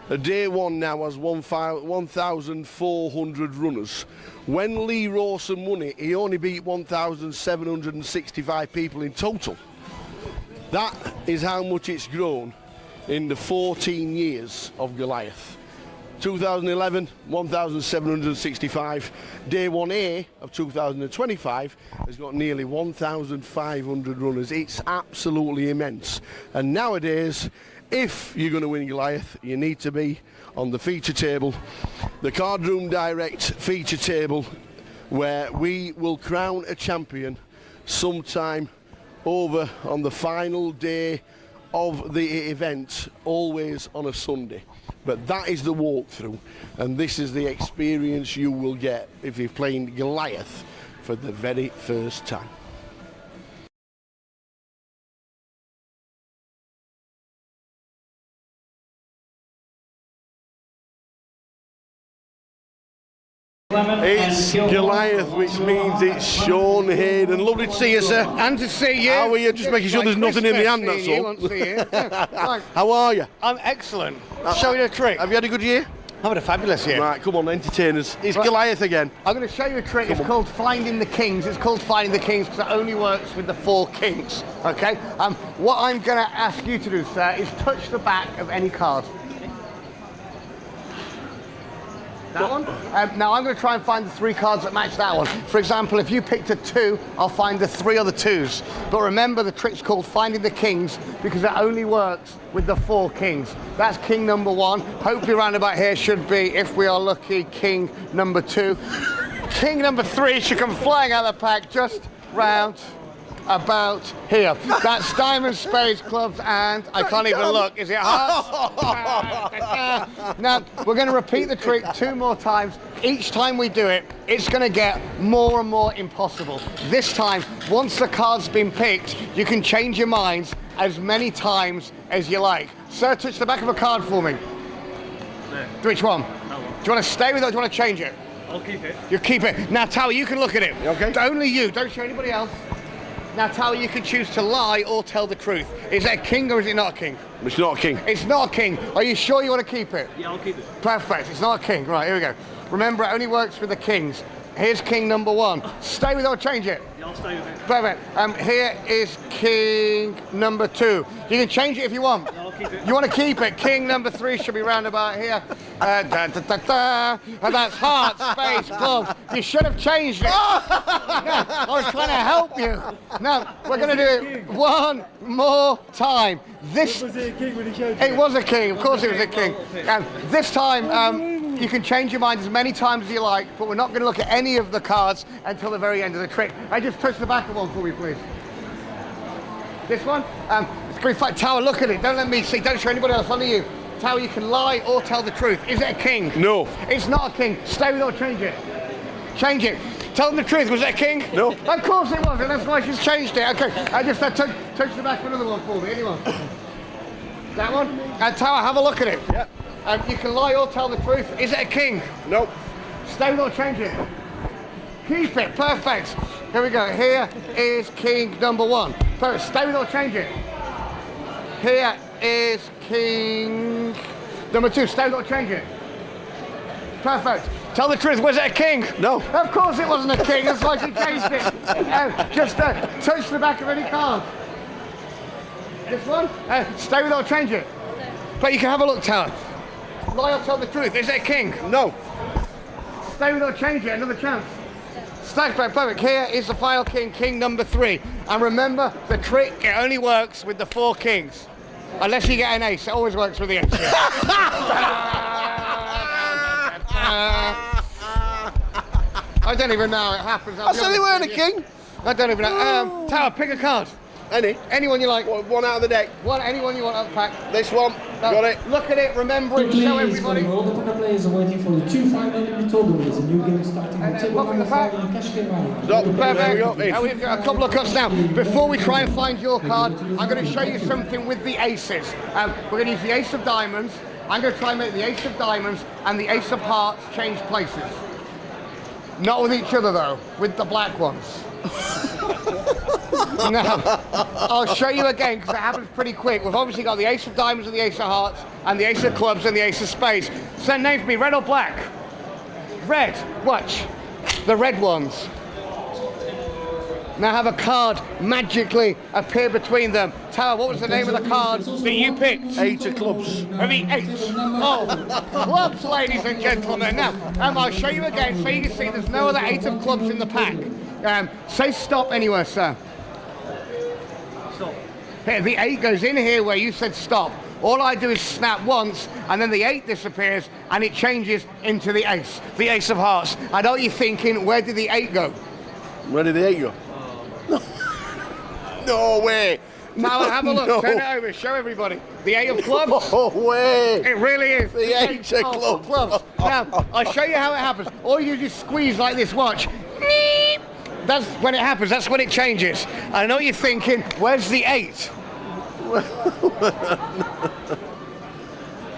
now has 1,400 runners. When Lee Rawson won it, he only beat 1,765 people in total. That is how much it's grown in the 14 years of Goliath. 2011, 1,765. Day 1A of 2025 has got nearly 1,500 runners. It's absolutely immense. And nowadays, if you're going to win Goliath, you need to be on the feature table, the Cardroom Direct feature table, where we will crown a champion sometime over on the final day of the event, always on a Sunday. But that is the walkthrough, and this is the experience you will get if you're playing Goliath for the very first time. It's Goliath, which means it's Sean Hayden. Lovely to see you, sir. And to see you. How are you? Just making sure there's nothing in the hand, that's all. How are you? I'm excellent. Show you a trick. Have you had a good year? I've had a fabulous year. Right, come on, entertain us. It's Goliath again. I'm going to show you a trick. It's called Finding the Kings. It's called Finding the Kings because it only works with the 4 kings. Okay? What I'm going to ask you to do, sir, is touch the back of any card. That one? Now I'm going to try and find the 3 cards that match that one. For example, if you picked a 2, I'll find the 3 other 2s. But remember, the trick's called Finding the Kings because it only works with the 4 kings. That's king number 1. Hopefully round about here should be, if we are lucky, king number 2. King number 3 should come flying out of the pack just round about here. That's diamonds, spades, clubs, and I can't even look. Is it hearts? Now, we're going to repeat the trick 2 more times. Each time we do it, it's going to get more and more impossible. This time, once the card's been picked, you can change your minds as many times as you like. Sir, touch the back of a card for me. There. Which one? That one. Do you want to stay with it or do you want to change it? I'll keep it. You keep it. Now, Tower, you can look at it. Okay. Only you. Don't show anybody else. Now, Tower, you can choose to lie or tell the truth. Is it a king or is it not a king? It's not a king. It's not a king. Are you sure you want to keep it? Yeah, I'll keep it. Perfect. It's not a king. Right, here we go. Remember, it only works with the kings. Here's king number 1. Stay with it or change it? Yeah, I'll stay with it. Perfect. Here is king number 2. You can change it if you want. No, I'll keep it. You want to keep it? King number 3 should be round about here. And that's hearts, spades, clubs. You should have changed it. I was trying to help you. Now, we're going to do it one more time. Was it a king when he showed you? It was a king. Of course it was a king. This time, you can change your mind as many times as you like, but we're not going to look at any of the cards until the very end of the trick. Just touch the back of one for me, please. This one? It's pretty fun. Tower, look at it. Don't let me see. Don't show anybody else. Only you. Tower, you can lie or tell the truth. Is it a king? No. It's not a king. Stay with it or change it. Change it. Tell them the truth. Was it a king? No. Of course it wasn't. That's why she's changed it. Okay. Just touch the back of another one for me. Anyone? That one? Tower, have a look at it. Yep. You can lie or tell the truth. Is it a king? Nope. Stay with or change it? Keep it. Perfect. Here we go. Here is king number 1. Perfect. Stay with or change it? Here is king number 2. Stay with or change it? Perfect. Tell the truth, was it a king? No. Of course it wasn't a king, that's why she changed it. Just touch the back of any card. This one? Stay with or change it? But you can have a look, Tower. Lie or tell the truth, is it a king? No. Stay with or change it, another chance. Stack back, perfect. Here is the final king, king number 3. And remember, the trick, it only works with the 4 kings. Unless you get an ace, it always works with the ace. I don't even know how it happens. I said he weren't a king. I don't even know. Tower, pick a card. Anyone you like. One out of the deck. Anyone you want out of the pack. This one. Got it. Look at it, remember it, show everybody. All the players are waiting for the 2 final in Togo. It's a new game starting with table number 5 and cash game Perfect. We've got a couple of cuts now. Before we try and find your card, I'm going to show you something with the aces. We're going to use the ace of diamonds. I'm going to try and make the ace of diamonds and the ace of hearts change places. Not with each other though, with the black ones. Now, I'll show you again because it happens pretty quick. We've obviously got the ace of diamonds and the ace of hearts and the ace of clubs and the ace of spades. Send name for me, red or black? Red. Watch. The red ones. Now have a card magically appear between them. Tower, what was the name of the card that you picked? 8 of clubs. Maybe 8. Oh, clubs, ladies and gentlemen. Now, I'll show you again so you can see there's no other 8 of clubs in the pack. Say stop anywhere, sir. Stop. Here, the 8 goes in here where you said stop. All I do is snap once, and then the 8 disappears, and it changes into the ace of hearts. I know what you're thinking, where did the 8 go? Where did the 8 go? No way. Now have a look, no. Turn it over, show everybody. The 8 of clubs. No way. It really is. The 8 of clubs. Now, I'll show you how it happens. All you do is squeeze like this, watch. That's when it happens, that's when it changes. I know what you're thinking, where's the 8?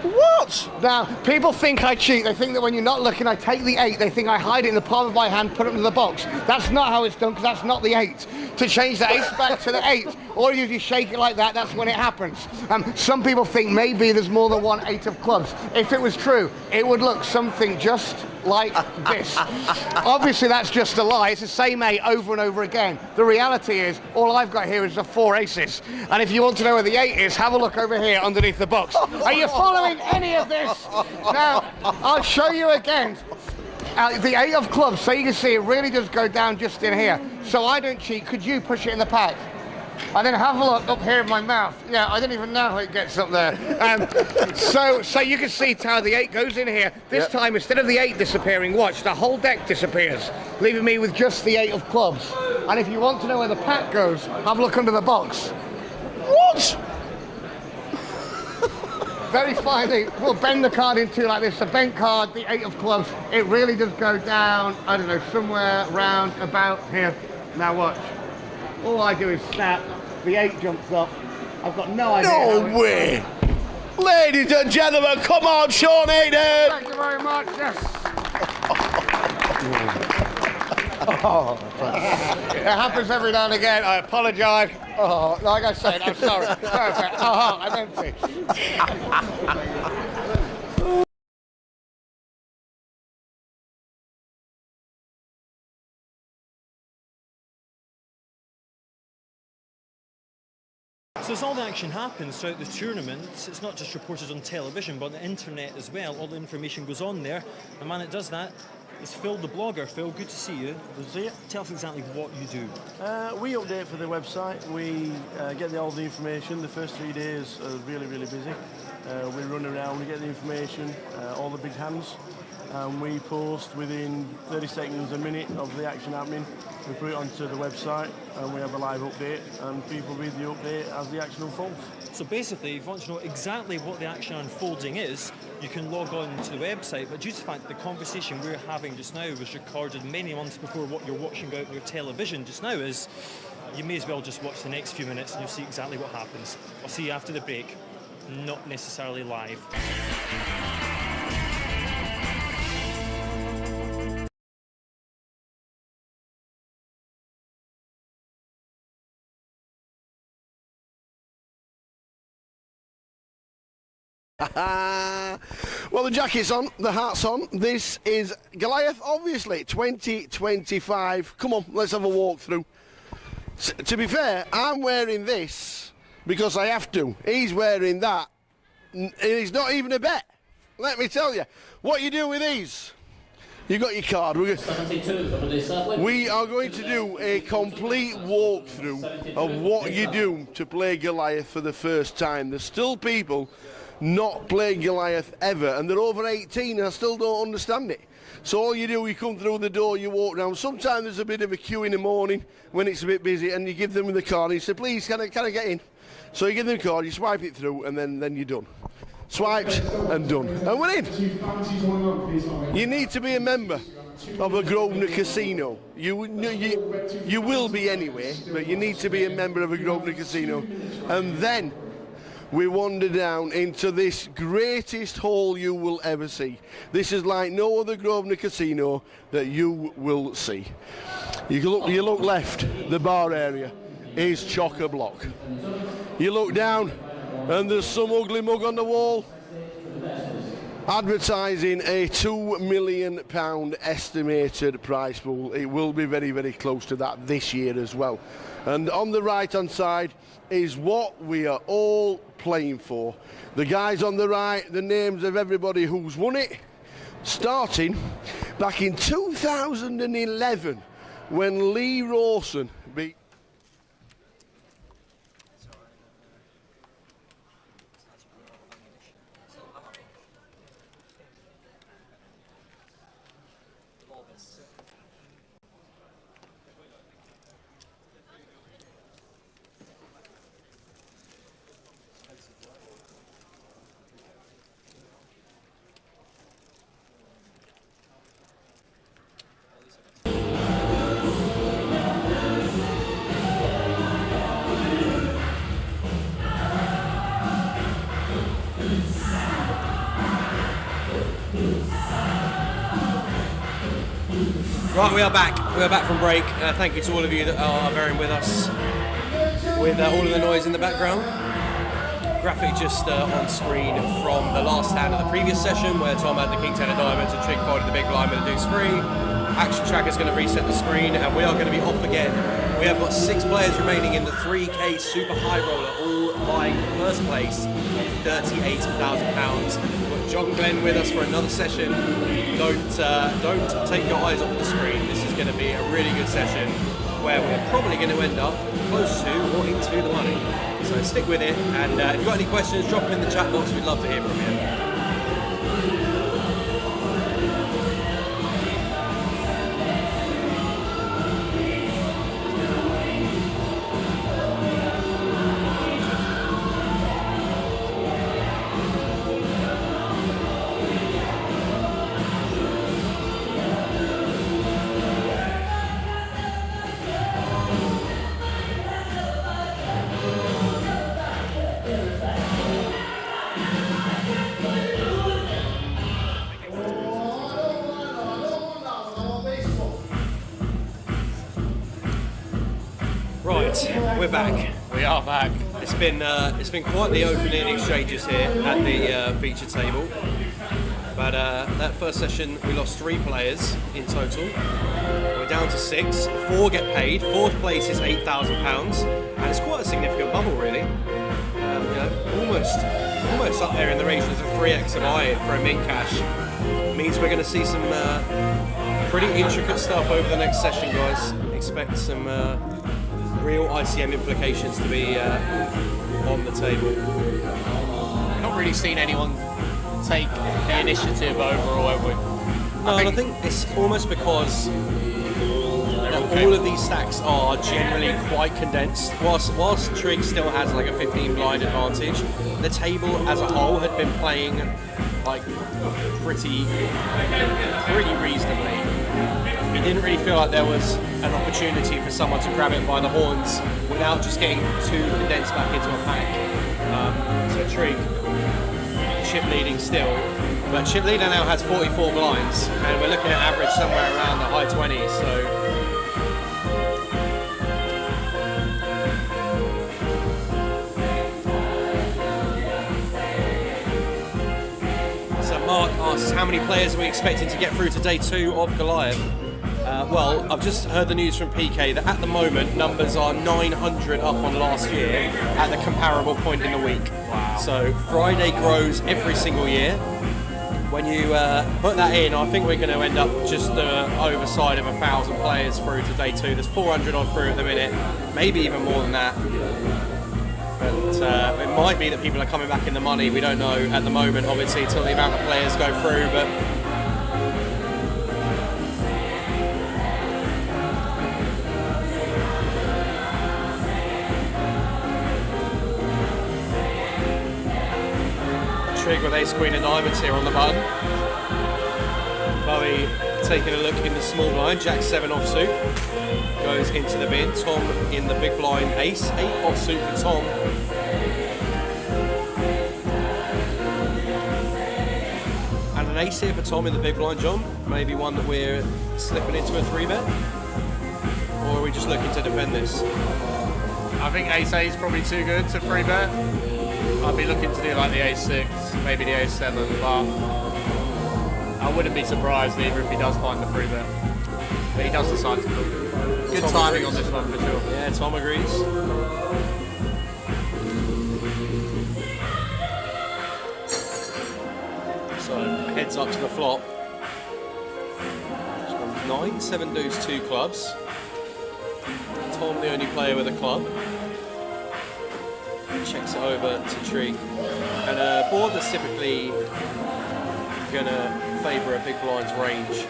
What? Now, people think I cheat. They think that when you're not looking, I take the 8. They think I hide it in the palm of my hand, put it into the box. That's not how it's done, because that's not the 8. To change the ace back to the 8, all you do is shake it like that, that's when it happens. Some people think maybe there's more than one 8 of clubs. If it was true, it would look something just like this. Obviously, that's just a lie. It's the same 8 over and over again. The reality is, all I've got here is the 4 aces. And if you want to know where the 8 is, have a look over here underneath the box. Are you following any of this? Now, I'll show you again. The 8 of clubs, so you can see it really does go down just in here. So I don't cheat. Could you push it in the pack? And then have a look up here in my mouth. Yeah, I don't even know how it gets up there. So you can see, Tower, the 8 goes in here. This time, instead of the 8 disappearing, watch, the whole deck disappears, leaving me with just the 8 of clubs. And if you want to know where the pack goes, have a look under the box. What? Very finely, we'll bend the card in two like this. The bent card, the 8 of clubs, it really does go down, I don't know, somewhere round about here. Now watch. All I do is snap, the 8 jumps up. I've got no idea. No way! Ladies and gentlemen, come on, Sean Hayden! Thank you very much, yes. It happens every now and again, I apologise. Oh, like I said, I'm sorry. Perfect. I'm empty. So as all the action happens throughout the tournament, it's not just reported on television, but on the internet as well. All the information goes on there. The man that does that is Phil the blogger. Phil, good to see you. Tell us exactly what you do. We update for the website. We get all the information. The first 3 days are really, really busy. We run around, we get the information, all the big hands. And we post within 30 seconds, a minute of the action happening. We put it onto the website and we have a live update and people read the update as the action unfolds. So basically, if you want to know exactly what the action unfolding is, you can log on to the website, but due to the fact that the conversation we're having just now was recorded many months before what you're watching out on your television just now is, you may as well just watch the next few minutes and you'll see exactly what happens. I'll see you after the break, not necessarily live. Well, the jacket's on, the hat's on. This is Goliath, obviously, 2025. Come on, let's have a walk through. To be fair, I'm wearing this because I have to. He's wearing that. It's not even a bet. Let me tell you. What you do with these? You got your card. We are going to do a complete walkthrough of what you do to play Goliath for the first time. There's still people not playing Goliath ever, and they're over 18 and I still don't understand it. So all you do, you come through the door, you walk down. Sometimes there's a bit of a queue in the morning when it's a bit busy, and you give them the card and you say, please, can I get in? So you give them the card, you swipe it through, and then you're done. Swiped and done. And we're in. You need to be a member of a Grosvenor casino. You will be anyway, but you need to be a member of a Grosvenor casino. And then we wander down into this greatest hall you will ever see. This is like no other Grosvenor casino that you will see. You look left, the bar area is chock-a-block. You look down and there's some ugly mug on the wall advertising a £2 million estimated prize pool. It will be very, very close to that this year as well. And on the right hand side is what we are all playing for. The guys on the right, the names of everybody who's won it, starting back in 2011 when Lee Rawson beat Right, we are back. We are back from break. Thank you to all of you that are bearing with us with all of the noise in the background. Graphic just on screen from the last hand of the previous session where Tom had the King 10 of diamonds and Trig folded the big blind with a deuce free. Action tracker is going to reset the screen and we are going to be off again. We have got 6 players remaining in the 3K Super High Roller, all vying for first place of £38,000. John Glenn with us for another session. Don't take your eyes off the screen. This is going to be a really good session where we're probably going to end up close to or into the money. So stick with it, and if you've got any questions, drop them in the chat box. We'd love to hear from you. We're back. We are back. It's been quite the opening exchanges here at the feature table. But that first session we lost 3 players in total. We're down to 6. 4 get paid. 4th place is £8,000, and it's quite a significant bubble, really. Almost up there in the regions of 3x of iron for a min cash. Means we're going to see some pretty intricate stuff over the next session, guys. Expect some real ICM implications to be on the table. We've not really seen anyone take the initiative overall, have we? No, I think it's almost because all of these stacks are generally quite condensed. Whilst Trig still has like a 15 blind advantage, the table as a whole had been playing like pretty reasonably. It didn't really feel like there was an opportunity for someone to grab it by the horns without just getting too condensed back into a pack. So Trig chip leading still, but chip leader now has 44 blinds, and we're looking at average somewhere around the high 20s. So Mark asks, how many players are we expecting to get through to day 2 of Goliath? Well, I've just heard the news from PK that at the moment numbers are 900 up on last year at the comparable point in the week. Wow. So Friday grows every single year. When you put that in, I think we're going to end up just over side of 1,000 players through to day 2. There's 400 on through at the minute, maybe even more than that. But it might be that people are coming back in the money. We don't know at the moment, obviously, until the amount of players go through. But Trig with ace, queen and diamonds here on the button. Bowie taking a look in the small blind, jack 7 offsuit. Goes into the bin. Tom in the big blind, ace 8 offsuit for Tom. And an ace here for Tom in the big blind, John. Maybe one that we're slipping into a 3-bet? Or are we just looking to defend this? I think ace 8 is probably too good to 3-bet. I'd be looking to do like the ace 6, maybe the ace 7, but I wouldn't be surprised either if he does find the 3-bet. But he does decide to call. Good Tom timing agrees. on this one for sure. Yeah, Tom agrees. So, heads up to the flop. 9, 7 deuce, 2 clubs. Tom the only player with a club. Checks it over to Trig. And a board that's typically gonna favour a big blind's range.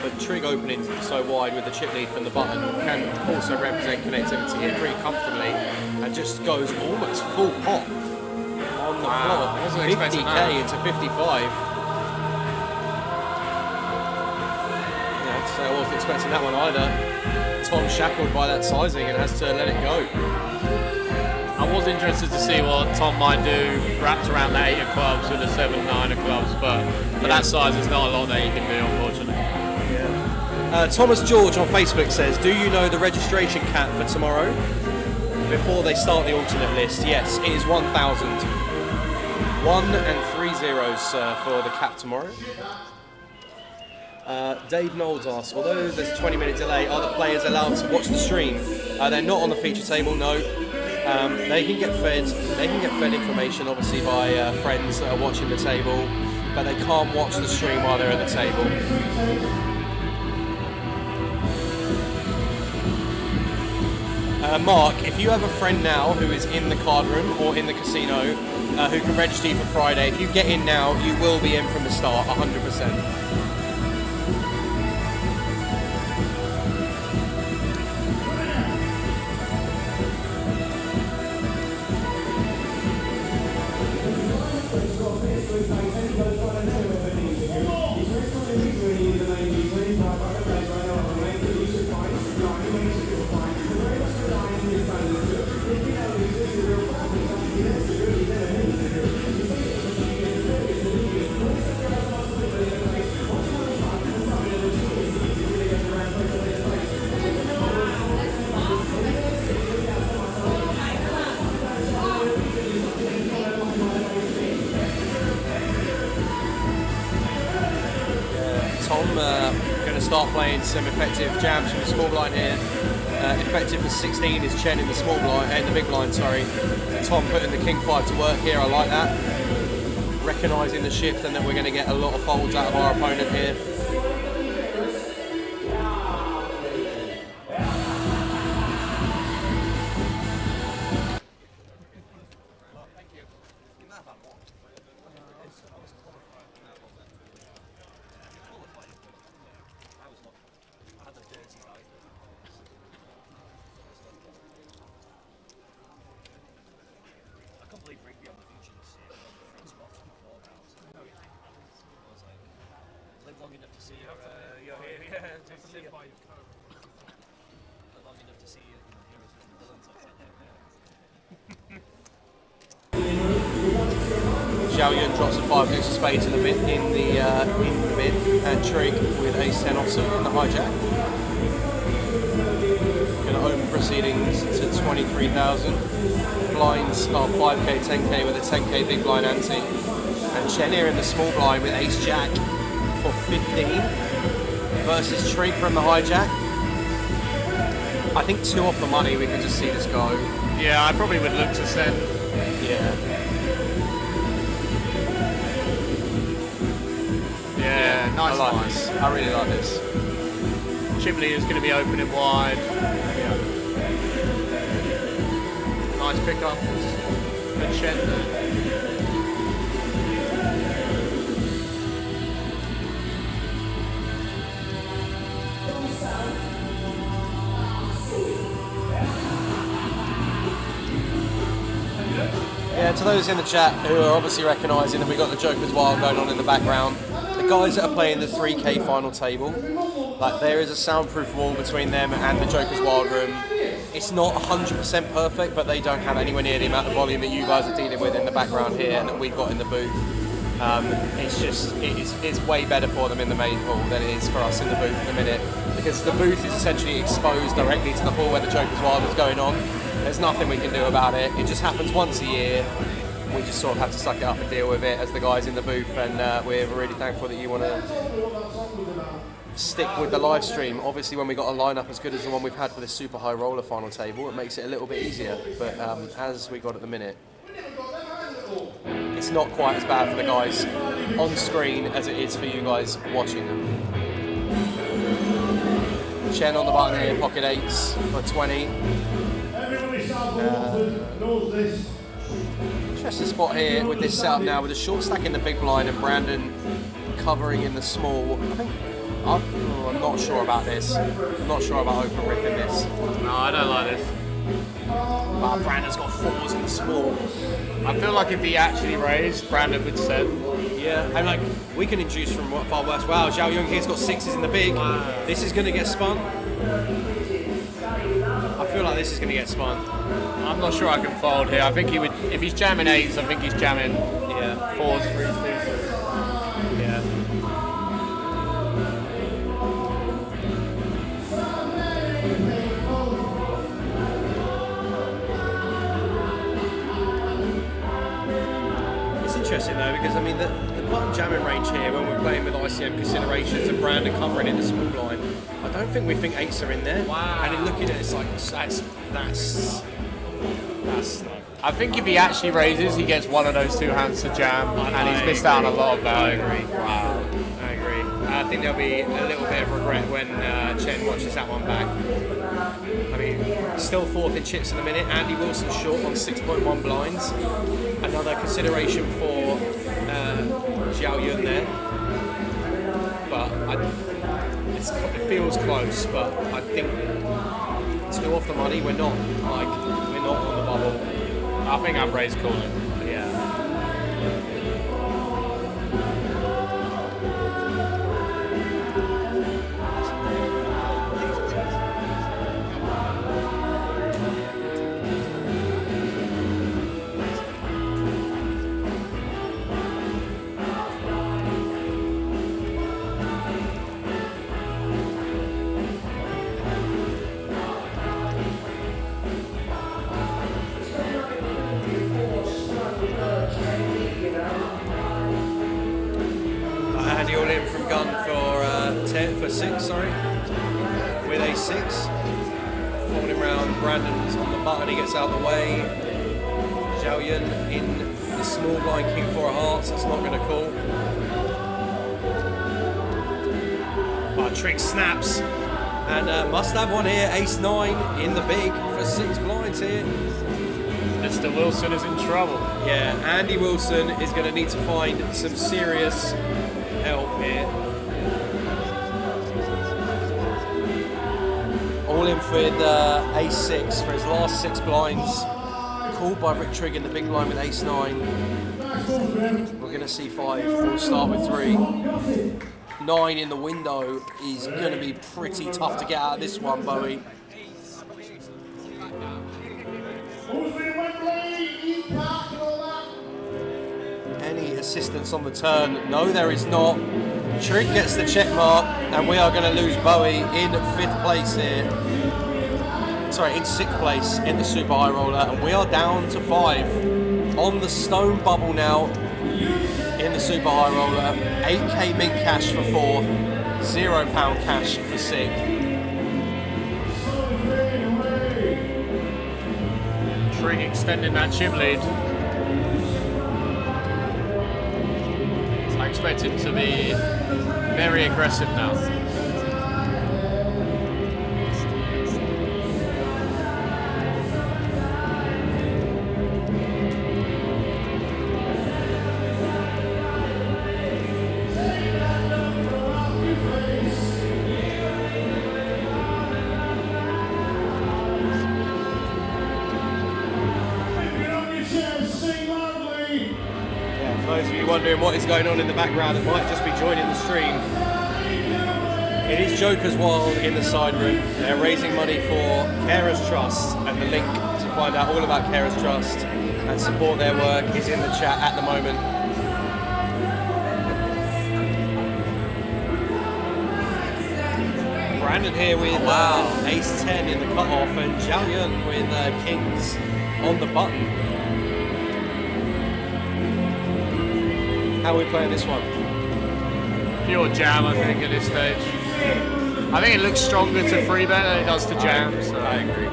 But Trig opening so wide with the chip lead from the button can also represent connectivity here pretty comfortably, and just goes almost full pot on the flop. 50k into 55. Yeah, I'd say I wasn't expecting that one either. Tom shackled by that sizing and has to let it go. I was interested to see what Tom might do, perhaps around the 8 of clubs with a 7, 9 of clubs, but for that size there's not a lot that you can do, unfortunately. Thomas George on Facebook says, do you know the registration cap for tomorrow? Before they start the alternate list, yes, it is 1,000. 1 and 3 zeros for the cap tomorrow. Dave Knowles asks, although there's a 20-minute delay, are the players allowed to watch the stream? They're not on the feature table, no. They can get fed information, obviously, by friends that are watching the table, but they can't watch the stream while they're at the table. Mark, if you have a friend now who is in the card room or in the casino who can register you for Friday, if you get in now, you will be in from the start, 100%. Start playing some effective jams from the small blind here. Effective for 16 is Chen in the small blind, in the big blind, sorry. Tom putting the king 5 to work here, I like that. Recognising the shift and that we're going to get a lot of folds out of our opponent here. Zhao Yun drops a 5 deuce of spades in the mid, and Trig with ace 10 offsuit in the hijack. Going to open proceedings to 23,000. Blinds are 5k, 10k with a 10k big blind ante. And Chen here in the small blind with ace jack for 15 versus Trig from the hijack. I think 2 off the money, we can just see this go. Yeah, I probably would look to send. Yeah. Yeah, nice I like line. this. I really like this. Chipley is going to be opening wide. Yeah. Nice pickup for Chen there. Yeah, to those in the chat who are obviously recognising that we've got the Joker's Wild going on in the background, the guys that are playing the 3K final table, like there is a soundproof wall between them and the Joker's Wild room. It's not 100% perfect, but they don't have anywhere near the amount of volume that you guys are dealing with in the background here and that we've got in the booth. It's way better for them in the main hall than it is for us in the booth in a minute, because the booth is essentially exposed directly to the hall where the Joker's Wild is going on. There's nothing we can do about it. It just happens once a year. We just sort of have to suck it up and deal with it as the guys in the booth, and we're really thankful that you want to stick with the live stream. Obviously, when we got a lineup as good as the one we've had for this super high roller final table, it makes it a little bit easier. But as we got at the minute, it's not quite as bad for the guys on screen as it is for you guys watching them. Chen on the button here, pocket 8s for 20. Interesting spot here with this setup now, with a short stack in the big blind and Brandon covering in the small. I'm not sure about this. I'm not sure about open ripping this. No, I don't like this. But Brandon's got 4s in the small. I feel like if he actually raised, Brandon would send. Yeah, and like we can induce from far worse. Wow, Zhao Yun here's got 6s in the big. Wow. This is going to get spun. I feel like this is going to get spun. I'm not sure I can fold here. I think he would, if he's jamming 8s, I think he's jamming 4s, 3s, 2s. Yeah. It's interesting though, because I mean the button jamming range here when we're playing with ICM considerations and Brandon covering in the small blind, I don't think we think 8s are in there. Wow. And in looking at it, it's like that's I think if he actually raises, he gets one of those 2 hands to jam, and he's missed out on a lot of value. I agree. Wow. I agree. I think there'll be a little bit of regret when Chen watches that one back. I mean, still 4th in chips in a minute. Andy Wilson short on 6.1 blinds. Another consideration for Zhao Yun there. But it feels close, but I think 2 off the money. We're not on the bubble. I think I'm raised calling. Yeah. Andy all in from gun for 6, sorry, with a 6. Folding round, Brandon's on the button, he gets out of the way. Zhao Yun in the small blind, king 4 of hearts, that's not going to call. Trick snaps, and must have one here, ace 9 in the big for 6 blinds here. Mr. Wilson is in trouble. Yeah, Andy Wilson is going to need to find some serious help here. All in with ace 6 for his last 6 blinds. Called by Rick Trigg in the big blind with ace 9. We're going to see 5. We'll start with 3. 9 in the window is going to be pretty tough to get out of this one, Bowie. assistance on the turn. No, there is not. Trig gets the check mark, and we are going to lose Bowie in 5th place here. Sorry, in 6th place in the Super High Roller, and we are down to 5 on the stone bubble now in the Super High Roller. 8k mint cash for 4th, £0 cash for 6th. Trig extending that chip lead. I expect him to be very aggressive now. Wondering what is going on in the background, it might just be joining the stream. It is Joker's Wild in the side room. They're raising money for Carers Trust, and the link to find out all about Carers Trust and support their work is in the chat at the moment. Brandon here with ace 10 in the cut-off, and Zhao Yun with kings on the button. How are we playing this one? Pure jam, I think, at this stage. I think it looks stronger to free bet than it does to jam. So. I agree.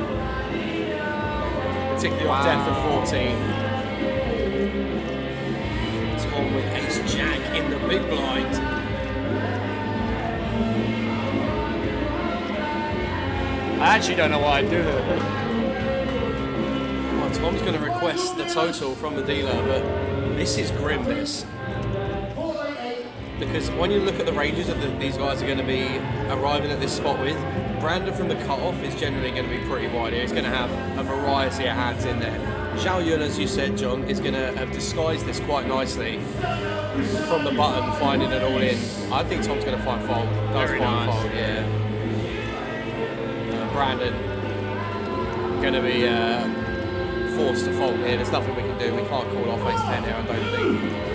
Particularly off depth of 14. Tom with ace jack in the big blind. I actually don't know what I'd do there. Well, Tom's going to request the total from the dealer, but this is grim, this. Because when you look at the ranges that these guys are going to be arriving at this spot with, Brandon from the cut-off is generally going to be pretty wide here. He's going to have a variety of hands in there. Zhao Yun, as you said, John, is going to have disguised this quite nicely from the button, finding it all in. I think Tom's going to find fold. Very nice. Fold, yeah. Brandon going to be forced to fold here. There's nothing we can do. We can't call off ace 10 here, I don't think.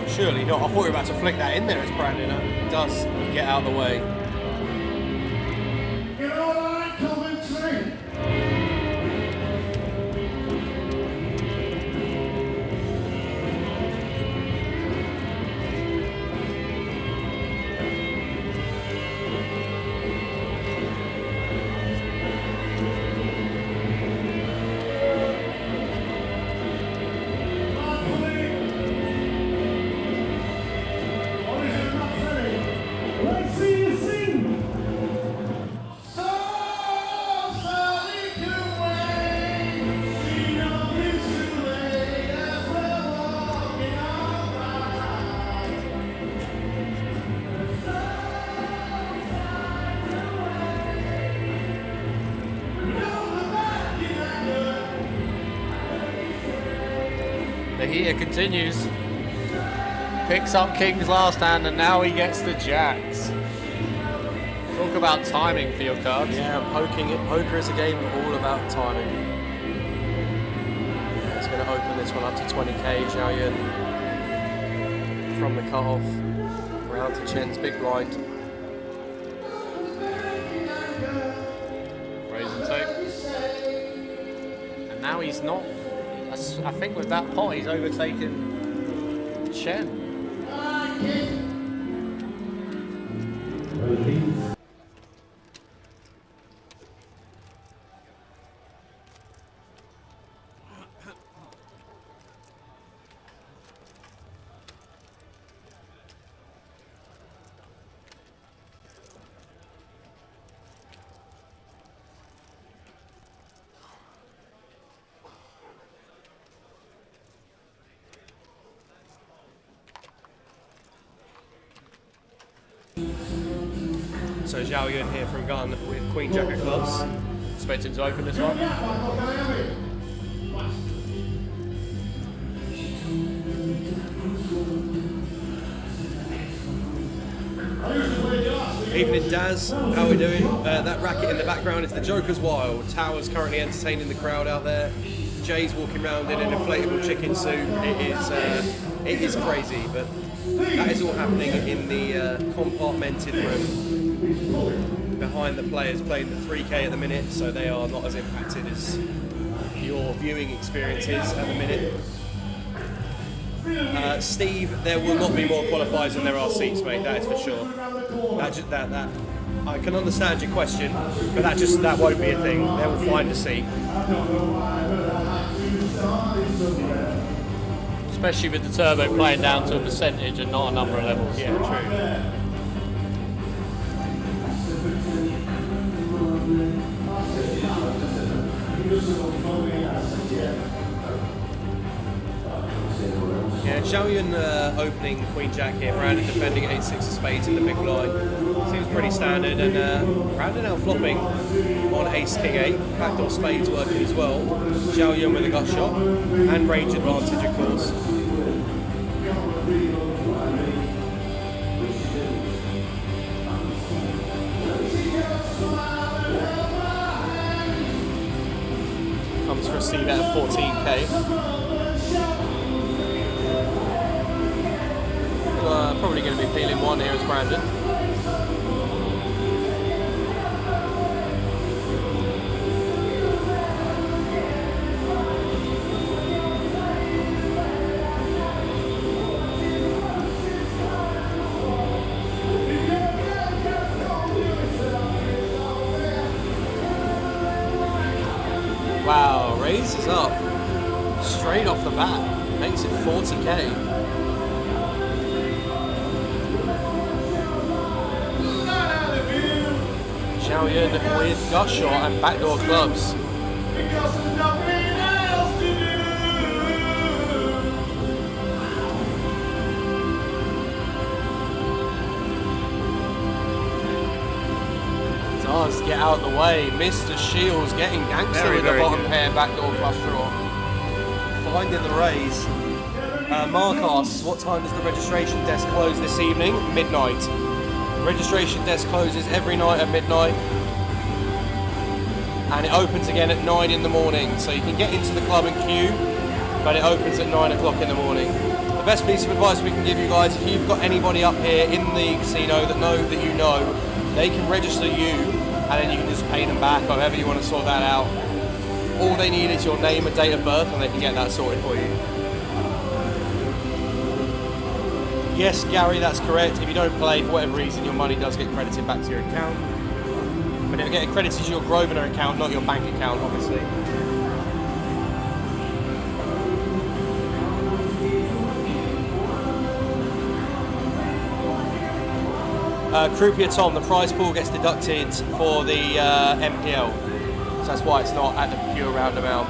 Surely not. I thought we were about to flick that in there as Brandon does get out of the way. You're all right, Coventry. The heater continues. Picks up kings last hand, and now he gets the jacks. Talk about timing for your cards. Yeah, poker is a game all about timing. He's going to open this one up to 20k, Zhao Yun. From the cut-off, round to Chen's big blind. Raise and take. And now he's not. I think with that pot, he's overtaken Chen. So Zhao Yun here from Gun with Queen Jack of clubs. Expecting to open this one. Evening Daz, how are we doing? That racket in the background is the Joker's Wild. Tower's currently entertaining the crowd out there. Jay's walking around in an inflatable chicken suit. It is crazy, but that is all happening in the compartmented room behind the players playing the 3K at the minute, so they are not as impacted as your viewing experience is at the minute. Steve, there will not be more qualifiers than there are seats, mate. That is for sure. That I can understand your question, but that won't be a thing. They will find a seat. Especially with the turbo playing down to a percentage and not a number of levels. Yeah, true. Yeah, Zhao Yun opening Queen Jack here, Brandon defending 8-6 of spades in the big blind. Seems pretty standard, and Brandon out flopping on Ace King 8. Backdoor spades working as well. Zhao Yun with a gut shot and range advantage, of course. Comes for a C-bet of 14k. Probably going to be peeling one here as Brandon. Wow, raises up straight off the bat, makes it 40k. Zhao Yun with gut shot and backdoor clubs. Does get out of the way. Mr. Shields getting gangster with the bottom pair backdoor flush draw. Finding the raise. Mark asks, what time does the registration desk close this evening? Midnight. Registration desk closes every night at midnight, and it opens again at 9 in the morning. So you can get into the club and queue, but it opens at 9 o'clock in the morning. The best piece of advice we can give you guys, if you've got anybody up here in the casino that you know, they can register you, and then you can just pay them back, however you want to sort that out. All they need is your name and date of birth, and they can get that sorted for you. Yes, Gary, that's correct. If you don't play, for whatever reason, your money does get credited back to your account. But it'll get credited to your Grosvenor account, not your bank account, obviously. Croupier Tom, the prize pool gets deducted for the MPL. So that's why it's not at the pure round amount.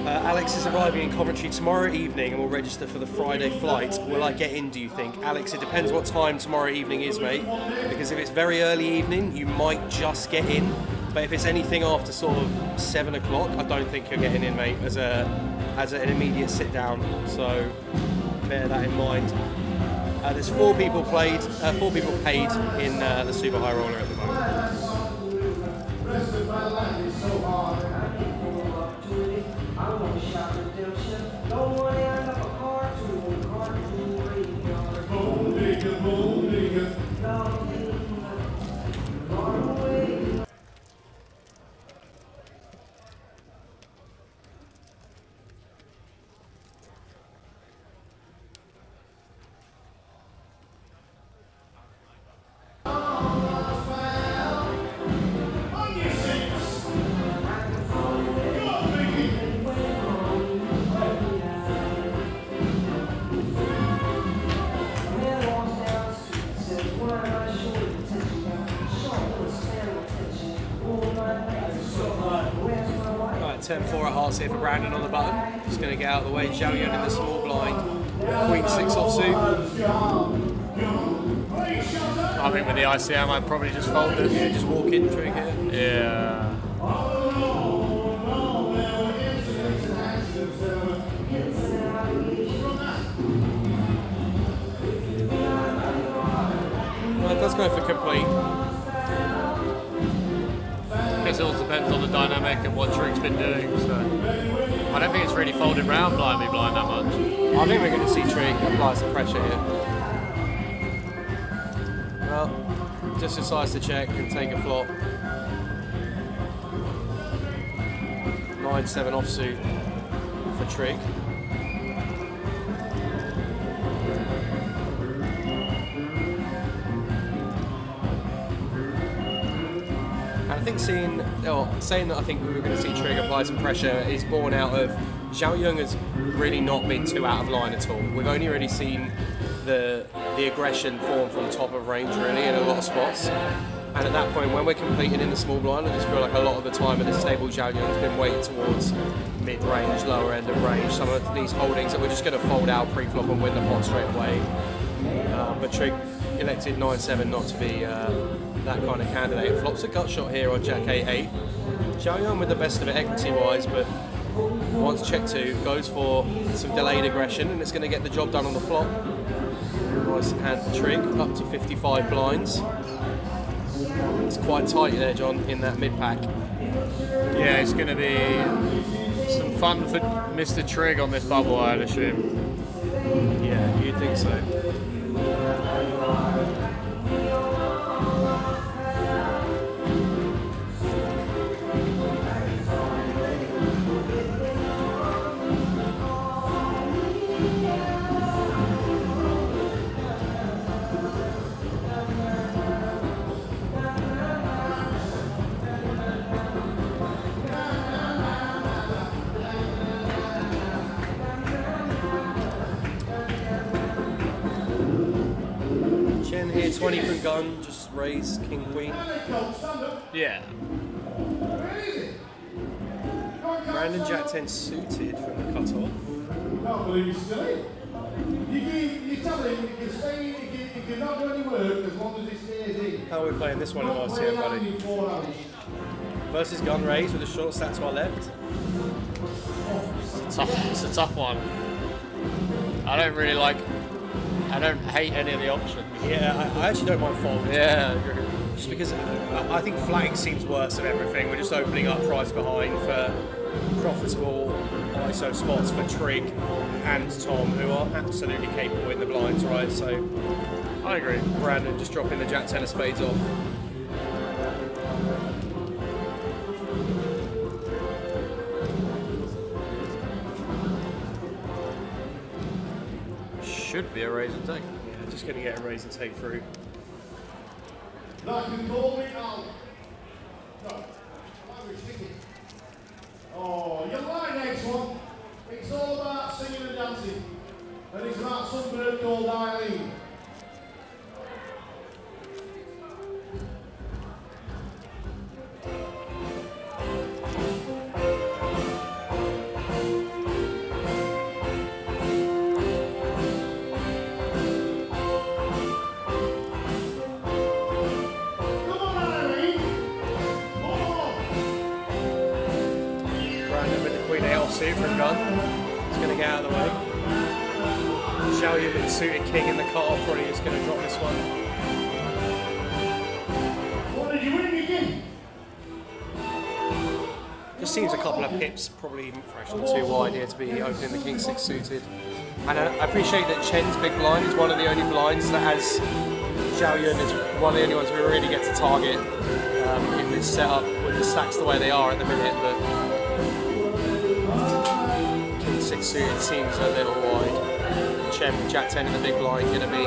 Alex is arriving in Coventry tomorrow evening and will register for the Friday flight. Will I get in, do you think? Alex, it depends what time tomorrow evening is, mate. Because if it's very early evening, you might just get in. But if it's anything after sort of 7 o'clock, I don't think you're getting in, mate, as an immediate sit down. So bear that in mind. There's 4 people paid in the Super High Roller at the moment. starts here for Brandon on the button. Just going to get out of the way. Zhao Yun in the small blind. Queen 6 offsuit. I think with the ICM, I'd probably just fold this. Yeah, just walk in, trig here. Yeah. Well, it does go for complete. I guess it all depends on the dynamic and what Trig's been doing. So I don't think it's really folded round blind that much. I think we're going to see Trig apply some pressure here. Well, just decides to check and take a flop. 9-7 offsuit for Trig. And I think saying that I think we were going to see Trig apply some pressure is born out of Zhao Yun has really not been too out of line at all. We've only really seen the aggression form from top of range really in a lot of spots. And at that point, when we're competing in the small blind, I just feel like a lot of the time at this table, Zhao Yun has been weighted towards mid-range, lower end of range. Some of these holdings that we're just going to fold out pre-flop and win the pot straight away. But Trig elected 9-7 not to be that kind of candidate. Flops a gut shot here on Jack 8-8. Zhao Yun with the best of it equity-wise, but once check 2 goes for some delayed aggression, and it's going to get the job done on the flop. Nice hand for Trig, up to 55 blinds. It's quite tight there, John, in that mid-pack. Yeah, it's going to be some fun for Mr. Trig on this bubble, I'd assume. Yeah, you'd think so. Chen here, 20 from gun, just raise king queen. Yeah. Brandon Jack 10 suited from the cutoff. Can't believe he's still in. You tell him he can stay in, he can not do any work as long as he stays in. How are we playing this one in ICM, buddy? Versus gun raise with a short stack to our left. It's a tough one. I don't hate any of the options. Yeah, I actually don't mind fold. Yeah, I agree. Just because I think flatting seems worse of everything. We're just opening up price behind for profitable ISO spots for Trig and Tom, who are absolutely capable in the blinds, right? So I agree. Brandon just dropping the Jack 10 of spades off. Should be a raise and take. Yeah, just going to get a raise and take through. That can call me out. No, oh, you like next one. It's all about singing and dancing. And it's about some bird called Eileen. Offsuit from gun. He's going to get out of the way. Zhao Yun with the suited king in the cut-off, probably is going to drop this one. What did you win again? Just seems a couple of pips, probably fraction too wide here to be opening the king 6 suited. And I appreciate that Chen's big blind is one of the only blinds that has Zhao Yun is one of the only ones we really get to target in this setup with the stacks the way they are at the minute. But 6 suited seems a little wide. Chen with Jack 10 in the big blind going to be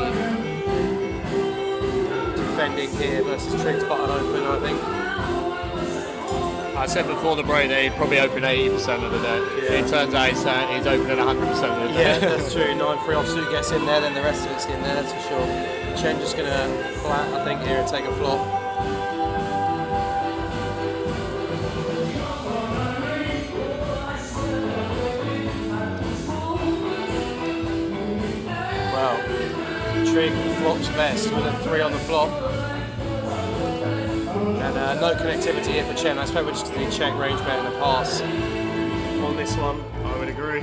defending here versus Trig's button open, I think. I said before the break that he'd probably open 80% of the deck. Yeah. It turns out he's opening 100% of the deck. Yeah, that's true. 9-3 offsuit gets in there, then the rest of it's in there, that's for sure. Chen just going to flat, I think, here and take a flop. trig flops best with a 3 on the flop. And no connectivity here for Chen. I suppose we're just doing check, range bet, and a pass on this one. I would agree.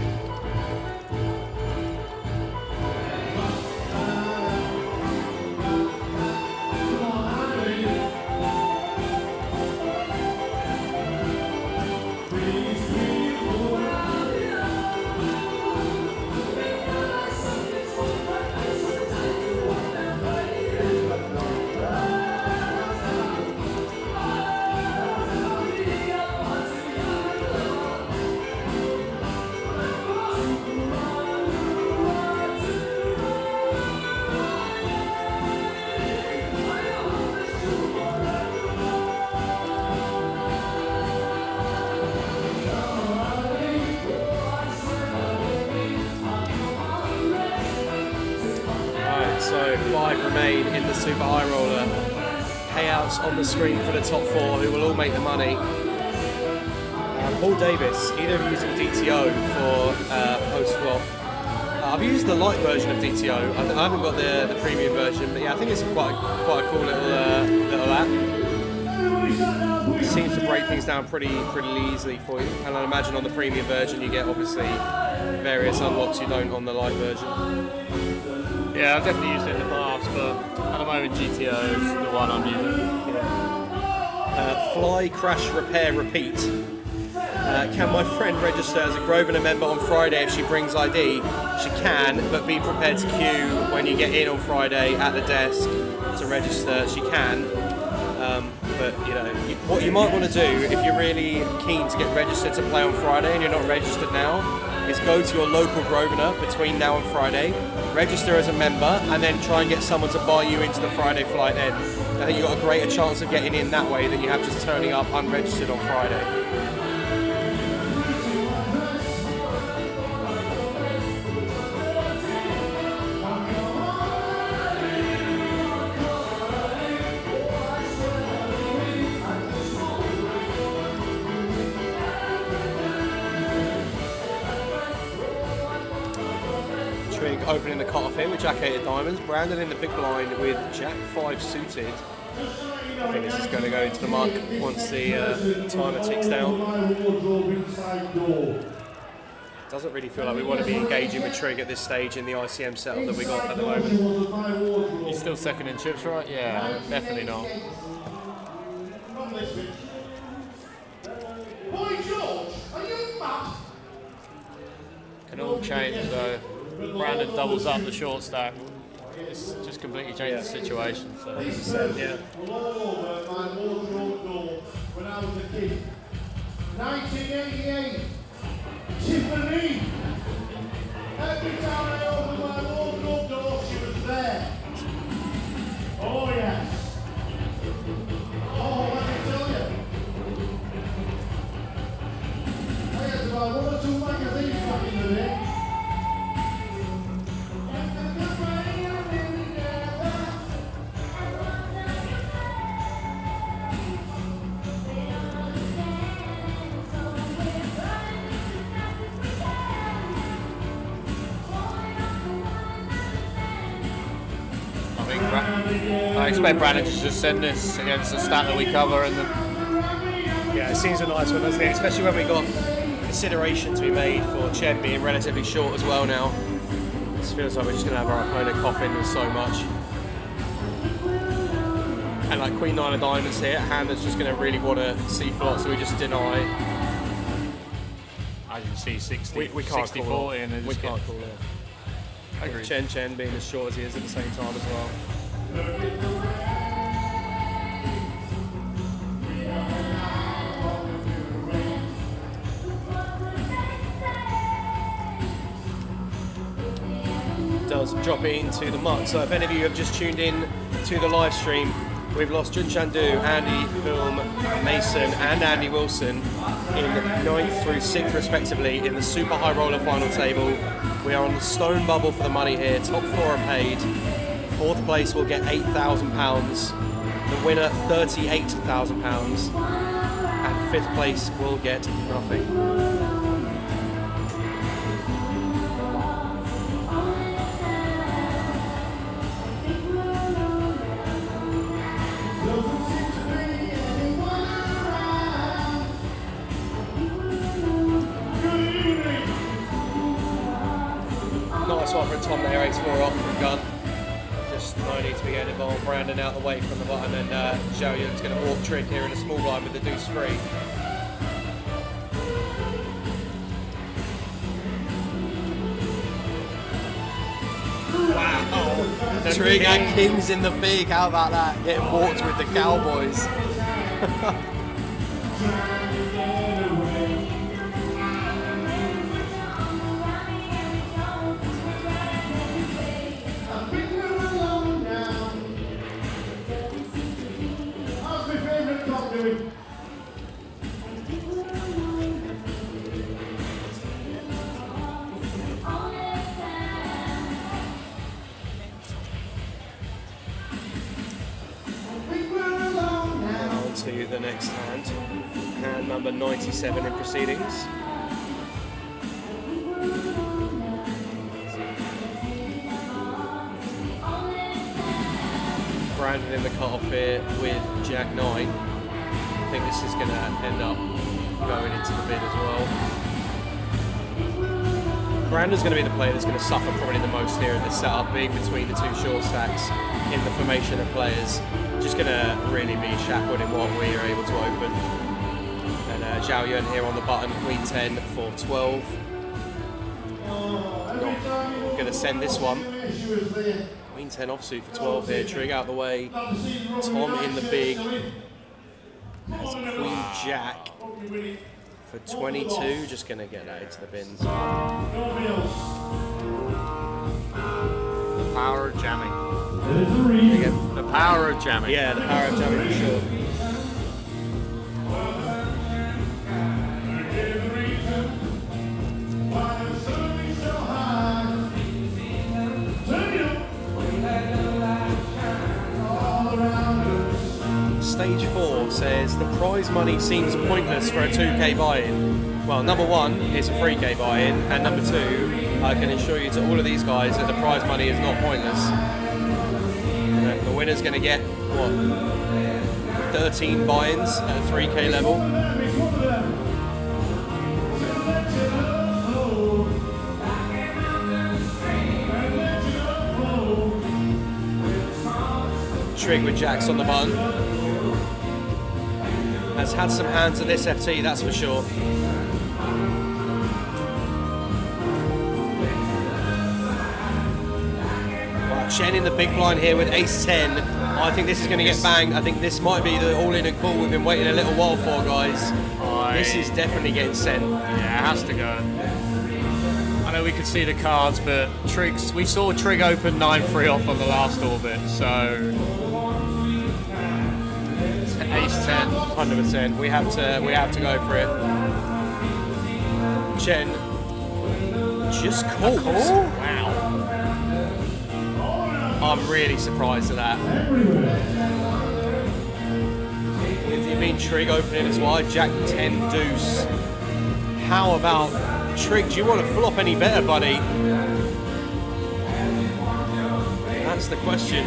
So 5 remain in the super high roller. Payouts on the screen for the top 4 who will all make the money. Paul Davis, either of you using DTO for post-flop? I've used the light version of DTO. I haven't got the premium version, but yeah, I think it's quite a cool little app. Seems to break things down pretty easily for you. And I imagine on the premium version you get obviously various unlocks you don't on the light version. Yeah, I've definitely used it in the past, but at the moment GTO is the one I'm using. Fly, crash, repair, repeat. Can my friend register as a Grosvenor member on Friday if she brings ID? She can, but be prepared to queue when you get in on Friday at the desk to register. She can, but you know what you might want to do if you're really keen to get registered to play on Friday and you're not registered now, is go to your local Grosvenor between now and Friday, register as a member, and then try and get someone to buy you into the Friday flight then. I think you've got a greater chance of getting in that way than you have just turning up unregistered on Friday. Opening the cut-off here with Jack-8 of diamonds, Brandon in the big blind with Jack-5 suited. I think this is going to go into the muck once the timer ticks down. Doesn't really feel like we want to be engaging with Trig at this stage in the ICM setup that we got at the moment. He's still second in chips, right? Yeah, definitely not. Boy George, are you mad? Can all change though. Brandon doubles up the short stack. It's just completely changed the situation. So. Yeah. All over my wardrobe door when I was a kid. 1988. Tiffany. Every time I opened my wardrobe door, she was there. Oh yes. Oh, let me tell you. I had about 1 or 2 magazines back in the day. I expect Brandon to just send this against the stat that we cover, and then yeah, it seems a nice one, doesn't it? Especially when we got consideration to be made for Chen being relatively short as well now. It feels like we're just going to have our opponent coughing with so much. And like Queen 9 of diamonds here, a hand that's just going to really want to see flop, so we just deny. As you can see, 60, we can't 60 call 40, off. and We can't call off. I agree. Chen being as short as he is at the same time as well. Does drop it into the muck. So if any of you have just tuned in to the live stream, we've lost Jun Chandu, Andy Hulme, Mason and Andy Wilson in 9th through 6th respectively in the super high roller final table. We are on the stone bubble for the money here. Top 4 are paid. 4th place will get £8,000. The winner £38,000. And 5th place will get nothing. Nice one from Tom there, ace-4 off from gun. Just no need to be getting involved. Brandon out the way from the bottom, and Zhao Yun's going to walk trick here in a small blind with the deuce free. Wow! Trig and Kings in the big, how about that? Getting walked with the Cowboys. To the next hand, hand number 97 in proceedings. Brandon in the cut-off here with Jack 9. I think this is going to end up going into the bid as well. Brandon's going to be the player that's going to suffer probably the most here in this setup, being between the two short stacks in the formation of players. Just going to really be shackled in what we are able to open. And Zhao Yun here on the button, Queen 10 for 12. Not going to send this one. Queen 10 offsuit for 12 here, Trig out the way. Tom in the big. Has Queen Jack for 22, just going to get that into the bins. The power of jamming. The power of jamming. Yeah, the power of jamming for sure. Stage 4 says the prize money seems pointless for a 2k buy-in. Well, number one, it's a 3k buy-in, and number two, I can assure you to all of these guys that the prize money is not pointless. The winner's going to get, what, 13 buy-ins at a 3k level. Trig with Jacks on the button. Has had some hands at this FT, that's for sure. Well, Chen in the big blind here with ace-10. I think this is going to get banged. I think this might be the all-in and call we've been waiting a little while for, guys. This is definitely getting sent. Yeah, it has to go. I know we could see the cards, but we saw Trig open 9-3 off on the last orbit, so ace-10, 100%. We have to go for it. Chen just calls. Wow. I'm really surprised at that. With you mean Trig opening as wide, Jack 10 deuce. How about Trig? Do you want to flop any better, buddy? That's the question.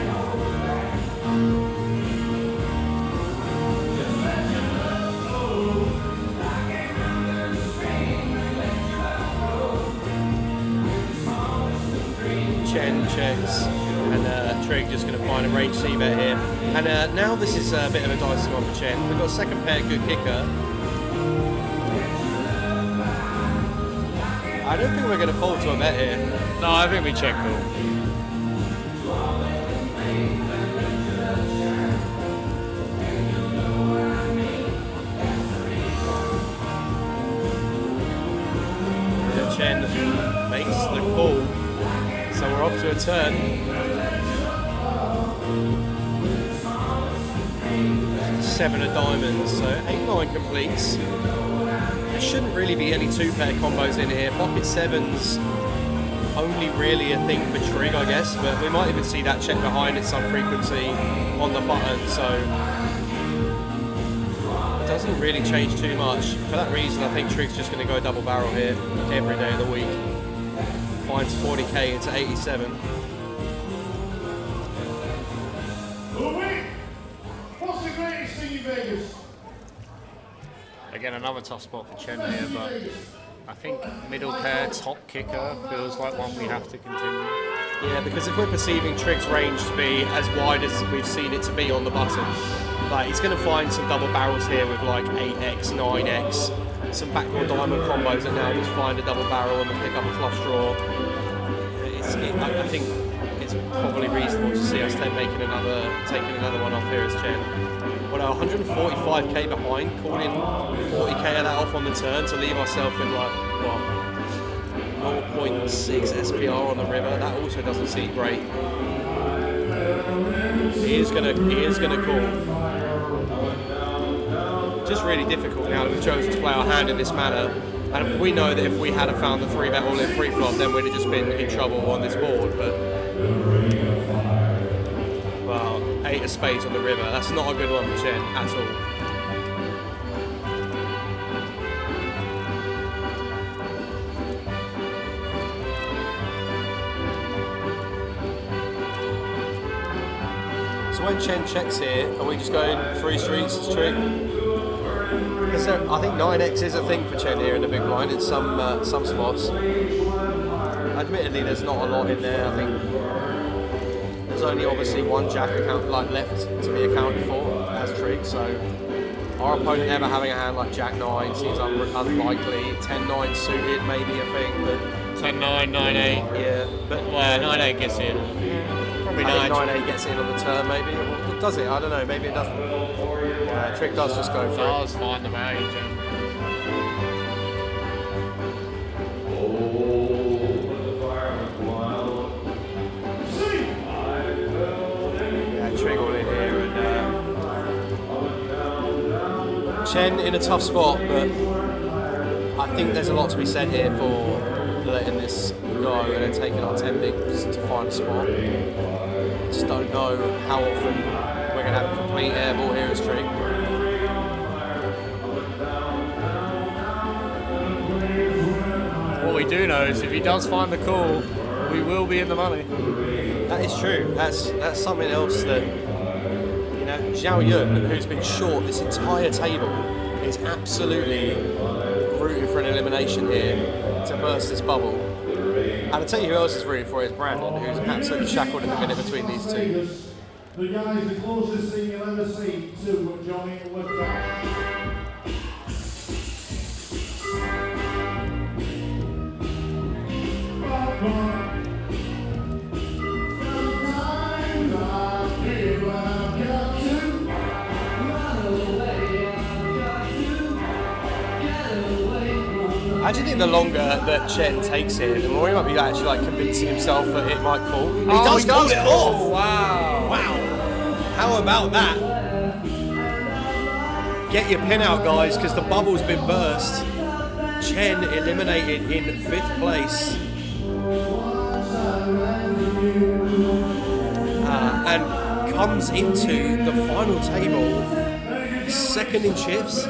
Chen checks, and Trig just going to find a range C-bet here. And now this is a bit of a dicey one for Chen. We've got a second pair, good kicker. I don't think we're going to fold to a bet here. No, I think we check call. Chen makes the call. So we're off to a turn. Seven of diamonds, so 8-9 completes. There shouldn't really be any two-pair combos in here. Pocket sevens only really a thing for Trig, I guess, but we might even see that check behind at some frequency on the button, so it doesn't really change too much. For that reason, I think Trig's just going to go double barrel here every day of the week. Finds 40k into 87. What's the greatest thing in Vegas? Again, another tough spot for Chen here, but I think middle pair, top kicker feels like one we have to continue. Yeah, because if we're perceiving Trig's range to be as wide as we've seen it to be on the button, like he's going to find some double barrels here with like 8x, 9x, some backdoor diamond combos that now just find a double barrel and pick up a flush draw. I think it's probably reasonable to see us then taking another one off here as Chen. Well, 145k behind, calling 40k of that off on the turn to leave ourselves with like, what, 0.6 SPR on the river. That also doesn't seem great. He is gonna call. Just really difficult now that we've chosen to play our hand in this manner. And we know that if we had found the 3-bet all-in pre-flop, then we'd have just been in trouble on this board. But well, 8 of spades on the river. That's not a good one for Chen at all. So when Chen checks here, are we just going 3 streets as Trig? Because I think 9x is a thing for Chen here in the big blind in some spots. Admittedly, there's not a lot in there. I think there's only obviously one jack account left to be accounted for as Trig. So our opponent ever having a hand like Jack 9 seems unlikely. 10-9 suited maybe a thing, but 10-9, 9-8. Yeah, but 9-8 gets in. Probably 9-8 gets in on the turn maybe. Or does it? I don't know. Maybe it doesn't. Trig does just go for it. Does find the value, Jim. Yeah, Trig all in here, and Chen in a tough spot, but I think there's a lot to be said here for letting this go and then taking our 10 bigs to find a spot. I just don't know how often we're going to have a complete airball here as Trig. What we do know is if he does find the call, we will be in the money. That is true. That's something else that, you know, Zhao Yun, who's been short this entire table, is absolutely rooting for an elimination here to burst this bubble. And I'll tell you who else is rooting for it is Brandon, who's absolutely shackled in the minute between these two. The guys, the closest thing you'll ever see to Johnny Woodcock. How do you think the longer that Chen takes it, the more he might be actually like convincing himself that it might call? He does call it off! Wow! Wow! How about that? Get your pin out, guys, because the bubble's been burst. Chen eliminated in 5th place. And comes into the final table, 2nd in chips.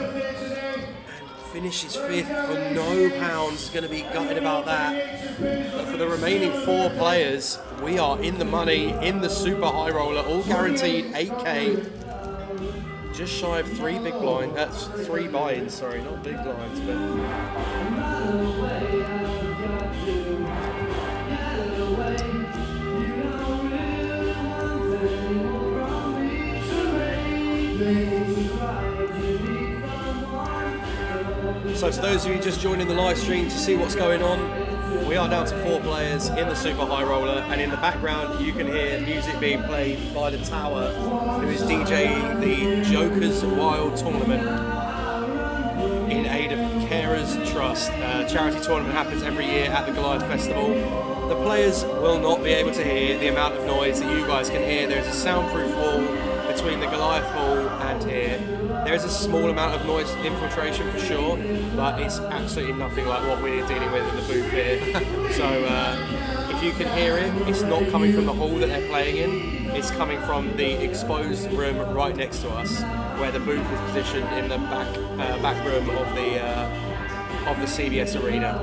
Finishes 5th for no pounds. Is going to be gutted about that. But for the remaining 4 players, we are in the money in the super high roller, all guaranteed 8k. Just shy of 3 big blinds. That's 3 buy-ins. Sorry, not big blinds, but. So to those of you just joining the live stream to see what's going on, we are down to 4 players in the super high roller, and in the background you can hear music being played by the Tower, who is DJing the Joker's Wild Tournament in aid of Carers Trust. Charity tournament happens every year at the Goliath Festival. The players will not be able to hear the amount of noise that you guys can hear. There is a soundproof wall between the Goliath Hall and here. There is a small amount of noise infiltration for sure, but it's absolutely nothing like what we're dealing with in the booth here. So if you can hear it, it's not coming from the hall that they're playing in, it's coming from the exposed room right next to us, where the booth is positioned in the back room of the CBS Arena.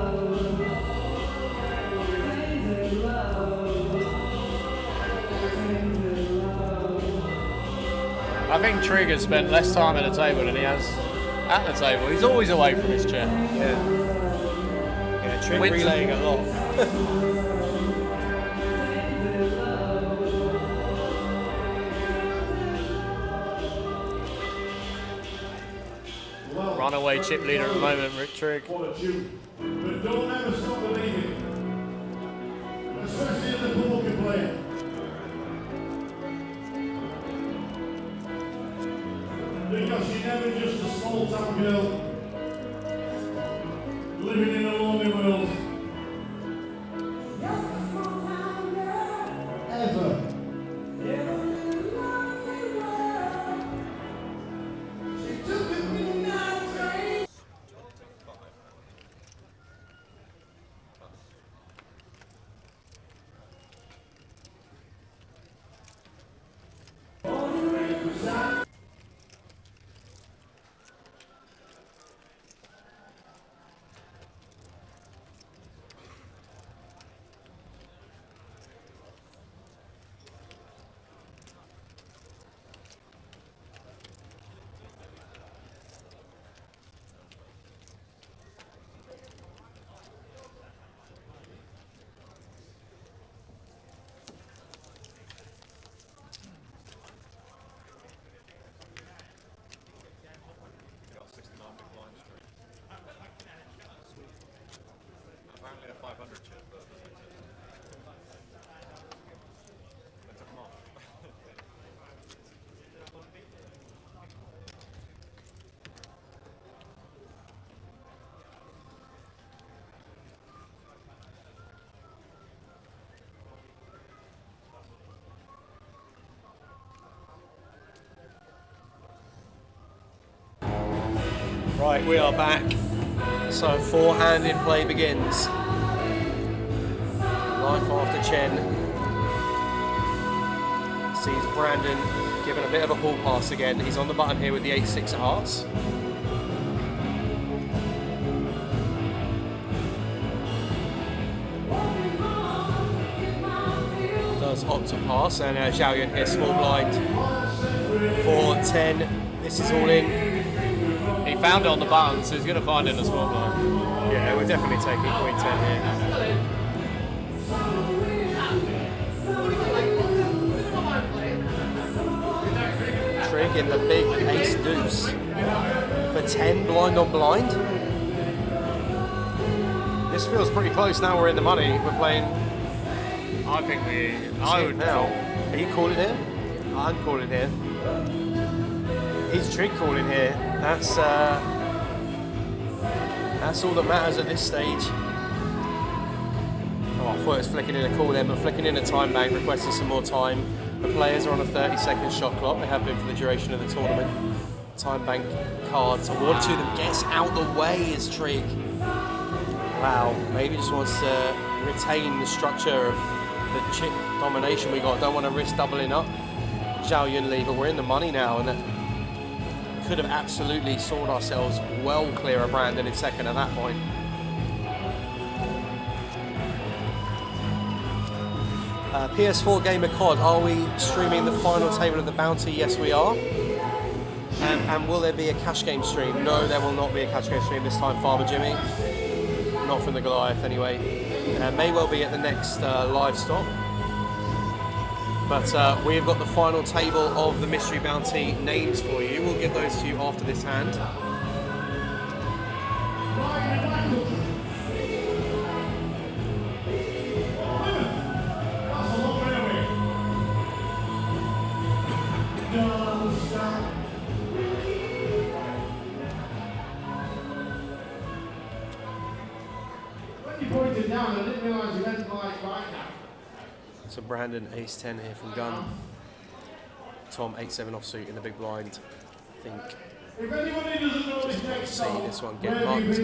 I think Trig has spent less time at the table than he has at the table. He's always away from his chair. Yeah. Trick relaying a lot. Runaway chip leader at the moment, Rick Trigg. But don't ever stop believing, especially in the poker player. Because she's never just a small town girl living in a lonely world. Ever. Right, we are back. So forehand in play begins. Life after Chen. Sees Brandon giving a bit of a ball pass again. He's on the button here with the ace-6 of hearts. Does opt to pass, and Zhao Yun here, small blind for 10. This is all in. He found it on the button, so he's going to find it in a small blind. Yeah, we're definitely taking queen 10 here. Trig in the big ace deuce for 10 blind on blind. This feels pretty close now. We're in the money. We're playing. I think I would now. Are you calling here? I'm calling here. He's Trig calling here. That's all that matters at this stage. Oh, I thought it was flicking in a call then, but flicking in a time bank, requesting some more time. The players are on a 30-second shot clock. They have been for the duration of the tournament. Time bank cards awarded to them. Gets out the way is Trig. Wow, maybe just wants to retain the structure of the chip domination we got. Don't want to risk doubling up Zhao Yun Li, but we're in the money now, and could have absolutely sold ourselves well clear of Brandon in second at that point. PS4 Gamer COD, are we streaming the final table of the bounty? Yes, we are. And will there be a cash game stream? No, there will not be a cash game stream this time, Farmer Jimmy. Not from the Goliath anyway. May well be at the next live stop. But we've got the final table of the Mystery Bounty names for you. We'll give those to you after this hand. When you pointed down, I didn't realise you meant like right now. So Brandon, ace-10 here from gun. Tom, 8-7 offsuit in the big blind. I think If anybody doesn't know this next see song, this one get mucked.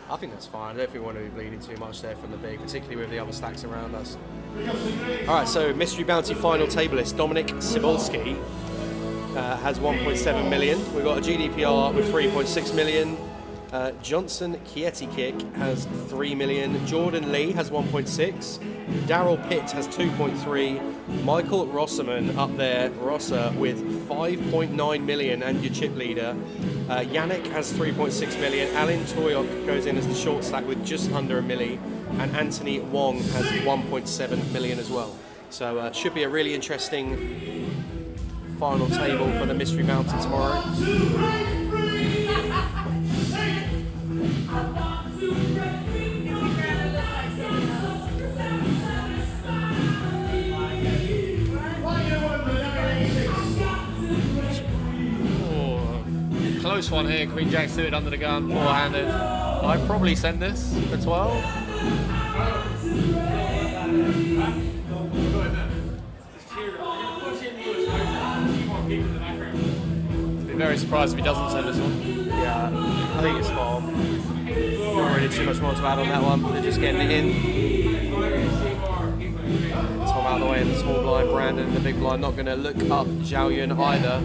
I think that's fine. I don't think we want to be bleeding too much there from the big, particularly with the other stacks around us. Alright, so Mystery Bounty final table list. Dominic Cybulski has 1.7 million. We've got a GDPR with 3.6 million. Johnson Kietikik has 3 million. Jordan Lee has 1.6. Daryl Pitt has 2.3. Michael Rosserman up there, Rosser, with 5.9 million, and your chip leader. Yannick has 3.6 million. Alan Toyok goes in as the short stack with just under $1 million. And Anthony Wong has 1.7 million as well. So it should be a really interesting final table for the Mystery Mountain tomorrow. Close one here. Queen Jack suited under the gun, four-handed. I'd probably send this for 12. Be very surprised if he doesn't send this one. Yeah, I think it's spot on. Not really too much more to add on that one. They're just getting it in. Tom out of the way in the small blind. Brandon in the big blind. Not going to look up Zhao Yun either.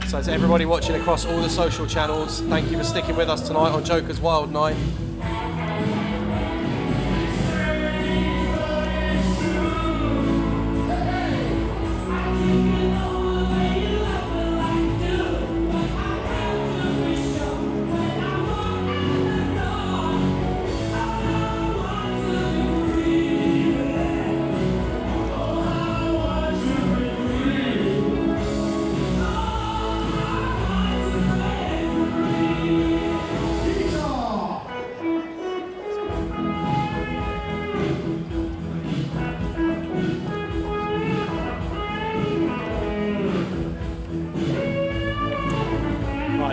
So to everybody watching across all the social channels, thank you for sticking with us tonight on Joker's Wild Night.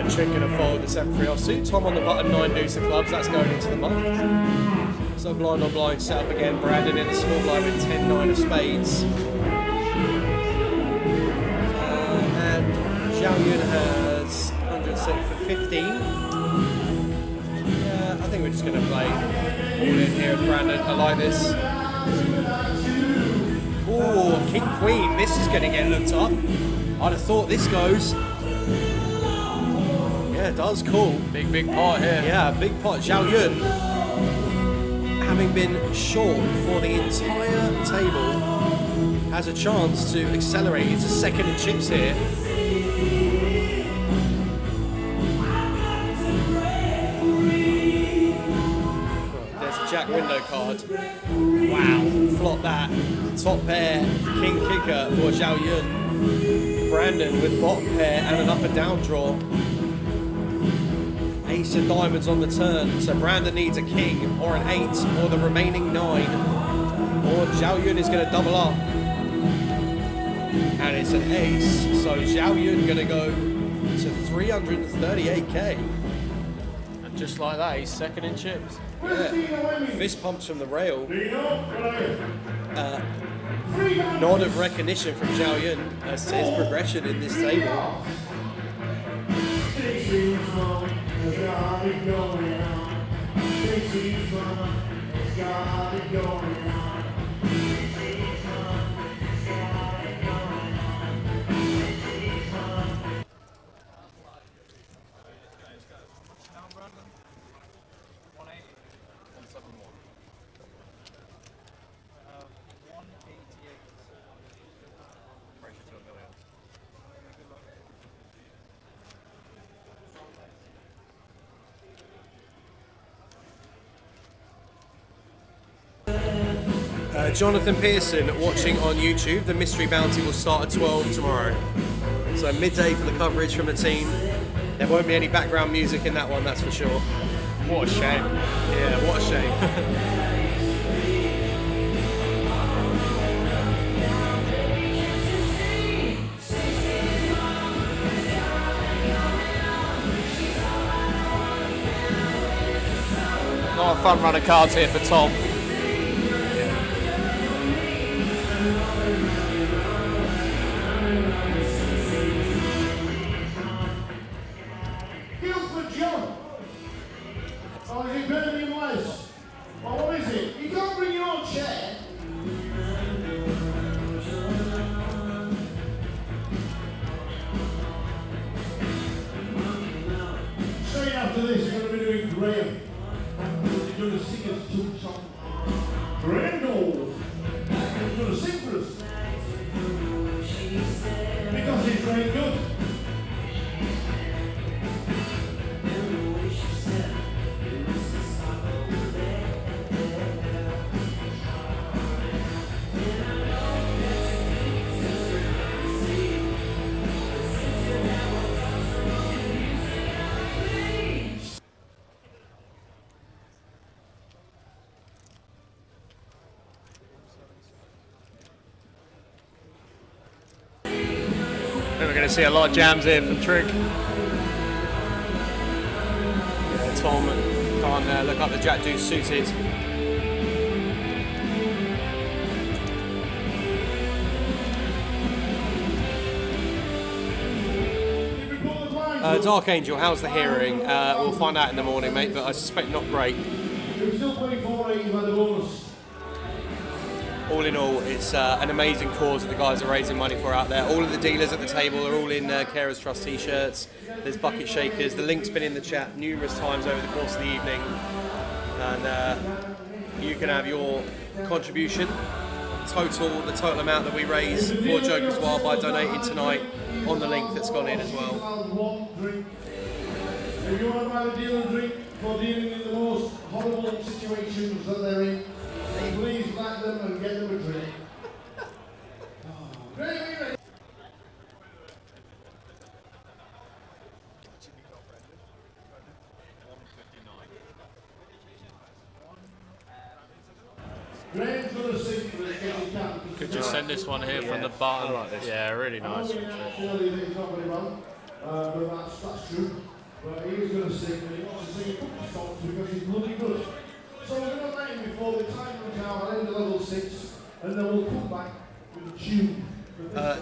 Trick going to follow the 7-3 offsuit. Tom on the button, 9 deuce of clubs, that's going into the muck. So blind on blind set up again. Brandon in the small blind with 10-9 of spades. And Zhao Yun has 106 for 15. Yeah, I think we're just going to play all in here with Brandon. I like this. Oh, King Queen, this is going to get looked up. I'd have thought this goes. Yeah, it does, cool. Big pot here. Yeah, big pot. Zhao Yun, having been short for the entire table, has a chance to accelerate into second in chips here. There's a jack window card. Wow, flop that. Top pair, king kicker for Zhao Yun. Brandon with bottom pair and an up and down draw. Ace of diamonds on the turn, so Brandon needs a king or an 8 or the remaining 9, or Zhao Yun is going to double up, and it's an ace, so Zhao Yun going to go to 338k. And just like that, he's second in chips. Yeah. Fist pumps from the rail. Nod of recognition from Zhao Yun as to his progression in this table. It's got it going on. It's got it going on. Jonathan Pearson watching on YouTube. The Mystery Bounty will start at 12 tomorrow. So midday for the coverage from the team. There won't be any background music in that one, that's for sure. What a shame. Yeah, what a shame. Not a fun run of cards here for Tom. going to see a lot of jams here from Trig. Yeah, Tom can't look up the Jack Deuce suited. Dark Angel, how's the hearing? We'll find out in the morning, mate, but I suspect not great. All in all, it's an amazing cause that the guys are raising money for out there. All of the dealers at the table are all in Carers Trust t-shirts. There's bucket shakers. The link's been in the chat numerous times over the course of the evening. And you can have your contribution, the total amount that we raise for Joker's Wild by donating tonight on the link that's gone in as well. If you want to buy the deal and drink for dealing in the most horrible situations that they're in, then please back them and get them a drink. Could just send this one here from the bottom. I like this. Yeah, really nice. But that's true. But he was going to sing, and he wants to sing a couple of songs because he's bloody good. So we're going to let him before the time runs out. I'll end the level 6, and then we'll come back with a tune.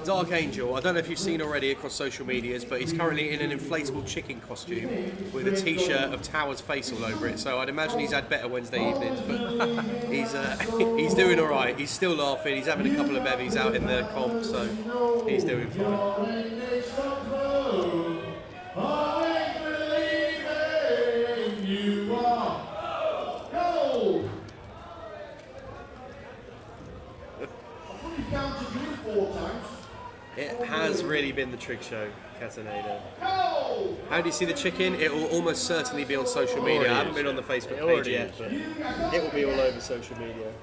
Dark Angel, I don't know if you've seen already across social medias, but he's currently in an inflatable chicken costume with a t-shirt of Tower's face all over it. So I'd imagine he's had better Wednesday evenings, but he's doing all right. He's still laughing. He's having a couple of bevies out in the comp, so he's doing fine. It has really been the Trig Show, Cataneda. How do you see the chicken? It will almost certainly be on social media. I haven't been on the Facebook page yet, but it will be all over social media.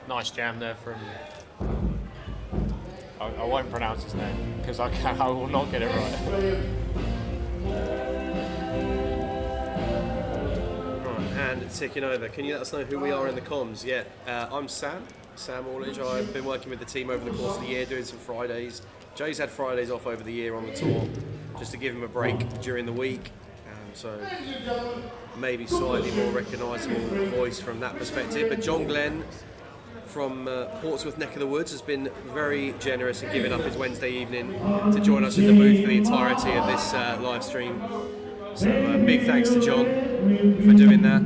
Nice jam there from. I won't pronounce his name because I will not get it right. And ticking over. Can you let us know who we are in the comms? Yeah, I'm Sam Orledge. I've been working with the team over the course of the year, doing some Fridays. Jay's had Fridays off over the year on the tour, just to give him a break during the week. So maybe slightly more recognisable voice from that perspective. But John Glenn from Portsmouth neck of the woods has been very generous in giving up his Wednesday evening to join us in the booth for the entirety of this live stream. So big thanks to John for doing that.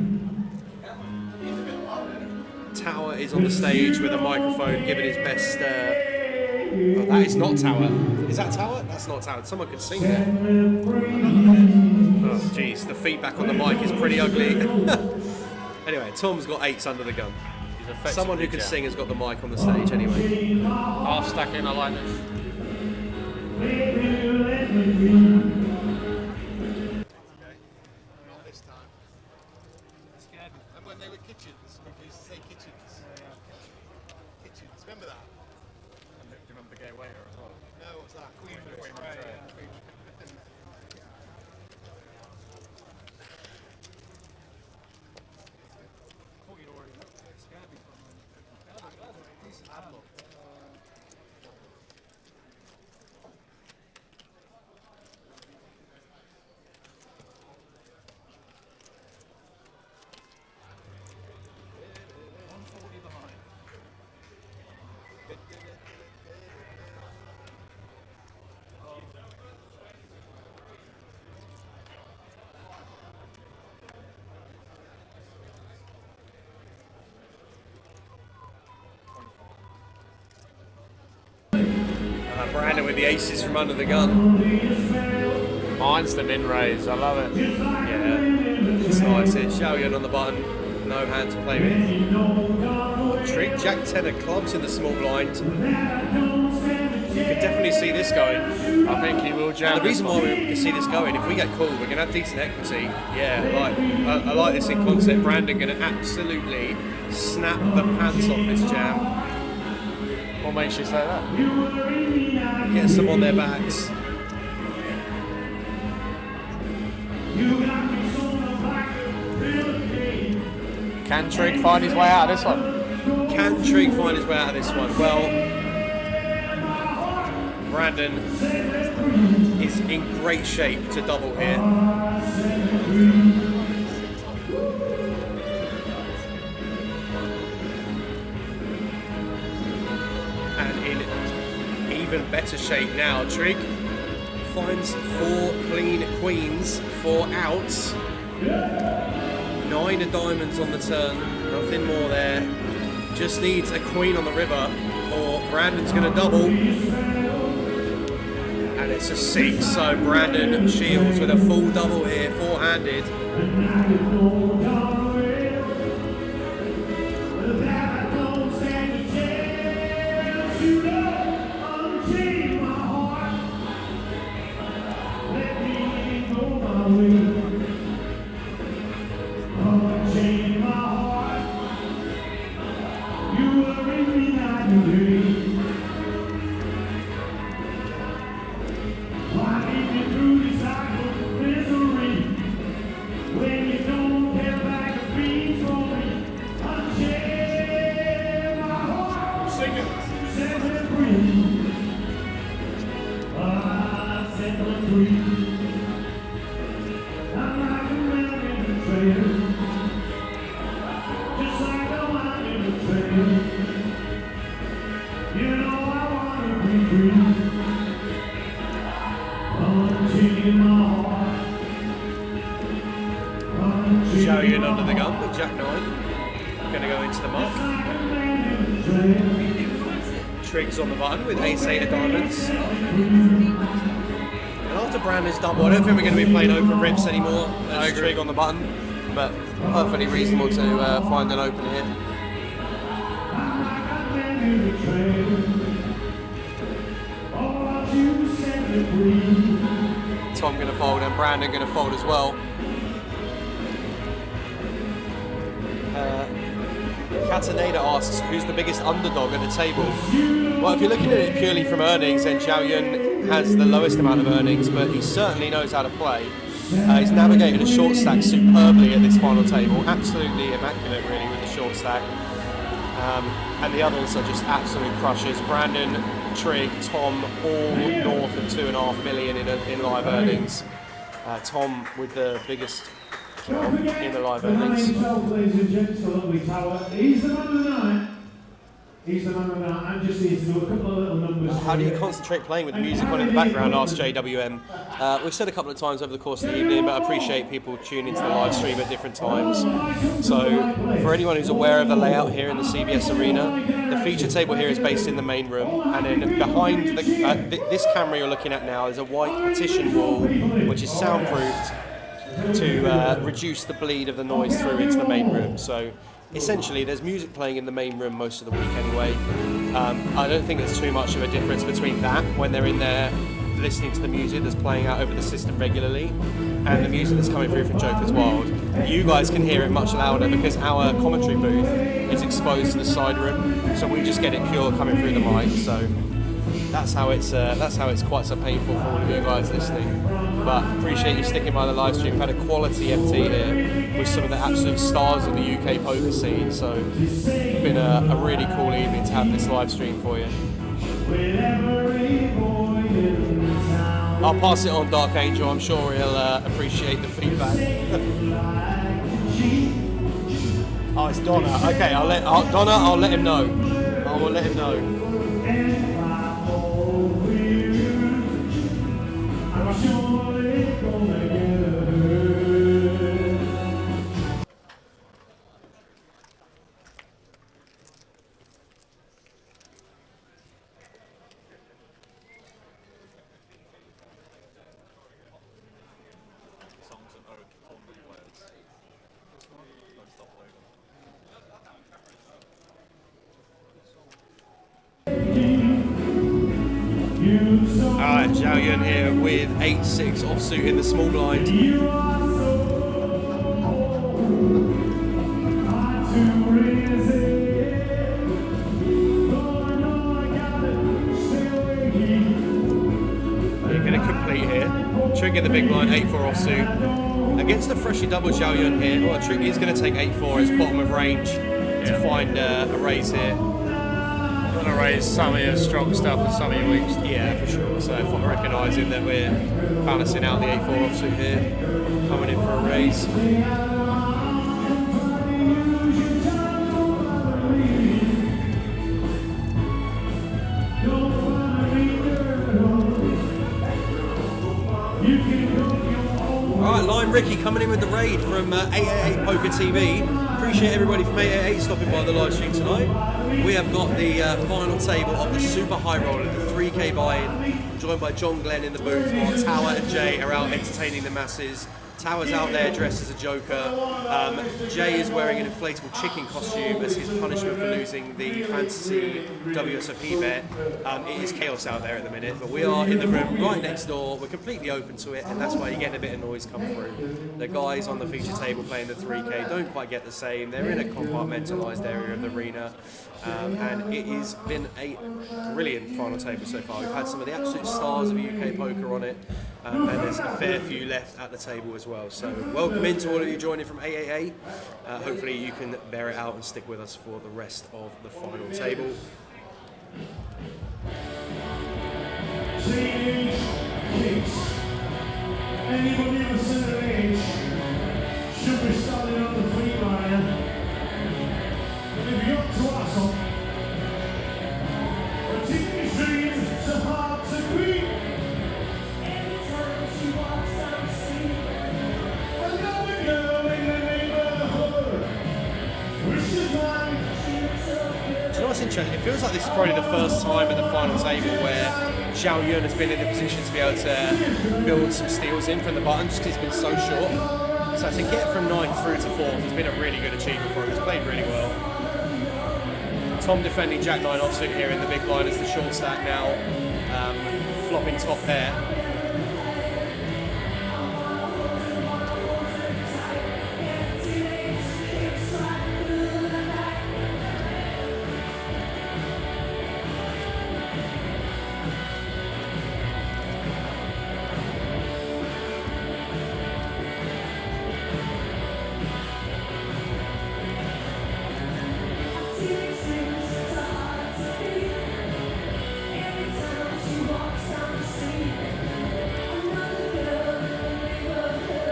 Tower is on the stage with a microphone giving his best. Oh, that is not Tower. Is that Tower? That's not Tower. Someone could sing there. Oh jeez, the feedback on the mic is pretty ugly. Anyway, Tom's got 8s under the gun. Someone who can sing has got the mic on the stage anyway. Half stacking, I like this. And when they were kitchens, we used to say kitchens. Kitchens, remember that? Do you remember Gay Waiter as well? No, what's that? Queen Brandon with the aces from under the gun. Mine's the min raise, I love it. Yeah, it's nice. It's Xiao Yun on the button, no hand to play with. Trig, Jack 10 of clubs in the small blind. You could definitely see this going. I think he will jam. And the reason why we can see this going, if we get called, we're going to have decent equity. Yeah, I like this in concept. Brandon going to absolutely snap the pants off this jam. What makes you say that? Get some on their backs. Can Trig find his way out of this one? Can Trig find his way out of this one? Well, Brandon is in great shape to double here. And in even better shape now. Trig finds 4 clean queens, 4 outs. 9 of diamonds on the turn, nothing more there. Just needs a queen on the river, or Brandon's going to double. And it's a 6, so Brandon shields with a full double here, 4-handed. Xiao Yun under the gun with Jack 9. Going to go into the mark. Trig's on the button with ace-8 of diamonds. And after Brandon's double, I don't think we're going to be playing open rips anymore. There's Trig on the button, but perfectly reasonable to find an open here. Tom going to fold and Brandon going to fold as well. Cataneda asks, who's the biggest underdog at the table? Well, if you're looking at it purely from earnings, then Xiao Yun has the lowest amount of earnings, but he certainly knows how to play. He's navigated a short stack superbly at this final table. Absolutely immaculate, really, with the short stack. And the others are just absolute crushes. Brandon, Trig, Tom, all north of 2.5 million in live earnings. Tom with the biggest in the live earnings. Ladies and gents, the lovely tower. He's the man of the night. He's the man of the night. I'm just here to do a couple of little numbers. How do you concentrate playing with the music on in the background? Asked JWM. We've said a couple of times over the course of the evening, but I appreciate people tuning into the live stream at different times. So, for anyone who's aware of the layout here in the CBS Arena, the feature table here is based in the main room, and then behind this camera you're looking at now is a white partition wall, which is soundproofed to reduce the bleed of the noise through into the main room. So essentially there's music playing in the main room most of the week anyway. I don't think there's too much of a difference between that when they're in there listening to the music that's playing out over the system regularly and the music that's coming through from Joker's Wild. You guys can hear it much louder because our commentary booth is exposed to the side room, so we just get it pure coming through the mic. So that's how it's quite so painful for all of you guys listening. But appreciate you sticking by the live stream. We've had a quality FT here with some of the absolute stars of the UK poker scene, so it's been a really cool evening to have this live stream for you. I'll pass it on, Dark Angel. I'm sure he'll appreciate the feedback. Oh, it's Donna. Okay, I'll let him know. I will let him know. Alright, Zhao Yun here with 8-6 offsuit in the small blind. You're going to complete here. Trig in the big blind, 8-4 offsuit. Against the freshly double Zhao Yun here, well, Trig is going to take 8-4 as bottom of range to find a raise here. Want to raise some of your strong stuff and some of your weak stuff. Yeah, for sure. So if I'm recognising that we're balancing out the 8-4 offsuit here, coming in for a raise. Alright, Lime Ricky coming in with the raid from 888 Poker TV. Appreciate everybody from 888 stopping by the live stream tonight. We have got the final table of the Super High Roller, the 3K buy-in, joined by John Glenn in the booth, while Tower and Jay are out entertaining the masses. Tower's out there dressed as a Joker. Jay is wearing an inflatable chicken costume as his punishment for losing the fantasy WSOP bet. It is chaos out there at the minute, but we are in the room right next door. We're completely open to it, and that's why you're getting a bit of noise come through. The guys on the feature table playing the 3K don't quite get the same. They're in a compartmentalised area of the arena, and it has been a brilliant final table so far. We've had some of the absolute stars of UK poker on it, and there's a fair few left at the table as well. So welcome into all of you joining from 888. Hopefully you can bear it out and stick with us for the rest of the final table. Anybody of a certain age should be starting on the free line. And if you're to ask them, the teenage dreams so hard to beat. Every time she walks down the street, another girl in the neighborhood wishes mine. Do you know what's interesting? It feels like this is probably the first time at the final table where Zhao Yun has been in a position to be able to build some steals in from the button just because he's been so short. So to get from 9th through to 4th has been a really good achievement for him. He's played really well. Tom defending Jack 9 offsuit here in the big blind as the short stack now, flopping top pair.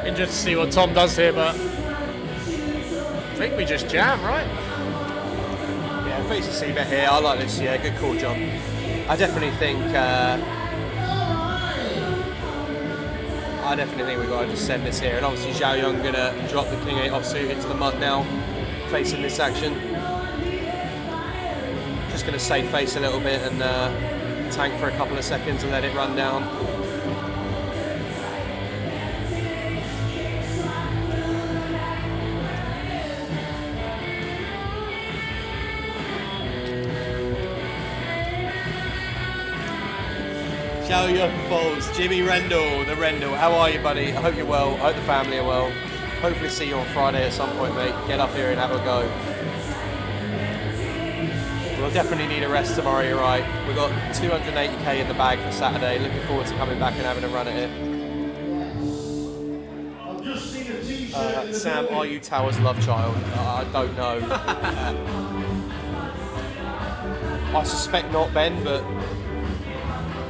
Interested to see what Tom does here, but I think we just jam, right? Yeah, face the C-bet here. I like this. Yeah, good call, John. I definitely think we've got to just send this here. And obviously Zhao Yun gonna drop the King 8 offsuit into the mud now, facing this action. Just gonna save face a little bit and tank for a couple of seconds and let it run down. Zhao Yun falls. Jimmy Rendell, the Rendell. How are you, buddy? I hope you're well. I hope the family are well. Hopefully see you on Friday at some point, mate. Get up here and have a go. We'll definitely need a rest tomorrow, you're right. We've got 280k in the bag for Saturday. Looking forward to coming back and having a run at it. Sam, are you Tower's love child? I don't know. I suspect not, Ben, but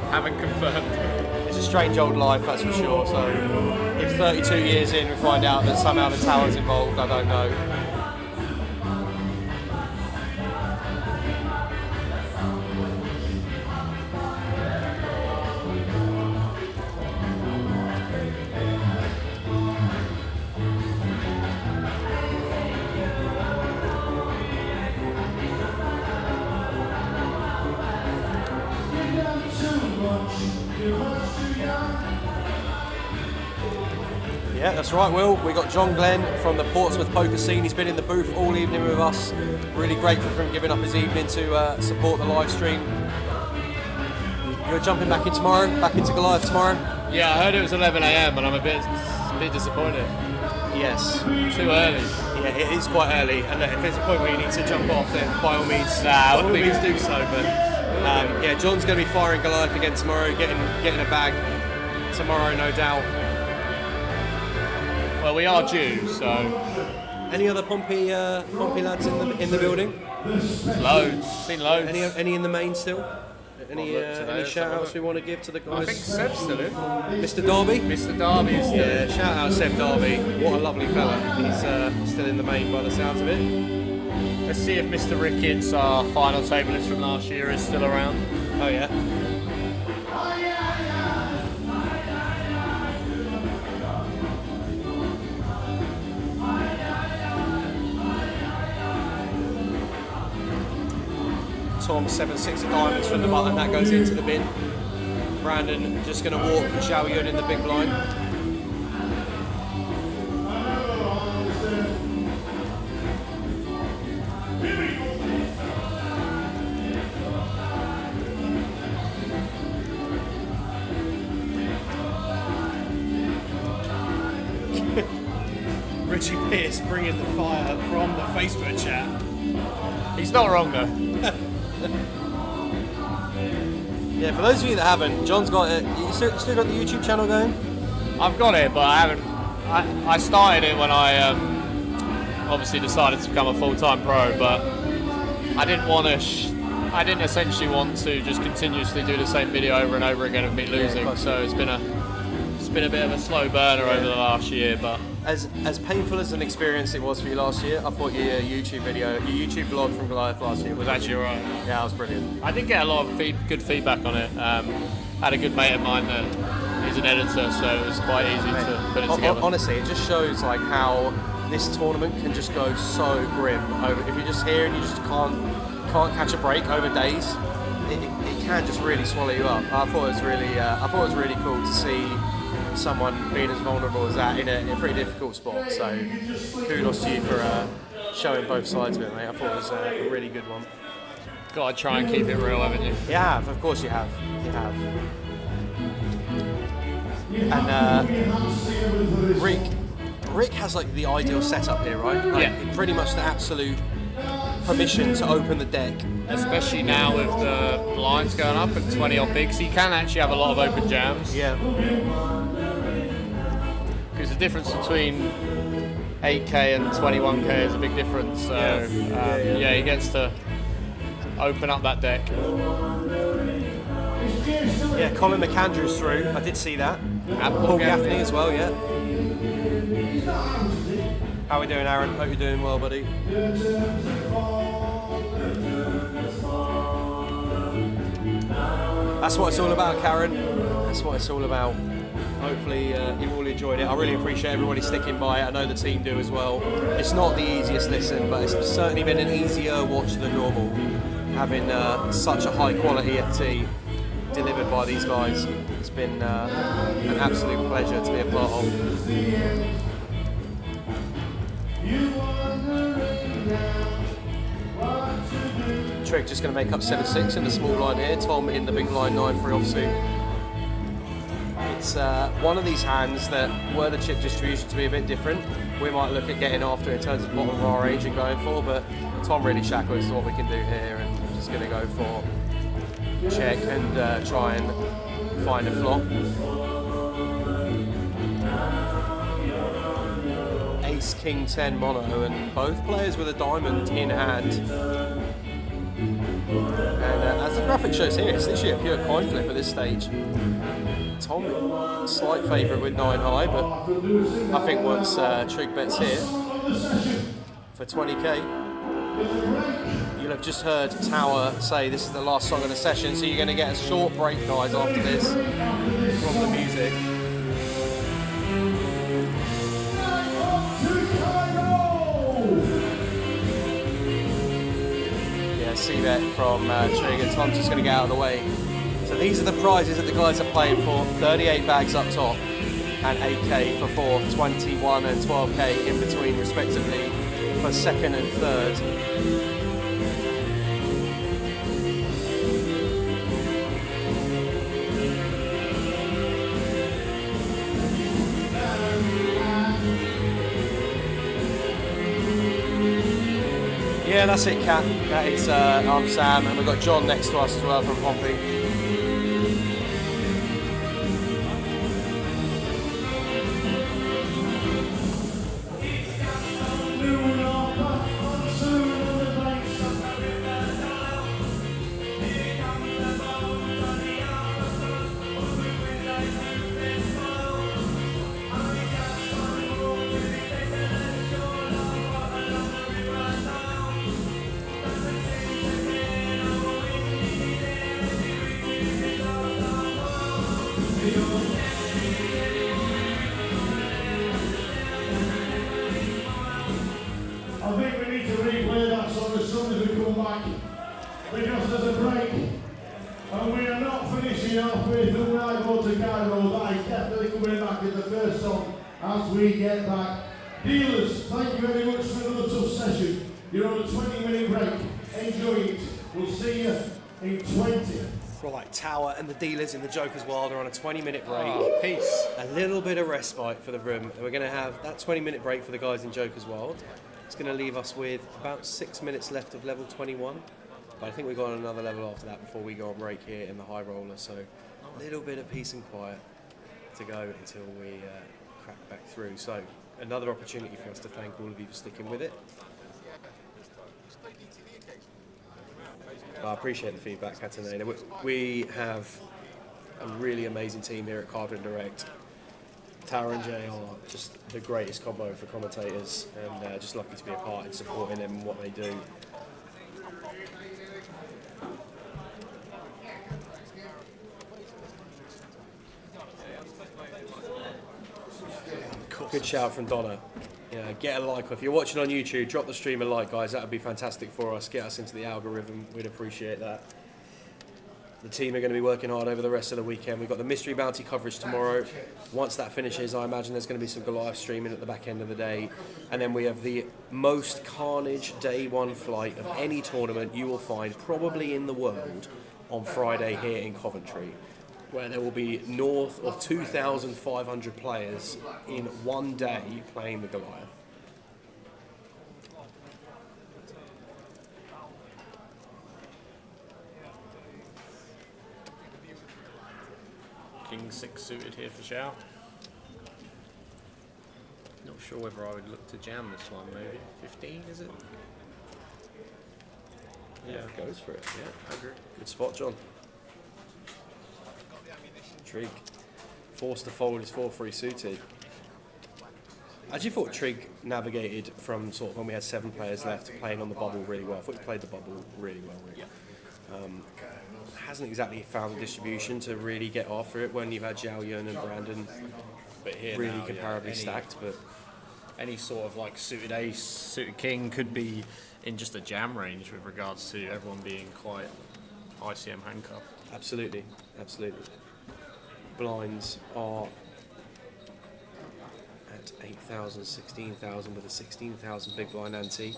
haven't confirmed. It's a strange old life, that's for sure. So if 32 years in we find out that somehow the Tower's involved, I don't know. Yeah, that's right, Will. We got John Glenn from the Portsmouth poker scene. He's been in the booth all evening with us. Really grateful for him giving up his evening to support the live stream. You're jumping back in tomorrow, back into Goliath tomorrow? Yeah, I heard it was 11 a.m. and I'm a bit disappointed. Yes. Too early. Yeah, it is quite early, and if there's a point where you need to jump off, then by all means, do so. But yeah, John's going to be firing Goliath again tomorrow, getting a bag tomorrow, no doubt. Well, we are due, so. Any other Pompey lads in the building? Loads. Seen loads. Any in the main still? Any today, shout outs we want to give to the guys? I think Seb's still in. Mr. Darby? Mr. Darby is still in. Shout out Seb Darby. What a lovely fella. He's still in the main by the sounds of it. Let's see if Mr. Ricketts, our final tableist from last year, is still around. Oh yeah. Tom 7-6 of diamonds from the button, that goes into the bin. Brandon just going to walk Zhao Yun in the big blind. Richie Pearce bringing the fire from the Facebook chat. He's not wrong though. Yeah, for those of you that haven't, John's got it. You still got the YouTube channel going? I've got it, but I haven't. I started it when I obviously decided to become a full-time pro, but I didn't want to. I didn't essentially want to just continuously do the same video over and over again of me losing. Yeah, so it's been a bit of a slow burner over the last year, but. As painful as an experience it was for you last year, I thought your YouTube vlog from Goliath last year was actually alright. Yeah, it was brilliant. I did get a lot of good feedback on it. Had a good mate of mine that is an editor, so it was quite easy to put it together. Honestly, it just shows like how this tournament can just go so grim. If you're just here and you just can't catch a break over days, it can just really swallow you up. I thought it was really cool to see someone being as vulnerable as that in a pretty difficult sport. So kudos to you for showing both sides of it, mate. I thought it was a really good one. Got to try and keep it real, haven't you? You have, of course you have. You have. And Rick has like the ideal setup here, right? Like, yeah. Pretty much the absolute permission to open the deck. Especially now with the blinds going up and 20 odd bigs, you can actually have a lot of open jams. Yeah. Because the difference between 8k and 21k is a big difference. So yeah, he gets to open up that deck. Yeah, Colin McAndrew's through. I did see that. Paul Gaffney as well, yeah. How are we doing, Aaron? Hope you're doing well, buddy. That's what it's all about, Karen. That's what it's all about. Hopefully you all enjoyed it. I really appreciate everybody sticking by it. I know the team do as well. It's not the easiest listen, but it's certainly been an easier watch than normal, having such a high quality FT delivered by these guys. It's been an absolute pleasure to be a part of. Trick just going to make up 7-6 in the small line here. Tom in the big line 9 for offsuit. It's one of these hands that, were the chip distribution to be a bit different, we might look at getting after in terms of bottom of our range and going for, but Tom really shackles what we can do here, and I'm just going to go for check and try and find a flop. Ace, King, 10 mono, and both players with a diamond in hand. And as the graphic shows here, it's literally a pure coin flip at this stage. Tom, slight favourite with 9 high, but I think once Trig bets here for 20k, you'll have just heard Tower say this is the last song of the session, so you're going to get a short break, guys, after this from the music. Yeah, see that from Trig, and Tom's just going to get out of the way. So these are the prizes that the guys are playing for. 38 bags up top and 8k for 4th, 21 and 12k in between respectively for 2nd and 3rd. Yeah, that's it, Kat. That is, I'm Sam, and we've got John next to us as well from Pompey. I think we need to replay that song as soon as we come back, because there's a break, and we are not finishing halfway through when I go to Cairo. That is definitely coming back in the first song as we get back. Dealers, thank you very much for another tough session. You're on a 20-minute break. Enjoy it. We'll see you in 20. Right, Tower and the dealers in the Joker's Wild are on a 20-minute break. Oh, peace. A little bit of respite for the room. We're going to have that 20-minute break for the guys in Joker's Wild. It's going to leave us with about 6 minutes left of level 21. But I think we've got another level after that before we go on break here in the High Roller. So a little bit of peace and quiet to go until we crack back through. So another opportunity for us to thank all of you for sticking with it. I appreciate the feedback, Katanina. We have a really amazing team here at Carbon Direct. Tower and Jay are just the greatest combo for commentators, and just lucky to be a part in supporting them and what they do. Good shout from Donna. Yeah, get a like. If you're watching on YouTube, drop the stream a like, guys. That would be fantastic for us. Get us into the algorithm. We'd appreciate that. The team are going to be working hard over the rest of the weekend. We've got the Mystery Bounty coverage tomorrow. Once that finishes, I imagine there's going to be some Goliath streaming at the back end of the day. And then we have the most carnage day one flight of any tournament you will find probably in the world on Friday here in Coventry, where there will be north of 2,500 players in one day playing the Goliath. King 6 suited here for Zhao. Not sure whether I would look to jam this one, maybe. 15, is it? Yeah, goes for it. Yeah, I agree. Good spot, John. Trig. Forced to fold his 4-3 suited. I actually thought Trig navigated from sort of when we had 7 players left playing on the bubble really well. I thought he played the bubble really well. Really. Hasn't exactly found the distribution to really get after it when you've had Zhao Yun and Brandon but here really now, comparably stacked. But any sort of like suited ace, suited king could be in just a jam range with regards to everyone being quite ICM handcuffed. Absolutely, absolutely. Blinds are at 8,000, 16,000 with a 16,000 big blind ante.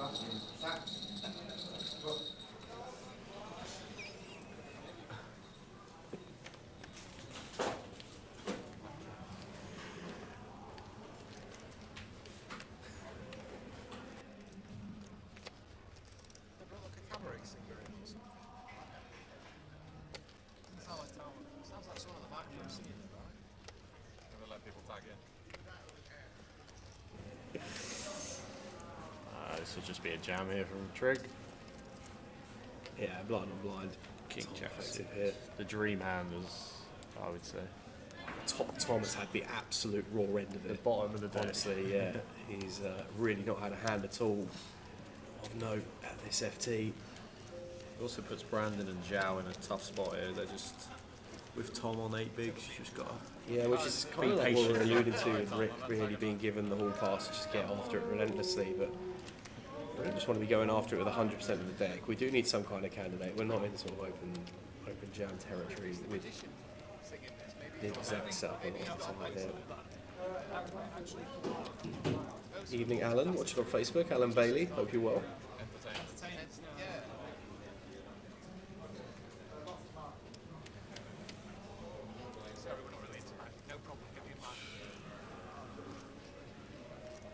This would just be a jam here from Trig. Yeah, blind on blind. King jack effective here. The dream hand is, I would say. Tom has had the absolute raw end of it. The bottom of the day. Honestly, yeah. He's really not had a hand at all of note at this FT. It also puts Brandon and Zhao in a tough spot here. They're just, with Tom on 8 bigs, you just got to Yeah, which is kind of like what we're alluding to with Rick really being given the hall pass to just get after it relentlessly, but we don't just want to be going after it with 100% of the deck. We do need some kind of candidate. We're not in sort of open jam territory with the exact setup on something like that. Evening, Alan. Watching on Facebook. Alan Bailey. Hope you're well.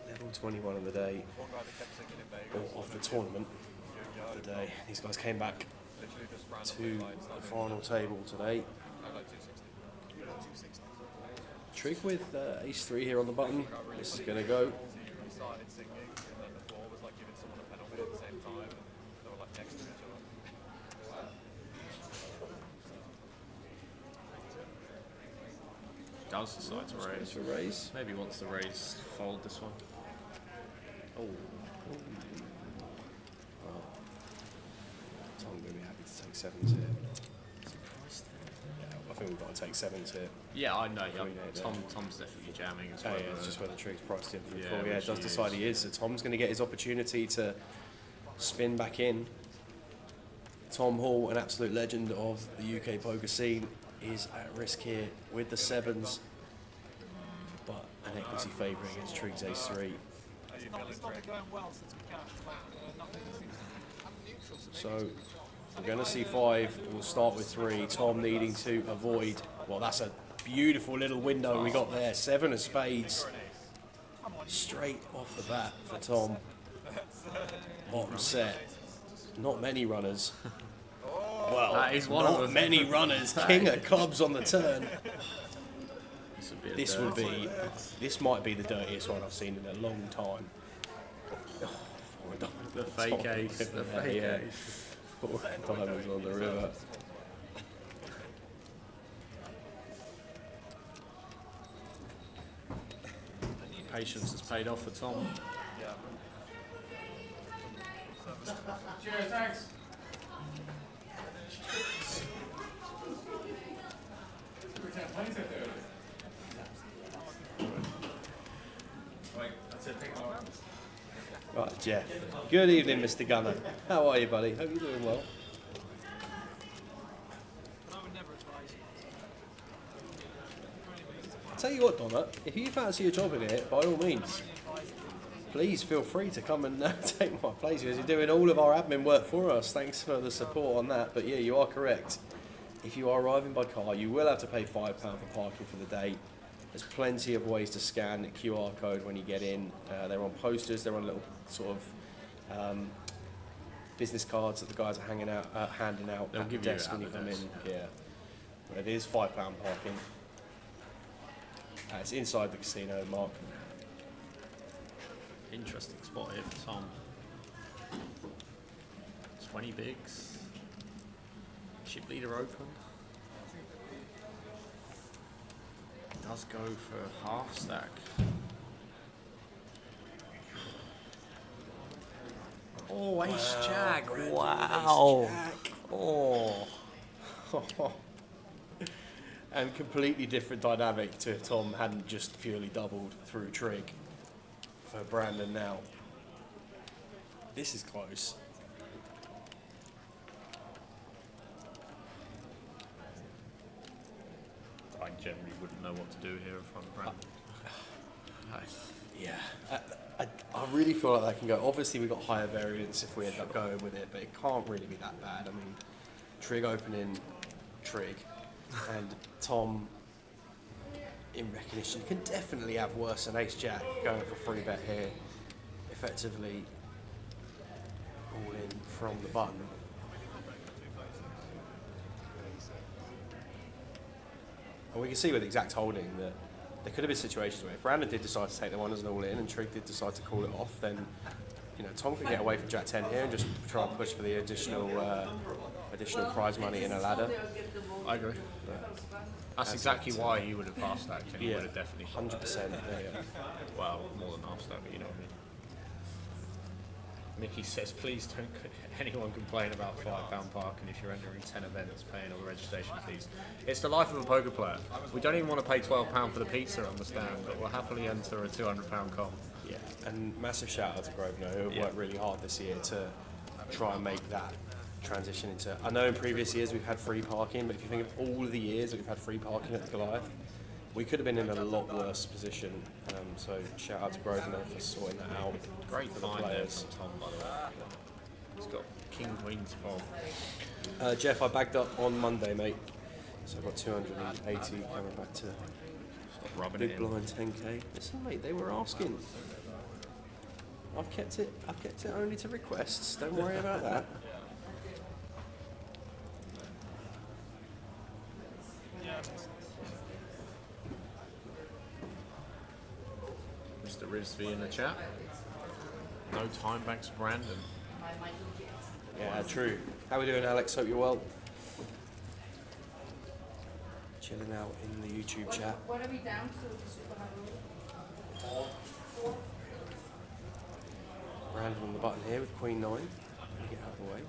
Level 21 of the day, or of the tournament. of the day. These guys came back to the final table today. Trig with ace 3 here on the button. This is going to go. Does decide to raise. To raise. Maybe wants to raise, fold this one. Oh. Tom going to be happy to take 7s here. Yeah, I think we've got to take 7s here. Yeah, I know. Yeah, Tom's definitely jamming as well. Yeah, it's just where the Trig's priced in for the Yeah, call. Yeah, it does decide he is. So Tom's going to get his opportunity to spin back in. Tom Hall, an absolute legend of the UK poker scene, is at risk here with the 7s, but an equity favour against Trig's ace 3. It's not been going well since we cashed the back. So we're going to see 5. We'll start with 3. Tom needing to avoid. Well, that's a beautiful little window we got there. 7 of spades. Straight off the bat for Tom. Bottom set. Not many runners. Well, that is one not of them. many runners. King of clubs on the turn. This might be the dirtiest one I've seen in a long time. The fake ace. The fake ace. 4 diamonds on the river. Patience has paid off for Tom. Cheers, thanks. Right, Jeff. Good evening, Mr. Gunner. How are you, buddy? Hope you're doing well. I'll tell you what, Donna, if you fancy a job in it, by all means, please feel free to come and take my place, because you're doing all of our admin work for us. Thanks for the support on that. But yeah, you are correct. If you are arriving by car, you will have to pay £5 for parking for the day. There's plenty of ways to scan the QR code when you get in. They're on posters, they're on little sort of business cards that the guys are handing out They'll at the give you desk when you come in. address. Yeah, but it is £5 parking. It's inside the casino, Mark. Interesting spot here for Tom. 20 bigs. Chip leader open. Does go for half stack. Oh, ace jack. Wow. Oh. And completely different dynamic to if Tom hadn't just purely doubled through trig for Brandon now. This is close. I generally wouldn't know what to do here from Brandon. Yeah, I really feel like that can go. Obviously, we got higher variance if we end up going with it, but it can't really be that bad. I mean, trig opening, trig, and Tom, in recognition, can definitely have worse than ace jack going for free bet here. Effectively, all in from the button. And we can see with exact holding that there could have been situations where if Brandon did decide to take the one as an all-in and Trig did decide to call it off, then Tom could get away from Jack 10 here and just try and push for the additional prize money in a ladder. I agree. That's exactly why he would have half stacked. He would have definitely 100%. Yeah. Well, more than half stack, but you know what I mean. Mickey says, please don't anyone complain about £5 parking if you're entering 10 events paying all the registration fees. It's the life of a poker player. We don't even want to pay £12 for the pizza, understand, but we'll happily enter a £200 comp. Yeah, and massive shout out to Grosvenor, who have worked really hard this year to try and make that transition into. I know in previous years we've had free parking, but if you think of all of the years that we've had free parking at the Goliath, we could have been in a lot worse position. So shout out to Grosvenor for sorting that out. Great for the find there players. from Tom, by the way. He's got king queens for. Jeff, I bagged up on Monday, mate. So I've got 280 coming back to rubbing big it in. blind 10k. Listen, mate, they were asking. I've kept it only to requests. Don't worry about that. Mr. Rizvi in the chat. No time banks, Brandon. Yeah, true. How we doing, Alex? Hope you're well. Chilling out in the YouTube chat. What are we down to with the Super High Roller? Brandon on the button here with Queen 9. Get out of the way.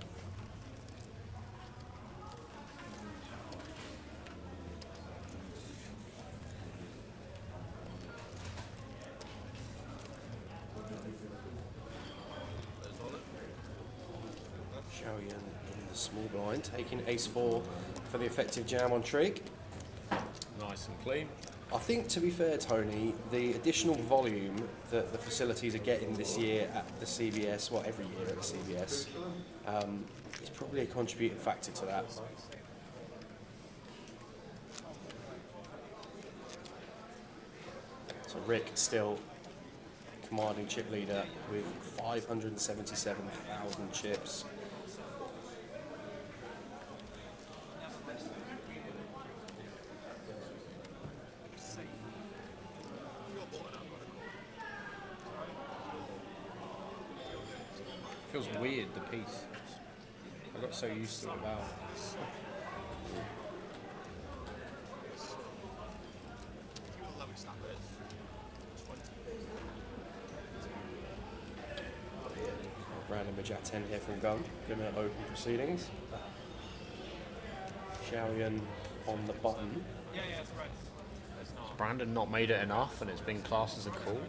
Xiaoyan in the small blind, taking ace-4 for the effective jam on Trig. Nice and clean. I think, to be fair, Tony, the additional volume that the facilities are getting this year at the CBS, well, every year at the CBS, is probably a contributing factor to that. So Rick still commanding chip leader with 577,000 chips. Feels weird, the piece. I got so used to it now. Random Majat 10 here from Gun, gonna open proceedings. Xiaoyan on the button. Has Brandon not made it enough and it's been classed as a call?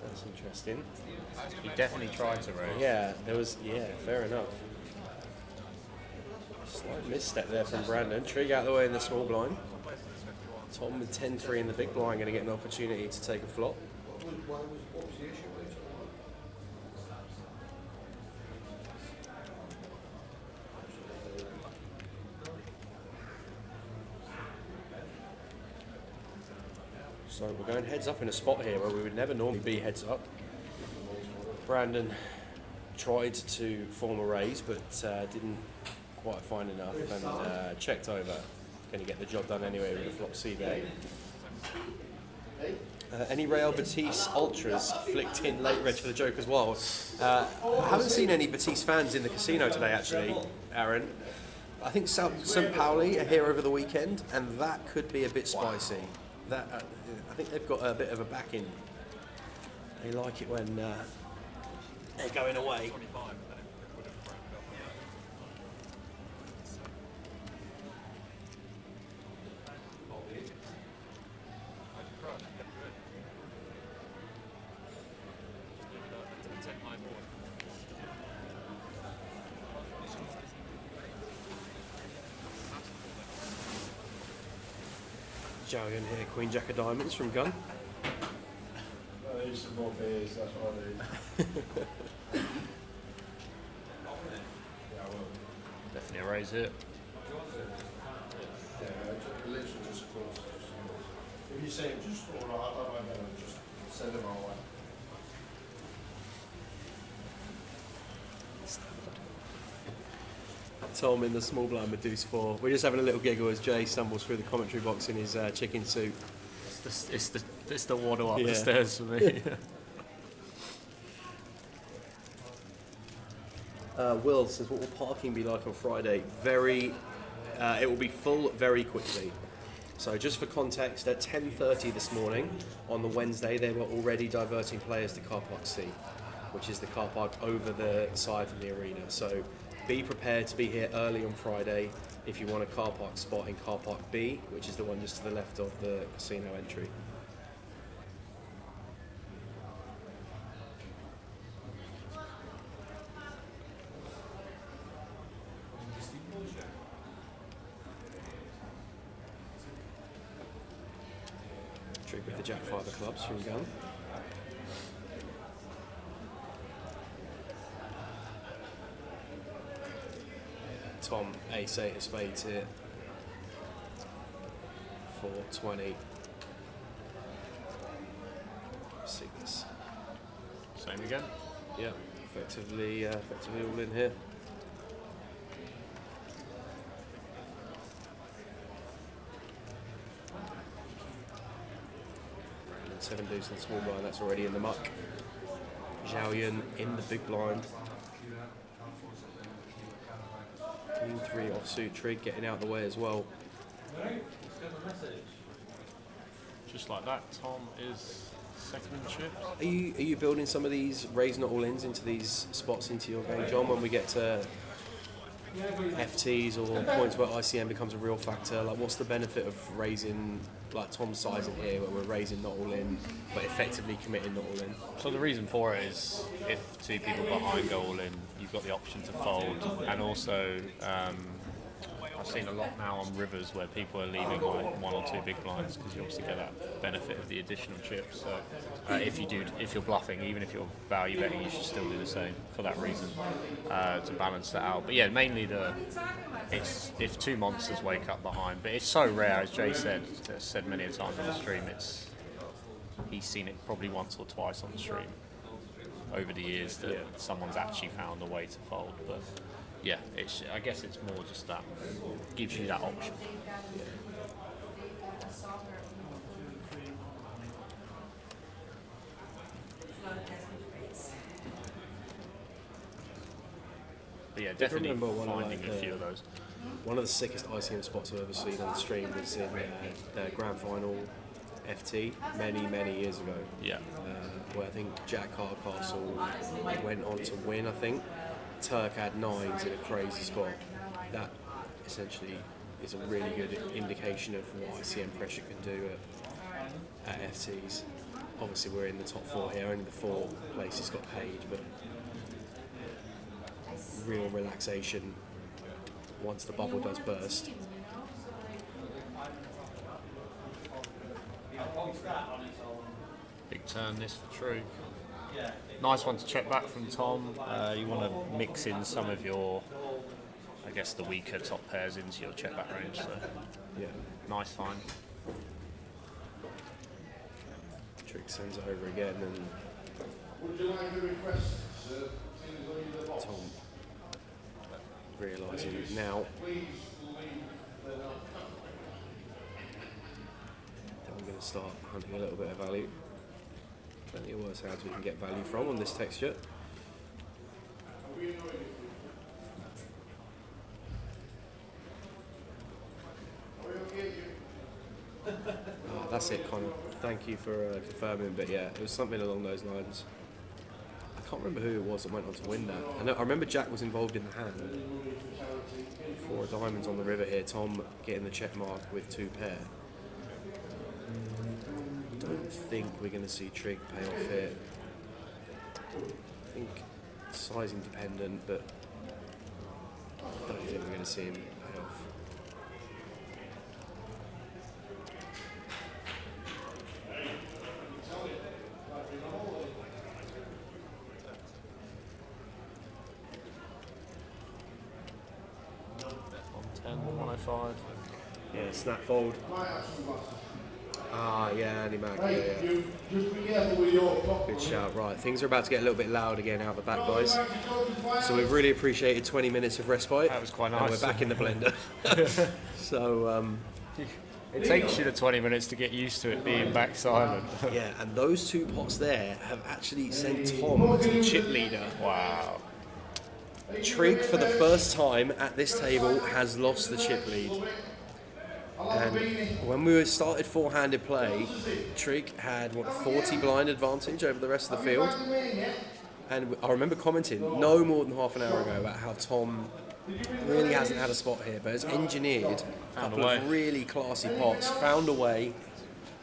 That's interesting. He definitely tried to raise. Yeah, there was, fair enough. Slight misstep there from Brandon. Trig out of the way in the small blind. Tom with 10-3 in the big blind, going to get an opportunity to take a flop. So we're going heads up in a spot here where we would never normally be heads up. Brandon tried to form a raise, but didn't quite find enough and checked over. Going to get the job done anyway with a flop C-bet. Any Real Betis Ultras flicked in late reg for the joke as well. I haven't seen any Betis fans in the casino today, actually, Aaron. I think St. Pauli are here over the weekend, and that could be a bit spicy. That I think they've got a bit of a backing. They like it when they're going away. Xiaoyan here, Queen Jack of Diamonds from Gun. I need some more beers, that's what I need. Definitely a raise it. Yeah, literally just close. If you say it, just I don't know, just send them our way. Tom in the small blind with deuce 4. We're just having a little giggle as Jay stumbles through the commentary box in his chicken suit. It's the waddle up the stairs for me. Will says, what will parking be like on Friday? It will be full very quickly. So just for context, at 10:30 this morning on the Wednesday, they were already diverting players to car park C, which is the car park over the side from the arena. So be prepared to be here early on Friday if you want a car park spot in car park B, which is the one just to the left of the casino entry. Trick with the Jack 5 of clubs from Gun. Tom, ace 8 of spades here. 420. 6. Same again. Yeah, effectively all in here. And 7 deuce in the small blind, that's already in the muck. Zhao Yun in the big blind. Queen 3 offsuit, Trig getting out of the way as well. Just like that, Tom is second in chips. Are you building some of these raise not all ins into these spots into your game, John, when we get to FTs or points where ICM becomes a real factor? Like, what's the benefit of raising, like Tom's size in here, where we're raising not all in, but effectively committing not all in? So the reason for it is if 2 people behind go all in, you've got the option to fold, and also I've seen a lot now on rivers where people are leaving like 1 or 2 big blinds because you obviously get that benefit of the additional chips. So if you're bluffing, even if you're value betting, you should still do the same for that reason to balance that out. But yeah, mainly it's if 2 monsters wake up behind, but it's so rare, as Jay said many a times on the stream. He's seen it probably once or twice on the stream over the years that someone's actually found a way to fold, but. Yeah, I guess it's more just that gives you that option. But yeah, definitely finding a few of those. One of the sickest ICM spots I've ever seen on the stream was in the grand final FT many years ago. Yeah. Where I think Jack Hardcastle went on to win, I think. Turk had 9s in a crazy spot. That essentially is a really good indication of what ICM pressure can do at FTs. Obviously we're in the top 4 here, only the 4 places got paid, but real relaxation once the bubble does burst. Big turn this for True. Nice one to check back from Tom. You want to mix in some of your, I guess, the weaker top pairs into your check back range. So yeah, nice find. Trick sends it over again, and would you like a request, sir? Tom realising now that we're going to start hunting a little bit of value. Plenty of worse hands we can get value from on this texture. That's it, Connor. Thank you for confirming, but yeah, it was something along those lines. I can't remember who it was that went on to win that. I remember Jack was involved in the hand. 4 diamonds on the river here. Tom getting the check mark with 2 pair. I don't think we're going to see Trig pay off here. I think sizing dependent, but I don't think we're going to see him pay off. On 10, 105. Yeah, snap fold. Yeah, Andy Mack. Good shout. Right, things are about to get a little bit loud again out the back, guys. So we've really appreciated 20 minutes of respite. That was quite nice. And we're back in the blender. So it takes you the 20 minutes to get used to it being back silent. Yeah, and those 2 pots there have actually sent Tom to the chip leader. Wow. Trig, for the first time at this table, has lost the chip lead. And when we started 4-handed play, Trig had a 40 blind advantage over the rest of the field. And I remember commenting no more than half an hour ago about how Tom really hasn't had a spot here, but has engineered a couple of really classy pots, found a way,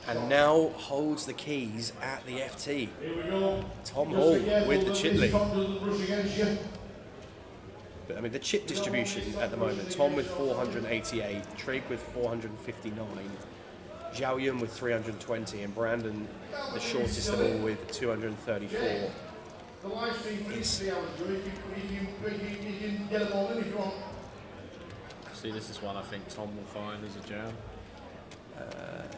and now holds the keys at the FT. Tom Hall with the chip lead. But I mean, the chip distribution at the moment, Tom with 488, Trig with 459, Zhao Yun with 320, and Brandon, the shortest of all, with 234. The live stream 3 hours ago, you can get them all in if you want. See, this is one I think Tom will find as a jam.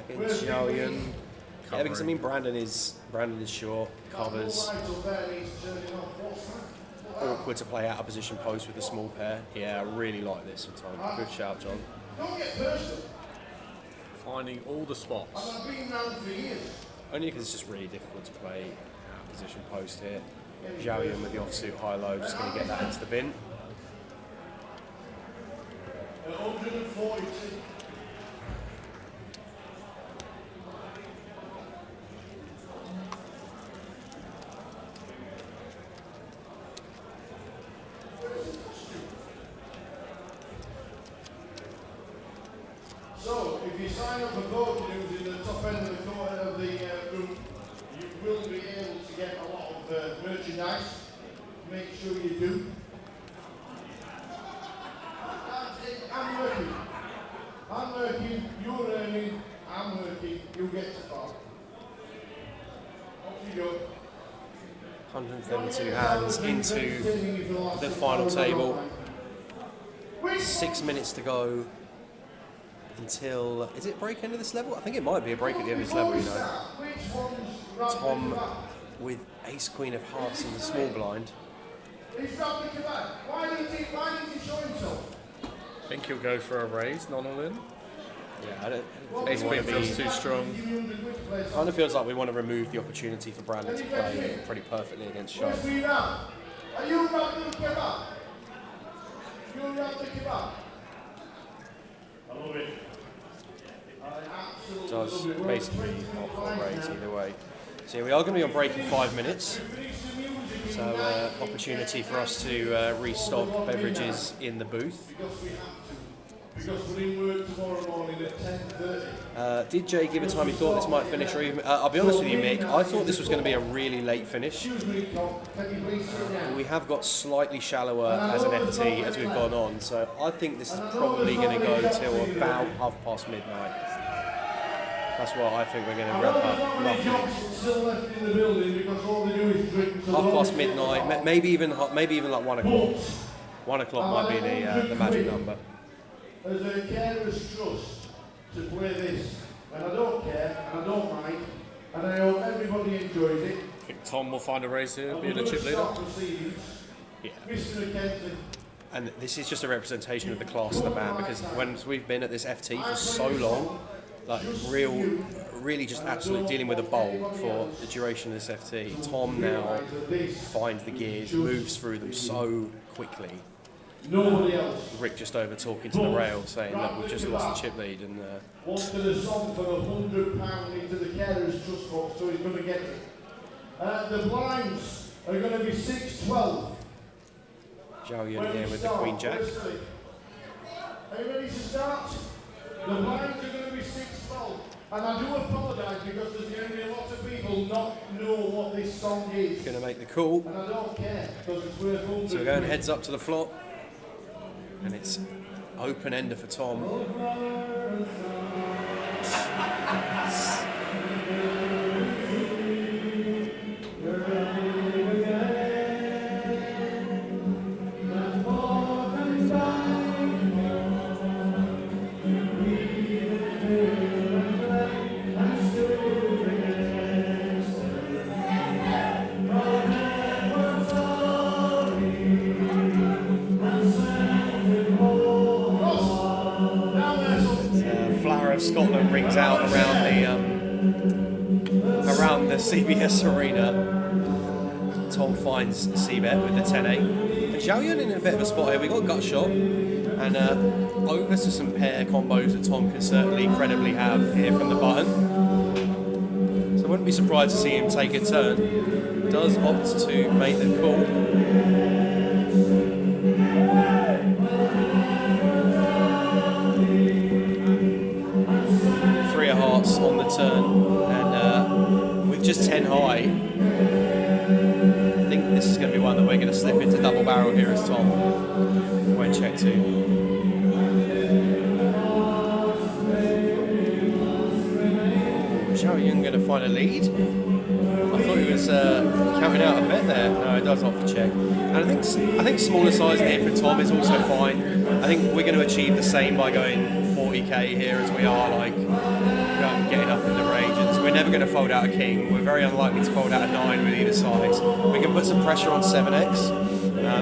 Against Zhao Yun, Yeah, because I mean Brandon is short, covers. Awkward to play out of position post with a small pair. Yeah, I really like this for Tom. Good shout, John. Finding all the spots. Only because it's just really difficult to play out of position post here. Zhao Yun with the offsuit high-low, just going to get that into the bin. 140. So, if you sign up for boat news in the top end of the corner of the room, you will be able to get a lot of merchandise. Make sure you do. I'm working, you're earning, I'm working, you get to talk. Off you go. 132 hands into the final table. 6 minutes to go until, is it break end of this level? I think it might be a break at the end of this level, you know. Tom with ace queen of hearts in the small blind. Why didn't he show himself? I think he'll go for a raise, not all in. Yeah, I don't Ace think queen feels too strong. Kind of feels like we want to remove the opportunity for Brandon to play pretty perfectly against Shove. Are you about to kebab? You're about to kebab? I love it. Does basically off a raise either way. So yeah, we are going to be on break in 5 minutes. So opportunity for us to restock beverages in the booth. Because we're in work tomorrow morning at 10:30. Did Jay give a time he thought this might finish, or even? I'll be honest with you, Mick. I thought this was going to be a really late finish. We have got slightly shallower as an FT as we've gone on, so I think this is probably going to go till about midnight. That's what I think we're going to wrap up roughly. Midnight, maybe even like 1 o'clock. 1 o'clock might be the magic number. As a carer's trust to play this, and I don't care, and I don't mind, and I hope everybody enjoys it. I think Tom will find a raise here, being a chip leader. Yeah. Mr. McKenzie. And this is just a representation of the class of the band, because when we've been at this FT for so long, like really just absolutely dealing with a bowl for the duration of this FT. Tom now finds the gears, moves through them so quickly. Nobody else. Rick just over talking to the rail, saying that we've just lost the chip lead. And wanted a song for £100 into the carer's trust box, so he's going to get it. The blinds are going to be 6-12. Zhao Yun here with the Queen Jack. Are you ready to start? The blinds are going to be 6-12. And I do apologise because there's going to be a lot of people not know what this song is. Going to make the call. And I don't care because it's worth 100. So we're going heads up to the flop. And it's open ender for Tom. Scotland rings out around the CBS arena. Tom finds Seabet with the 10-8. And Zhao Yun in a bit of a spot here. We got gut shot and over to some pair combos that Tom can certainly credibly have here from the button. So I wouldn't be surprised to see him take a turn. Does opt to make the call. Hearts on the turn, and with just 10 high, I think this is going to be one that we're going to slip into double barrel here as Tom won't check two. Zhao Yun going to find a lead. I thought he was counting out a bet there. No, it does opt for check. And I think smaller size here for Tom is also fine. I think we're going to achieve the same by going 4 40k here as we are like getting up in the range, and we're never going to fold out a king. We're very unlikely to fold out a 9 with either side. We can put some pressure on 7x,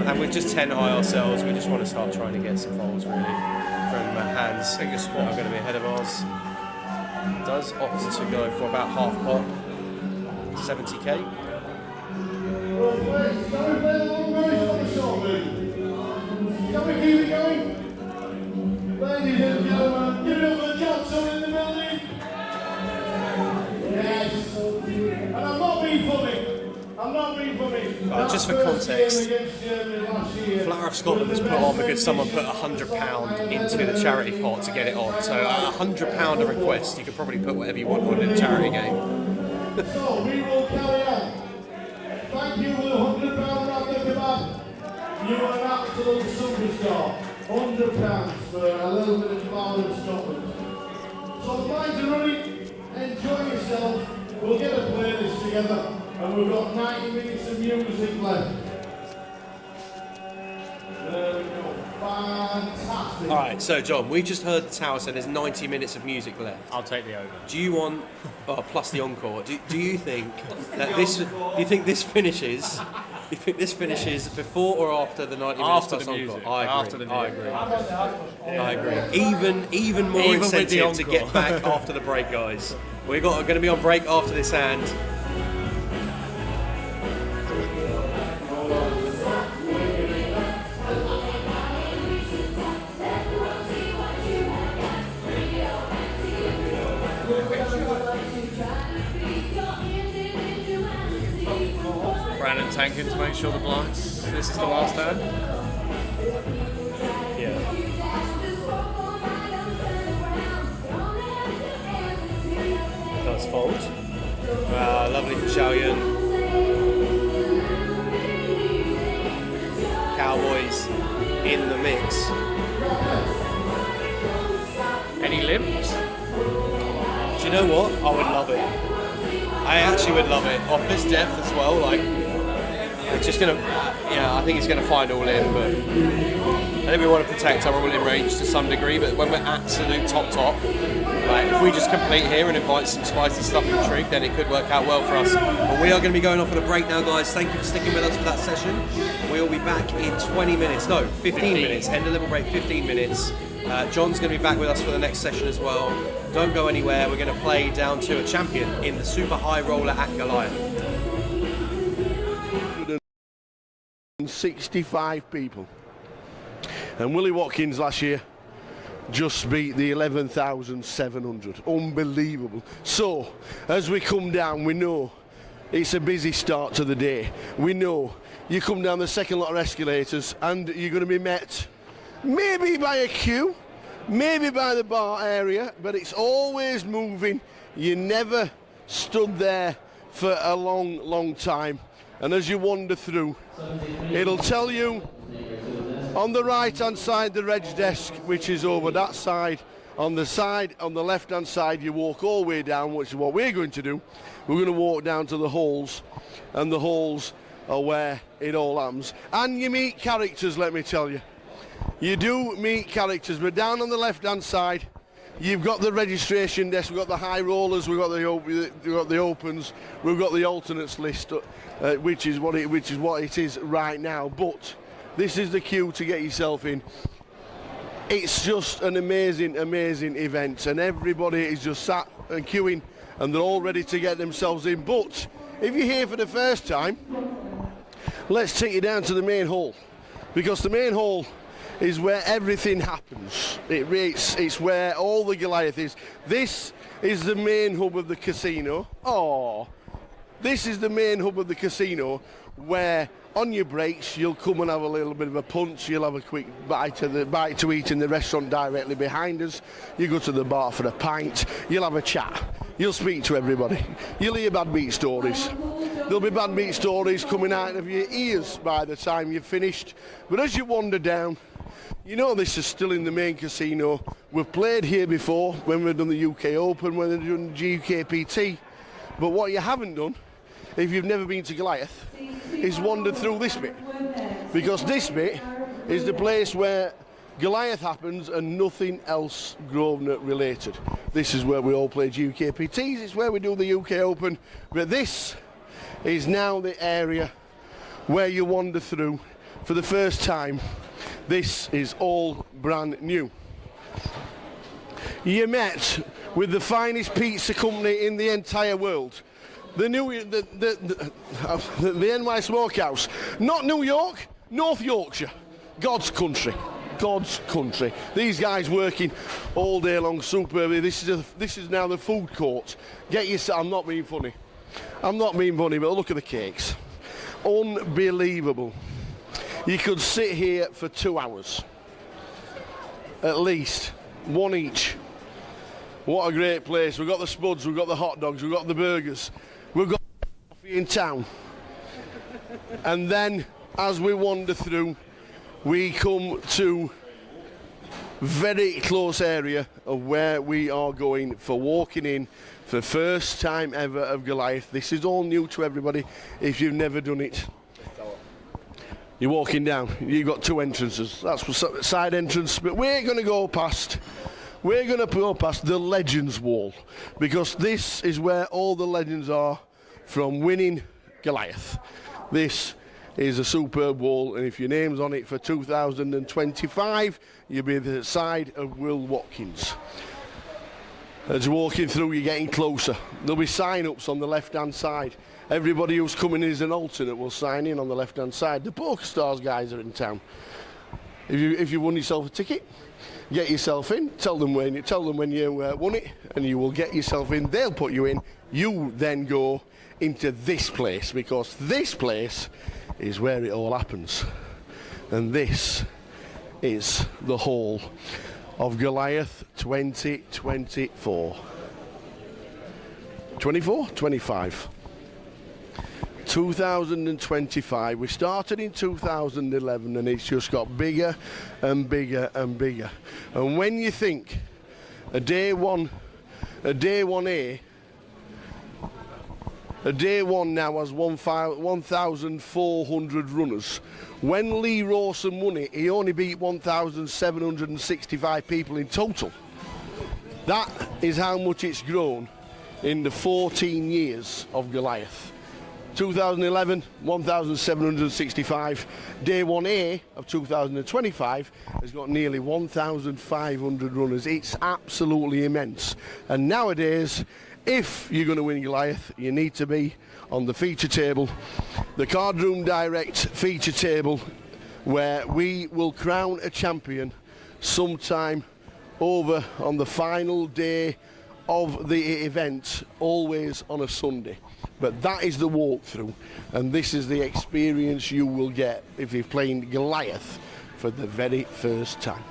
and with just 10 high ourselves, we just want to start trying to get some folds really from hands that are going to be ahead of ours. Does opt to go for about half pot, 70k. Can we keep it going? Ladies and gentlemen, give it up for Johnson in the building. Yes. And I'm not being funny. Just for context, Flower of Scotland was put on because someone put £100 into the charity pot to get it on. So £100 a request, you could probably put whatever you want on in a charity game. So we will carry on. Thank you for the £100 round the kebab. You are an absolute superstar. £100 for a little bit of Flower of Scotland. So the lines are running. Enjoy yourself. We'll get a playlist together. And we've got 90 minutes of music left. There we go. Fantastic. Alright, so John, we just heard the tower say there's 90 minutes of music left. I'll take the over. Do you want, plus the encore, do you think that this, finishes, you think this finishes before or after the 90 minutes After plus the music. encore? I agree. After the music. I agree. Even more Even with the incentive to get encore. back after the break, guys. We're going to be on break after this hand. Brandon tanking to make sure the blinds. This is the last hand. Yeah. Does fold. Lovely for Xiaoyun. Cowboys in the mix. Any limps? Do you know what? I would love it. I actually would love it. Off this depth as well, like, it's just gonna, I think it's gonna find all in, but I think we want to protect our all in range to some degree, but when we're absolute top, like, if we just complete here and invite some spicy stuff from Trig, then it could work out well for us. But we are going to be going off on a break now, guys. Thank you for sticking with us for that session. We'll be back in 20 minutes. No, 15 minutes. End of level break, 15 minutes. John's going to be back with us for the next session as well. Don't go anywhere. We're going to play down to a champion in the super high roller at Goliath. 65 people. And Willie Watkins last year just beat the 11,700. Unbelievable. So, as we come down, we know it's a busy start to the day. We know you come down the second lot of escalators and you're going to be met maybe by a queue, maybe by the bar area, but it's always moving. You never stood there for a long time. And as you wander through, it'll tell you on the right hand side the reg desk, which is over that side. On the left hand side, you walk all the way down, which is what we're going to do. We're going to walk down to the halls, and the halls are where it all happens. And you meet characters, let me tell you. You do meet characters, but down on the left hand side, you've got the registration desk, we've got the high rollers, we've got the opens, we've got the alternates list, which is what it is right now. But this is the queue to get yourself in. It's just an amazing event, and everybody is just sat and queuing, and they're all ready to get themselves in. But if you're here for the first time, let's take you down to the main hall, because the main hall is where everything happens. It's where all the Goliath is. This is the main hub of the casino. This is the main hub of the casino, where on your breaks you'll come and have a little bit of a punch, you'll have a quick bite to eat in the restaurant directly behind us, you go to the bar for a pint, you'll have a chat, you'll speak to everybody, you'll hear bad beat stories. There'll be bad beat stories coming out of your ears by the time you've finished. But as you wander down, you know this is still in the main casino. We've played here before when we've done the UK Open, when we've done GKPT. But what you haven't done, if you've never been to Goliath, is wandered through this bit. Because this bit is the place where Goliath happens and nothing else Grosvenor related. This is where we all play UKPTs, it's where we do the UK Open, but this is now the area where you wander through for the first time. This is all brand new. You met with the finest pizza company in the entire world. The NY Smokehouse. Not New York, North Yorkshire. God's country. God's country. These guys working all day long superbly. This is now the food court. Get yourself. I'm not being funny. I'm not being funny, but look at the cakes. Unbelievable. You could sit here for 2 hours. At least. One each. What a great place. We've got the spuds, we've got the hot dogs, we've got the burgers, we've got coffee in town. And then, as we wander through, we come to very close area of where we are going for walking in for the first time ever of Goliath. This is all new to everybody if you've never done it. You're walking down, you've got 2 entrances. That's the side entrance, but we're going to go past the Legends Wall, because this is where all the legends are from winning Goliath. This is a superb wall, and if your name's on it for 2025, you'll be at the side of Will Watkins. As you're walking through, you're getting closer. There'll be sign-ups on the left-hand side. Everybody who's coming in as an alternate will sign in on the left-hand side. The Poker Stars guys are in town. If you won yourself a ticket, get yourself in. Tell them when you won it, and you will get yourself in. They'll put you in. You then go into this place, because this place is where it all happens. And this is the Hall of Goliath 2024. 25. 2025. We started in 2011 and it's just got bigger and bigger and bigger. And when you think a day one now has 1,400 runners. When Lee Rawson won it, he only beat 1,765 people in total. That is how much it's grown in the 14 years of Goliath. 2011, 1,765. Day 1A of 2025 has got nearly 1,500 runners. It's absolutely immense. And nowadays, if you're going to win Goliath, you need to be on the feature table, the Card Room Direct feature table, where we will crown a champion sometime over on the final day of the event, always on a Sunday. But that is the walkthrough, and this is the experience you will get if you're playing Goliath for the very first time.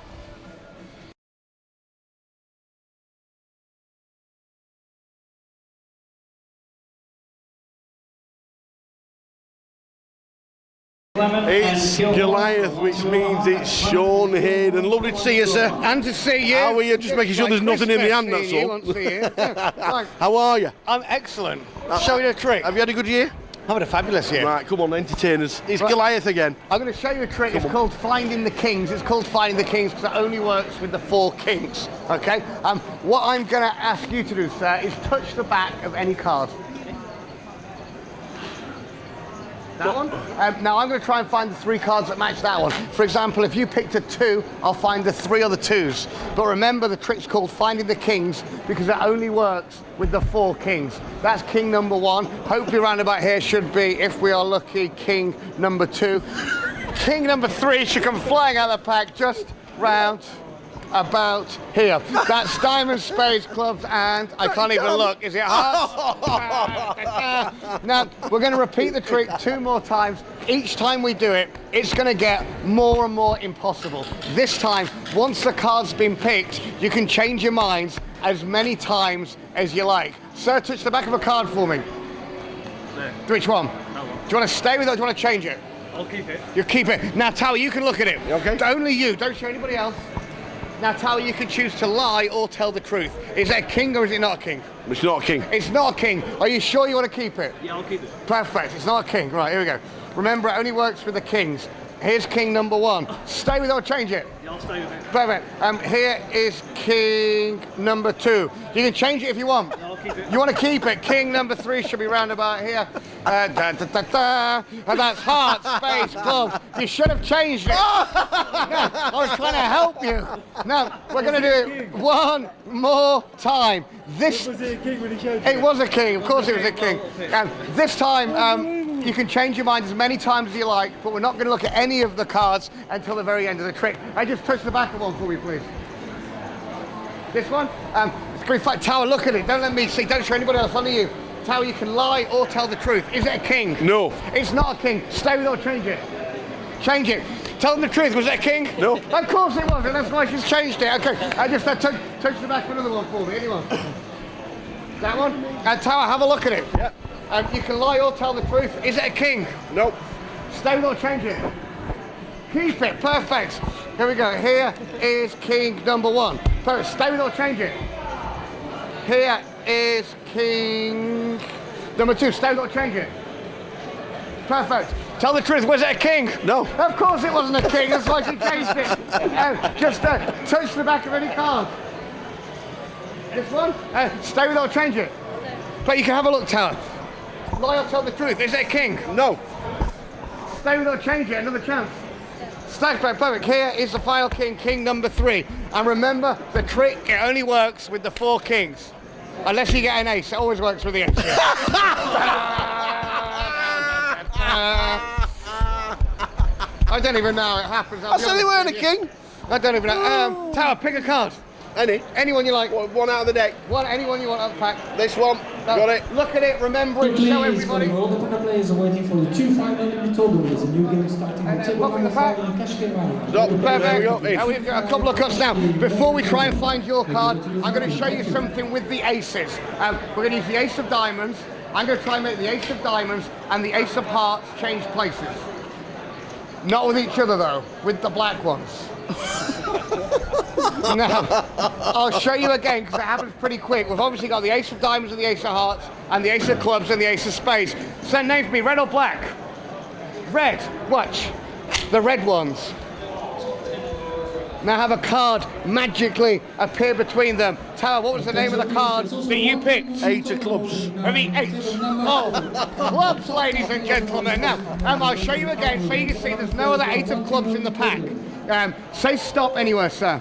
It's Goliath, which means it's Sean Hayden. Lovely to see you, sir. And to see you. How are you? Just making sure there's nothing in the hand, that's all. How are you? I'm excellent. Show you a trick. Have you had a good year? I've had a fabulous year. Right, come on, entertain us. It's Goliath again. I'm going to show you a trick. It's called Finding the Kings. It's called Finding the Kings because it only works with the 4 kings. Okay? What I'm going to ask you to do, sir, is touch the back of any card. That one? Now I'm going to try and find the 3 cards that match that one. For example, if you picked a 2, I'll find the 3 other 2s. But remember, the trick's called Finding the Kings because it only works with the 4 kings. That's king number 1. Hopefully round about here should be, if we are lucky, king number 2. King number 3 should come flying out of the pack just round about here. That's diamonds, spades, clubs, and I can't even look. Is it hearts? Now, we're going to repeat the trick 2 more times. Each time we do it, it's going to get more and more impossible. This time, once the card's been picked, you can change your minds as many times as you like. Sir, touch the back of a card for me. There. Which one? Do you want to stay with it or do you want to change it? I'll keep it. You keep it. Now, Towie, you can look at it. Okay. Only you. Don't show anybody else. Now, Towie, you can choose to lie or tell the truth. Is it a king or is it not a king? It's not a king. It's not a king. Are you sure you want to keep it? Yeah, I'll keep it. Perfect. It's not a king. Right, here we go. Remember, it only works with the kings. Here's king number 1. Stay with it or change it? Yeah, I'll stay with it. Perfect. Here is king number 2. You can change it if you want. No, I'll keep it. You want to keep it? King number 3 should be round about here. Da, da, da, da. And that's heart, space, clubs. You should have changed it. No, I was trying to help you. Now, we're going to do it one more time. This was it a king when he showed you? It was a king. Of course it was a king. This time, you can change your mind as many times as you like, but we're not going to look at any of the cards until the very end of the trick. Just touch the back of one for me, please. This one? It's going to be Tower, look at it. Don't let me see. Don't show anybody else, only you. Tower, you can lie or tell the truth. Is it a king? No. It's not a king. Stay with it or change it. Change it. Tell them the truth. Was it a king? No. Of course it wasn't. That's why she's changed it. Okay. Touch the back of another one for me. Anyone? That one? Tower, have a look at it. Yep. You can lie or tell the truth. Is it a king? Nope. Stay with it or change it. Keep it. Perfect. Here we go. Here is king number 1. Perfect. Stay with it or change it. Here is king number 2. Stay with it or change it. Perfect. Tell the truth. Was it a king? No. Of course it wasn't a king. That's why she changed it. Just touch the back of any card. This one? Stay with it or change it. But you can have a look, Tower. Lie or tell the truth. Is it a king? No. Stay with it or change it. Another chance. Stay perfect. Here is the final king, king number 3. And remember, the trick, it only works with the 4 kings. Unless you get an ace. It always works with the ace. I don't even know how it happens. I said they weren't a king. I don't even know. Tower, pick a card. Anyone you like. One out of the deck. Anyone you want out of the pack. This one. Got it. Look at it, remember it, show everybody. All the winner players are waiting for the 2 final total. There's a new game starting the table number 5 and cash game round. Perfect. We've got a couple of cuts now. Before we try and find your card, I'm going to show you something with the aces. We're going to use the ace of diamonds. I'm going to try and make the ace of diamonds and the ace of hearts change places. Not with each other though, with the black ones. Now, I'll show you again because it happens pretty quick. We've obviously got the ace of diamonds and the ace of hearts and the ace of clubs and the ace of spades. Send names to me, red or black? Red. Watch. The red ones. Now have a card magically appear between them. Tower, what was the name of the card that you picked? 8 of clubs. Of the 8 of clubs, ladies and gentlemen. Now, I'll show you again so you can see there's no other 8 of clubs in the pack. Say stop anywhere, sir.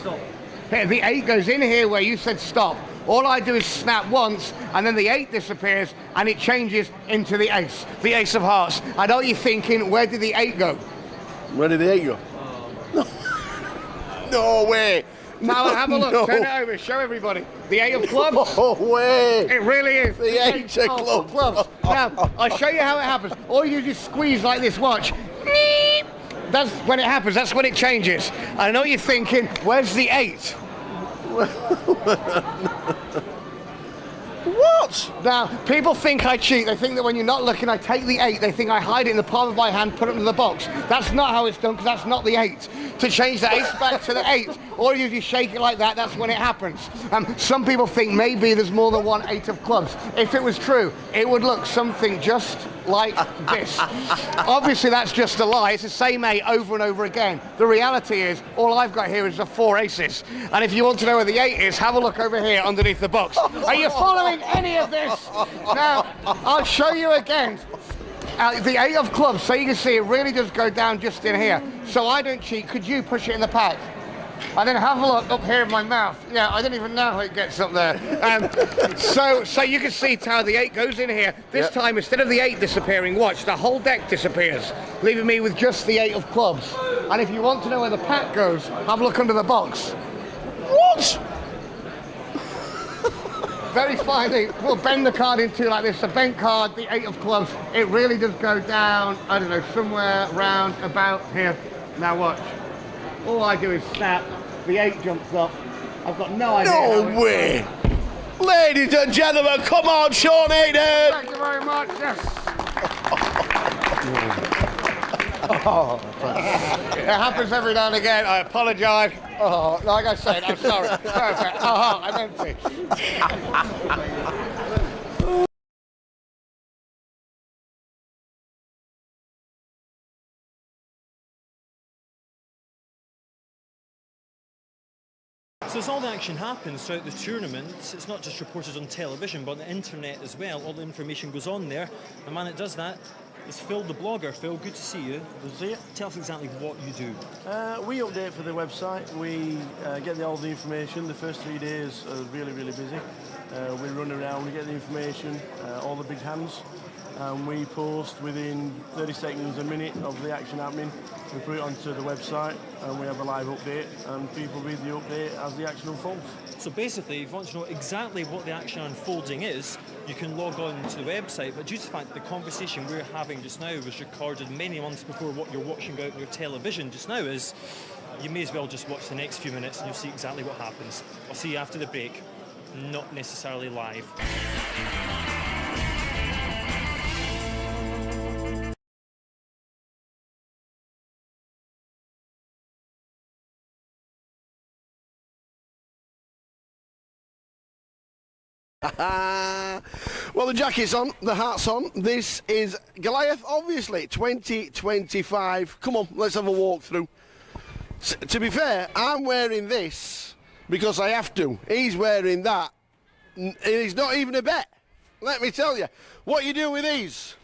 Stop. Here, the 8 goes in here where you said stop. All I do is snap once, and then the 8 disappears, and it changes into the ace of hearts. I know what you're thinking, where did the 8 go? Where did the 8 go? No way. Now have a look, No. turn it over, show everybody. The 8 of clubs. No way. It really is. The 8 of clubs. Now, I'll show you how it happens. All you do is squeeze like this, watch. That's when it happens, that's when it changes. I know what you're thinking, where's the 8? What? Now, people think I cheat. They think that when you're not looking, I take the 8. They think I hide it in the palm of my hand, put it into the box. That's not how it's done, because that's not the 8. To change the ace back to the 8, all you do is shake it like that, that's when it happens. Some people think maybe there's more than one 8 of clubs. If it was true, it would look something just like this. Obviously, that's just a lie. It's the same 8 over and over again. The reality is, all I've got here is the 4 aces. And if you want to know where the 8 is, have a look over here underneath the box. Are you following any of this? Now, I'll show you again. The 8 of clubs, so you can see it really does go down just in here. So I don't cheat. Could you push it in the pack? And then have a look up here in my mouth. Yeah, I don't even know how it gets up there. So you can see how the 8 goes in here. This time, instead of the 8 disappearing, watch, the whole deck disappears, leaving me with just the 8 of clubs. And if you want to know where the pack goes, have a look under the box. What? Very finely, we'll bend the card in two like this. The bent card, the 8 of clubs, it really does go down, I don't know, somewhere round about here. Now watch. All I do is snap, the 8 jumps up. I've got no idea. No way! Ladies and gentlemen, come on, Sean Hayden! Thank you very much, yes. It happens every now and again, I apologise. Oh, like I said, I'm sorry. Perfect. I'm empty. So as all the action happens throughout the tournament, it's not just reported on television, but on the internet as well. All the information goes on there. The man that does that is Phil the blogger. Phil, good to see you. Tell us exactly what you do. We update for the website. We get all the information. The first 3 days are really, really busy. We run around, we get the information, all the big hands, and we post within 30 seconds, a minute of the action happening. We put it onto the website and we have a live update, and people read the update as the action unfolds. So basically, if you want to know exactly what the action unfolding is, you can log on to the website, but due to the fact that the conversation we're having just now was recorded many months before what you're watching out on your television just now is, you may as well just watch the next few minutes and you'll see exactly what happens. I'll see you after the break, not necessarily live. Well, the jacket's on, the hat's on. This is Goliath, obviously, 2025. Come on, let's have a walk through. To be fair, I'm wearing this because I have to. He's wearing that. It's not even a bet. Let me tell you. What you do with these?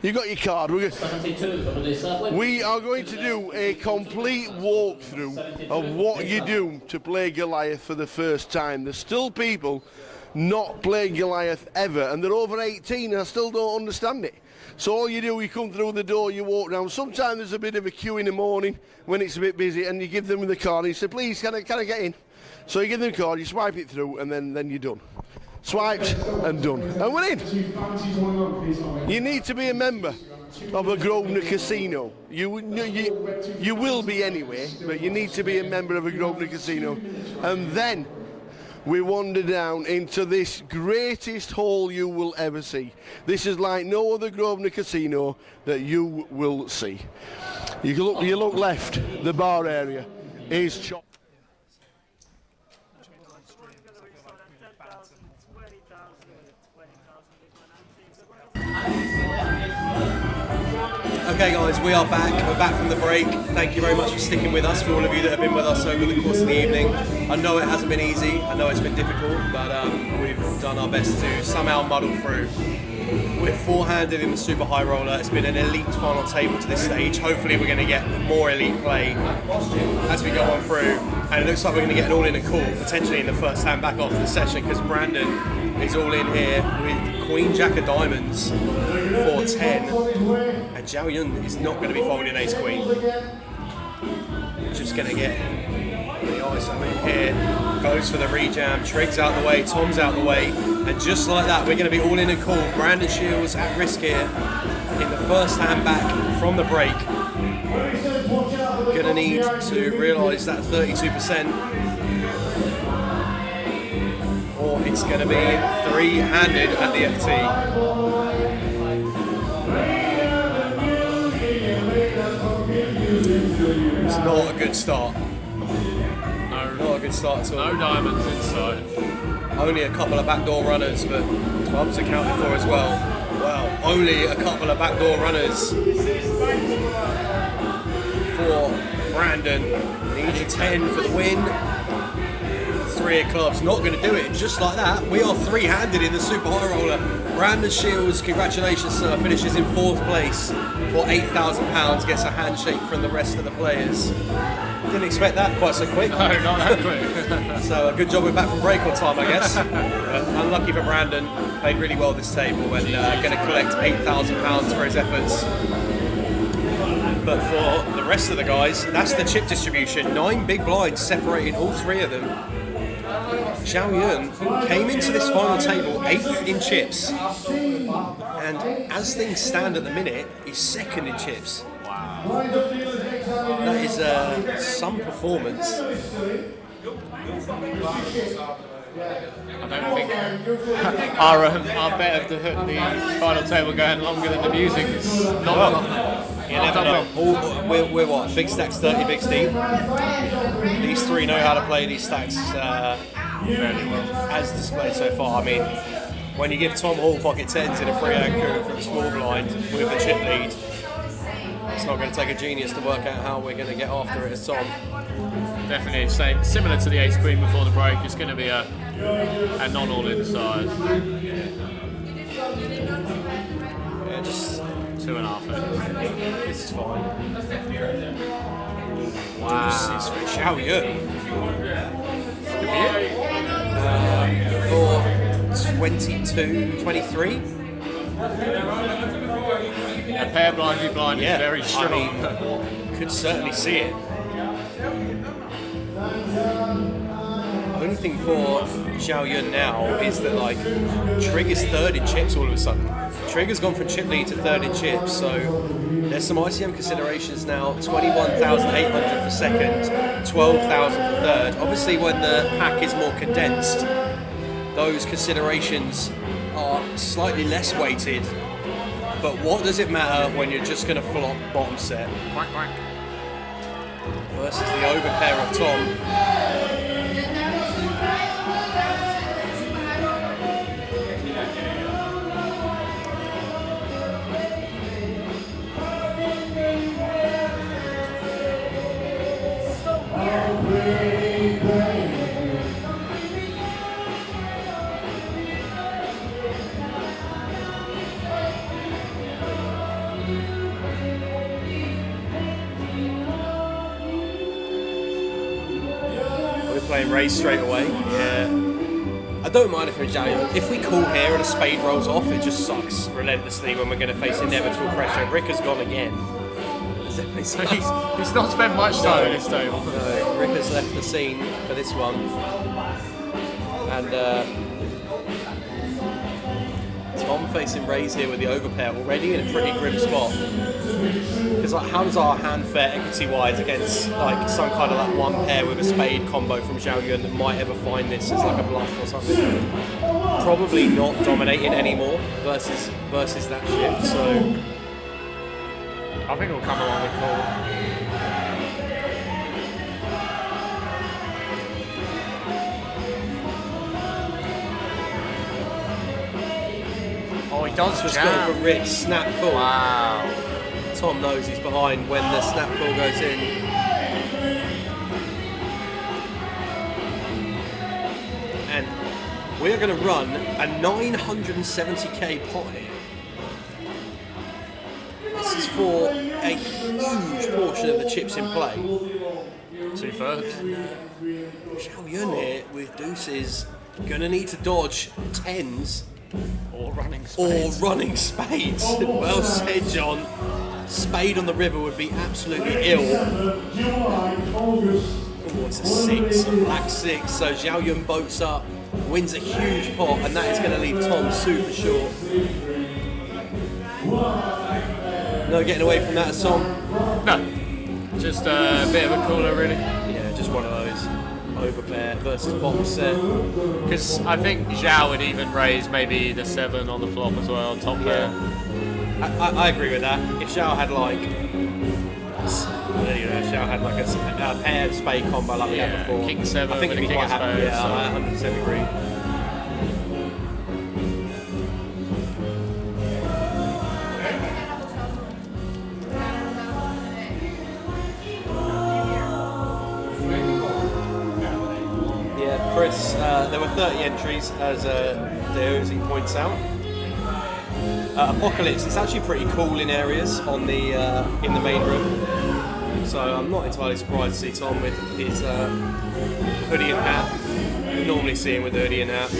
You got your card. We are going to do a complete walkthrough of what you do to play Goliath for the first time. There's still people not playing Goliath ever, and they're over 18 and I still don't understand it. So all you do, you come through the door, you walk down. Sometimes there's a bit of a queue in the morning when it's a bit busy, and you give them the card and you say, please, can I get in? So you give them the card, you swipe it through, and then you're done. Swiped and done. And we're in. You need to be a member of a Grosvenor casino. You will be anyway, but you need to be a member of a Grosvenor casino. And then we wander down into this greatest hall you will ever see. This is like no other Grosvenor casino that you will see. You look left, the bar area is chock. Okay guys, we are back. We're back from the break. Thank you very much for sticking with us, for all of you that have been with us over the course of the evening. I know it hasn't been easy, I know it's been difficult, but we've done our best to somehow muddle through. We're four-handed in the super high roller. It's been an elite final table to this stage. Hopefully we're going to get more elite play as we go on through. And it looks like we're going to get an all-in and call, potentially in the first hand back after the session, because Brandon is all in here with Queen Jack of Diamonds for 10. And Zhao Yun is not going to be folding Ace Queen. Just going to get the ISO in here. Goes for the rejam, Trig's out the way, Tom's out the way, and just like that, we're going to be all in and call. Brandon Shields at risk here in the first hand back from the break. Going to need to realise that 32%, or it's going to be three-handed at the FT. It's not a good start. Not a good start at all. No diamonds inside. Only a couple of backdoor runners, but clubs accounted for as well. Wow, only a couple of backdoor runners for Brandon. Needs a 10 for the win. 3 of clubs, not going to do it. Just like that, we are three-handed in the super high roller. Brandon Shields, congratulations sir, finishes in 4th place for £8,000, gets a handshake from the rest of the players. Didn't expect that quite so quick. No, not that quick. So a good job we're back from break on time, I guess. But unlucky for Brandon, played really well this table and going to collect £8,000 for his efforts. But for the rest of the guys, that's the chip distribution. 9 big blinds separating all 3 of them. Zhao Yun came into this final table 8th in chips, and as things stand at the minute, he's 2nd in chips. Wow. That is some performance. I don't think our bet of the final table going longer than the music is not. You never know. We're what? Big stacks 30 bigs deep. These 3 know how to play these stacks fairly well, as displayed so far. I mean, when you give Tom Hall pocket 10s in a free anchor from a small blind with the chip lead, it's not going to take a genius to work out how we're going to get after it as Tom. definitely same, similar to the ace queen before the break. It's going to be a non-all-in side. Yeah, just 2.5. This is fine. Wow. This is for Xiao Yun. For 22, 23. A pair blind v blind is very strong. I mean, could certainly see it. Only thing for Xiao Yun now is that like Trig is third in chips all of a sudden. Trig has gone from chip lead to third in chips, so there's some ICM considerations now. 21,800 for second, 12,000 for third. Obviously, when the pack is more condensed, those considerations are slightly less weighted. But what does it matter when you're just going to flop bottom set? Quack, quack. Versus the overpair of Tom. Playing raise straight away. Yeah. I don't mind if we're Xiao. If we call here and a spade rolls off, it just sucks relentlessly when we're going to face inevitable pressure. Rick has gone again. He's not spent much time in this table. No, Rick has left the scene for this one. And Tom facing raise here with the overpair already in a pretty grim spot. Because like, how does our hand fare equity-wise against like some kind of like one pair with a spade combo from Xiao Yun that might ever find this as like a bluff or something? Probably not dominating anymore versus that shift. So I think we'll come along with call. Oh, he does just jam. go for Rick's snap call. Wow. Tom knows he's behind when the snap call goes in. And we're going to run a 970k pot here. This is for a huge portion of the chips in play. 2/3. Xiao Yun here with deuces going to need to dodge tens. Or running spades. Well said, John. Spade on the river would be absolutely ill. Oh, it's a 6, a black 6. So Xiao Yun boats up, wins a huge pot, and that is going to leave Tom super short. No getting away from that, Tom? No. Just a bit of a cooler, really. Yeah, just one of those. Overpair versus bottom set. Because I think Zhao would even raise maybe the 7 on the flop as well, top pair. I agree with that. If Xiao had like, Xiao had like a paired spade combo like we had before, King 7 I think with he'd be a king quite of happy. spades. Yeah, So. I 100% agree. Yeah, Chris, there were 30 entries as Deozi points out. Apocalypse, it's actually pretty cool in areas on the in the main room, so I'm not entirely surprised to see Tom with his hoodie and hat. We normally see him with the hoodie and hat.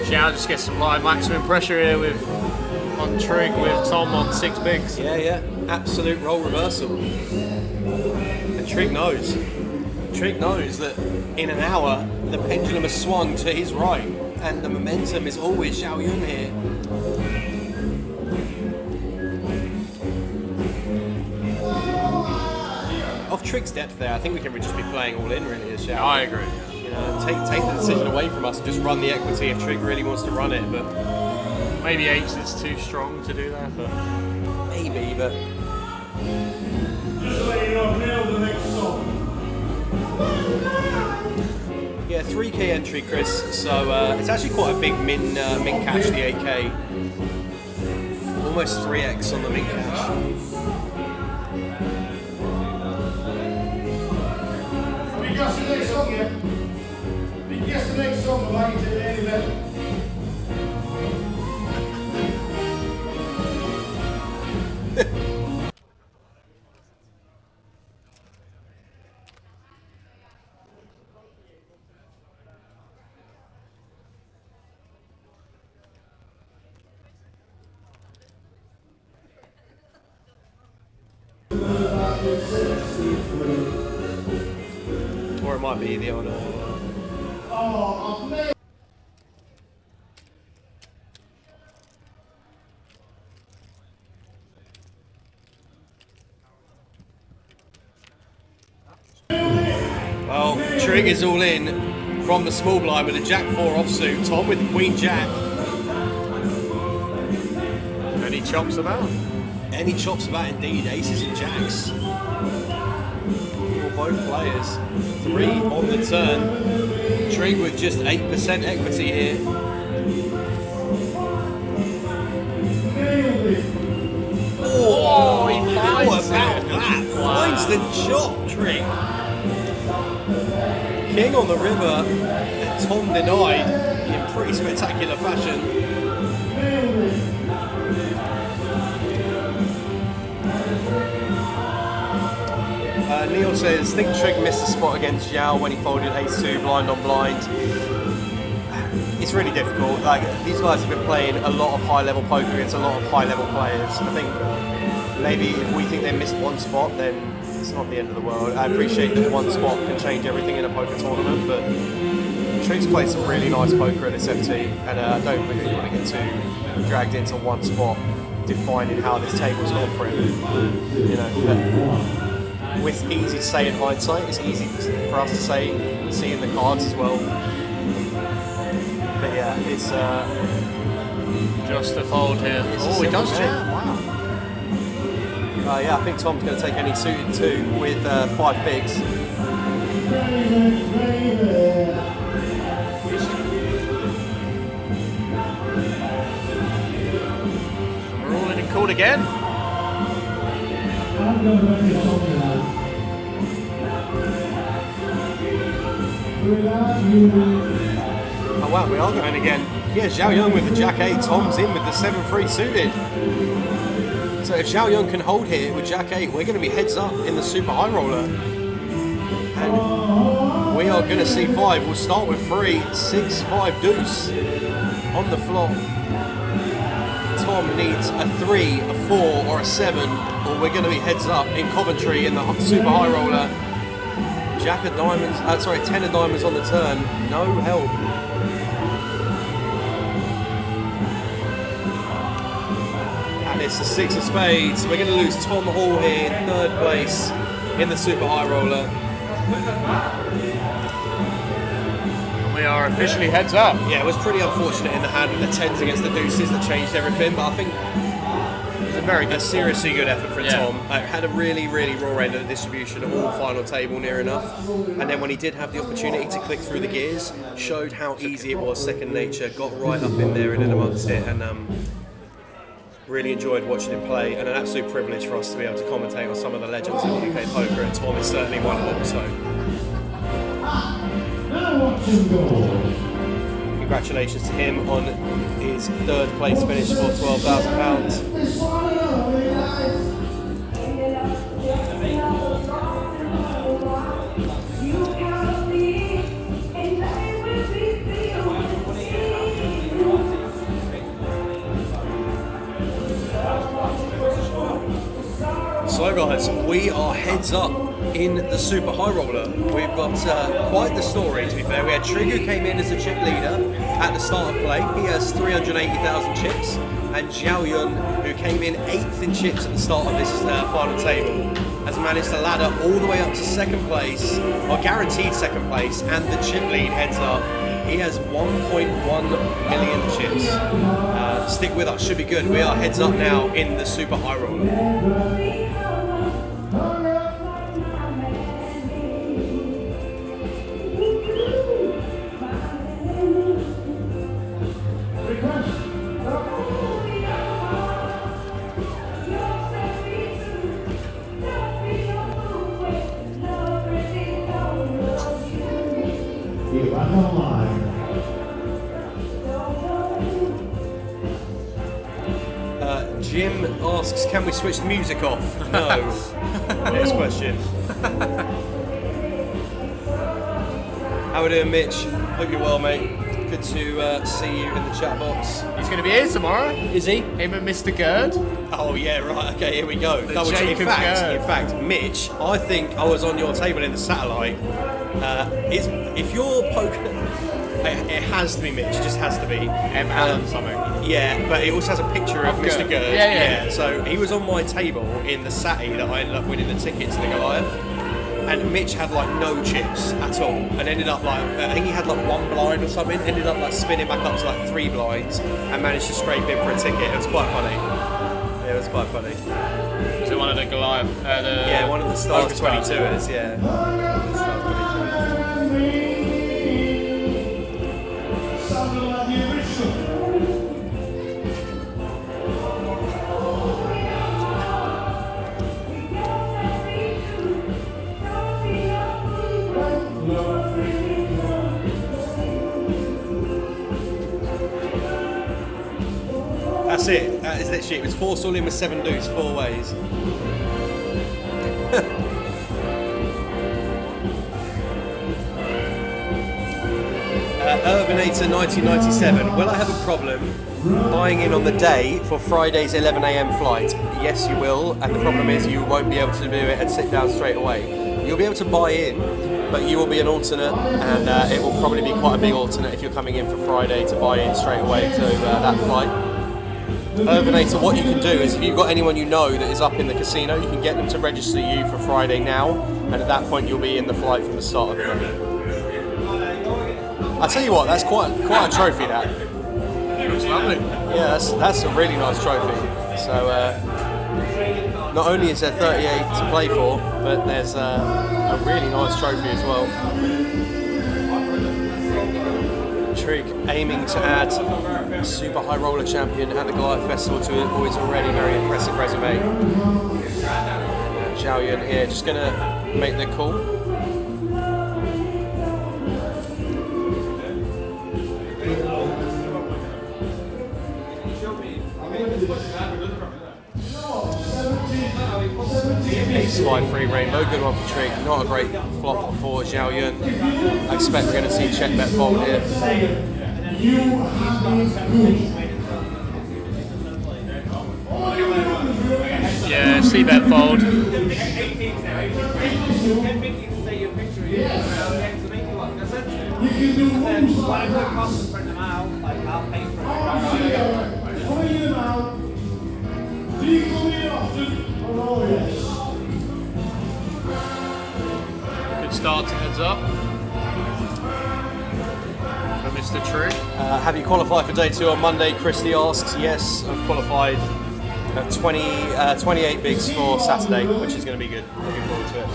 Zhao just gets to apply maximum pressure here with on trig with Tom on 6 bigs. Yeah, absolute role reversal. And Trig knows that in an hour the pendulum has swung to his right, and the momentum is always Xiao Yun here. Off Trig's depth there, I think we can just be playing all in really as Xiao. I agree. You take the decision away from us and just run the equity if Trig really wants to run it. But maybe 8s is too strong to do that. But maybe, but Just to let you know, I've nailed the next song. yeah, 3k entry, Chris. So it's actually quite a big min cash, the 8k. Almost 3x on the min cash. Have you guessed the next song yet? Have you guessed the next song about you to the main event? Or it might be the other. Oh, I've nailed. Well, Trig is all in from the small blind with a Jack 4 offsuit. Tom with the Queen Jack. And he chops about. And he chops about indeed. Aces and Jacks. For both players. 3 on the turn. Trig with just 8% equity here. Oh, how about that? Finds the chop, Trig. King on the river, and Tom denied in pretty spectacular fashion. Neil says, think Trig missed the spot against Zhao when he folded ace-2 blind on blind. It's really difficult. Like, these guys have been playing a lot of high-level poker against a lot of high-level players. I think maybe if we think they missed one spot, then it's not the end of the world. I appreciate that one spot can change everything in a poker tournament, but Trig's played some really nice poker at this FT, and I don't really want to get too dragged into one spot defining how this table's gone for him. You know, it's easy to say in hindsight. It's easy for us to say, seeing the cards as well. But yeah, it's just a fold here. Oh, he does check. Wow. Yeah, I think Tom's going to take any suited 2 with 5 bigs. We're all in and called again. Oh wow, we are going again. Yeah, Zhao Yun with the Jack 8, Tom's in with the 7-3 suited. So if Zhao Yun can hold here with Jack 8, we're going to be heads up in the super high roller. And we are going to see 5. We'll start with 3, 6, 5 deuce on the flop. Tom needs a 3, a 4 or a 7, or we're going to be heads up in Coventry in the super high roller. Jack of diamonds, 10 of diamonds on the turn, no help. And it's a 6 of spades. We're going to lose Tom Hall here in 3rd place in the super high roller. We are officially heads up. Yeah, it was pretty unfortunate in the hand with the 10s against the deuces that changed everything, but I think it was a very good, seriously good effort from Tom. Had a really, really raw end of the distribution at all final table near enough. And then when he did have the opportunity to click through the gears, showed how easy it was, second nature, got right up in there and in amongst it, and really enjoyed watching him play, and an absolute privilege for us to be able to commentate on some of the legends of UK poker, and Tom is certainly one of them, so congratulations to him on his 3rd place finish for £12,000. So guys, we are heads up in the super high roller. We've got quite the story, to be fair. We had Trig, who came in as the chip leader at the start of play. He has 380,000 chips. and Zhao Yun, who came in 8th in chips at the start of this final table, has managed to ladder all the way up to 2nd place, or guaranteed 2nd place, and the chip lead heads up. He has 1.1 million chips. Stick with us, should be good. We are heads up now in the Super High Roller. Jim asks, can we switch the music off? No. Next question. How we doing, Mitch? Hope you're well, mate. Good to see you in the chat box. He's going to be here tomorrow. Is he? Him and Mr. Gerd. Oh yeah, right. Okay, here we go. The Double check. Jacob In Gerd. fact, Mitch, I think I was on your table in the satellite. If you're poker, it has to be Mitch. It just has to be. Alan something. Yeah, but it also has a picture of Mr. Gerd. Yeah. So he was on my table in the Satty that I ended up winning the ticket to the Goliath. And Mitch had like no chips at all, and ended up like, I think he had like 1 blind or something, ended up like spinning back up to like 3 blinds and managed to scrape in for a ticket. It was quite funny. Yeah, it was quite funny. Was it one of the Goliath? Yeah, one of the Stars 22ers, yeah. The Stars 22ers. That's it. That is literally it. It was 4 all in with 7 deuce, 4 ways. Urbanator 1997. Will I have a problem buying in on the day for Friday's 11 a.m. flight? Yes, you will. And the problem is you won't be able to do it and sit down straight away. You'll be able to buy in, but you will be an alternate, and it will probably be quite a big alternate if you're coming in for Friday to buy in straight away to that flight. Urbanator, what you can do is if you've got anyone you know that is up in the casino, you can get them to register you for Friday now, and at that point you'll be in the flight from the start of the event. I tell you what, that's quite a trophy. That looks lovely. Yeah, that's a really nice trophy. So not only is there 38 to play for, but there's a really nice trophy as well. Trig aiming to add Super High Roller Champion at the Goliath Festival to his already very impressive resume. Zhao Yun here, just going to make the call. Ace 5-3 Rainbow, good one for Trig. Not a great flop for Zhao Yun. I expect we're going to see check bet fold here. Yeah, see bet fold. Good start to heads up for Mr. Trig. Have you qualified for day 2 on Monday? Christy asks. Yes, I've qualified 28 bigs for Saturday, which is going to be good. Looking forward to it.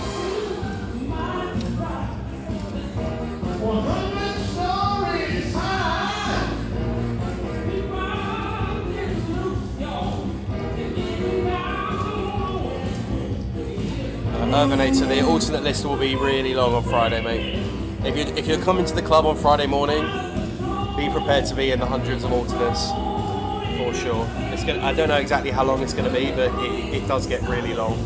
Urbanator, the alternate list will be really long on Friday, mate. If you're coming to the club on Friday morning, be prepared to be in the hundreds of alternates, for sure. I don't know exactly how long it's going to be, but it does get really long.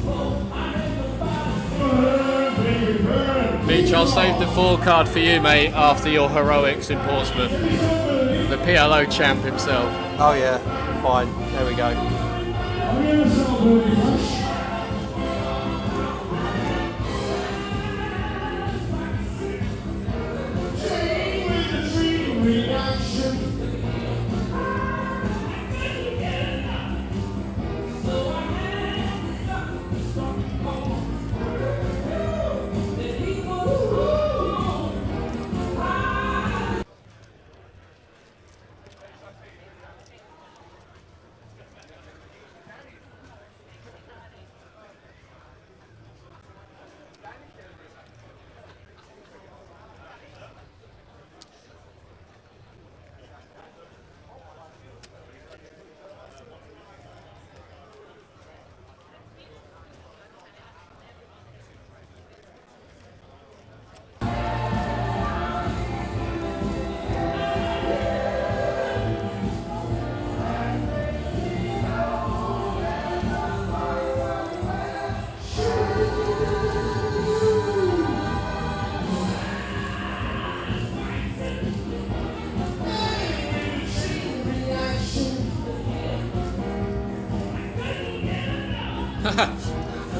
Mitch, I'll save the 4 card for you, mate, after your heroics in Portsmouth. The PLO champ himself. Oh yeah, fine. There we go.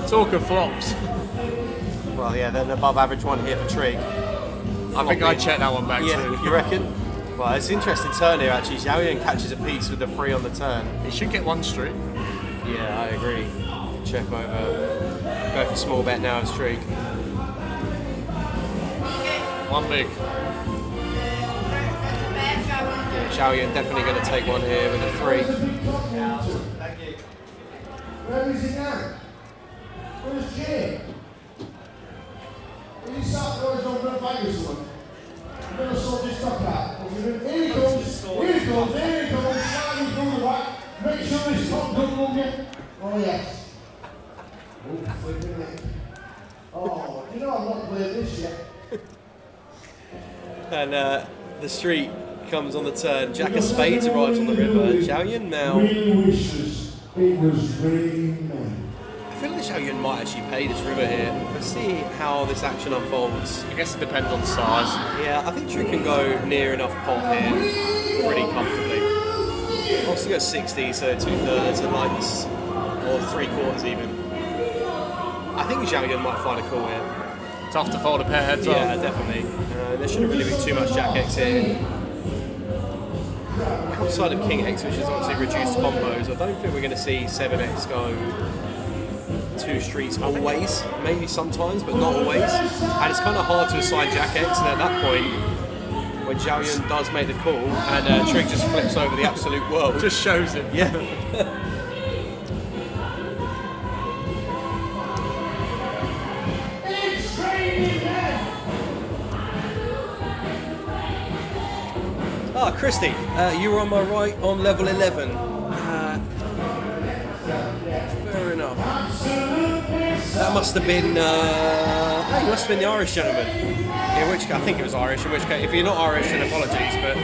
Talk of flops. Well, yeah, then above average one here for Trig. I think I'd check that one back too. You reckon? Well, it's an interesting turn here actually. Xiaoyan catches a piece with the 3 on the turn. He should get one straight. Yeah, I agree. Check over. Go for small bet now as Trig. One big. Xiaoyan definitely going to take one here with a 3. Where is he now? Where's Jay? Is he sat there on Brent Vegas one? I'm going to sort this stuff out. Here he comes, here he comes, sliding through the back. Make sure this top doesn't move yet. Oh yes. Oh, flipping it. Oh, you know I'm not playing this yet. And the street comes on the turn. Jack of Spades arrives on the river. Xiaoyan now. It was raining. I feel like Xiaoyan might actually pay this river here. Let's see how this action unfolds. I guess it depends on size. Yeah, I think Trig can go near enough pot here pretty comfortably. Also got 60, so 2/3 and likes, or 3/4 even. I think Xiaoyan might find a call here. Tough to fold a pair heads Yeah, definitely. There shouldn't really be too much Jack X here. Outside of King X, which is obviously reduced combos, I don't think we're going to see 7X go 2 streets always. Maybe sometimes, but not always. And it's kind of hard to assign Jack X, and at that point, when Xiaoyan does make the call, and Trig just flips over the absolute world. Just shows it. Yeah. Ah, Christy, you were on my right on level 11. Fair enough. That must have been. It must have been the Irish gentleman. In which I think it was Irish. In which case, if you're not Irish, then apologies. But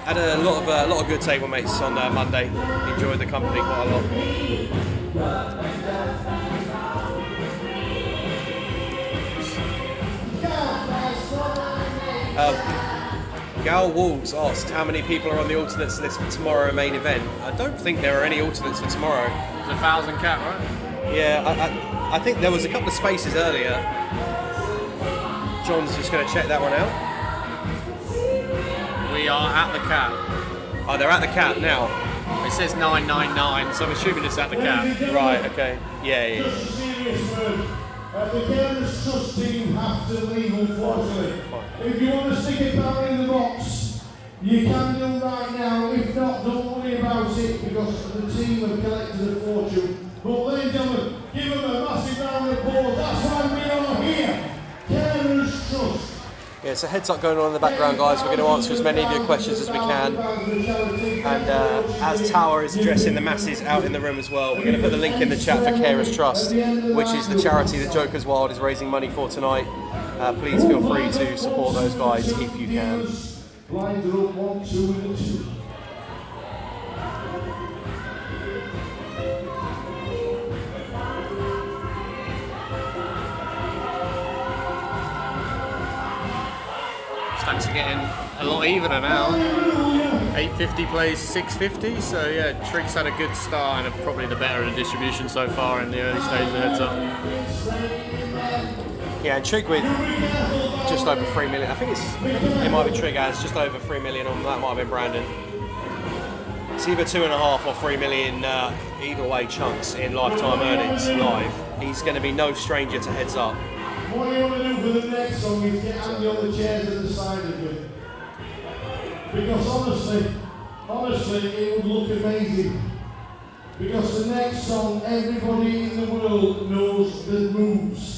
had a lot of good table mates on Monday. Enjoyed the company quite a lot. Gal Wolves asked how many people are on the alternates list for tomorrow main event. I don't think there are any alternates for tomorrow. It's 1,000 cat, right? Yeah, I think there was a couple of spaces earlier. John's just going to check that one out. We are at the cap. Oh, they're at the cap now. It says 999, so I'm assuming it's at the cap. Right, okay. Yeah. The Carers Trust team have to leave, unfortunately. If you want to stick it down in the box, you can do right now. If not, don't worry about it, because the team have collected a fortune. But ladies and gentlemen, give them a massive round of applause. That's why we are here. Carers Trust. Yeah, so heads up going on in the background, guys. We're going to answer as many of your questions as we can. And as Tower is addressing the masses out in the room as well, we're going to put the link in the chat for Carers Trust, which is the charity that Joker's Wild is raising money for tonight. Please feel free to support those guys if you can. Blinds are up 1, 2 and 2. Stacks are getting a lot evener now. 850 plays 650, so yeah, Trig's had a good start and probably the better of the distribution so far in the early stages of heads up. Yeah, and Trig with just over 3 million. I think it might be Trig has just over 3 million on that. Might have been Brandon. It's either 2.5 or 3 million either way chunks in lifetime earnings live. He's going to be no stranger to heads up. What you want to do for the next song is get Andy on the chairs at the side of you. Because honestly, it would look amazing. Because the next song, everybody in the world knows the moves.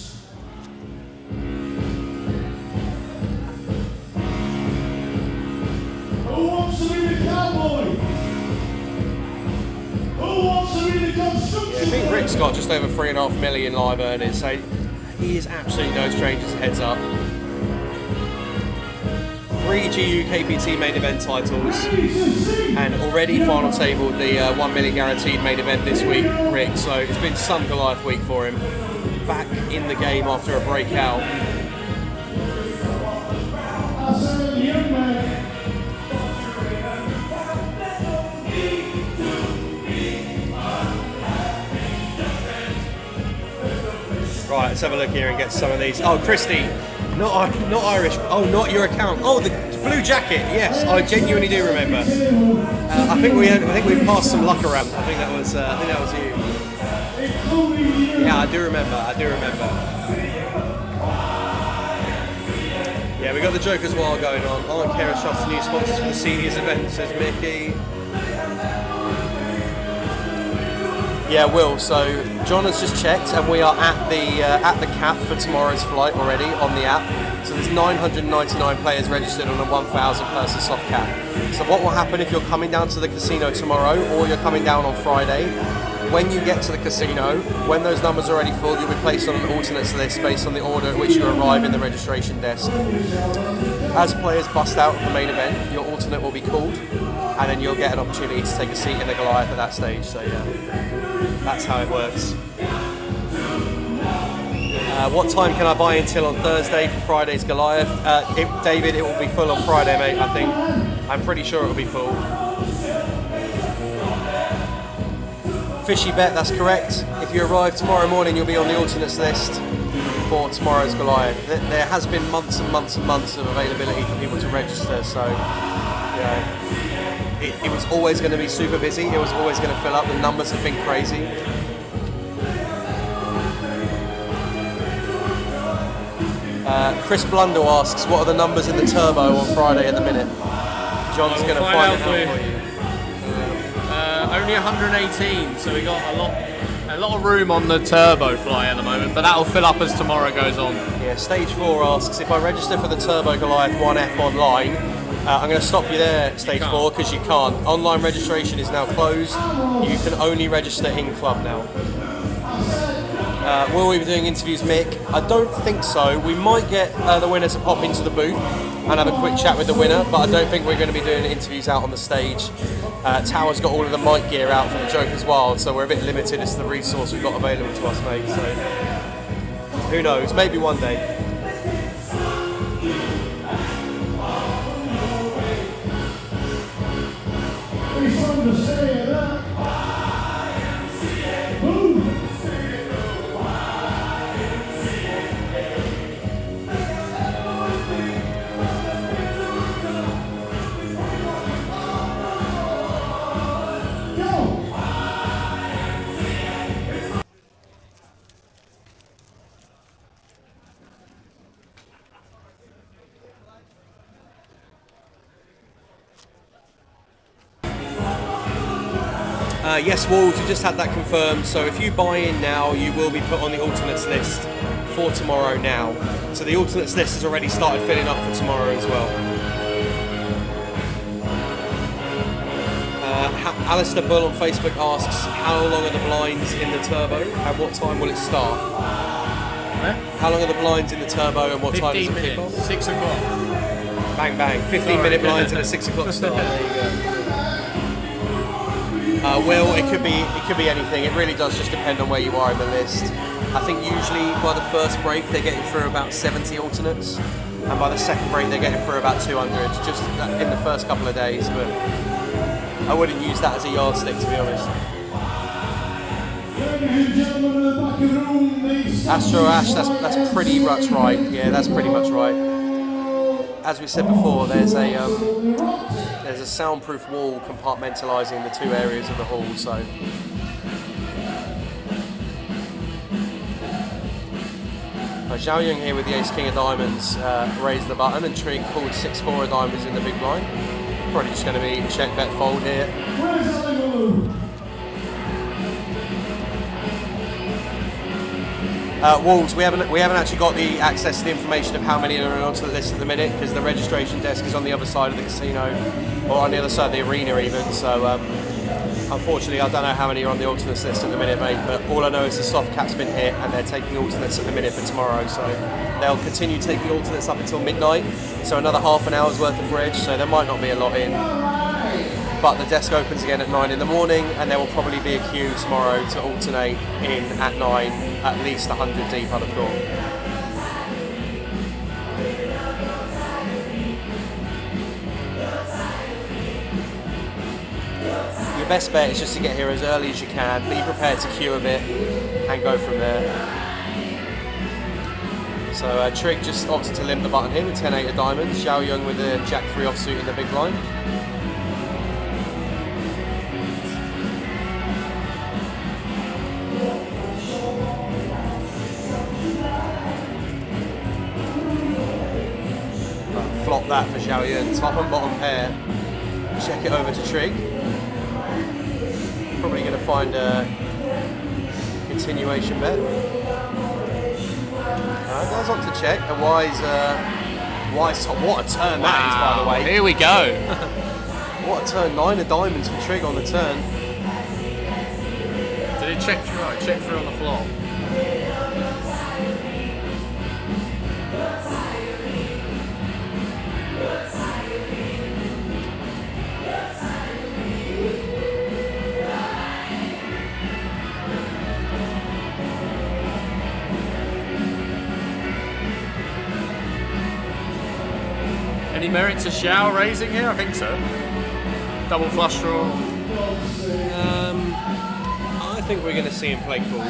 Who wants to be the cowboy? Who wants to be the construction? Yeah, I think Rick's got just over 3.5 million live earnings, so he is absolutely no stranger to heads up. 3 GU KPT main event titles, and already final tabled the 1 million guaranteed main event this week, Rick. So it's been some Goliath week for him. Back in the game after a breakout. Right, let's have a look here and get some of these. Oh, Christy, not Irish. Oh, not your account. Oh, the blue jacket. Yes, I genuinely do remember. I think we passed some luck around. I think that was you. Yeah, I do remember. Yeah, we got the Joker's Wild going on. Aren't Care Shops new sponsors for the seniors event, says Mickey. Yeah, Will. So John has just checked, and we are at the cap for tomorrow's flight already on the app. So there's 999 players registered on a 1,000 person soft cap. So what will happen if you're coming down to the casino tomorrow, or you're coming down on Friday? When you get to the casino, when those numbers are already full, you'll be placed on an alternates list based on the order at which you arrive in the registration desk. As players bust out of the main event, your alternate will be called, and then you'll get an opportunity to take a seat in the Goliath at that stage. So yeah, that's how it works. What time can I buy until on Thursday for Friday's Goliath? David, it will be full on Friday, mate, I think. I'm pretty sure it will be full. Fishy bet, that's correct. If you arrive tomorrow morning, you'll be on the alternates list for tomorrow's Goliath. There has been months and months and months of availability for people to register, so it was always going to be super busy. It was always going to fill up. The numbers have been crazy. Chris Blundell asks, what are the numbers in the turbo on Friday at the minute? John's going to find it out for you. Only 118, so we got a lot of room on the turbo fly at the moment, but that'll fill up as tomorrow goes on. Yeah, Stage 4 asks, if I register for the Turbo Goliath 1F online, I'm going to stop you there, Stage 4, because you can't. Online registration is now closed. You can only register in club now. Will we be doing interviews, Mick? I don't think so. We might get the winner to pop into the booth and have a quick chat with the winner, but I don't think we're going to be doing interviews out on the stage. Tower's got all of the mic gear out for the Joker's Wild, so we're a bit limited as to the resource we've got available to us, mate. So who knows? Maybe one day. Yes, Wolves, we just had that confirmed. So if you buy in now, you will be put on the alternates list for tomorrow now. So the alternates list has already started filling up for tomorrow as well. Alistair Bull on Facebook asks, how long are the blinds in the turbo and what time will it start? How long are the blinds in the turbo and what time does it kick off? 6 o'clock. Bang bang, 15-minute blinds and a 6 o'clock start. There you go. Will, it could be anything. It really does just depend on where you are in the list. I think usually by the first break they're getting through about 70 alternates, and by the second break they're getting through about 200, just in the first couple of days. But I wouldn't use that as a yardstick, to be honest. Astro Ash, that's pretty much right. Yeah, that's pretty much right. As we said before, there's a soundproof wall compartmentalising the two areas of the hall, so Zhao Yung here with the Ace King of Diamonds raised the button, and Trig called 6-4 of diamonds in the big blind. Probably just going to be check, bet, fold here. Wolves, we haven't actually got the access to the information of how many are onto the list at the minute, because the registration desk is on the other side of the casino, or on the other side of the arena even, so unfortunately I don't know how many are on the alternates list at the minute, mate, but all I know is the soft cap's been hit and they're taking alternates at the minute for tomorrow, so they'll continue taking alternates up until midnight, so another half an hour's worth of reg, so there might not be a lot in. But the desk opens again at 9 in the morning, and there will probably be a queue tomorrow to alternate in at 9, at least 100 deep, I'd have thought. Your best bet is just to get here as early as you can, be prepared to queue a bit, and go from there. So Trig just opted to limp the button here with 10-8 of diamonds. Zhao Yun with the Jack-3 offsuit in the big blind. Flop that for Zhao Yun. Top and bottom pair. Check it over to Trig. Probably going to find a continuation bet. Goes on to check. A wise top. What a turn that is, by the way. Here we go. What a turn. 9 of diamonds for Trig on the turn. Did it check through? Right, check through on the floor. Any merit to Zhao raising here? I think so. Double flush draw. I think we're going to see him play cool.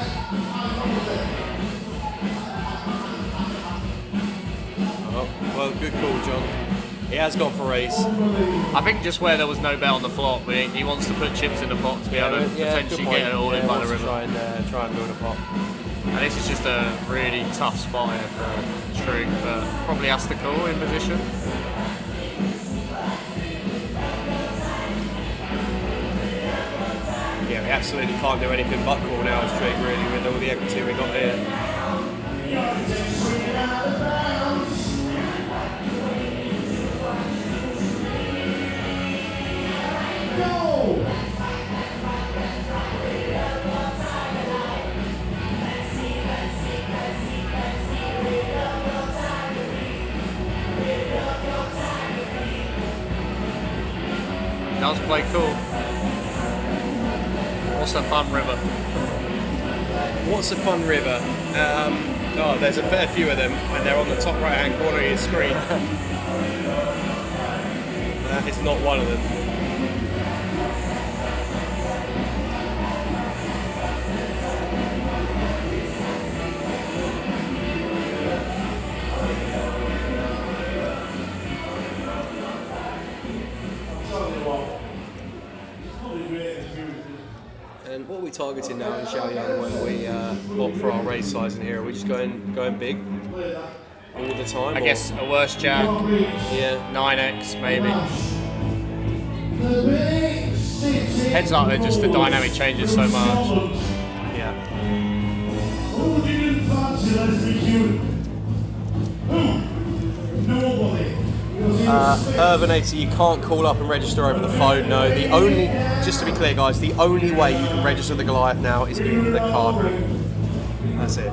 Oh, well, good call, John. He has gone for raise. I think just where there was no bet on the flop, but he wants to put chips in the pot to be able to potentially get it all in by the river. Try and build a pot. And this is just a really tough spot here for Trig, but probably has to call in position. Yeah, we absolutely can't do anything but call now as Trig, really, with all the equity we got here. Does play cool. What's a fun river? What's a fun river? Oh, there's a fair few of them, and they're on the top right-hand corner of your screen. That is not one of them. And what are we targeting now in Xiaoyang when we opt for our raise size in here? Are we just going big all the time? I guess a worse jack. Yeah. 9x maybe. Heads up, they're just the dynamic changes so much. Yeah. Urbanator, you can't call up and register over the phone, no. The only, just to be clear guys, the only way you can register the Goliath now is in the card room. That's it.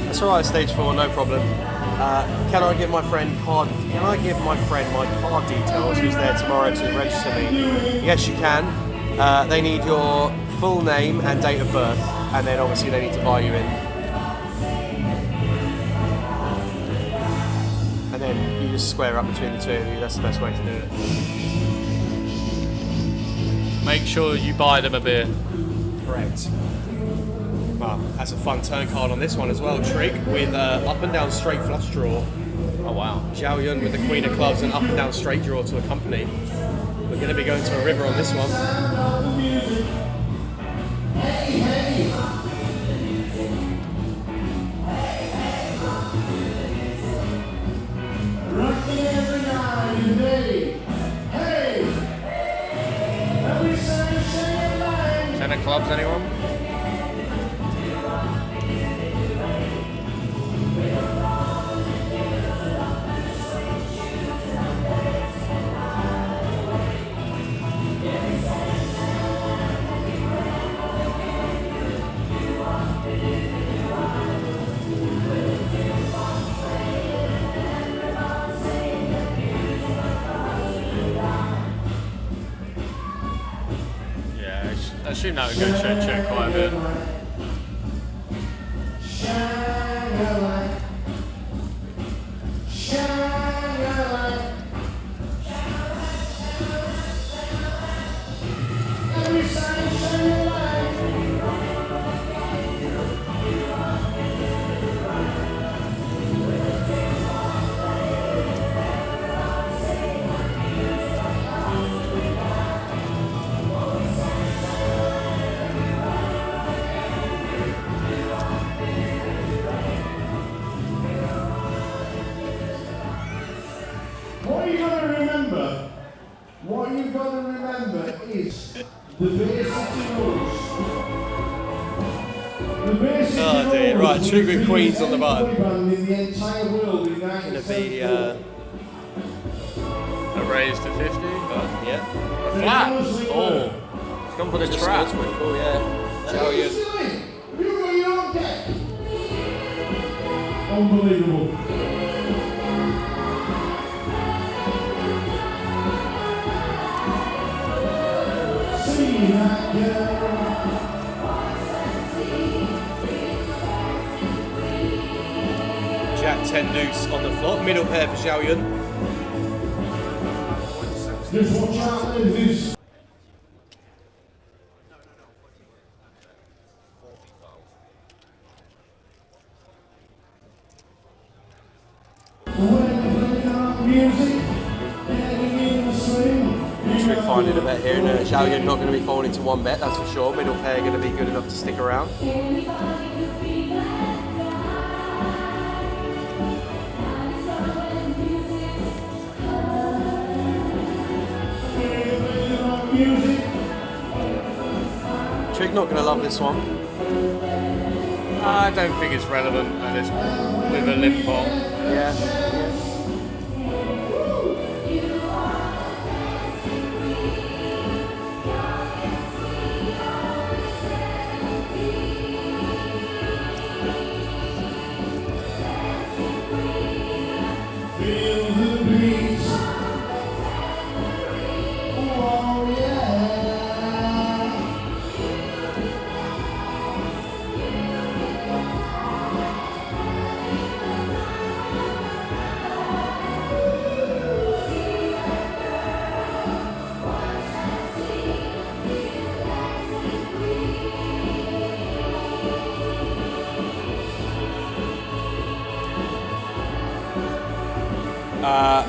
That's alright, stage 4, no problem. Can I give my friend my card details who's there tomorrow to register me? Yes, you can. They need your full name and date of birth, and then obviously they need to buy you in. And then you just square up between the two of you, that's the best way to do it. Make sure you buy them a beer. Correct. Wow, that's a fun turn card on this one as well. Trig with up and down straight flush draw. Oh wow. Zhao Yun with the queen of clubs and up and down straight draw to accompany. We're going to be going to a river on this one. Ten of clubs, anyone? assume that would go check quite a bit. What you've got to remember is the basic rules. Oh dear, right, Trick with Queens on the button. In the entire world, Gonna be a raise to 50, but yeah. A flat. Oh, it's gone for the trap. Cool, yeah. Have you got your own deck? Unbelievable. See that girl. Jack 10 deuce on the floor, middle pair for Xiao Yun. Just watch out, ladies. Trick finding a bet here, and Xiao Yun not going to be falling into one bet, that's for sure. Middle pair going to be good enough to stick around. Trick not going to love this one. I don't think it's relevant at this with a limp ball. Yeah. Feel the breeze. Oh yeah.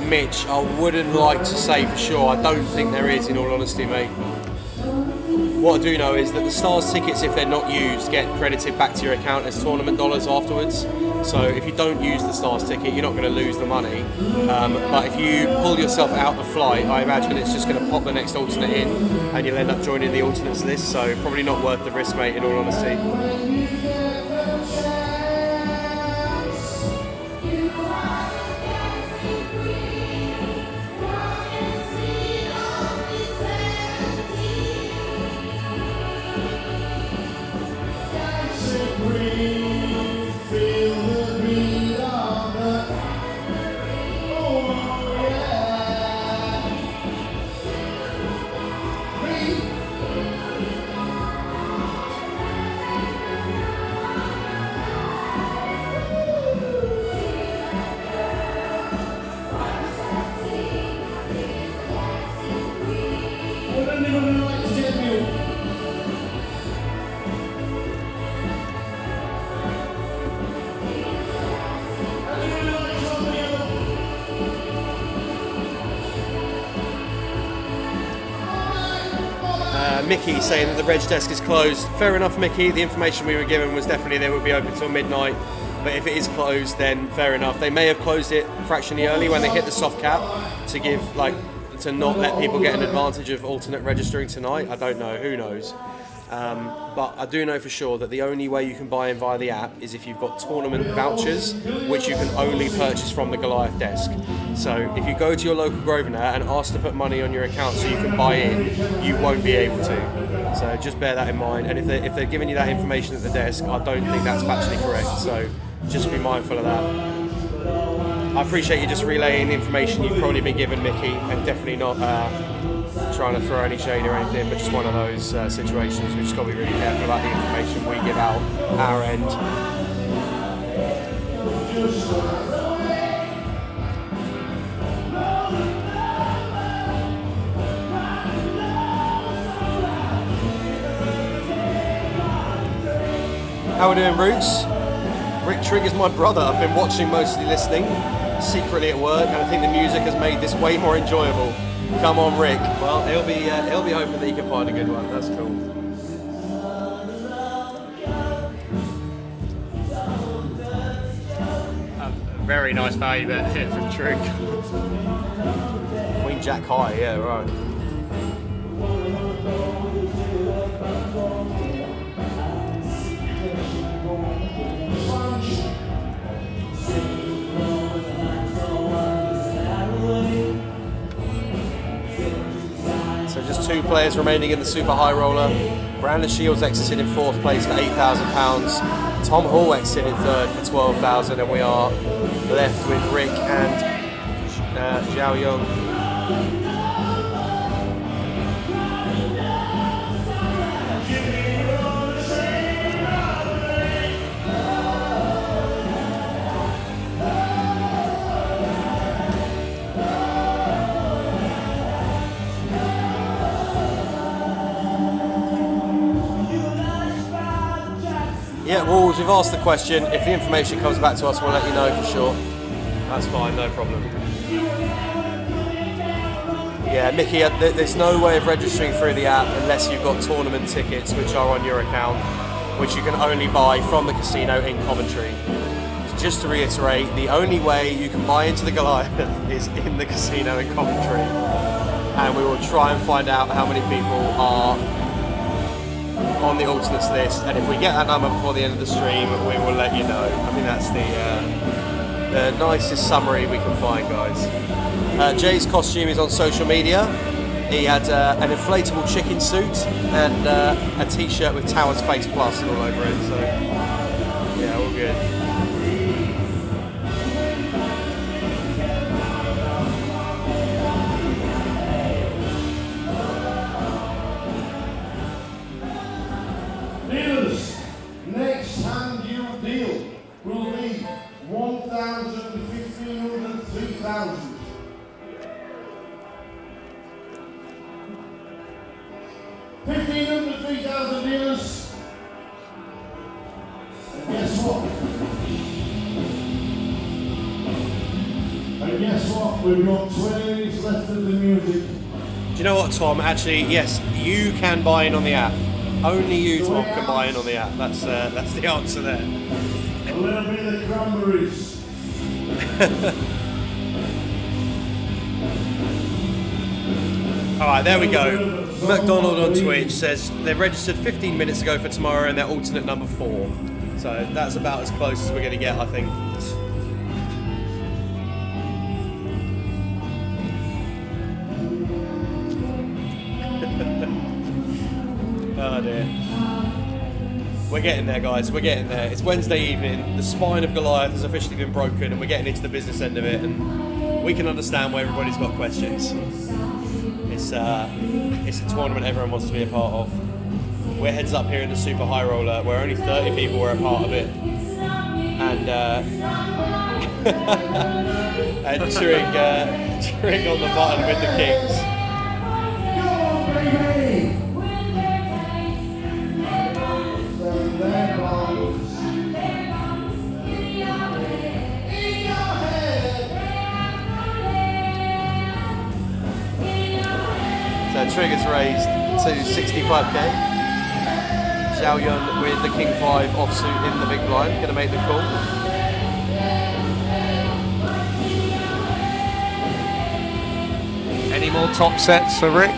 Mitch, I wouldn't like to say for sure. I don't think there is, in all honesty, mate. What I do know is that the Stars tickets, if they're not used, get credited back to your account as tournament dollars afterwards. So if you don't use the Stars ticket, you're not going to lose the money. But if you pull yourself out the flight, I imagine it's just going to pop the next alternate in, and you'll end up joining the alternates list. So probably not worth the risk, mate, in all honesty. Mickey saying that the reg desk is closed. Fair enough, Mickey. The information we were given was definitely they would be open till midnight. But if it is closed, then fair enough. They may have closed it fractionally early when they hit the soft cap to give, to not let people get an advantage of alternate registering tonight. I don't know. Who knows? But I do know for sure that the only way you can buy in via the app is if you've got tournament vouchers, which you can only purchase from the Goliath desk. So if you go to your local Grosvenor and ask to put money on your account so you can buy in, you won't be able to. So just bear that in mind. And if they're giving you that information at the desk, I don't think that's factually correct. So just be mindful of that. I appreciate you just relaying the information you've probably been given, Mickey, and definitely not trying to throw any shade or anything, but just one of those situations. We just got to be really careful about the information we give out our end. How are we doing, Roots? Rick Trigg is my brother. I've been watching, mostly listening, secretly at work, and I think the music has made this way more enjoyable. Come on, Rick. Well, he'll be hoping that he can find a good one. That's cool. Very nice value bet here from Trigg. Queen Jack high, yeah, right. So just 2 players remaining in the super high roller. Brandon Shields exited in 4th place for £8,000. Tom Hall exited in 3rd for £12,000, and we are left with Rick and Zhao Yong. Yeah, Wolves, we've asked the question. If the information comes back to us, we'll let you know for sure. That's fine, no problem. Yeah, Mickey, there's no way of registering through the app unless you've got tournament tickets, which are on your account, which you can only buy from the casino in Coventry. Just to reiterate, the only way you can buy into the Goliath is in the casino in Coventry. And we will try and find out how many people are on the alternates list, and if we get that number before the end of the stream, we will let you know. I think that's the nicest summary we can find, guys. Jay's costume is on social media. He had an inflatable chicken suit and a t-shirt with Towers Face plastered all over it, so yeah, all good. Next hand you deal will be 1,000, 1,500, 3,000. 1,500, 3,000 dealers. And guess what? And guess what? We've got 20 minutes left of the music. Do you know what, Tom? Actually, yes, you can buy in on the app. Only you, Tom, can buy in on the app. That's the answer there. A little bit of the cranberries. Alright, there we go. McDonald on Twitch says they're registered 15 minutes ago for tomorrow and they're alternate number 4. So that's about as close as we're going to get, I think. Oh dear. We're getting there, guys. We're getting there. It's Wednesday evening. The spine of Goliath has officially been broken, and we're getting into the business end of it. And we can understand why everybody's got questions. It's a tournament everyone wants to be a part of. We're heads up here in the Super High Roller, where only 30 people were a part of it, and and Trig on the button with the Kings. So Trigger's raised to 65k. Zhao Yun with the King 5 offsuit in the big blind, going to make the call. Any more top sets for Rick?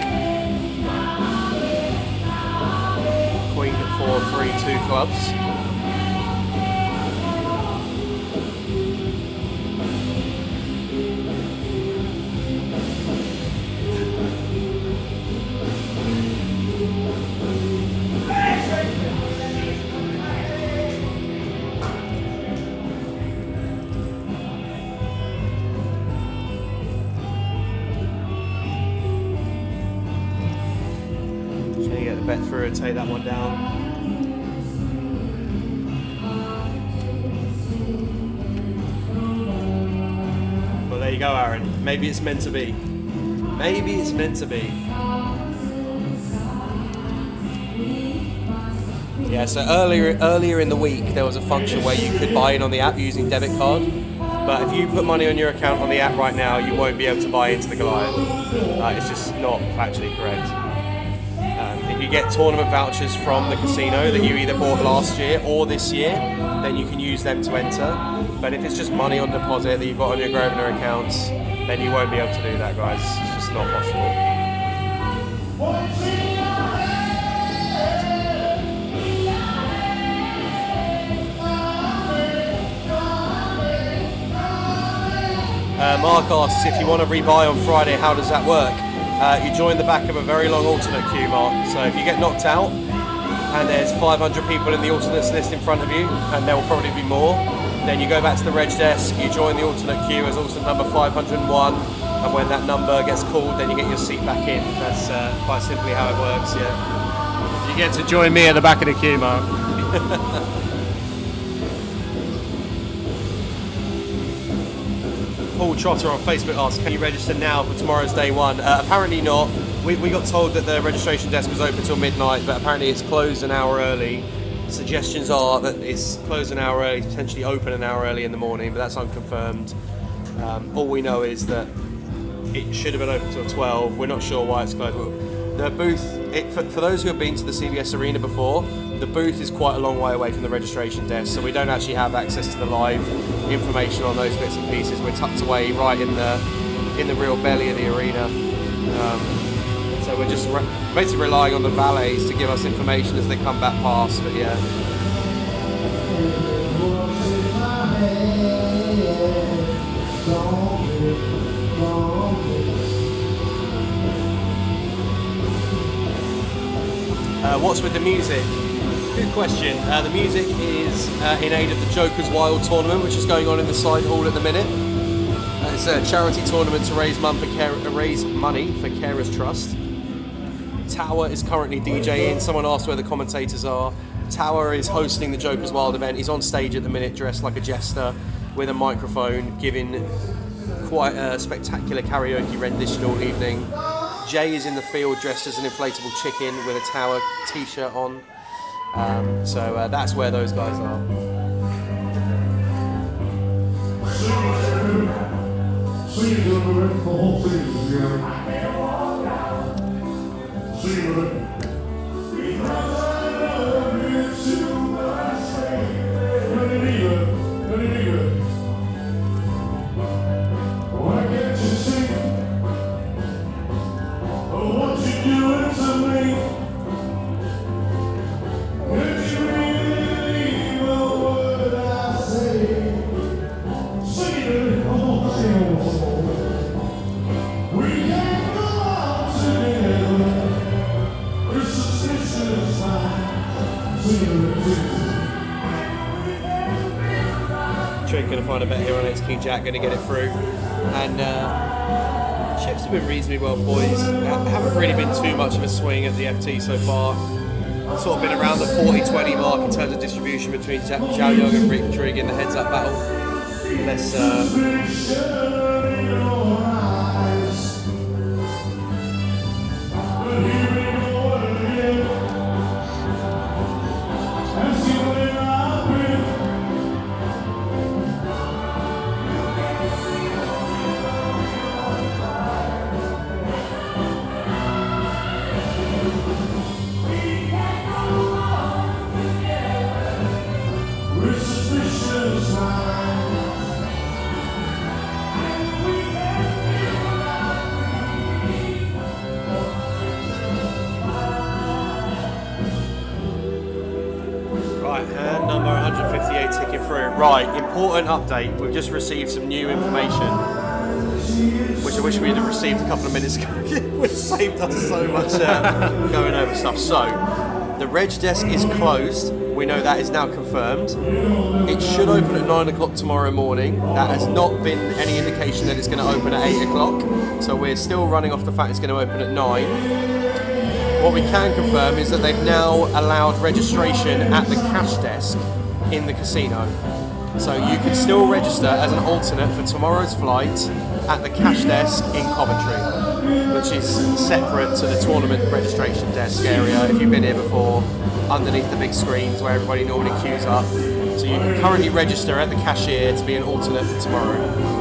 Queen 4, 3, 2 clubs. get through and take that one down. Well, there you go, Aaron. Maybe it's meant to be. Maybe it's meant to be. Yeah, so earlier in the week there was a function where you could buy in on the app using debit card, but if you put money on your account on the app right now, you won't be able to buy into the Goliath. It's just not factually correct. If you get tournament vouchers from the casino that you either bought last year or this year, then you can use them to enter. But if it's just money on deposit that you've got on your Grosvenor accounts, then you won't be able to do that, guys. It's just not possible. Mark asks, if you want to rebuy on Friday, how does that work? You join the back of a very long alternate queue, Mark. So if you get knocked out and there's 500 people in the alternates list in front of you, and there will probably be more, then you go back to the reg desk, you join the alternate queue as alternate number 501, and when that number gets called, then you get your seat back in. That's quite simply how it works, yeah. You get to join me at the back of the queue, Mark. Paul Trotter on Facebook asks, can you register now for tomorrow's day one? Apparently not. We got told that the registration desk was open till midnight, but apparently it's closed an hour early. Suggestions are that it's closed an hour early, potentially open an hour early in the morning, but that's unconfirmed. All we know is that it should have been open till 12. We're not sure why it's closed. The booth, for those who have been to the CBS Arena before, the booth is quite a long way away from the registration desk, so we don't actually have access to the live information on those bits and pieces. We're tucked away right in the real belly of the arena. So we're just basically relying on the valets to give us information as they come back past, but yeah. What's with the music? Good question. The music is in aid of the Joker's Wild tournament, which is going on in the side hall at the minute. It's a charity tournament to raise money for Carers Trust. Tower is currently DJing. Someone asked where the commentators are. Tower is hosting the Joker's Wild event. He's on stage at the minute, dressed like a jester with a microphone, giving quite a spectacular karaoke rendition all evening. Jay is in the field dressed as an inflatable chicken with a Tower t-shirt on. So that's where those guys are. Trig going to find a bet here on Ace King Jack, going to get it through. And chips have been reasonably well poised. Haven't really been too much of a swing at the FT so far. Sort of been around the 40-20 mark in terms of distribution between Zhao Young and Rick Trig in the heads-up battle. Let's Right, important update. We've just received some new information, which I wish we'd have received a couple of minutes ago, which saved us so much going over stuff. So, the reg desk is closed. We know that is now confirmed. It should open at 9 o'clock tomorrow morning. That has not been any indication that it's going to open at 8 o'clock. So we're still running off the fact it's going to open at 9. What we can confirm is that they've now allowed registration at the cash desk in the casino. So you can still register as an alternate for tomorrow's flight at the cash desk in Coventry, which is separate to the tournament registration desk area, if you've been here before, underneath the big screens where everybody normally queues up. So you can currently register at the cashier to be an alternate for tomorrow.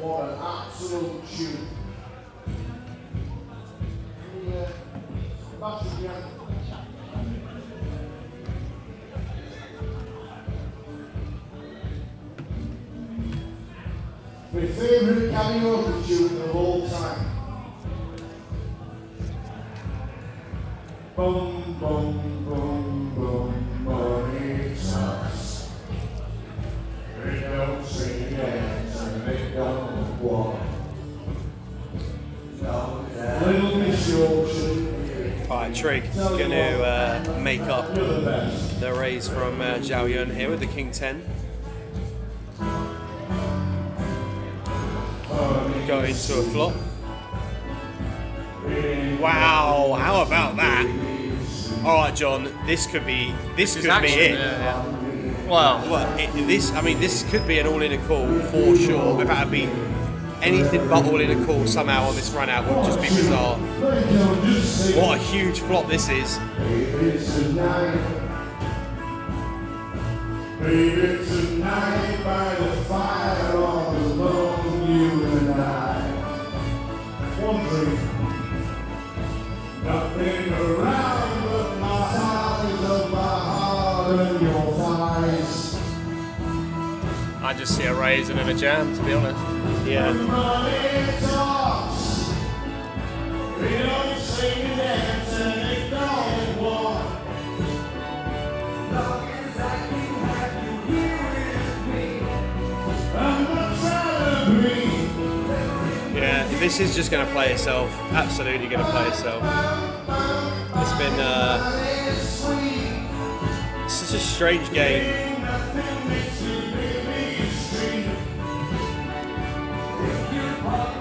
What an absolute tune. My favourite karaoke tune of all time. Boom, boom, boom, boom, bonnie sauce. They don't sing dance and they don't walk. Little Miss Yorkshire. Alright, Trig, going to make up the raise from Zhao Yun here with the King 10. Go into a flop. Wow, how about that? Alright, John, this could be it. Well, this could be an all-in a call for sure. If that had been anything but all-in a call somehow on this run out, would just be bizarre. What a huge flop this is. Baby, tonight by the fire all alone, you and I. One drink, nothing around but my eyes of my heart and your thighs. I just see a raise and then a jam, to be honest. Yeah. Money talks, they don't sing and dance and they don't walk. Yeah, this is just going to play itself. Absolutely going to play itself. It's been such a strange game.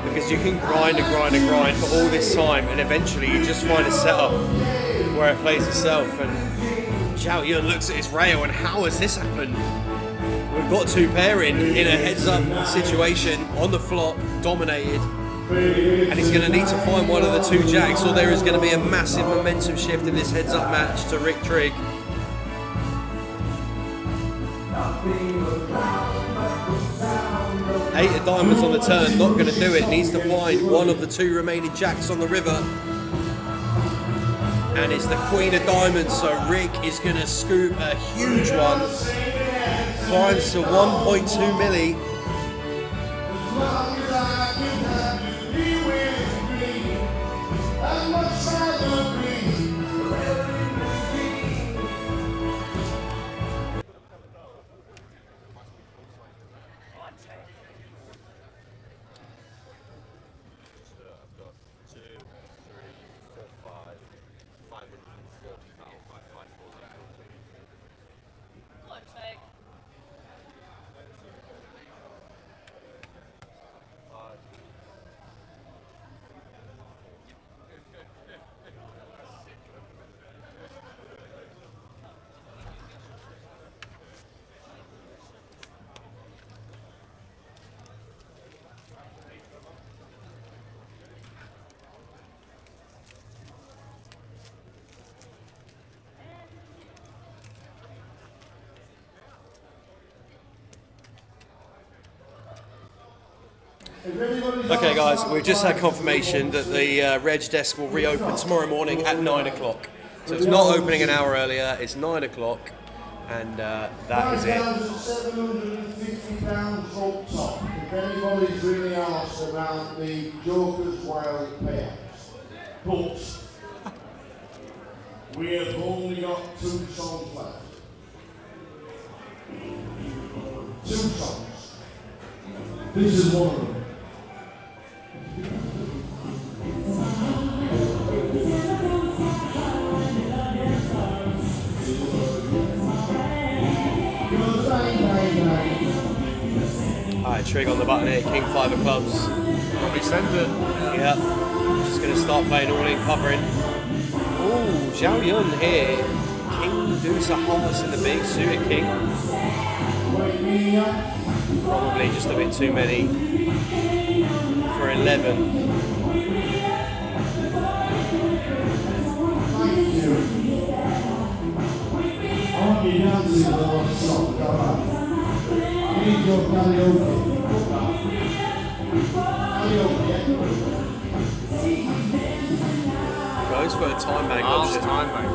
Because you can grind and grind and grind for all this time, and eventually you just find a setup where it plays itself. And Zhao Yun looks at his rail, and how has this happened? We've got two pair in a heads-up situation on the flop, dominated, and he's going to need to find one of the two jacks, or there is going to be a massive momentum shift in this heads-up match to Rick Trigg. Eight of diamonds on the turn, not going to do it. Needs to find one of the two remaining jacks on the river. And it's the Queen of Diamonds, so Rick is going to scoop a huge one. Climbs to 1.2 milli. Okay guys, we've just had confirmation that the reg desk will reopen tomorrow morning at 9 o'clock. So it's not opening an hour earlier, it's 9 o'clock, and that is it. £5,750 up top. If anybody's really asked about the Joker's Wild payouts. But we have only got 2 songs left. 2 songs. This is one of them. Alright, Trig on the button here, King 5 of clubs. Probably send it. Yeah, just going to start playing all in covering. Ooh, Zhao Yun here. King Deuce of Hearts in the big suited king. Probably just a bit too many for 11. Goes for a time bank option. Time bank.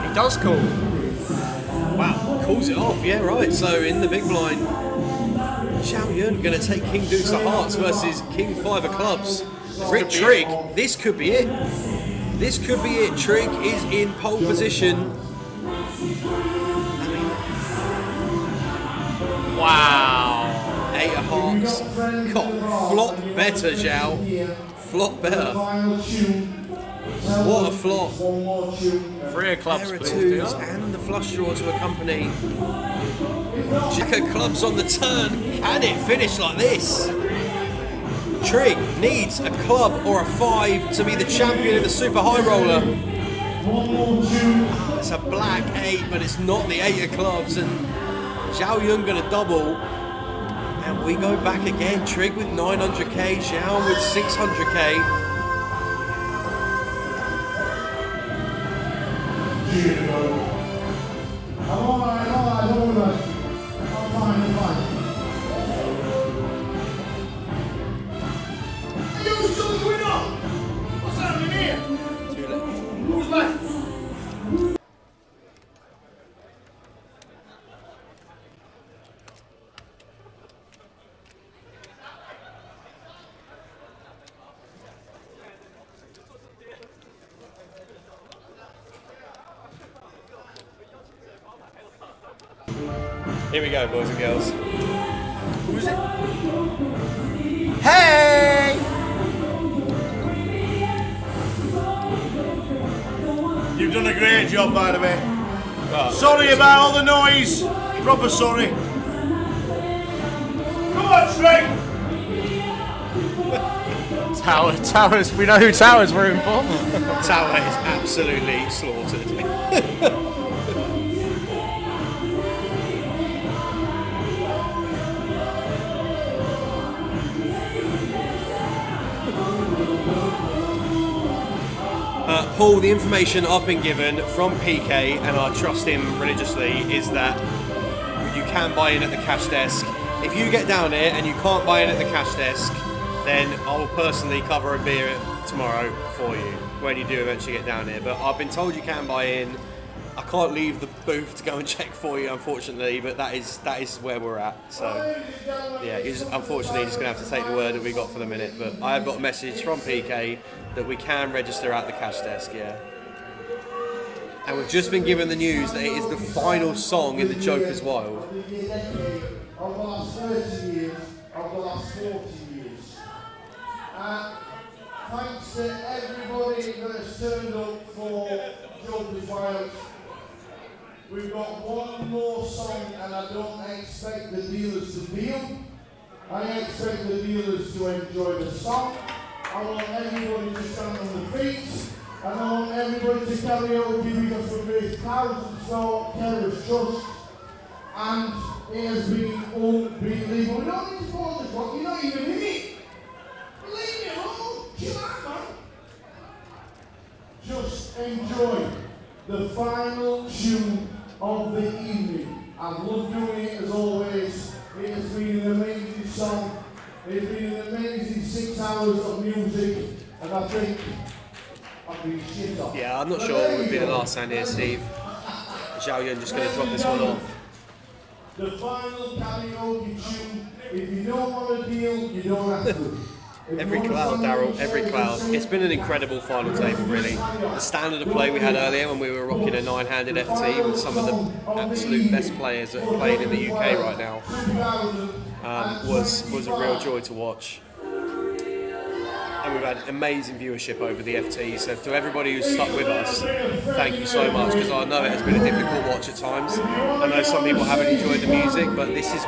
He does call. Wow, calls it off. Yeah, right. So in the big blind, Zhao Yun going to take King Deuce of Hearts versus King 5 of clubs. Rick Trig, this could be it. This could be it. Trig is in pole position. Wow. 8 of Hearts. God, flop better, Zhao. Flop better. What a flop. 3 of clubs, pair of please, twos dear. and the flush draw to accompany. Jack of clubs on the turn. Can it finish like this? Trig needs a club or a 5 to be the champion of the Super High Roller. It's a black 8, but it's not the 8 of clubs, and Zhao Yun gonna double. And we go back again. Trig with 900k, Zhao with 600k. I'm alright, don't worry. I'm fine. Are you still the winner? What's happening here? 2 left. Who's left? Here we go, boys and girls. Who's it? Hey! You've done a great job, by the way. Sorry about all the noise. Proper sorry. Come on, Trig! Towers, we know who Towers we're in for. Tower is absolutely slaughtered. Paul, the information I've been given from PK, and I trust him religiously, is that you can buy in at the cash desk. If you get down here and you can't buy in at the cash desk, then I will personally cover a beer tomorrow for you when you do eventually get down here. But I've been told you can buy in. I can't leave the booth to go and check for you, unfortunately, but that is where we're at. So yeah, you're unfortunately just going to have to take the word that we got for the minute. But I have got a message from PK that we can register at the cash desk, yeah. And we've just been given the news that it is the final song in the Joker's Wild. Of the last 30 years, of the last 40 years. Thanks to everybody that has turned up for Joker's Wild. We've got one more song, and I don't expect the dealers to deal. I expect the dealers to enjoy the song. I want everybody to stand on the feet, and I want everybody to karaoke because we've raised thousands for Carers Trust, and it has been unbelievable. We don't need to pause the clock, you're not even in it. Leave me alone, chill out, man. Just enjoy the final tune of the evening. I've loved doing it as always. It has been an amazing song. It's been an amazing 6 hours of music, and I think I've been shit off. Yeah, I'm not sure what would be the last sound here, Steve. Zhao Yun just going to drop this one off. The final karaoke tune. If you don't want a deal, you don't have to. Every cloud, Daryl, every cloud. It's been an incredible final table, really. The standard of play we had earlier when we were rocking a 9-handed FT with some of the absolute best players that are playing in the UK right now was a real joy to watch. And we've had amazing viewership over the FT, so to everybody who's stuck with us, thank you so much, because I know it has been a difficult watch at times. I know some people haven't enjoyed the music, but this is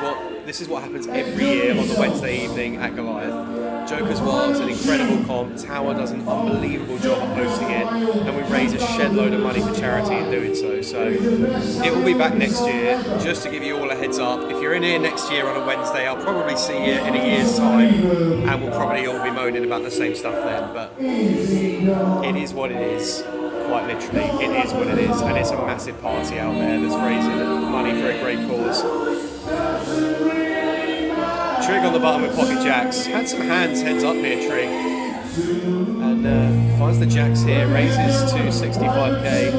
what happens every year on the Wednesday evening at Goliath. Joker's Wild's an incredible comp, Tower does an unbelievable job of hosting it, and we raise a shed load of money for charity in doing so. So it will be back next year. Just to give you all a heads up, if you're in here next year on a Wednesday, I'll probably see you in a year's time, and we'll probably all be moaning about the same stuff then, but it is what it is. Quite literally, it is what it is, and it's a massive party out there that's raising money for a great cause. Trig on the bottom with pocket jacks. Had some heads up here, Trig. And finds the jacks here, raises to 65k.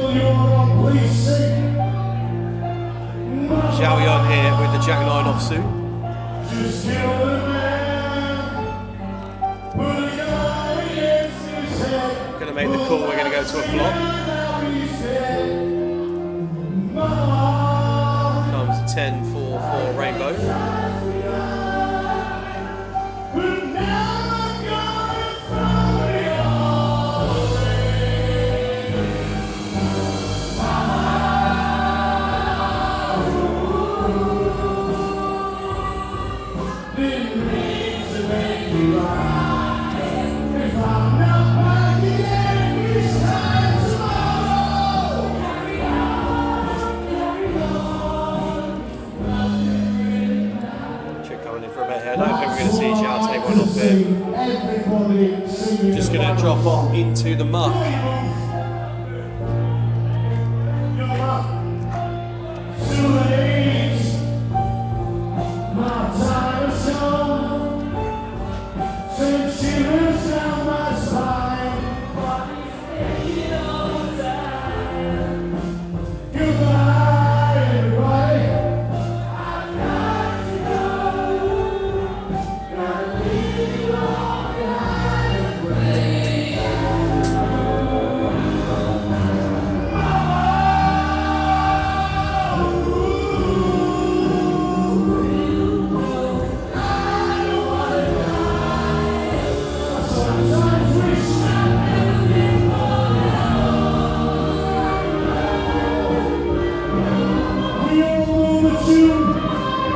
Zhao Yun here with the jack 9 offsuit. Gonna make the call, we're gonna go to a flop. Comes 10-4-4 rainbow. Just going to drop off into the muck.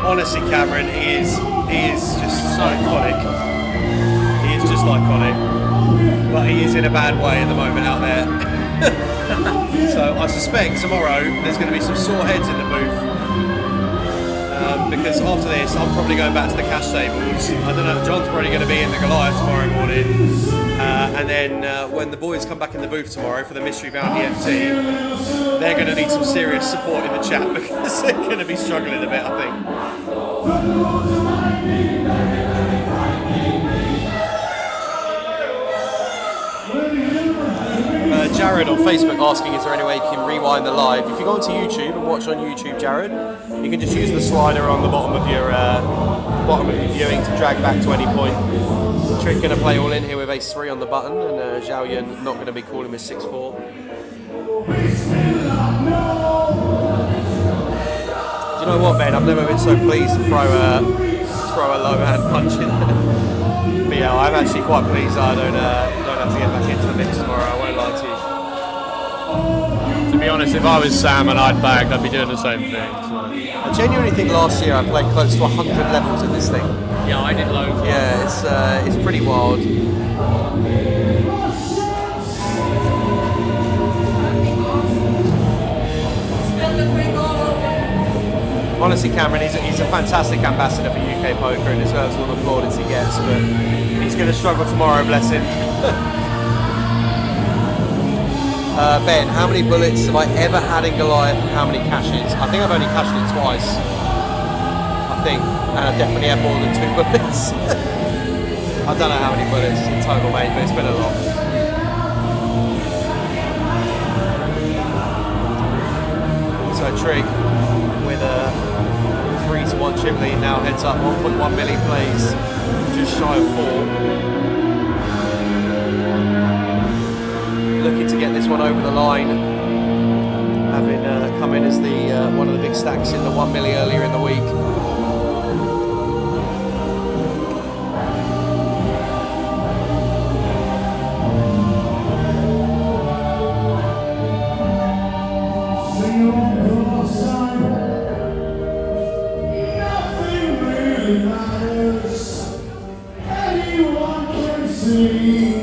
Honestly, Cameron, he is just so iconic. He is just iconic, but he is in a bad way at the moment out there. So I suspect tomorrow there's going to be some sore heads in the booth, because after this I'm probably going back to the cash tables. I don't know, John's probably going to be in the Goliath tomorrow morning, and then when the boys come back in the booth tomorrow for the Mystery Bounty FT, they're going to need some serious support in the chat, because they're going to be struggling a bit, I think. Jared on Facebook asking, is there any way you can rewind the live? If you go onto YouTube and watch on YouTube, Jared, you can just use the slider on the bottom of your viewing to drag back to any point. Trick going to play all in here with ace-3 on the button, and Zhao Yun not going to be calling with 6-4. Do you know what, Ben? I've never been so pleased to throw a low hand punch in. But yeah, I'm actually quite pleased that I don't have to get back into the mix tomorrow. I won't lie to you. To be honest, if I was Sam and I'd bagged, I'd be doing the same thing. So. I genuinely think last year I played close to 100 levels in this thing. Yeah, I did loads. Yeah, it's pretty wild. Honestly, Cameron, he's a fantastic ambassador for UK poker and deserves all the plaudits he gets, but he's going to struggle tomorrow, bless him. Ben, how many bullets have I ever had in Goliath and how many caches? I think I've only cashed it twice. I think. And I definitely had more than 2 bullets. I don't know how many bullets in total, mate, but it's been a lot. So Trig with a 3-1 chip lead now heads up 1.1 million plays, just shy of 4. Looking to get this one over the line, having come in as the one of the big stacks in the 1 milli earlier in the week. Nothing really matters. Anyone can see.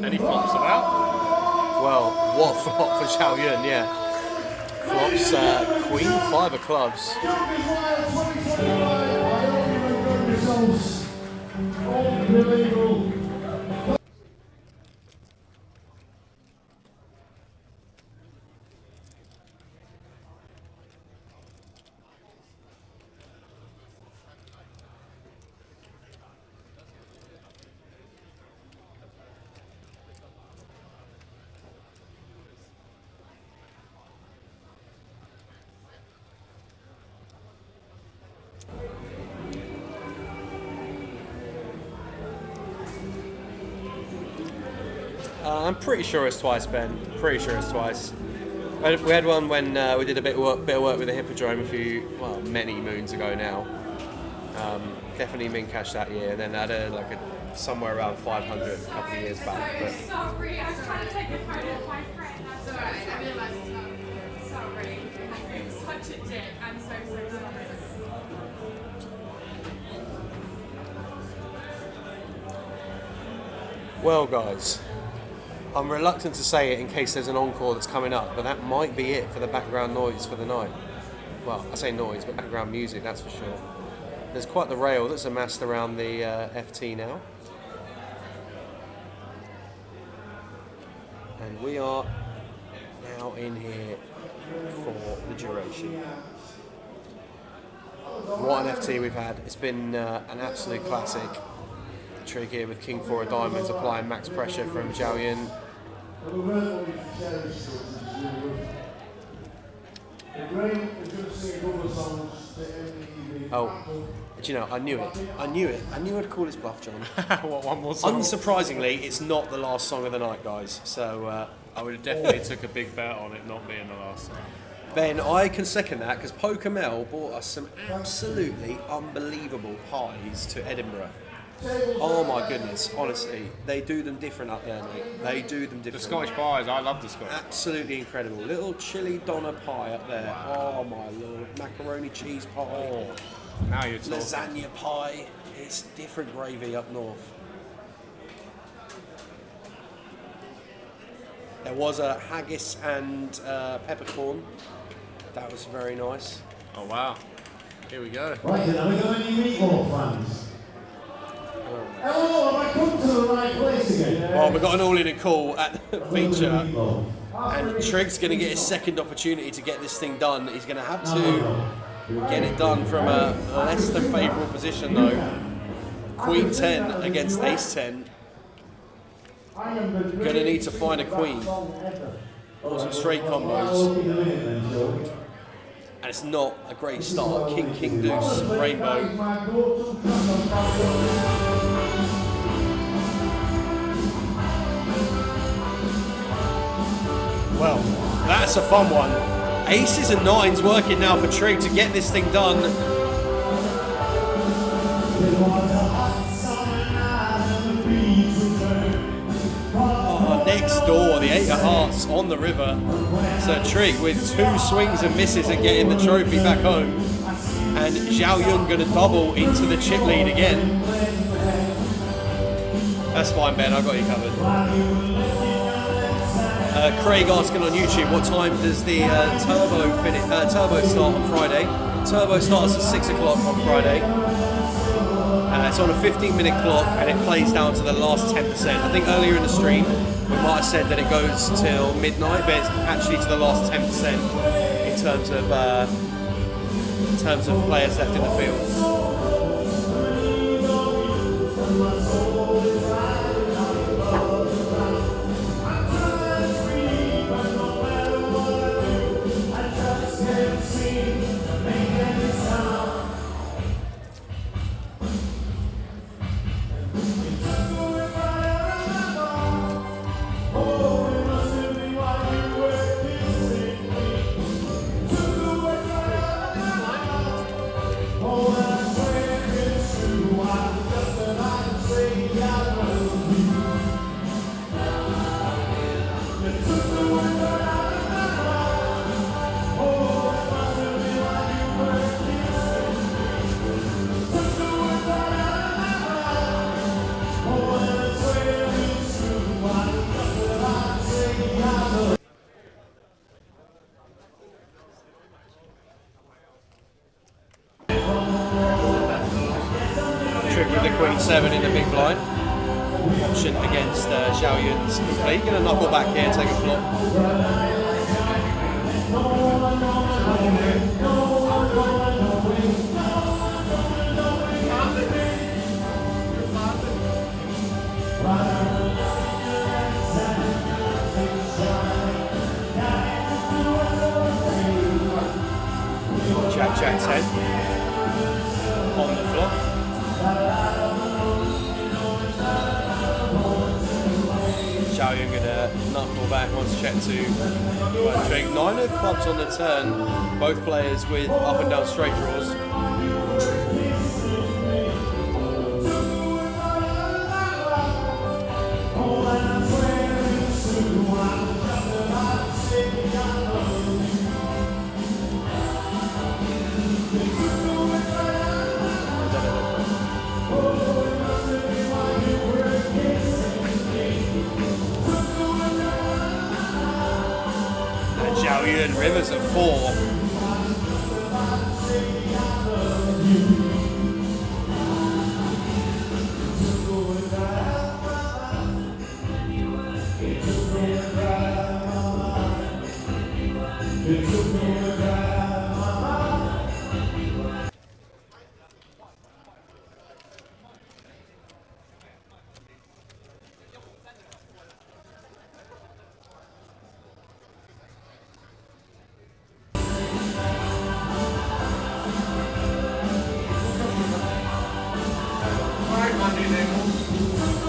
Any flops about? Well, what a flop for Zhao Yun, yeah. Flops, Queen, 5 of clubs. I'm pretty sure it's twice, Ben. Pretty sure it's twice. We had one when we did a bit of work with the Hippodrome many moons ago now. Definitely min cash that year, and then had somewhere around 500 a couple of years back. But Sorry, I was trying to take a photo of my friend. That's alright, I realised it's not. Sorry, I've been such a dick. I'm so sorry. well, guys, I'm reluctant to say it in case there's an encore that's coming up, but that might be it for the background noise for the night. Well, I say noise, but background music, that's for sure. There's quite the rail that's amassed around the FT now. And we are now in here for the duration. What an FT we've had. It's been an absolute classic. Trig here with King 4 of Diamonds applying max pressure from Zhao Yun. Oh, do you know, I knew it. I knew I'd call his bluff, John. What, one more song? Unsurprisingly, it's not the last song of the night, guys. So I would have definitely took a big bet on it not being the last song. Ben, I can second that because Pokemel bought us some absolutely unbelievable pies to Edinburgh. Oh my goodness, honestly, they do them different up there, mate. They do them different. The Scottish pies, I love the Scottish. Absolutely incredible. Little chili doner pie up there. Oh my lord. Macaroni cheese pie. Oh, now you're talking. Lasagna pie. It's different gravy up north. There was a haggis and peppercorn. That was very nice. Oh wow. Here we go. Right then, have we got any meatball fans? Hello, have I come to the right place again? Well, we've got an all-in call at the feature, and Trig's going to get his second opportunity to get this thing done. He's going to have to get it done from a less than favourable position, though. Queen 10 against Ace 10. Going to need to find a queen or some straight combos. And it's not a great start. King, King, Deuce, Rainbow. Well, that's a fun one. Aces and nines working now for Trig to get this thing done. next door, the 8 of hearts on the river. So Trig with 2 swings and misses at getting the trophy back home. And Zhao Yun going to double into the chip lead again. That's fine, Ben, I've got you covered. Craig asking on YouTube, what time does the Turbo start on Friday? Turbo starts at 6 o'clock on Friday. It's on a 15-minute clock and it plays down to the last 10%. I think earlier in the stream we might have said that it goes till midnight, but it's actually to the last 10% in terms of players left in the field. Queen 7 in the big blind. Option against Zhao Yun's complete. Going to knuckle back here, take a flop. Jack 10 on the flop. Zhao Yun gonna knuckle back once check to Trig. 9 of clubs on the turn, both players with up and down straight draws. Zhao Yun, rivers at 4.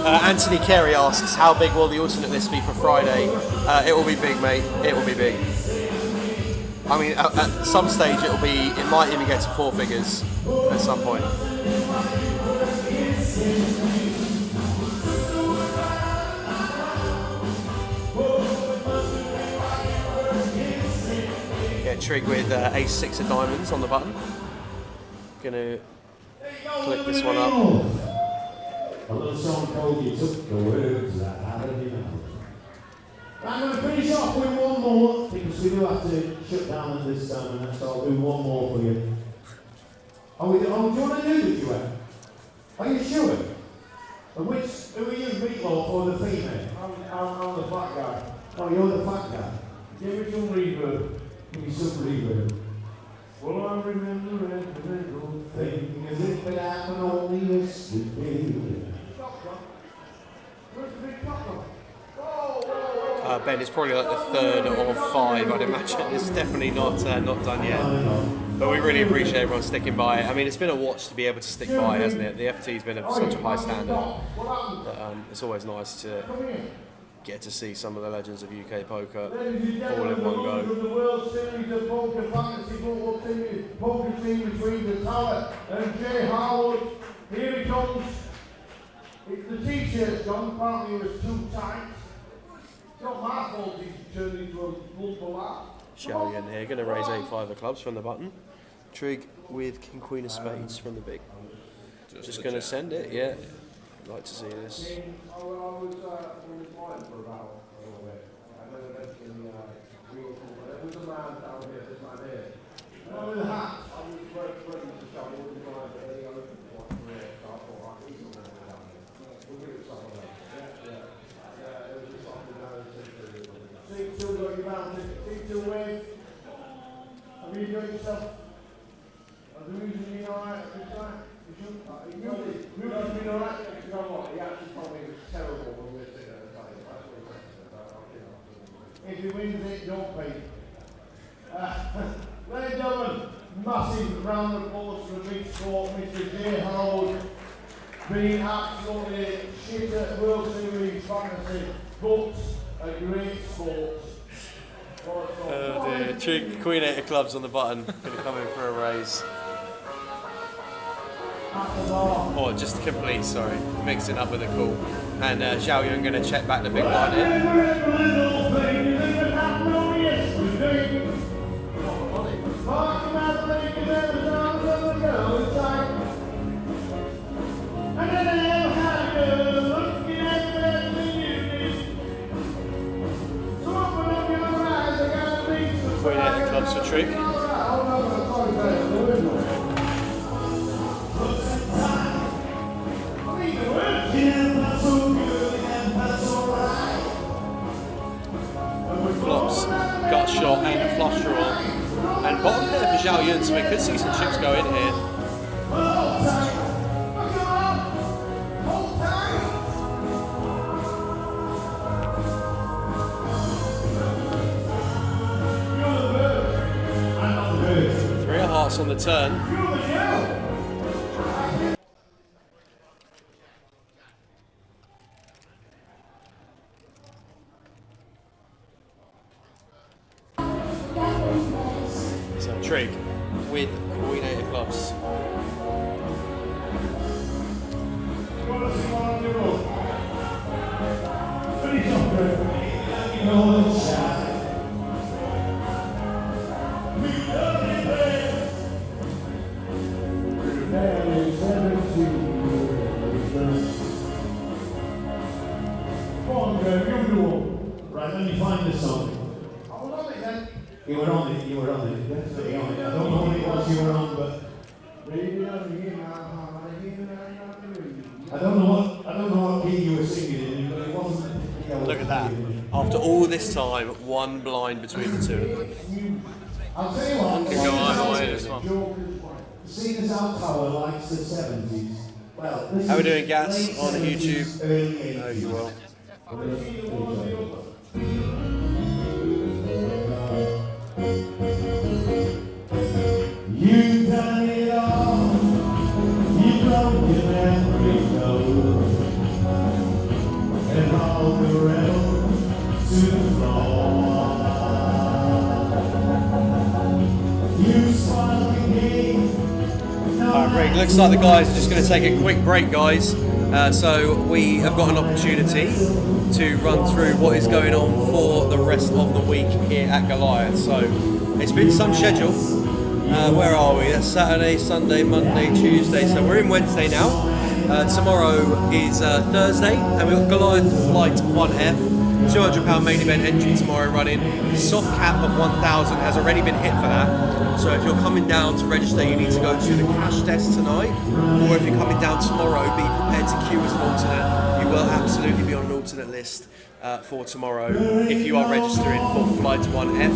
Anthony Carey asks, how big will the alternate list be for Friday? It will be big, mate. It will be big. I mean, at some stage it might even get to 4 figures at some point. Get Trig with ace-6 of diamonds on the button. Gonna click this one up. A little song called You Took the Words That Out of Your Mouth. I'm going to finish off with one more, because we do have to shut down at this time, and so I'll do one more for you. Do you want to do the duet? Are you sure? And who are you, Meatloaf or the female? I'm the fat guy. Oh, you're the fat guy. Give me some reverb. Give me some reverb. Well, I remember every little thing as if it happened only yesterday. Ben, it's probably like the 3rd or 5, I'd imagine. It's definitely not done yet. But we really appreciate everyone sticking by it. I mean, it's been a watch to be able to stick by, hasn't it? The FT's been of such a high standard that it's always nice to get to see some of the legends of UK poker all in one go. The World Series of Poker Fantasy Football Team, poker team between the Tower and Jay Harwood. Here he comes. It's the t-shirt, John. Apparently it was too tight. not my fault he turned into a lump of lard. Xiao Yun here, going to raise 8-5 of clubs from the button. Trig with King Queen of Spades from the big. Just going to send it, yeah. I'd like to see this. Have you enjoyed yourself? Have the music been alright? Music's been alright? You know what? He actually told me it was terrible when we were sitting at the time. If he wins it, don't pay. Ladies and gentlemen, massive round of applause for the big sport, Mr. J. Harold, being absolutely shit at World Series fantasy, but a great sport. Oh dear, Trig, Queen 8 of clubs on the button, going to come in for a raise. Oh, just complete, sorry, mixing up with the call. And Xiao Yun going to check back the big blind here. Queen 8 of clubs for Trig. Flops, gut shot and a flush draw. And bottom pair for Xiao Yun, so we could see some chips go in here. Three of hearts on the turn. So Trig with Queen 8 of clubs. Right, let me find this song. I was on it then. You were on it, definitely on it. I don't know what it was you were on, but I don't know what key you were singing in, but it wasn't. Look at that. After all this time, one blind between the two of them. I'll tell you what. Could go either way this one. Seeing as our tower likes the 70s. Well, How are we doing, Gas, on YouTube? Oh, you will. You've done it all. You've broken every code. And all the rebels to the floor. You spun the game. Alright, Rick, looks like the guys are just going to take a quick break, guys. So we have got an opportunity to run through what is going on for the rest of the week here at Goliath. So it's been some schedule. Where are we? That's Saturday, Sunday, Monday, Tuesday. So we're in Wednesday now. Tomorrow is Thursday, and we've got Goliath Flight 1F. £200 main event entry tomorrow running. Soft cap of 1,000 has already been hit for that. So if you're coming down to register, you need to go to the cash desk tonight. Or if you're coming down tomorrow, be prepared to queue as an alternate. You will absolutely be on an alternate list for tomorrow if you are registering for Flight 1F.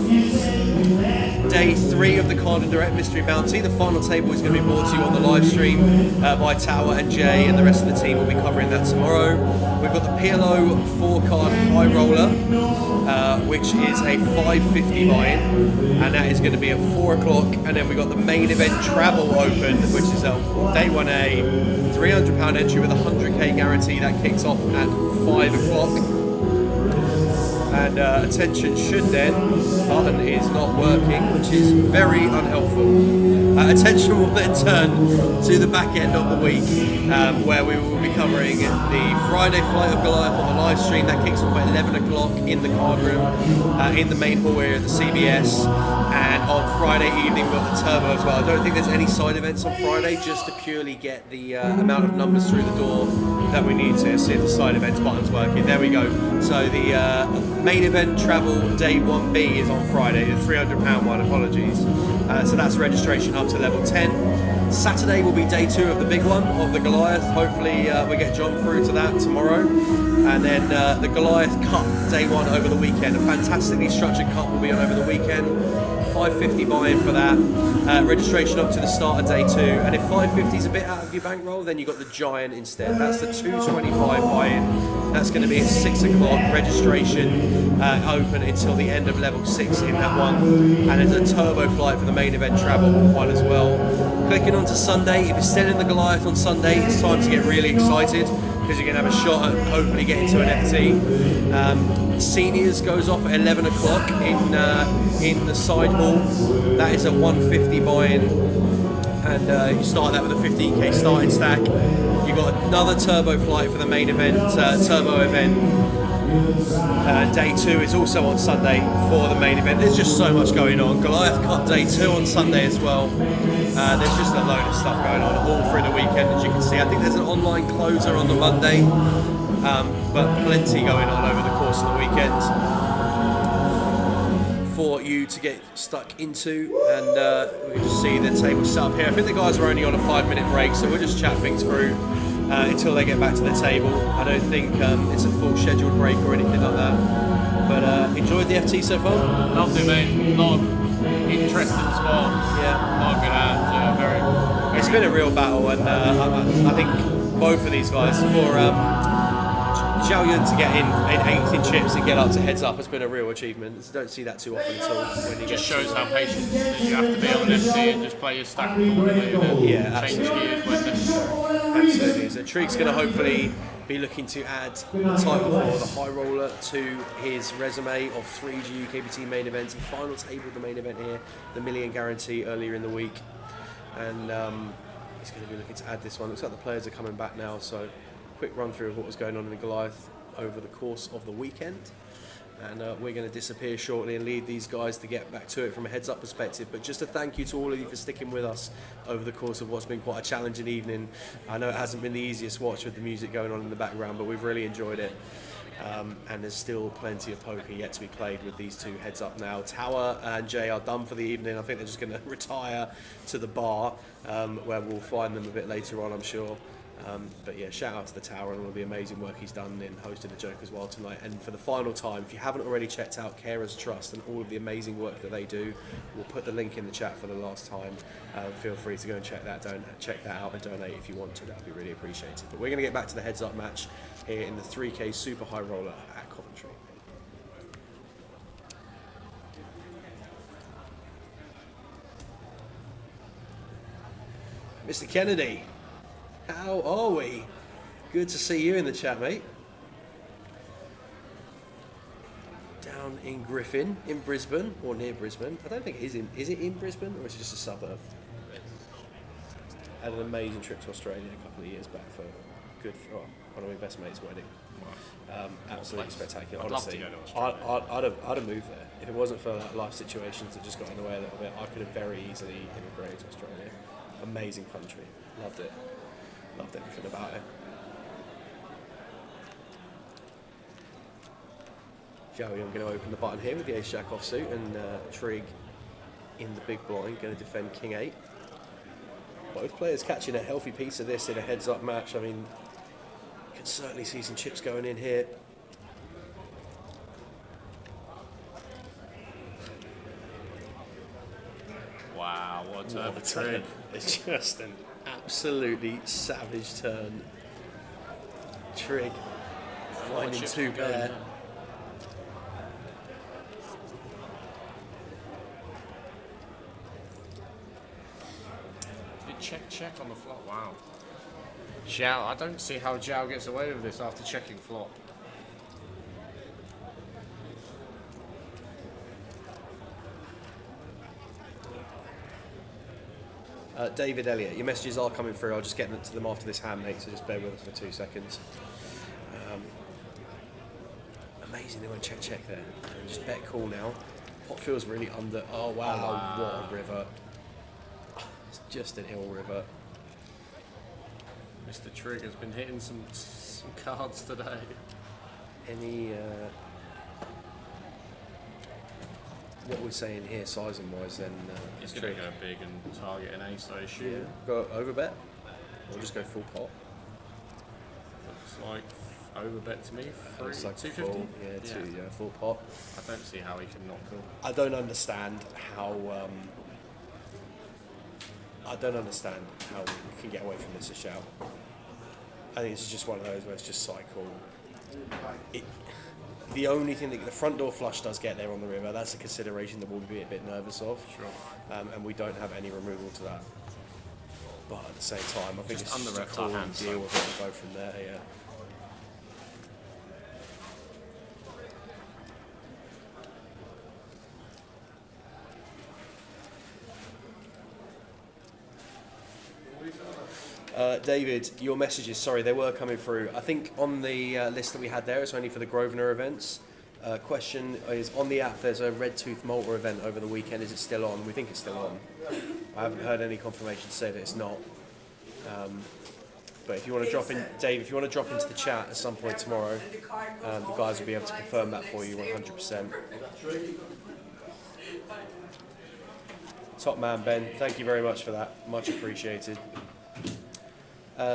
Day 3 of the Card and Direct Mystery Bounty. The final table is going to be brought to you on the live stream by Tower and Jay, and the rest of the team will be covering that tomorrow. We've got the PLO 4-card High Roller, which is a 550 buy-in, and that is going to be at 4 o'clock. And then we've got the main event Travel Open, which is a Day 1A, £300 entry with a 100k guarantee. That kicks off at 5 o'clock. And attention should then, button is not working, which is very unhelpful. attention will then turn to the back end of the week, where we will be covering the Friday flight of Goliath on the live stream. That kicks off at 11 o'clock in the card room, in the main hall area at the CBS. And on Friday evening we've got the Turbo as well. I don't think there's any side events on Friday, just to purely get the amount of numbers through the door that we need to see if the side events button's working. There we go. So the main event travel day 1B is on Friday, the £300 one, apologies. So that's registration up to level 10. Saturday will be day 2 of the big one, of the Goliath. Hopefully we get John through to that tomorrow. And then the Goliath Cup day 1 over the weekend. A fantastically structured cup will be on over the weekend. $5.50 buy-in for that. Registration up to the start of day 2. And if $5.50 is a bit out of your bankroll, then you've got the Giant instead. That's the $2.25 buy-in. That's going to be at 6 o'clock. Registration open until the end of level 6 in that one. And there's a turbo flight for the main event travel one as well. Clicking on to Sunday. If you're still in the Goliath on Sunday, it's time to get really excited, because you're going to have a shot at hopefully getting to an FT. Seniors goes off at 11 o'clock in the side hall. That is a $150 buy-in, and you start that with a 15k starting stack. You've got another turbo flight for the main event, turbo event. Day 2 is also on Sunday for the main event. There's just so much going on. Goliath Cup Day 2 on Sunday as well. There's just a load of stuff going on all through the weekend, as you can see. I think there's an online closer on the Monday, but plenty going on over the course of the weekend for you to get stuck into. And we can just see the table set up here. I think the guys are only on a 5-minute break, so we'll just chat things through until they get back to the table. I don't think it's a full scheduled break or anything like that. But enjoyed the FT so far? Loved it, mate. A lot of interesting spots. Yeah. A lot of good hands. Yeah, very it's been a real battle, and I think both of these guys, for Zhao Yun to get in 8th in chips and get up to heads up has been a real achievement. I don't see that too often at all. When you just shows how patient you have to be on an FT and just play your stack accordingly and change gears when necessary. Absolutely. So Trig's going to hopefully be looking to add the title for the High Roller to his resume of 3 GUKBT main events. He final tabled the main event here, the Million Guarantee, earlier in the week. And he's going to be looking to add this one. Looks like the players are coming back now, so quick run through of what was going on in the Goliath over the course of the weekend. And we're going to disappear shortly and leave these guys to get back to it from a heads up perspective. But just a thank you to all of you for sticking with us over the course of what's been quite a challenging evening. I know it hasn't been the easiest watch with the music going on in the background, but we've really enjoyed it. And there's still plenty of poker yet to be played with these two heads up now. Tower and Jay are done for the evening. I think they're just going to retire to the bar, where we'll find them a bit later on, I'm sure. But yeah, shout out to the Tower and all the amazing work he's done in hosting the Jokers Wild tonight. And for the final time, if you haven't already checked out Carers Trust and all of the amazing work that they do, we'll put the link in the chat for the last time. Feel free to go and check that out and donate if you want to. That would be really appreciated. But we're going to get back to the heads up match here in the 3K Super High Roller at Coventry. Mr. Kennedy, how are we? Good to see you in the chat, mate. Down in Griffin, in Brisbane, or near Brisbane. I don't think it is it in Brisbane, or is it just a suburb? Had an amazing trip to Australia a couple of years back for one of my best mates' wedding. Absolutely spectacular. I'd Honestly, love to go to Australia. I'd have moved there. If it wasn't for that life situations that just got in the way a little bit, I could have very easily immigrated to Australia. Amazing country. Loved it. Loved everything about it. Joey, I'm going to open the button here with the Ace Jack offsuit, and Trig in the big blind going to defend King 8. Both players catching a healthy piece of this in a heads-up match. I mean, you can certainly see some chips going in here. Wow, what a turn for Trig. It's just an absolutely savage turn. Trig finding two pair. Check on the flop, wow. Zhao, I don't see how Zhao gets away with this after checking flop. David Elliott, your messages are coming through. I'll just get to them after this hand, mate, so just bear with us for 2 seconds. Amazing, they went check there. And just bet call now. What feels really under... Oh, wow, what a river. It's just a hill river. Mr. Trigg has been hitting some cards today. Any... what we're saying here, sizing-wise, then... He's going to go big and target an ace, I assume. Yeah. Go over bet? Or just go full pot? Looks like over bet to me. Looks like 250? Full pot. I don't see how he can not call. I don't understand how... I don't understand how we can get away from this a shout. I think it's just one of those where it's just cycle. The only thing that the front door flush does get there on the river, that's a consideration that we'll be a bit nervous of. Sure. And we don't have any removal to that. But at the same time, I think Just it's just a under-repped call our and hands, deal so. with it and go from there, yeah. David, your messages, sorry, they were coming through. I think on the list that we had there, it's only for the Grosvenor events. Question is, on the app, there's a Red Tooth Malta event over the weekend. Is it still on? We think it's still on. I haven't heard any confirmation to say that it's not. But if you want to drop in, Dave, if you want to drop into the chat at some point tomorrow, the guys will be able to confirm that for you 100%. Top man, Ben. Thank you very much for that. Much appreciated.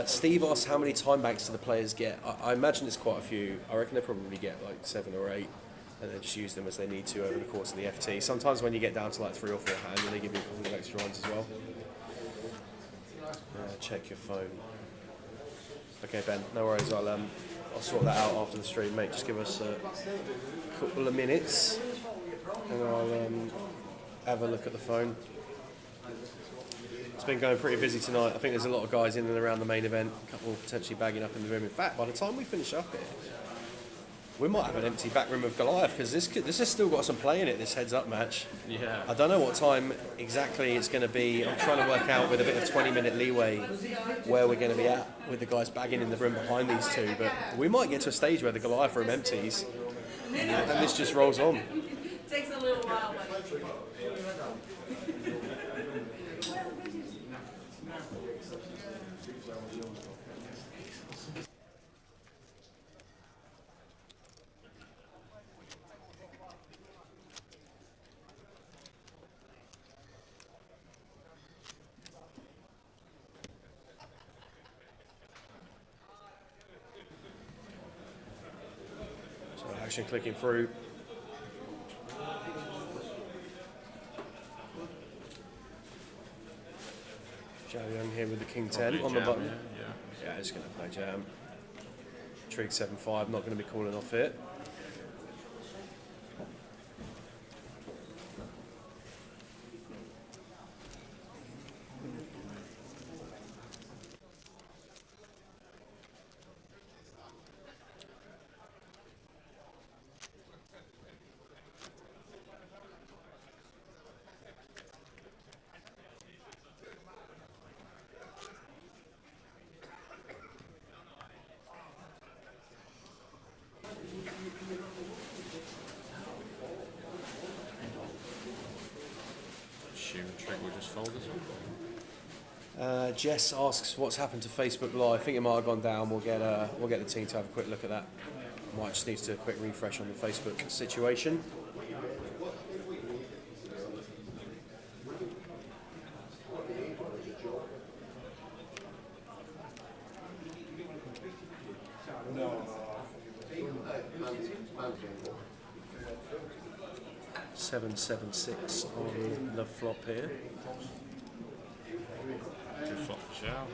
Steve asks how many time banks do the players get. I imagine it's quite a few. I reckon they probably get like 7 or 8, and then just use them as they need to over the course of the FT. Sometimes when you get down to like 3 or 4 hands, they give you a couple of extra runs as well. Check your phone. Okay, Ben, no worries. I'll sort that out after the stream, mate. Just give us a couple of minutes, and I'll have a look at the phone. It's been going pretty busy tonight. I think there's a lot of guys in and around the main event, a couple potentially bagging up in the room. In fact, by the time we finish up here, we might have an empty back room of Goliath, because this has still got some play in it, this heads-up match. Yeah. I don't know what time exactly it's going to be. I'm trying to work out with a bit of 20-minute leeway where we're going to be at with the guys bagging in the room behind these two. But we might get to a stage where the Goliath room empties, and this just rolls on. Takes a little while, but... Action clicking through. Joe Young here with the King 10 on the button. Yeah, just going to play jam. Trig 7-5, not going to be calling off it. Trig will just fold this one. Jess asks what's happened to Facebook Live. I think it might have gone down. We'll get the team to have a quick look at that. Might just need to do a quick refresh on the Facebook situation. No. 7-7-6 on the flop here. Good flop for Zhao.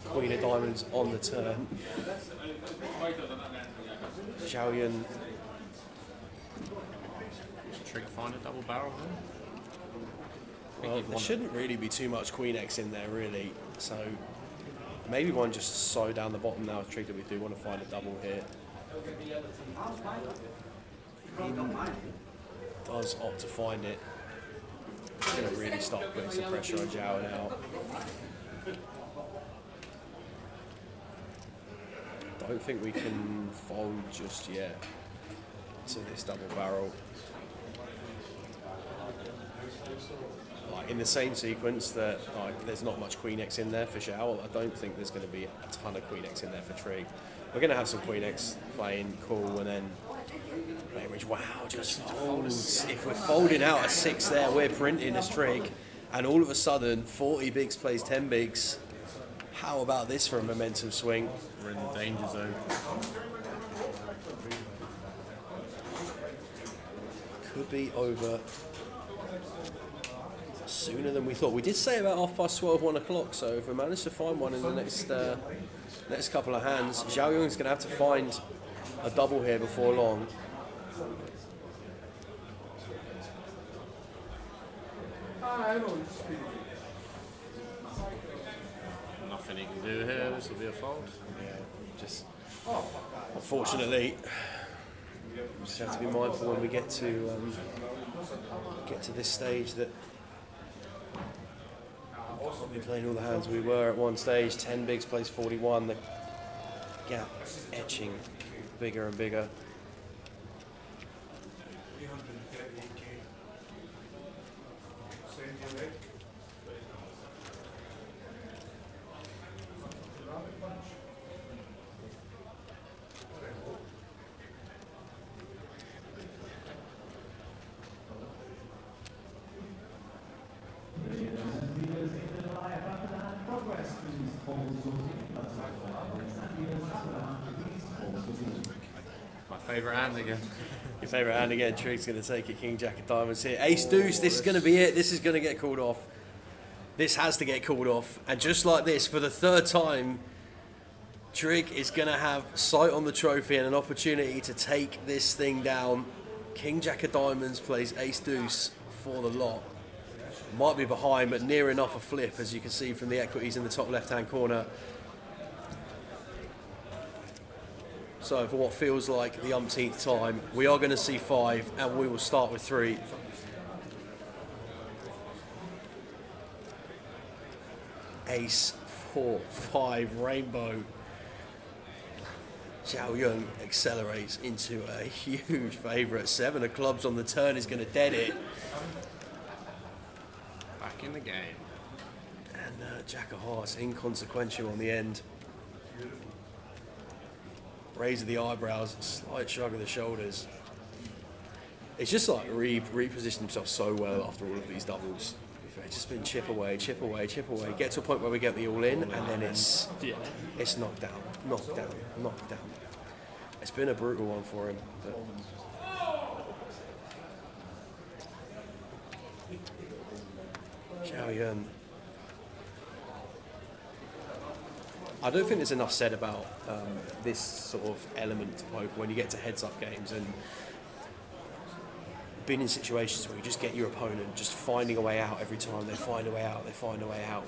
Queen of Diamonds on the turn. Zhao Yun Trig find a double barrel here? Well, there shouldn't really be too much Queen X in there, really. So maybe one just so down the bottom now. Trig that we do want to find a double here. He does opt to find it. It's going to really start putting some pressure on Zhao now. Don't think we can fold just yet to this double barrel. Like in the same sequence that there's not much Queen X in there for Zhao, I don't think there's going to be a ton of Queen X in there for Trig. We're going to have some Queen X playing cool, and then wow, just folds. If we're folding out a 6 there, we're printing as Trig, and all of a sudden 40 bigs plays 10 bigs. How about this for a momentum swing? We're in the danger zone. Could be over sooner than we thought. We did say about 12:30, 1 o'clock, so if we manage to find one in the next couple of hands, Zhao Yun's going to have to find a double here before long. Nothing he can do here. This will be a fold. Yeah, just unfortunately, we just have to be mindful when we get to this stage that we'll be playing all the hands we were at one stage. 10 bigs plays 41. The gap etching bigger and bigger. My favourite hand again. Your favourite hand again. Trig's going to take it. King Jack of Diamonds here. Ace Deuce. This is going to be it. This is going to get called off. This has to get called off. And just like this, for the third time, Trig is going to have sight on the trophy and an opportunity to take this thing down. King Jack of Diamonds plays Ace Deuce for the lot. Might be behind, but near enough a flip, as you can see from the equities in the top left-hand corner. So for what feels like the umpteenth time, we are going to see 5, and we will start with 3. Ace, 4, 5, rainbow. Zhao Yun accelerates into a huge favourite. 7 of clubs on the turn is going to dead it. Back in the game. And Jack of Hearts, inconsequential on the end. Raise of the eyebrows, slight shrug of the shoulders. It's just like repositioned himself so well after all of these doubles. It's just been chip away, chip away, chip away. Get to a point where we get the all in, and then it's knocked down, knocked down, knocked down. It's been a brutal one for him. But Zhao Yun. I don't think there's enough said about this sort of element to poker when you get to heads-up games and being in situations where you just get your opponent just finding a way out every time. They find a way out, they find a way out.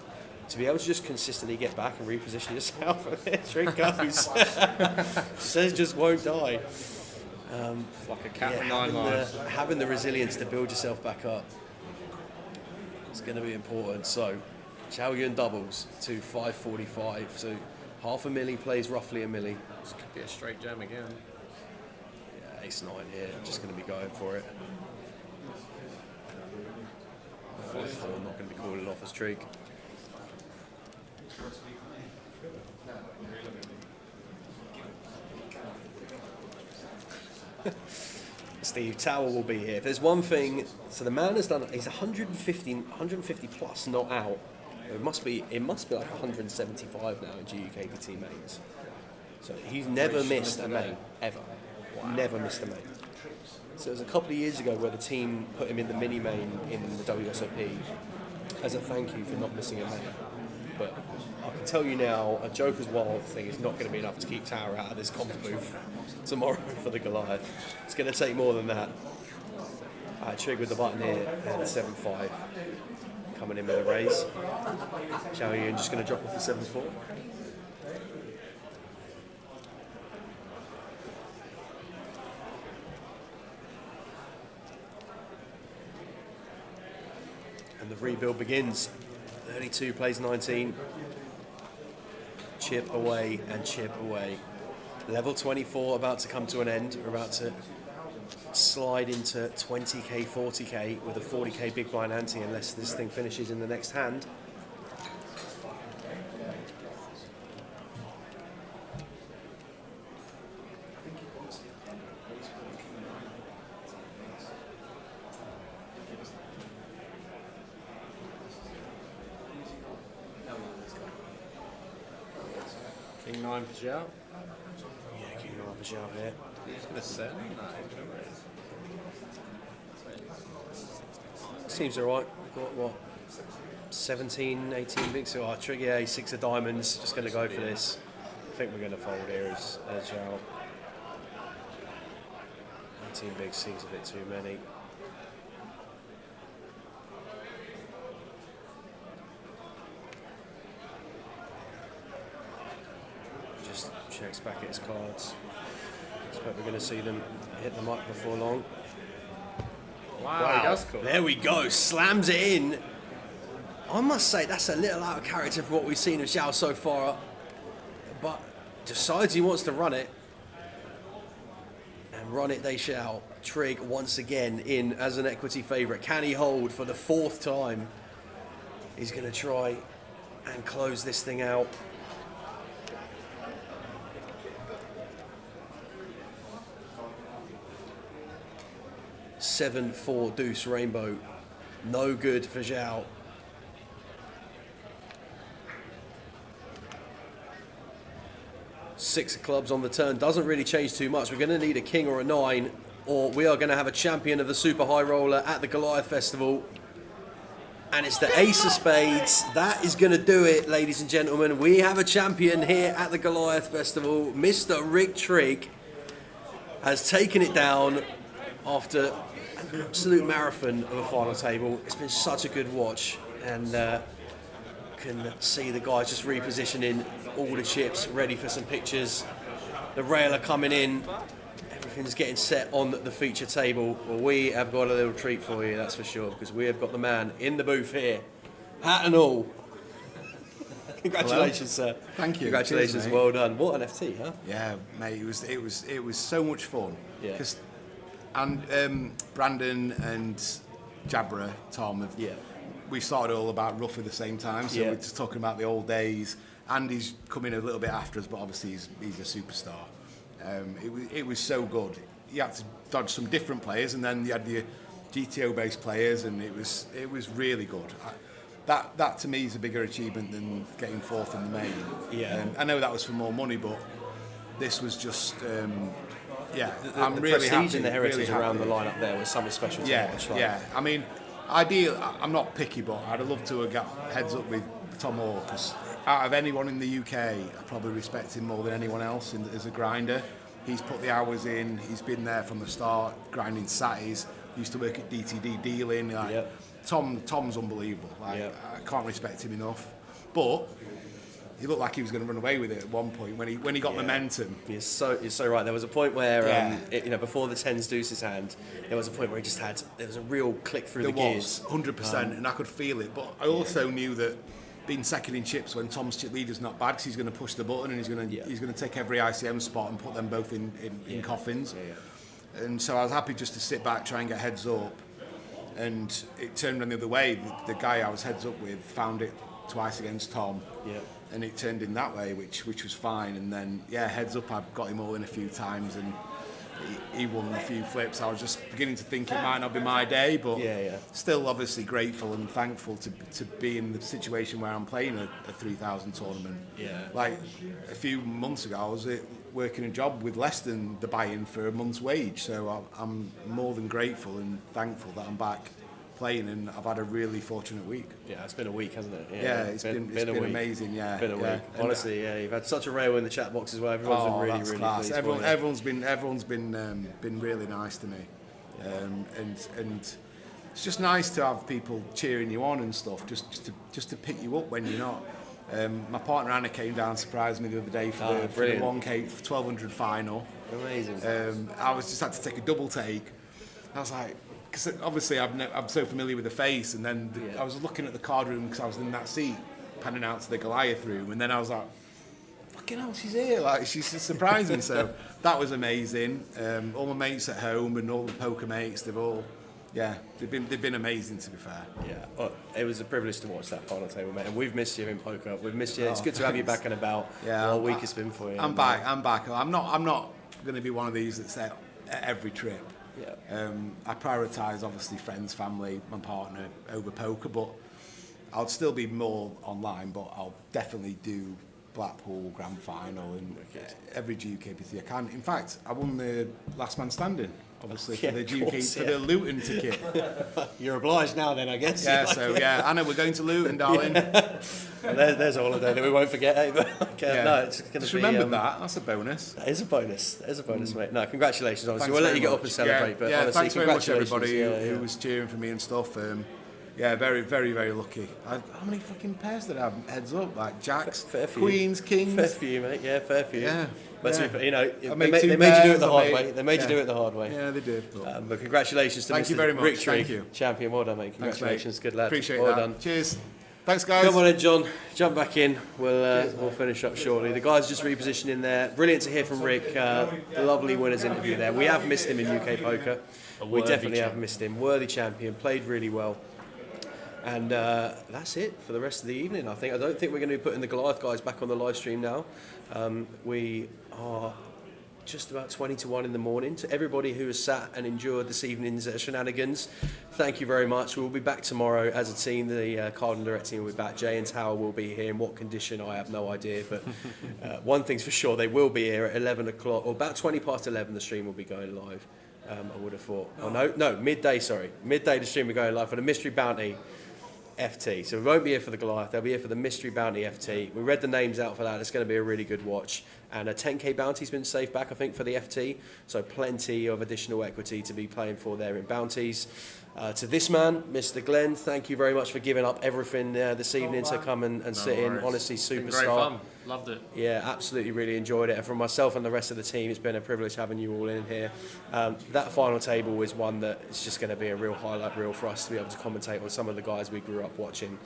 To be able to just consistently get back and reposition yourself, here it goes. Says just won't die. Like a cat with 9 lives. Having the resilience to build yourself back up is going to be important. So, Zhao Yun doubles to 545. So, half a milli plays roughly a milli. This could be a straight jam again. Yeah, ace 9 here. Just going to be going for it. 5-4, not going to be calling off as Trig. Steve Tower will be here. If there's one thing, so the man has done, he's 150 plus not out. It must be like 175 now in GUKBT mains. So he's never missed a main, ever. Wow. Never missed a main. So it was a couple of years ago where the team put him in the mini main in the WSOP as a thank you for not missing a main. But I can tell you now, a Joker's Wild thing is not going to be enough to keep Tower out of this comp booth tomorrow for the Goliath. It's going to take more than that. Trig with the button here and 7-5. Coming in with a raise. Xiao Yun just going to drop off the 7-4. And the rebuild begins. 32 plays 19. Chip away and chip away. Level 24 about to come to an end. We're about to slide into 20k, 40k with a 40k big blind ante unless this thing finishes in the next hand. King 9 for Zhao. Yeah, King 9 for Zhao here. He's going to sell that. Seems alright. We've got what? 17, 18 bigs. So Trig, yeah, 6 of diamonds. Just going to go for this. I think we're going to fold here as Zhao. 18 bigs seems a bit too many. Just checks back at his cards. Expect we're going to see them hit the mic before long. Wow, that's cool. There we go, slams it in. I must say that's a little out of character for what we've seen of Zhao so far, but decides he wants to run it, and run it they shall. Trig once again in as an equity favourite. Can he hold for the 4th time? He's going to try and close this thing out. Seven, 4 deuce rainbow. No good for Zhao. Six of clubs on the turn. Doesn't really change too much. We're going to need a king or a 9, or we are going to have a champion of the Super High Roller at the Goliath Festival. And it's the ace of spades. That is going to do it, ladies and gentlemen. We have a champion here at the Goliath Festival. Mr. Rick Trigg has taken it down after an absolute marathon of a final table. It's been such a good watch, and can see the guys just repositioning all the chips, ready for some pictures. The railer coming in, everything's getting set on the feature table. Well, we have got a little treat for you, that's for sure, because we have got the man in the booth here, hat and all. Congratulations, sir. Thank you. Congratulations, cheers, well done. What an FT, huh? Yeah, mate. It was so much fun. Yeah. And Brandon and Jabra, Tom, we started all about roughly the same time. So we're just talking about the old days. Andy's coming a little bit after us, but obviously he's a superstar. It was so good. You had to dodge some different players, and then you had the GTO-based players, and it was really good. That to me is a bigger achievement than getting 4th in the main. Yeah. I know that was for more money, but this was just. I'm the really prestige happy, and the heritage really around the happy. lineup there was something special to watch. Like. Yeah. I mean, I'm not picky, but I'd have loved to have got heads up with Tom Moore, because out of anyone in the UK, I probably respect him more than anyone else as a grinder. He's put the hours in. He's been there from the start, grinding satis. Used to work at DTD dealing. Tom's unbelievable. I can't respect him enough. But he looked like he was going to run away with it at one point when he got momentum. You're so right. There was a point where before the 10s deuces hand, there was a point where there was a real click through the gears. 100%, and I could feel it. But I also knew that being second in chips when Tom's chip leader's not bad, because he's going to push the button and he's going to take every ICM spot and put them both in coffins. And so I was happy just to sit back, try and get heads up. And it turned around the other way. The guy I was heads up with found it twice against Tom. Yeah. And it turned in that way, which was fine. And then, heads up, I got him all in a few times, and he won a few flips. I was just beginning to think it might not be my day, but still obviously grateful and thankful to be in the situation where I'm playing a 3,000 tournament. Yeah. Like a few months ago, I was working a job with less than the buy-in for a month's wage. So I'm more than grateful and thankful that I'm back playing, and I've had a really fortunate week. Yeah, it's been a week, hasn't it? It's been amazing. It's been a week. Honestly, you've had such a rail in the chat box as well. Everyone's been really class. pleased. Everyone's been really nice to me. and it's just nice to have people cheering you on and stuff, just to pick you up when you're not. My partner Anna came down and surprised me the other day for the 1K 1200 final. Amazing. I was just had to take a double take. I was like, because obviously I'm so familiar with the face, and then I was looking at the card room because I was in that seat, panning out to the Goliath room, and then I was like, fucking hell, she's here! Like, she's just surprised me. So that was amazing. All my mates at home and all the poker mates, they've been amazing, to be fair. Yeah, well, it was a privilege to watch that final table, mate. And we've missed you in poker. We've missed you. It's good to have you back and about. Yeah, what a week it's been for you. I'm back. I'm not going to be one of these that's at every trip. Yeah. I prioritise obviously friends, family, my partner over poker, but I'll still be more online. But I'll definitely do Blackpool Grand Final and every GUKPT I can. In fact, I won the last man standing, obviously, for the for the Luton ticket. You're obliged now, then, I guess. Yeah. So Anna, we're going to Luton, darling. Well, there's a holiday that we won't forget. No, it's going to be. Just remember that. That's a bonus. It is a bonus. It is a bonus, mate. No, congratulations. Honestly, we'll let you get up and celebrate. But honestly, thanks very much, everybody who was cheering for me and stuff. Very, very, very lucky. How many fucking pairs did I have? Heads up, like jacks, queens, kings. Fair for you, mate. Yeah, fair for you. Yeah. But you know, they made you do it the hard way. They made you do it the hard way. Yeah, they did. But congratulations to Thank you Mr. very much. Rick Thank Trigg, you. champion. Well done, mate. Congratulations, good lad. Appreciate well that. done. Cheers. Thanks, guys. Come on in, John. Jump back in. We'll finish up shortly. The guys just repositioning there. Brilliant to hear from Rick. Lovely winners interview there. We have missed him in UK poker. We definitely have missed him. Worthy champion. Played really well. And that's it for the rest of the evening, I think. I don't think we're going to be putting the Goliath guys back on the live stream now. We are just about 20 to 1 in the morning. To everybody who has sat and endured this evening's shenanigans, thank you very much. We'll be back tomorrow as a team. The Card and Direct team will be back. Jay and Tower will be here. In what condition, I have no idea. But one thing's for sure, they will be here at 11 o'clock, or about 20 past 11, the stream will be going live. I would have thought. Oh, no, midday, sorry. Midday, the stream will be going live for the Mystery Bounty FT. So we won't be here for the Goliath, they'll be here for the Mystery Bounty FT. We read the names out for that, it's going to be a really good watch. And a 10k bounty's been saved back, I think, for the FT. So plenty of additional equity to be playing for there in bounties. To this man, Mr. Glenn, thank you very much for giving up everything this evening to come and sit in. Honestly, superstar. Great fun. Loved it. Yeah, absolutely, really enjoyed it. And from myself and the rest of the team, it's been a privilege having you all in here. That final table is one that it's just going to be a real highlight reel for us to be able to commentate on some of the guys we grew up watching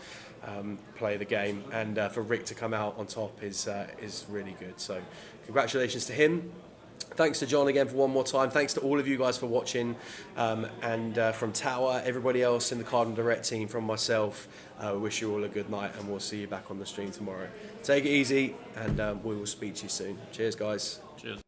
play the game. And for Rick to come out on top is really good. So congratulations to him. Thanks to John again for one more time. Thanks to all of you guys for watching. And from Tower, everybody else in the Card and Direct team, from myself, wish you all a good night, and we'll see you back on the stream tomorrow. Take it easy, and we will speak to you soon. Cheers, guys. Cheers.